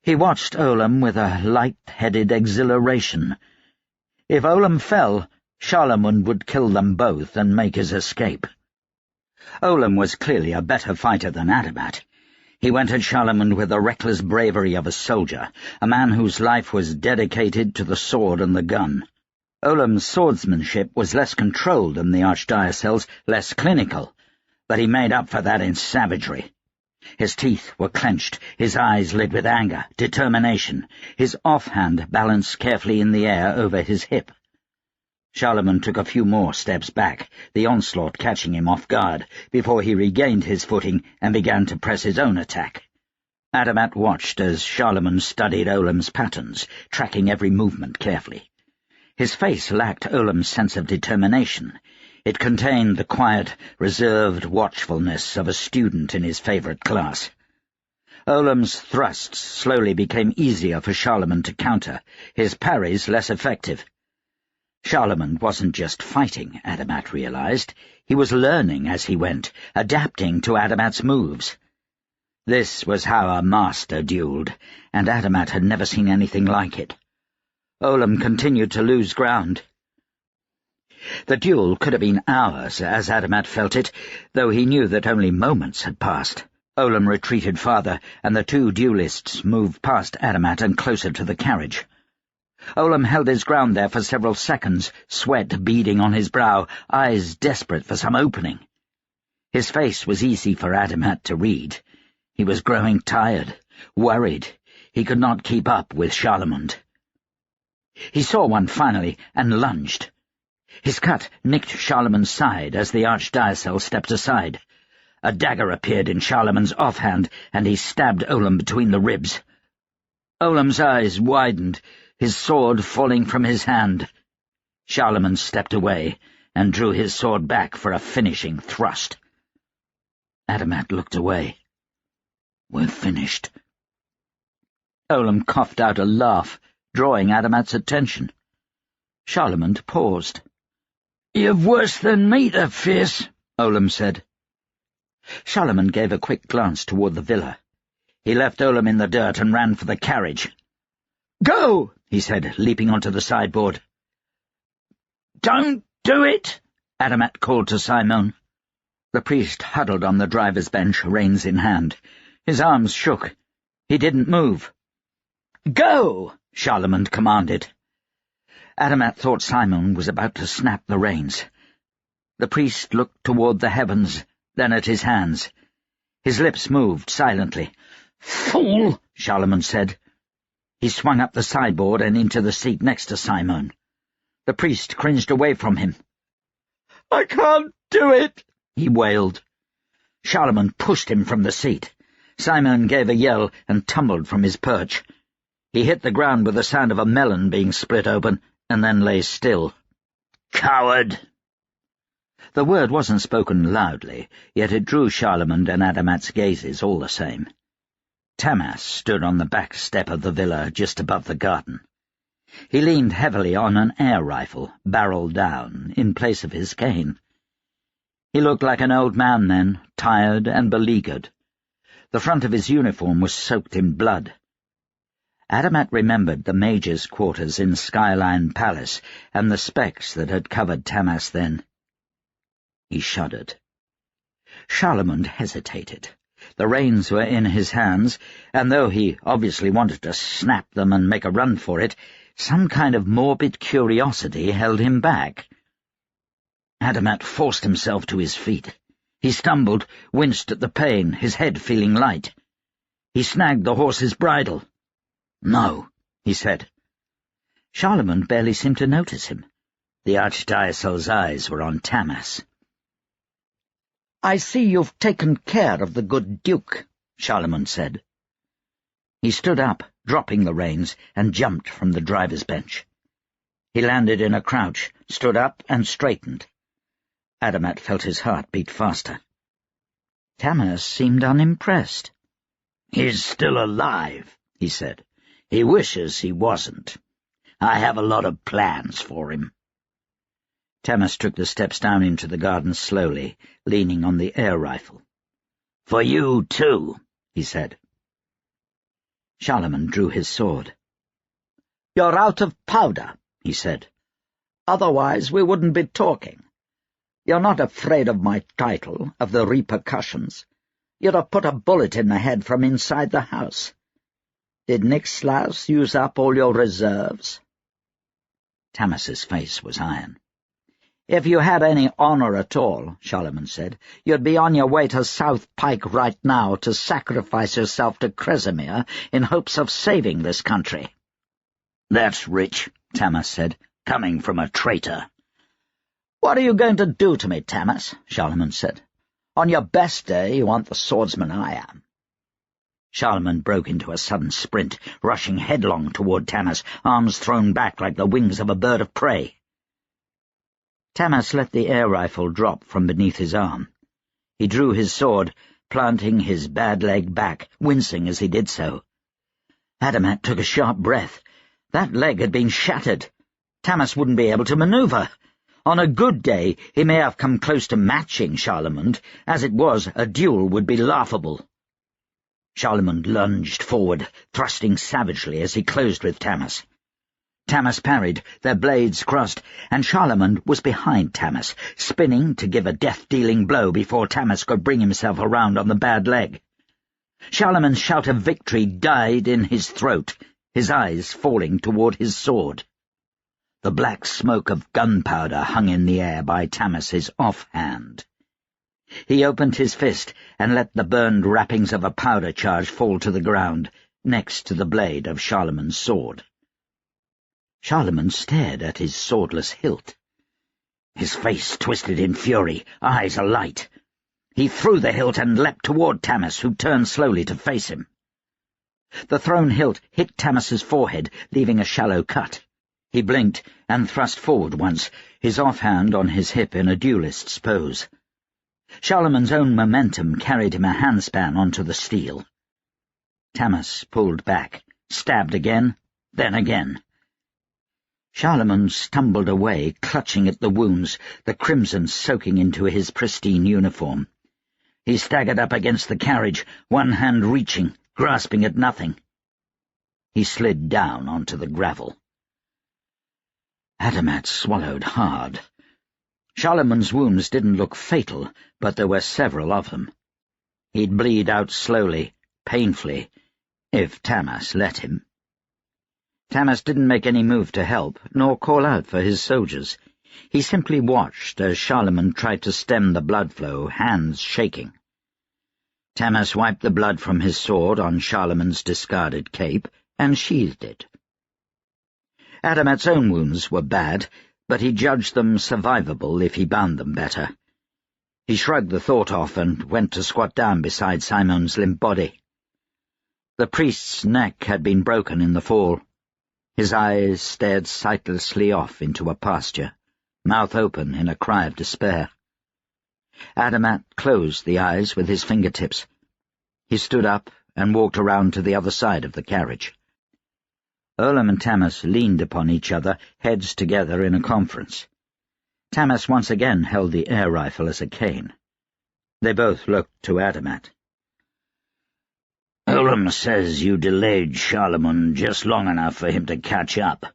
He watched Olam with a light-headed exhilaration. If Olam fell, Charlemont would kill them both and make his escape. Olam was clearly a better fighter than Adamat. He went at Charlemont with the reckless bravery of a soldier, a man whose life was dedicated to the sword and the gun. Olam's swordsmanship was less controlled than the archdiocese's, less clinical, but he made up for that in savagery. His teeth were clenched, his eyes lit with anger, determination, his offhand balanced carefully in the air over his hip. Charlemont took a few more steps back, the onslaught catching him off guard, before he regained his footing and began to press his own attack. Adamat watched as Charlemont studied Olam's patterns, tracking every movement carefully. His face lacked Olam's sense of determination. It contained the quiet, reserved watchfulness of a student in his favorite class. Olam's thrusts slowly became easier for Charlemont to counter, his parries less effective. Charlemont wasn't just fighting, Adamat realized. He was learning as he went, adapting to Adamat's moves. This was how a master duelled, and Adamat had never seen anything like it. Olam continued to lose ground. The duel could have been hours, as Adamat felt it, though he knew that only moments had passed. Olam retreated farther, and the 2 duelists moved past Adamat and closer to the carriage. Olam held his ground there for several seconds, sweat beading on his brow, eyes desperate for some opening. His face was easy for Adamat to read. He was growing tired, worried. He could not keep up with Charlemont. He saw one finally and lunged. His cut nicked Charlemont's side as the archdiocese stepped aside. A dagger appeared in Charlemont's offhand, and he stabbed Olam between the ribs. Olam's eyes widened, his sword falling from his hand. Charlemont stepped away and drew his sword back for a finishing thrust. Adamat looked away. "We're finished." Olam coughed out a laugh, drawing Adamat's attention. Charlemont paused. "You've worse than me to face," Olam said. Charlemont gave a quick glance toward the villa. He left Olam in the dirt and ran for the carriage. "Go!" he said, leaping onto the sideboard. "Don't do it!" Adamat called to Simon. The priest huddled on the driver's bench, reins in hand. His arms shook. He didn't move. "Go!" Charlemont commanded. Adamat thought Simon was about to snap the reins. The priest looked toward the heavens, then at his hands. His lips moved silently. "Fool!" Charlemont said. He swung up the sideboard and into the seat next to Simon. The priest cringed away from him. "I can't do it," he wailed. Charlemont pushed him from the seat. Simon gave a yell and tumbled from his perch. He hit the ground with the sound of a melon being split open, and then lay still. "Coward!" The word wasn't spoken loudly, yet it drew Charlemagne and Adamat's gazes all the same. Tamas stood on the back step of the villa just above the garden. He leaned heavily on an air rifle, barrel down, in place of his cane. He looked like an old man then, tired and beleaguered. The front of his uniform was soaked in blood. Adamat remembered the mage's quarters in Skyline Palace and the specks that had covered Tamas then. He shuddered. Charlemagne hesitated. The reins were in his hands, and though he obviously wanted to snap them and make a run for it, some kind of morbid curiosity held him back. Adamat forced himself to his feet. He stumbled, winced at the pain, his head feeling light. He snagged the horse's bridle. "No," he said. Charlemagne barely seemed to notice him. The Archdiocese's eyes were on Tamas. "I see you've taken care of the good Duke," Charlemagne said. He stood up, dropping the reins, and jumped from the driver's bench. He landed in a crouch, stood up, and straightened. Adamat felt his heart beat faster. Tamas seemed unimpressed. "He's still alive," he said. "He wishes he wasn't. I have a lot of plans for him." Tamas took the steps down into the garden slowly, leaning on the air rifle. "For you, too," he said. Charlemagne drew his sword. "You're out of powder," he said. "Otherwise we wouldn't be talking. You're not afraid of my title, of the repercussions. You'd have put a bullet in the head from inside the house. Did Niklaus use up all your reserves?" Tamas's face was iron. "If you had any honor at all," Charlemagne said, "you'd be on your way to South Pike right now to sacrifice yourself to Kresimir in hopes of saving this country." "That's rich," Tamas said, "coming from a traitor." "What are you going to do to me, Tamas?" Charlemagne said. "On your best day you aren't the swordsman I am." Charlemagne broke into a sudden sprint, rushing headlong toward Tamas, arms thrown back like the wings of a bird of prey. Tamas let the air rifle drop from beneath his arm. He drew his sword, planting his bad leg back, wincing as he did so. Adamat took a sharp breath. That leg had been shattered. Tamas wouldn't be able to maneuver. On a good day he may have come close to matching Charlemagne. As it was, a duel would be laughable. Charlemagne lunged forward, thrusting savagely as he closed with Tamas. Tamas parried, their blades crossed, and Charlemagne was behind Tamas, spinning to give a death-dealing blow before Tamas could bring himself around on the bad leg. Charlemagne's shout of victory died in his throat, his eyes falling toward his sword. The black smoke of gunpowder hung in the air by Tamas's offhand. He opened his fist and let the burned wrappings of a powder charge fall to the ground, next to the blade of Charlemagne's sword. Charlemagne stared at his swordless hilt. His face twisted in fury, eyes alight. He threw the hilt and leapt toward Tamas, who turned slowly to face him. The thrown hilt hit Tamas's forehead, leaving a shallow cut. He blinked and thrust forward once, his offhand on his hip in a duelist's pose. Charlemagne's own momentum carried him a handspan onto the steel. Tamas pulled back, stabbed again, then again. Charlemagne stumbled away, clutching at the wounds, the crimson soaking into his pristine uniform. He staggered up against the carriage, one hand reaching, grasping at nothing. He slid down onto the gravel. Adamat swallowed hard. Charlemagne's wounds didn't look fatal, but there were several of them. He'd bleed out slowly, painfully, if Tamas let him. Tamas didn't make any move to help, nor call out for his soldiers. He simply watched as Charlemagne tried to stem the blood flow, hands shaking. Tamas wiped the blood from his sword on Charlemagne's discarded cape and sheathed it. Adamat's own wounds were bad, but he judged them survivable if he bound them better. He shrugged the thought off and went to squat down beside Simon's limp body. The priest's neck had been broken in the fall. His eyes stared sightlessly off into a pasture, mouth open in a cry of despair. Adamat closed the eyes with his fingertips. He stood up and walked around to the other side of the carriage. Olam and Tamas leaned upon each other, heads together in a conference. Tamas once again held the air rifle as a cane. They both looked to Adamat. "Olam says you delayed Charlemagne just long enough for him to catch up."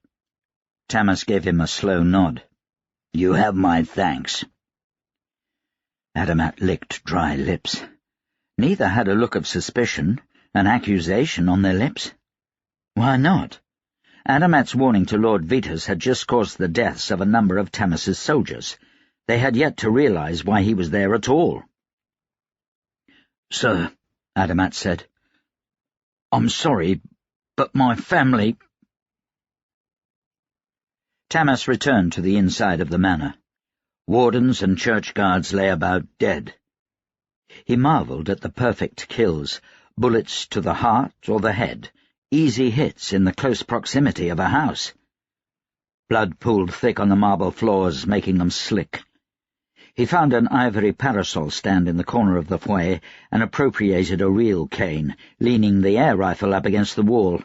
Tamas gave him a slow nod. "You have my thanks." Adamat licked dry lips. Neither had a look of suspicion, an accusation on their lips. Why not? Adamat's warning to Lord Vitus had just caused the deaths of a number of Tamas's soldiers. They had yet to realize why he was there at all. "Sir," Adamat said, "I'm sorry, but my family—" Tamas returned to the inside of the manor. Wardens and church guards lay about dead. He marvelled at the perfect kills, bullets to the heart or the head, easy hits in the close proximity of a house. Blood pooled thick on the marble floors, making them slick. He found an ivory parasol stand in the corner of the foyer and appropriated a real cane, leaning the air rifle up against the wall.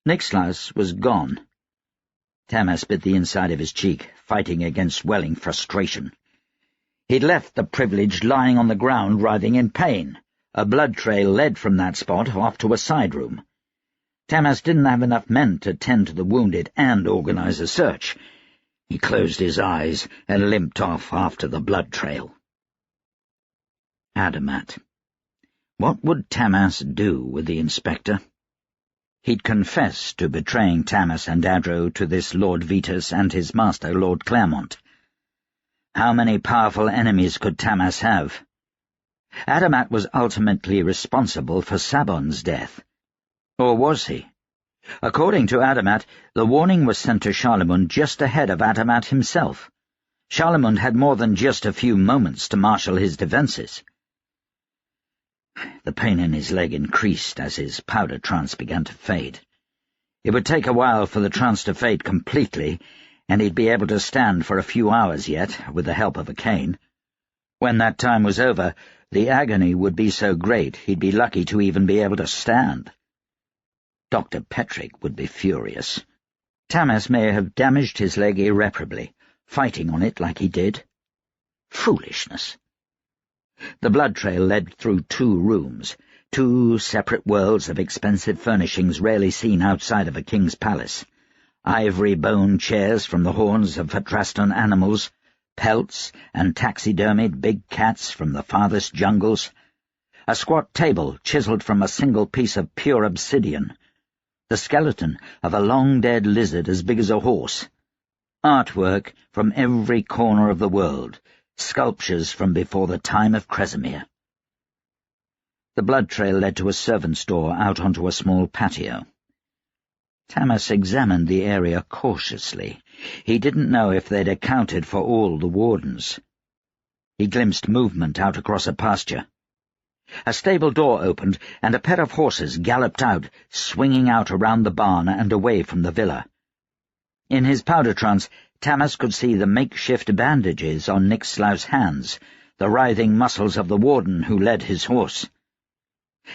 Nixlaus was gone. Tamas bit the inside of his cheek, fighting against welling frustration. He'd left the privileged lying on the ground, writhing in pain. A blood trail led from that spot off to a side room. Tamas didn't have enough men to tend to the wounded and organize a search. He closed his eyes and limped off after the blood trail. Adamat. What would Tamas do with the inspector? He'd confessed to betraying Tamas and Adro to this Lord Vitus and his master, Lord Claremont. How many powerful enemies could Tamas have? Adamat was ultimately responsible for Sabon's death. Or was he? According to Adamat, the warning was sent to Charlemagne just ahead of Adamat himself. Charlemagne had more than just a few moments to marshal his defences. The pain in his leg increased as his powder trance began to fade. It would take a while for the trance to fade completely, and he'd be able to stand for a few hours yet, with the help of a cane. When that time was over, the agony would be so great he'd be lucky to even be able to stand. Dr. Petrick would be furious. Tamas may have damaged his leg irreparably, fighting on it like he did. Foolishness. The blood trail led through 2 rooms, 2 separate worlds of expensive furnishings rarely seen outside of a king's palace. Ivory bone chairs from the horns of Fatrastan animals, pelts and taxidermied big cats from the farthest jungles, a squat table chiselled from a single piece of pure obsidian, the skeleton of a long-dead lizard as big as a horse, artwork from every corner of the world, sculptures from before the time of Cresemere. The blood trail led to a servant's door out onto a small patio. Tamas examined the area cautiously. He didn't know if they'd accounted for all the wardens. He glimpsed movement out across a pasture. A stable door opened, and a pair of horses galloped out, swinging out around the barn and away from the villa. In his powder trance, Tamas could see the makeshift bandages on Nixlaus's hands, the writhing muscles of the warden who led his horse.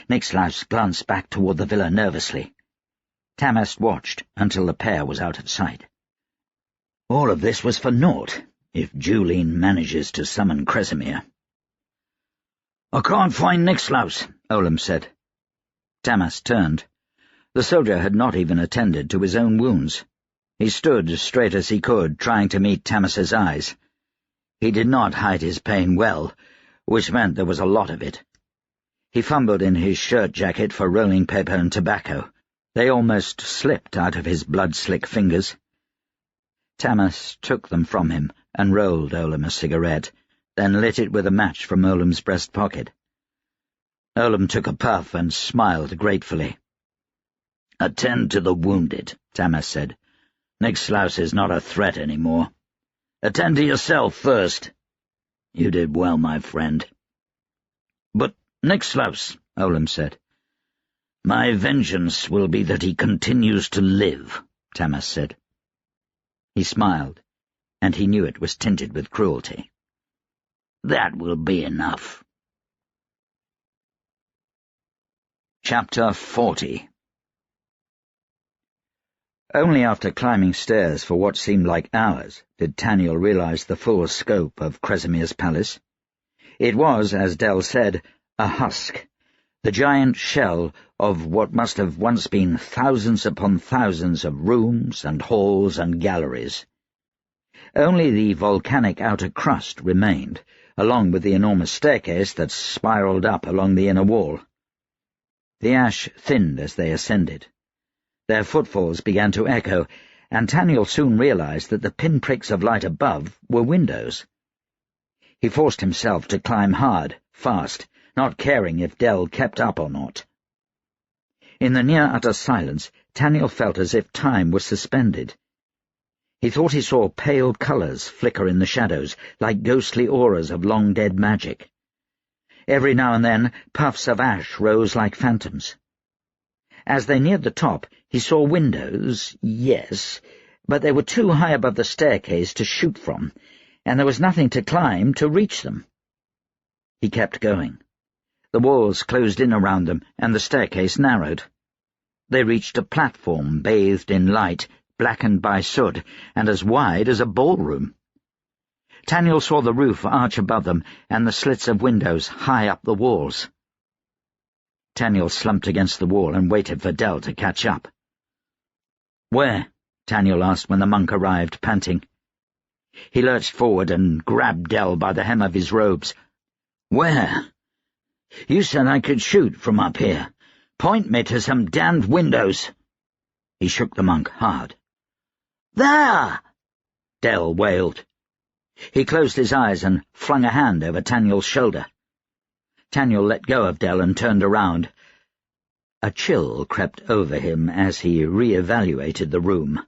Nixlaus glanced back toward the villa nervously. Tamas watched until the pair was out of sight. All of this was for naught, if Juline manages to summon Cresemere. "I can't find Nixlaus," Olam said. Tamas turned. The soldier had not even attended to his own wounds. He stood as straight as he could, trying to meet Tamas's eyes. He did not hide his pain well, which meant there was a lot of it. He fumbled in his shirt jacket for rolling paper and tobacco. They almost slipped out of his blood-slick fingers. Tamas took them from him and rolled Olam a cigarette, then lit it with a match from Olam's breast pocket. Olam took a puff and smiled gratefully. "Attend to the wounded," Tamas said. "Nixlaus is not a threat any more. Attend to yourself first." "You did well, my friend." "But Nixlaus," Olam said. My vengeance will be that he continues to live, Tamas said. He smiled, and he knew it was tinted with cruelty. That will be enough. Chapter 40. Only after climbing stairs for what seemed like hours did Taniel realize the full scope of Kresimyr's palace. It was, as Del said, a husk, the giant shell of what must have once been thousands upon thousands of rooms and halls and galleries. Only the volcanic outer crust remained, along with the enormous staircase that spiraled up along the inner wall. The ash thinned as they ascended. Their footfalls began to echo, and Taniel soon realized that the pinpricks of light above were windows. He forced himself to climb hard, fast, not caring if Del kept up or not. In the near-utter silence, Taniel felt as if time was suspended. He thought he saw pale colours flicker in the shadows, like ghostly auras of long-dead magic. Every now and then, puffs of ash rose like phantoms. As they neared the top, he saw windows, yes, but they were too high above the staircase to shoot from, and there was nothing to climb to reach them. He kept going. The walls closed in around them, and the staircase narrowed. They reached a platform bathed in light, blackened by soot, and as wide as a ballroom. Taniel saw the roof arch above them, and the slits of windows high up the walls. Taniel slumped against the wall and waited for Del to catch up. "Where?" Taniel asked when the monk arrived, panting. He lurched forward and grabbed Del by the hem of his robes. "Where? You said I could shoot from up here. Point me to some damned windows." He shook the monk hard. "There!" Del wailed. He closed his eyes and flung a hand over Taniel's shoulder. Taniel let go of Del and turned around. A chill crept over him as he re-evaluated the room.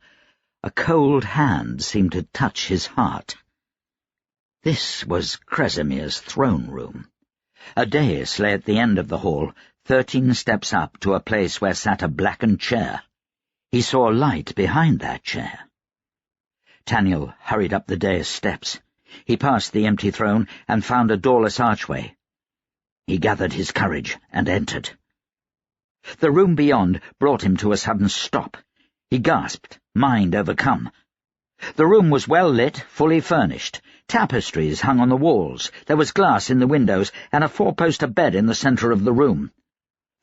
A cold hand seemed to touch his heart. This was Kresimyr's throne room. A dais lay at the end of the hall, 13 steps up to a place where sat a blackened chair. He saw light behind that chair. Taniel hurried up the dais steps. He passed the empty throne and found a doorless archway. He gathered his courage and entered. The room beyond brought him to a sudden stop. He gasped, mind overcome. The room was well lit, fully furnished. Tapestries hung on the walls, there was glass in the windows, and a 4-poster bed in the centre of the room.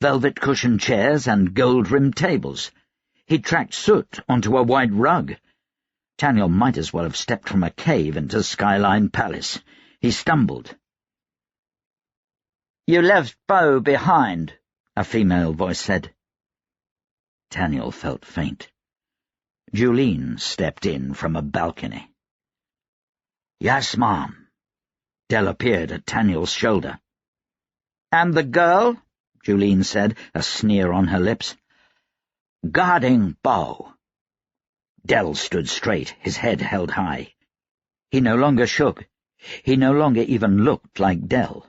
Velvet-cushioned chairs and gold-rimmed tables. He'd tracked soot onto a white rug. Taniel might as well have stepped from a cave into Skyline Palace. He stumbled. "You left Beau behind," a female voice said. Taniel felt faint. Julene stepped in from a balcony. "Yes, ma'am." Del appeared at Taniel's shoulder. "And the girl?" Julene said, a sneer on her lips. "Guarding Beau." Del stood straight, his head held high. He no longer shook. He no longer even looked like Del.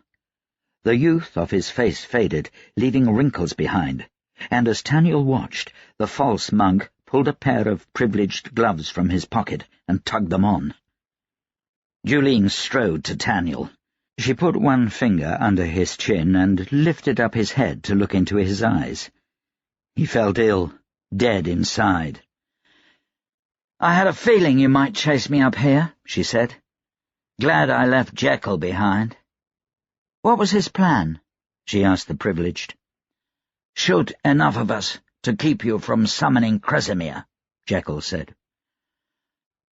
The youth of his face faded, leaving wrinkles behind, and as Taniel watched, the false monk pulled a pair of privileged gloves from his pocket and tugged them on. Julene strode to Taniel. She put one finger under his chin and lifted up his head to look into his eyes. He felt ill, dead inside. "I had a feeling you might chase me up here," she said. "Glad I left Jekyll behind." "What was his plan?" she asked the privileged. "Shoot enough of us to keep you from summoning Kresimyr," Jekyll said.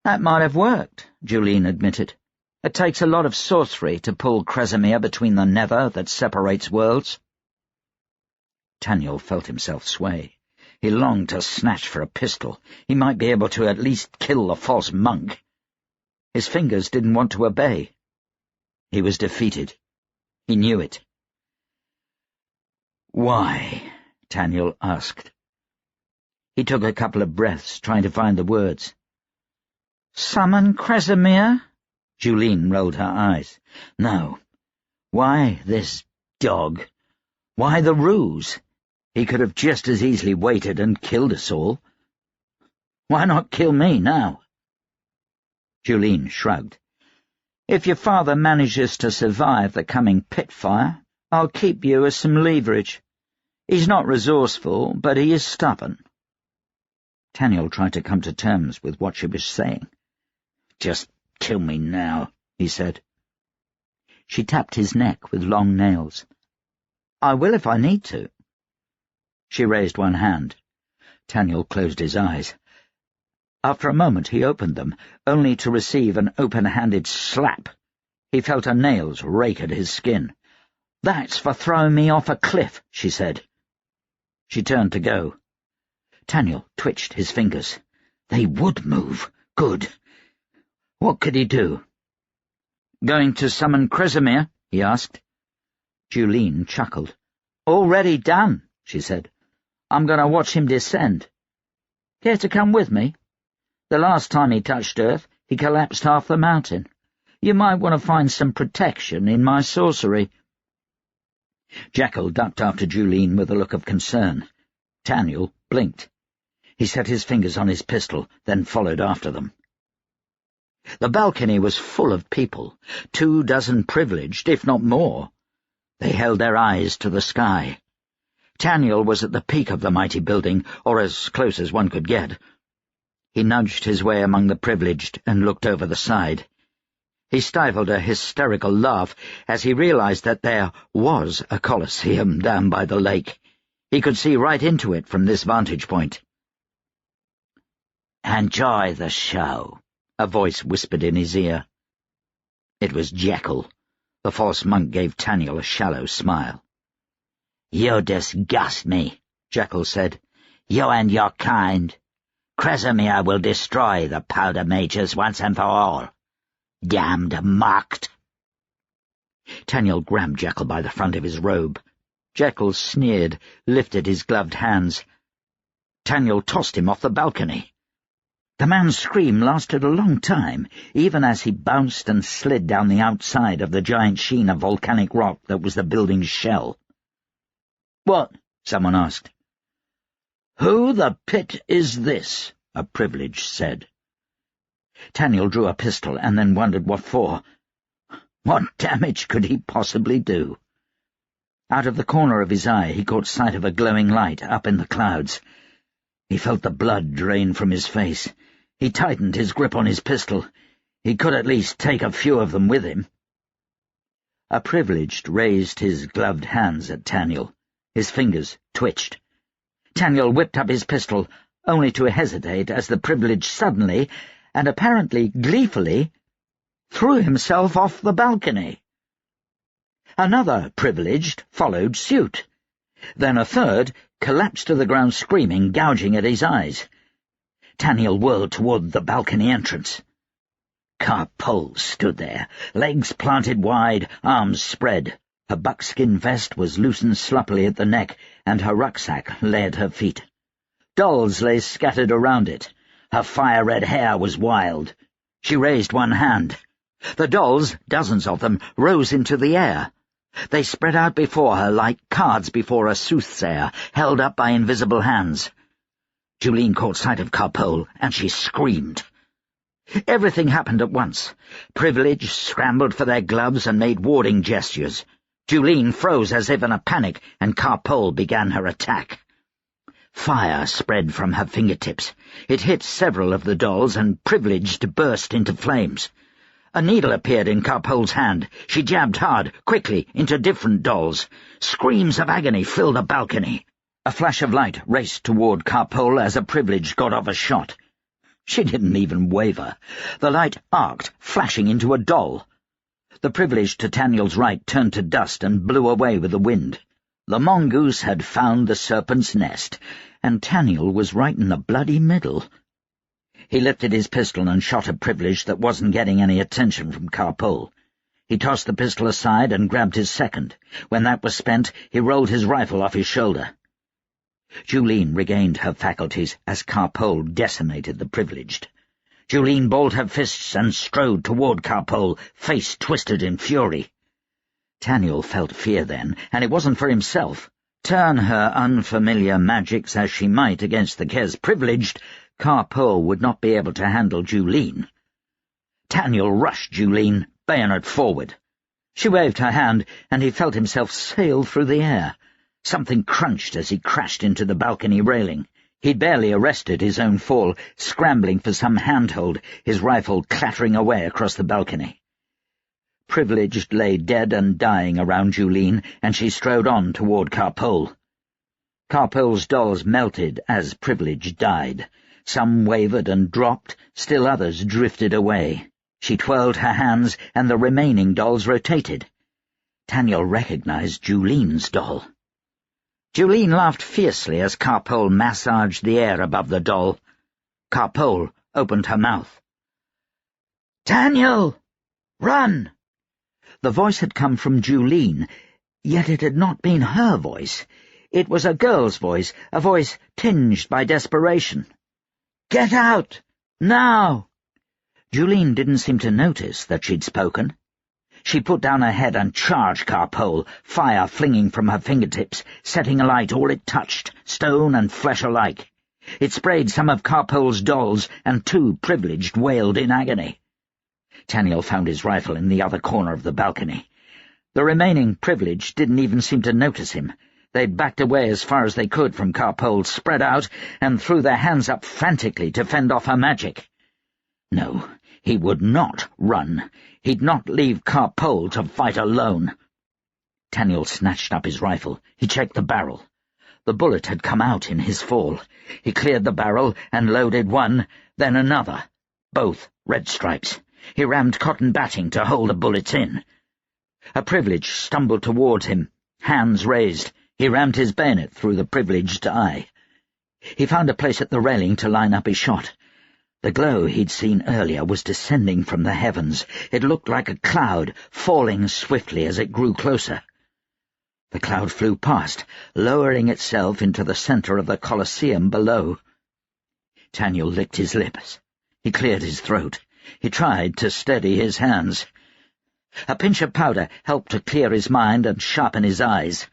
"That might have worked," Julene admitted. "It takes a lot of sorcery to pull Kresimyr between the nether that separates worlds." Taniel felt himself sway. He longed to snatch for a pistol. He might be able to at least kill the false monk. His fingers didn't want to obey. He was defeated. He knew it. "Why?" Taniel asked. He took a couple of breaths, trying to find the words. "Summon Kresimyr?" Julene rolled her eyes. "No. Why this dog? Why the ruse? He could have just as easily waited and killed us all. Why not kill me now?" Julene shrugged. "If your father manages to survive the coming pit fire, I'll keep you as some leverage. He's not resourceful, but he is stubborn." Taniel tried to come to terms with what she was saying. "Just kill me now," he said. She tapped his neck with long nails. "I will if I need to." She raised one hand. Taniel closed his eyes. After a moment he opened them, only to receive an open-handed slap. He felt her nails rake at his skin. "That's for throwing me off a cliff," she said. She turned to go. Taniel twitched his fingers. They would move. Good. What could he do? "Going to summon Kresimir?" he asked. Julene chuckled. "Already done," she said. "I'm going to watch him descend. Care to come with me? The last time he touched Earth, he collapsed half the mountain. You might want to find some protection in my sorcery." Jekyll ducked after Julene with a look of concern. Taniel blinked. He set his fingers on his pistol, then followed after them. The balcony was full of people, 24 privileged, if not more. They held their eyes to the sky. Taniel was at the peak of the mighty building, or as close as one could get. He nudged his way among the privileged and looked over the side. He stifled a hysterical laugh as he realized that there was a Colosseum down by the lake. He could see right into it from this vantage point. "Enjoy the show," a voice whispered in his ear. It was Jekyll. The false monk gave Taniel a shallow smile. "You disgust me," Jekyll said. "You and your kind. Kresimir will destroy the Powder Mages once and for all. Damned mocked." Taniel grabbed Jekyll by the front of his robe. Jekyll sneered, lifted his gloved hands. Taniel tossed him off the balcony. The man's scream lasted a long time, even as he bounced and slid down the outside of the giant sheen of volcanic rock that was the building's shell. "What?" someone asked. "Who the pit is this?" a privileged said. Taniel drew a pistol and then wondered what for. What damage could he possibly do? Out of the corner of his eye he caught sight of a glowing light up in the clouds. He felt the blood drain from his face. He tightened his grip on his pistol. He could at least take a few of them with him. A privileged raised his gloved hands at Taniel. His fingers twitched. Taniel whipped up his pistol, only to hesitate as the privileged suddenly, and apparently gleefully, threw himself off the balcony. Another privileged followed suit. Then a third collapsed to the ground screaming, gouging at his eyes. Taniel whirled toward the balcony entrance. Topples stood there, legs planted wide, arms spread. Her buckskin vest was loosened sloppily at the neck, and her rucksack lay at her feet. Dolls lay scattered around it. Her fire-red hair was wild. She raised one hand. The dolls, dozens of them, rose into the air. They spread out before her like cards before a soothsayer, held up by invisible hands. Julene caught sight of Topples, and she screamed. Everything happened at once. Privileged scrambled for their gloves and made warding gestures. Julene froze as if in a panic, and Topples began her attack. Fire spread from her fingertips. It hit several of the dolls, and Privileged burst into flames. A needle appeared in Topples' hand. She jabbed hard, quickly, into different dolls. Screams of agony filled the balcony. A flash of light raced toward Topples as a Privileged got off a shot. She didn't even waver. The light arced, flashing into a doll. The Privileged to Taniel's right turned to dust and blew away with the wind. The mongoose had found the serpent's nest, and Taniel was right in the bloody middle. He lifted his pistol and shot a Privileged that wasn't getting any attention from Topples. He tossed the pistol aside and grabbed his second. When that was spent, he rolled his rifle off his shoulder. Julene regained her faculties as Topples decimated the Privileged. Julene balled her fists and strode toward Topples, face twisted in fury. Taniel felt fear then, and it wasn't for himself. Turn her unfamiliar magics as she might against the Kes privileged, Carpole would not be able to handle Juline. Taniel rushed Juline, bayonet forward. She waved her hand, and he felt himself sail through the air. Something crunched as he crashed into the balcony railing. He'd barely arrested his own fall, scrambling for some handhold, his rifle clattering away across the balcony. Privileged lay dead and dying around Juline, and she strode on toward Carpole. Carpole's dolls melted as Privileged died. Some wavered and dropped, still others drifted away. She twirled her hands, and the remaining dolls rotated. Taniel recognized Juline's doll. Juline laughed fiercely as Carpole massaged the air above the doll. Carpole opened her mouth. "Taniel! Run!" The voice had come from Juline, yet it had not been her voice. It was a girl's voice, a voice tinged by desperation. "Get out! Now!" Juline didn't seem to notice that she'd spoken. She put down her head and charged Carpole, fire flinging from her fingertips, setting alight all it touched, stone and flesh alike. It sprayed some of Carpole's dolls, and 2 Privileged wailed in agony. Taniel found his rifle in the other corner of the balcony. The remaining Privileged didn't even seem to notice him. They'd backed away as far as they could from Carpole, spread out, and threw their hands up frantically to fend off her magic. No, he would not run. He'd not leave Carpole to fight alone. Taniel snatched up his rifle. He checked the barrel. The bullet had come out in his fall. He cleared the barrel and loaded one, then another. Both red stripes. He rammed cotton batting to hold the bullets in. A Privileged stumbled towards him, hands raised. He rammed his bayonet through the Privileged's eye. He found a place at the railing to line up his shot. The glow he'd seen earlier was descending from the heavens. It looked like a cloud, falling swiftly as it grew closer. The cloud flew past, lowering itself into the center of the Colosseum below. Taniel licked his lips. He cleared his throat. He tried to steady his hands. A pinch of powder helped to clear his mind and sharpen his eyes.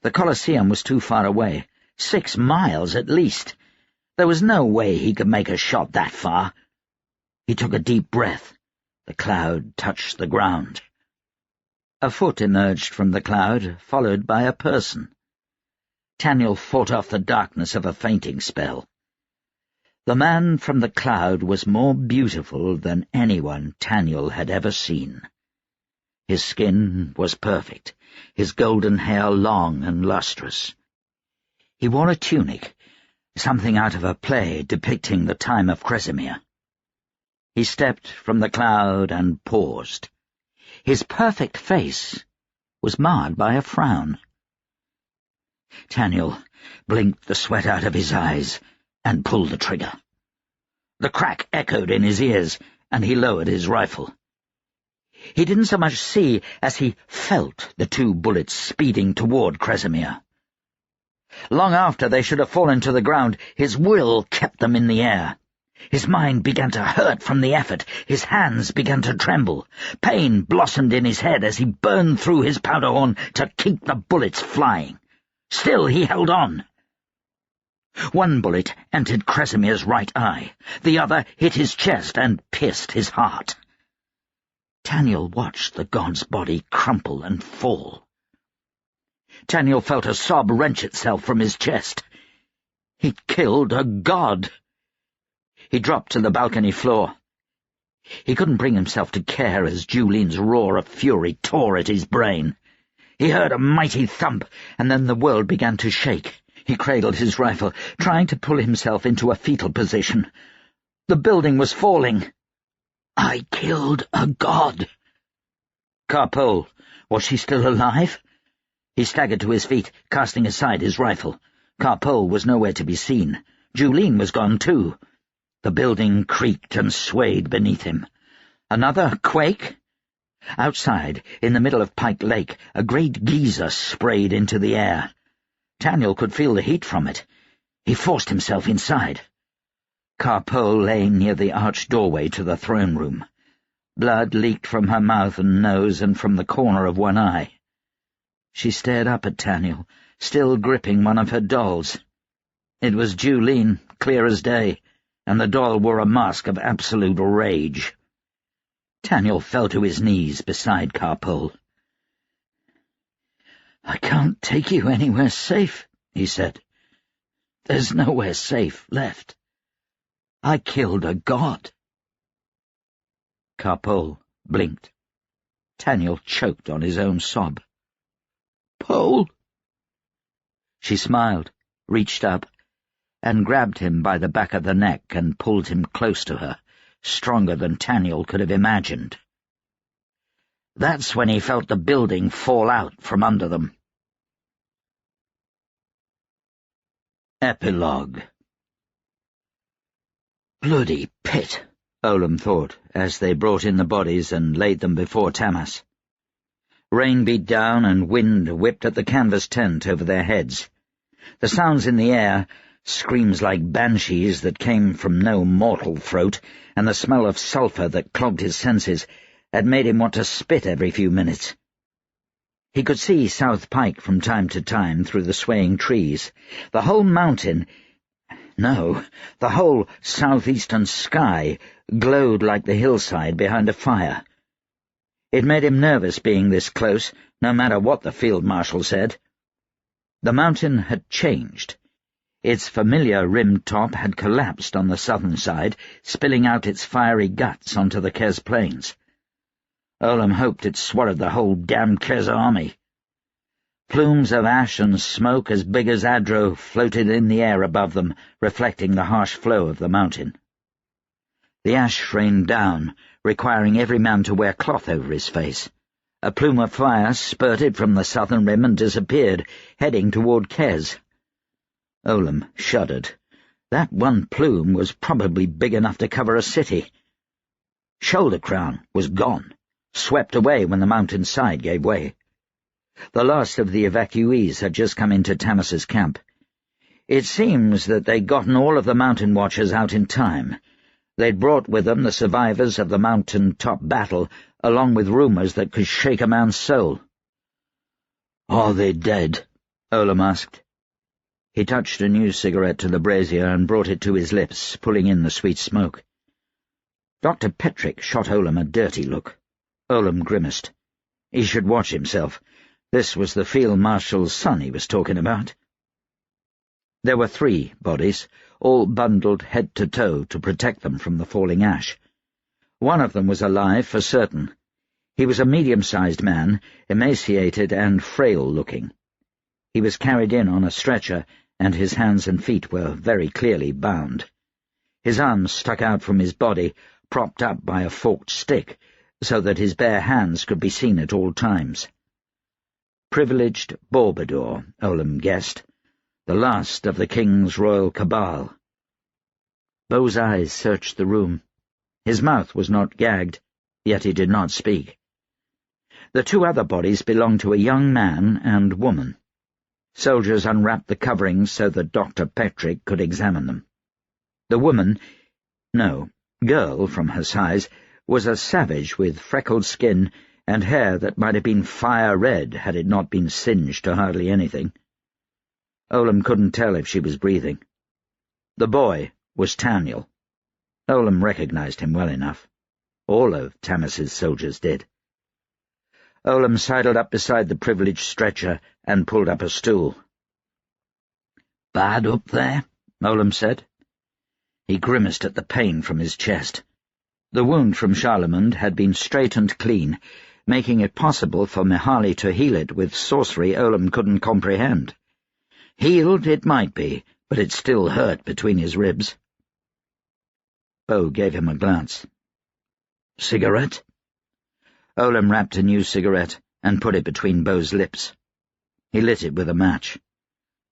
The Colosseum was too far away, 6 miles at least. There was no way he could make a shot that far. He took a deep breath. The cloud touched the ground. A foot emerged from the cloud, followed by a person. Taniel fought off the darkness of a fainting spell. The man from the cloud was more beautiful than anyone Taniel had ever seen. His skin was perfect, his golden hair long and lustrous. He wore a tunic, something out of a play depicting the time of Kresimir. He stepped from the cloud and paused. His perfect face was marred by a frown. Taniel blinked the sweat out of his eyes and pulled the trigger. The crack echoed in his ears, and he lowered his rifle. He didn't so much see as he felt the 2 bullets speeding toward Kresimir. Long after they should have fallen to the ground, his will kept them in the air. His mind began to hurt from the effort. His hands began to tremble. Pain blossomed in his head as he burned through his powder horn to keep the bullets flying. Still he held on. 1 bullet entered Kresimir's right eye. The other hit his chest and pierced his heart. Taniel watched the god's body crumple and fall. Taniel felt a sob wrench itself from his chest. He'd killed a god. He dropped to the balcony floor. He couldn't bring himself to care as Juline's roar of fury tore at his brain. He heard a mighty thump, and then the world began to shake. He cradled his rifle, trying to pull himself into a fetal position. The building was falling. I killed a god. Carpole, was she still alive? He staggered to his feet, casting aside his rifle. Carpole was nowhere to be seen. Juline was gone too. The building creaked and swayed beneath him. Another quake? Outside, in the middle of Pike Lake, a great geyser sprayed into the air. Taniel could feel the heat from it. He forced himself inside. Carpole lay near the arched doorway to the throne room. Blood leaked from her mouth and nose and from the corner of one eye. She stared up at Taniel, still gripping one of her dolls. It was Julene, clear as day, and the doll wore a mask of absolute rage. Taniel fell to his knees beside Carpole. "I can't take you anywhere safe," he said. "There's nowhere safe left. I killed a god." Carpole blinked. Taniel choked on his own sob. "Pole?" She smiled, reached up, and grabbed him by the back of the neck and pulled him close to her, stronger than Taniel could have imagined. That's when he felt the building fall out from under them. Epilogue. Bloody pit, Olam thought, as they brought in the bodies and laid them before Tamas. Rain beat down and wind whipped at the canvas tent over their heads. The sounds in the air, screams like banshees that came from no mortal throat, and the smell of sulphur that clogged his senses, had made him want to spit every few minutes. He could see South Pike from time to time through the swaying trees. The whole mountain— no, the whole southeastern sky glowed like the hillside behind a fire. It made him nervous being this close, no matter what the field marshal said. The mountain had changed. Its familiar rimmed top had collapsed on the southern side, spilling out its fiery guts onto the Kez plains. Olam hoped it swallowed the whole damned Kez army. Plumes of ash and smoke as big as Adro floated in the air above them, reflecting the harsh flow of the mountain. The ash rained down, requiring every man to wear cloth over his face. A plume of fire spurted from the southern rim and disappeared, heading toward Kez. Olam shuddered. That one plume was probably big enough to cover a city. Shoulder Crown was gone, swept away when the mountain's side gave way. The last of the evacuees had just come into Tamas's camp. It seems that they'd gotten all of the mountain watchers out in time. They'd brought with them the survivors of the mountain-top battle, along with rumors that could shake a man's soul. "Are they dead?" Olam asked. He touched a new cigarette to the brazier and brought it to his lips, pulling in the sweet smoke. Dr. Petrick shot Olam a dirty look. Olam grimaced. He should watch himself. This was the field marshal's son he was talking about. There were 3 bodies, all bundled head to toe to protect them from the falling ash. One of them was alive for certain. He was a medium-sized man, emaciated and frail-looking. He was carried in on a stretcher, and his hands and feet were very clearly bound. His arms stuck out from his body, propped up by a forked stick, so that his bare hands could be seen at all times. Privileged Bourbador, Olam guessed, the last of the king's royal cabal. Beau's eyes searched the room. His mouth was not gagged, yet he did not speak. The 2 other bodies belonged to a young man and woman. Soldiers unwrapped the coverings so that Dr. Petrick could examine them. The woman— no, girl from her size— was a savage with freckled skin and hair that might have been fire-red had it not been singed to hardly anything. Olam couldn't tell if she was breathing. The boy was Taniel. Olam recognized him well enough. All of Tamas's soldiers did. Olam sidled up beside the privileged stretcher and pulled up a stool. "Bad up there?" Olam said. He grimaced at the pain from his chest. The wound from Charlemagne had been straightened clean, making it possible for Mihaly to heal it with sorcery Olam couldn't comprehend. Healed it might be, but it still hurt between his ribs. Beau gave him a glance. "Cigarette?" Olam wrapped a new cigarette and put it between Beau's lips. He lit it with a match.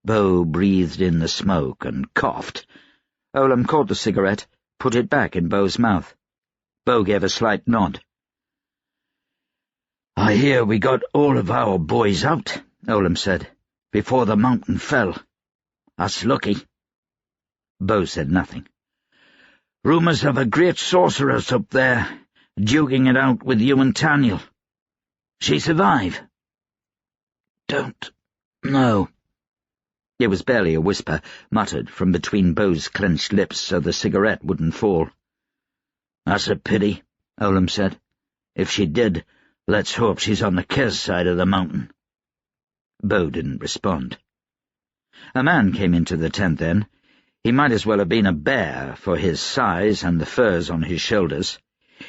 Beau breathed in the smoke and coughed. Olam caught the cigarette, put it back in Beau's mouth. Beau gave a slight nod. "I hear we got all of our boys out," Olam said, "before the mountain fell. Us lucky." Beau said nothing. "Rumours of a great sorceress up there, duking it out with you and Taniel. She survive?" "Don't know," It was barely a whisper, muttered from between Beau's clenched lips so the cigarette wouldn't fall. "That's a pity," Olam said. "If she did, let's hope she's on the Kez side of the mountain." Beau didn't respond. A man came into the tent then. He might as well have been a bear for his size and the furs on his shoulders.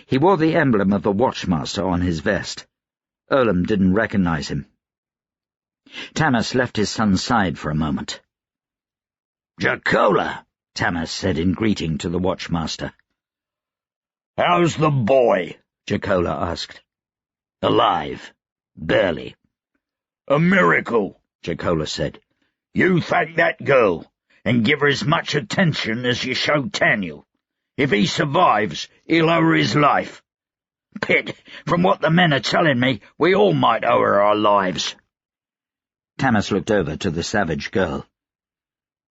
He wore the emblem of the Watchmaster on his vest. Olam didn't recognize him. Tamas left his son's side for a moment. "Jacola," Tamas said in greeting to the Watchmaster. "How's the boy?" Jacola asked. "Alive. Barely." "A miracle," Jacola said. "You thank that girl, and give her as much attention as you showed Taniel. If he survives, he'll owe her his life. Pit, from what the men are telling me, we all might owe her our lives." Tamas looked over to the savage girl.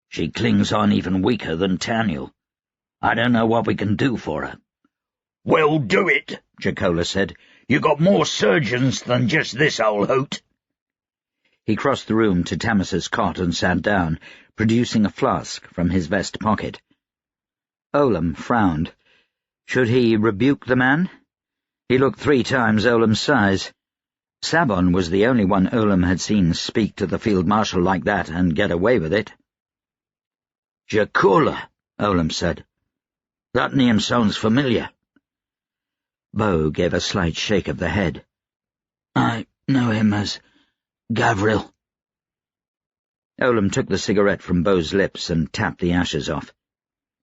"She clings on even weaker than Taniel. I don't know what we can do for her." "Well, do it," Jacola said. "You got more surgeons than just this old hoot." He crossed the room to Tamas's cot and sat down, producing a flask from his vest pocket. Olam frowned. Should he rebuke the man? He looked 3 times Olam's size. Sabon was the only one Olam had seen speak to the field marshal like that and get away with it. "Jacola," Olam said. "That name sounds familiar." Beau gave a slight shake of the head. "I know him as Gavril." Olam took the cigarette from Beau's lips and tapped the ashes off.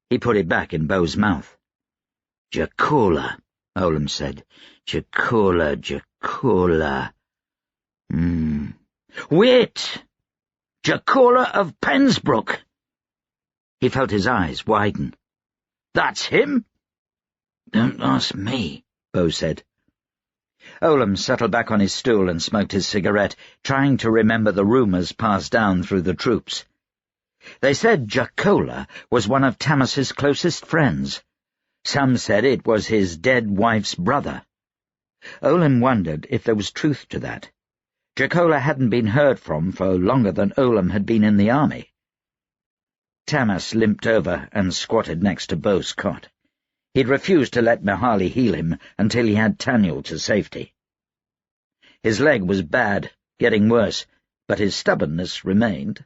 He put it back in Beau's mouth. "Jacola," Olam said. "Jacola, Jacola. Wait! Jacola of Pensbrook." He felt his eyes widen. "That's him?" "Don't ask me," Beau said. Olam settled back on his stool and smoked his cigarette, trying to remember the rumours passed down through the troops. They said Jacola was one of Tamas's closest friends. Some said it was his dead wife's brother. Olam wondered if there was truth to that. Jacola hadn't been heard from for longer than Olam had been in the army. Tamas limped over and squatted next to Beau's cot. He'd refused to let Mihaly heal him until he had Taniel to safety. His leg was bad, getting worse, but his stubbornness remained.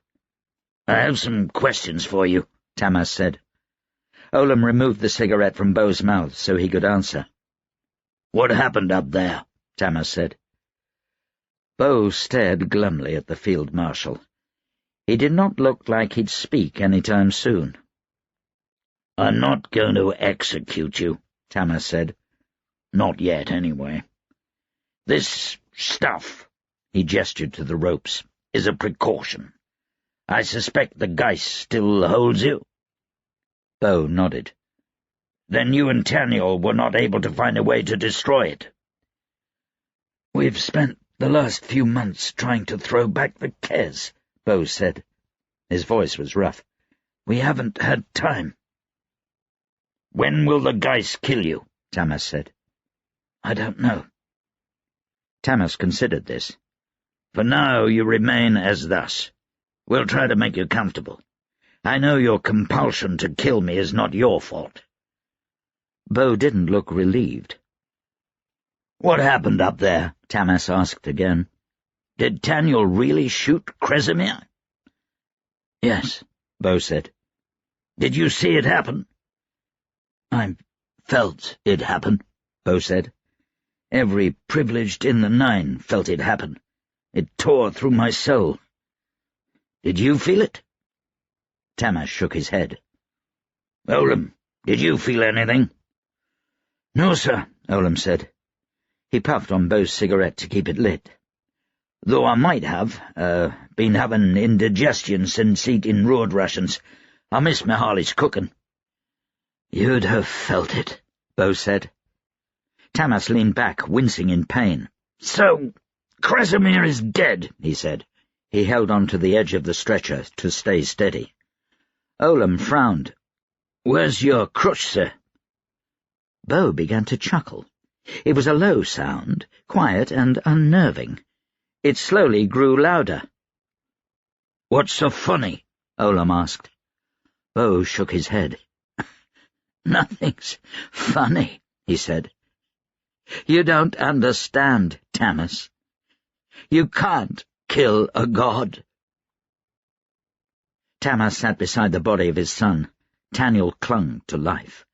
"I have some questions for you," Tamas said. Olam removed the cigarette from Beau's mouth so he could answer. "What happened up there?" Tamas said. Beau stared glumly at the field marshal. He did not look like he'd speak any time soon. "I'm not going to execute you," Tamas said. "Not yet, anyway. This stuff," he gestured to the ropes, "is a precaution. I suspect the Geist still holds you." Beau nodded. "Then you and Taniel were not able to find a way to destroy it?" "We've spent the last few months trying to throw back the Kez," Beau said. His voice was rough. "We haven't had time." "When will the Geist kill you?" Tamas said. "I don't know." Tamas considered this. "For now you remain as thus. We'll try to make you comfortable. I know your compulsion to kill me is not your fault." Beau didn't look relieved. "What happened up there?" Tamas asked again. "Did Taniel really shoot Kresimir?" "Yes," Beau said. "Did you see it happen?" "I felt it happen," Beau said. "Every privileged in the 9 felt it happen. It tore through my soul." "Did you feel it?" Tamas shook his head. "Olam, did you feel anything?" "No, sir," Olam said. He puffed on Beau's cigarette to keep it lit. "Though I might have, been having indigestion since eating road rations. I miss Mihaly's cooking." "You'd have felt it," Beau said. Tamas leaned back, wincing in pain. "So, Kresimir is dead," he said. He held on to the edge of the stretcher to stay steady. Olam frowned. "Where's your crutch, sir?" Beau began to chuckle. It was a low sound, quiet and unnerving. It slowly grew louder. "What's so funny?" Olam asked. Bo shook his head. "Nothing's funny," he said. "You don't understand, Tamas. You can't kill a god." Tamas sat beside the body of his son. Taniel clung to life.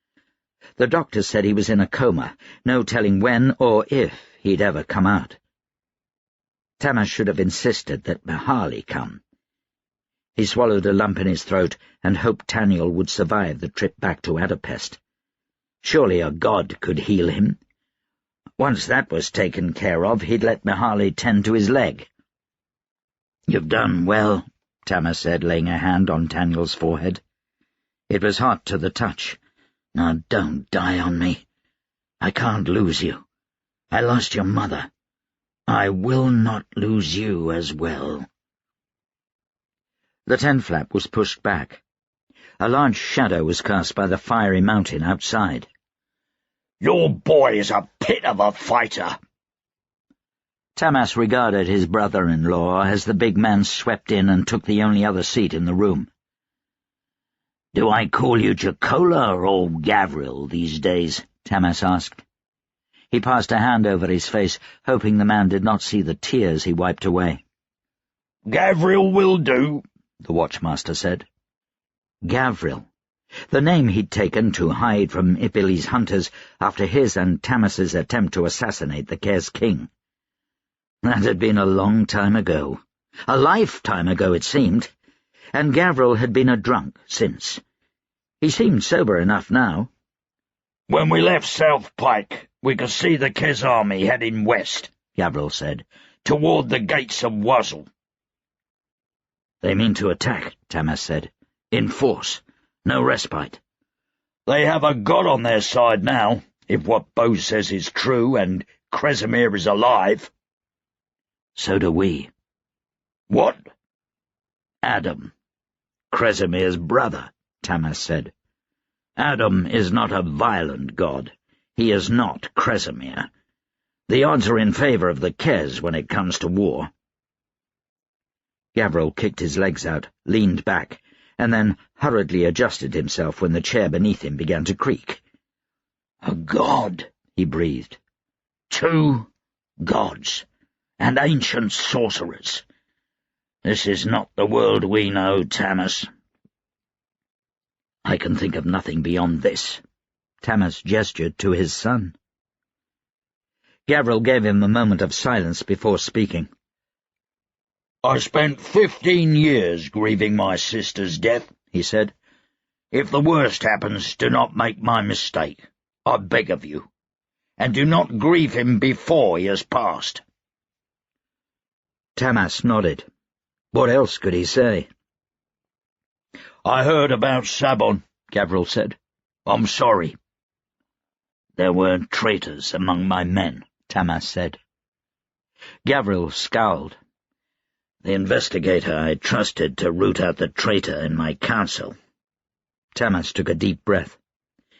The doctor said he was in a coma, no telling when or if he'd ever come out. Tamas should have insisted that Mahali come. He swallowed a lump in his throat and hoped Taniel would survive the trip back to Adapest. Surely a god could heal him. Once that was taken care of, he'd let Mahali tend to his leg. "You've done well," Tamas said, laying a hand on Taniel's forehead. It was hot to the touch. "Now don't die on me. I can't lose you. I lost your mother. I will not lose you as well." The tent flap was pushed back. A large shadow was cast by the fiery mountain outside. "Your boy is a pit of a fighter." Tamas regarded his brother-in-law as the big man swept in and took the only other seat in the room. "Do I call you Jacola or Gavril these days?" Tamas asked. He passed a hand over his face, hoping the man did not see the tears he wiped away. "Gavril will do," the watchmaster said. Gavril, the name he'd taken to hide from Ipili's hunters after his and Tamas's attempt to assassinate the Kez king. That had been a long time ago. A lifetime ago, it seemed, and Gavril had been a drunk since. He seemed sober enough now. "When we left South Pike, we could see the Kez army heading west," Gavril said, "toward the gates of Wuzzle." "They mean to attack," Tamas said. "In force. No respite." "They have a god on their side now, if what Bo says is true and Kresimir is alive." "So do we." "What?" "Adam. Kresimir's brother," Tamas said. "Adam is not a violent god. He is not Kresimir. The odds are in favor of the Kez when it comes to war." Gavril kicked his legs out, leaned back, and then hurriedly adjusted himself when the chair beneath him began to creak. "A god," he breathed. "2 gods, and ancient sorcerers. This is not the world we know, Tamas." "I can think of nothing beyond this." Tamas gestured to his son. Gavril gave him a moment of silence before speaking. "I spent 15 years grieving my sister's death," he said. "If the worst happens, do not make my mistake, I beg of you, and do not grieve him before he has passed." Tamas nodded. What else could he say? "I heard about Sabon," Gavril said. "I'm sorry." "There were traitors among my men," Tamas said. Gavril scowled. "The investigator I trusted to root out the traitor in my council." Tamas took a deep breath.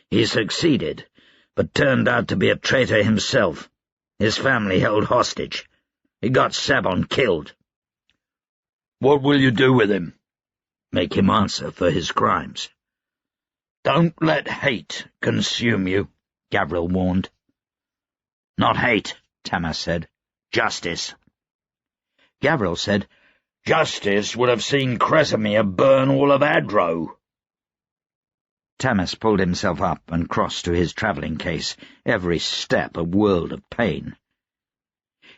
"He succeeded, but turned out to be a traitor himself. His family held hostage. He got Sabon killed." "What will you do with him?" "Make him answer for his crimes." "Don't let hate consume you," Gavril warned. "Not hate," Tamas said. "Justice." Gavril said, "Justice would have seen Kresimir burn all of Adro." Tamas pulled himself up and crossed to his travelling case, every step a world of pain.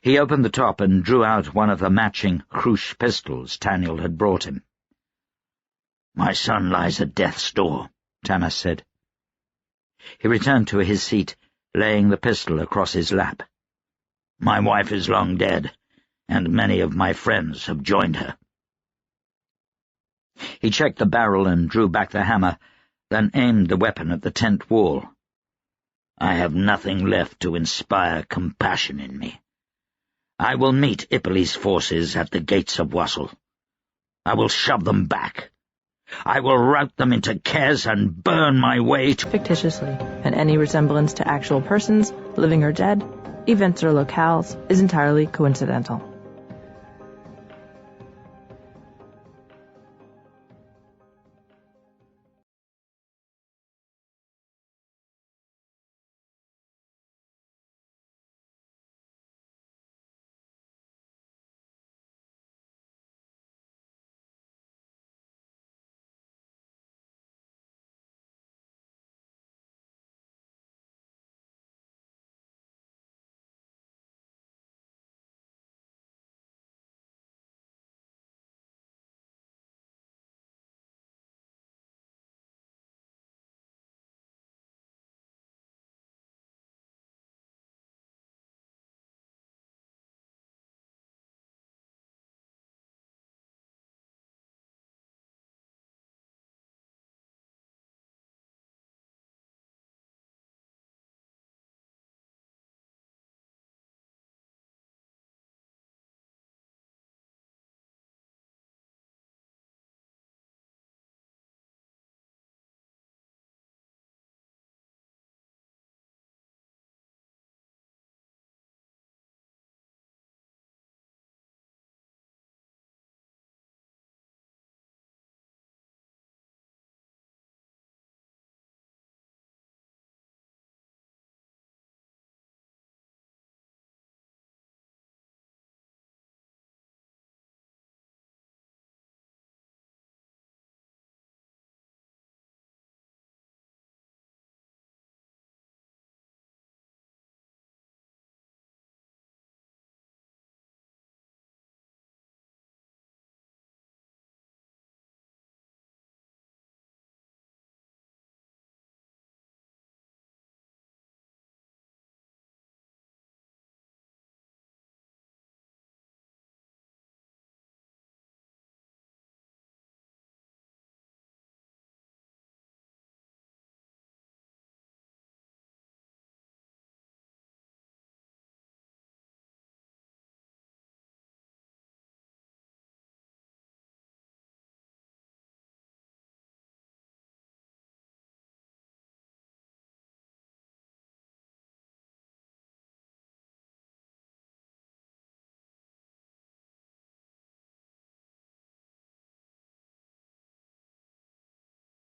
He opened the top and drew out one of the matching Krush pistols Taniel had brought him. "My son lies at death's door," Tamas said. He returned to his seat, laying the pistol across his lap. "My wife is long dead, and many of my friends have joined her." He checked the barrel and drew back the hammer, then aimed the weapon at the tent wall. "I have nothing left to inspire compassion in me. I will meet Ipili's forces at the gates of Wuzzle. I will shove them back. I will rout them into Kez and burn my way to—" fictitiously, and any resemblance to actual persons, living or dead, events or locales, is entirely coincidental.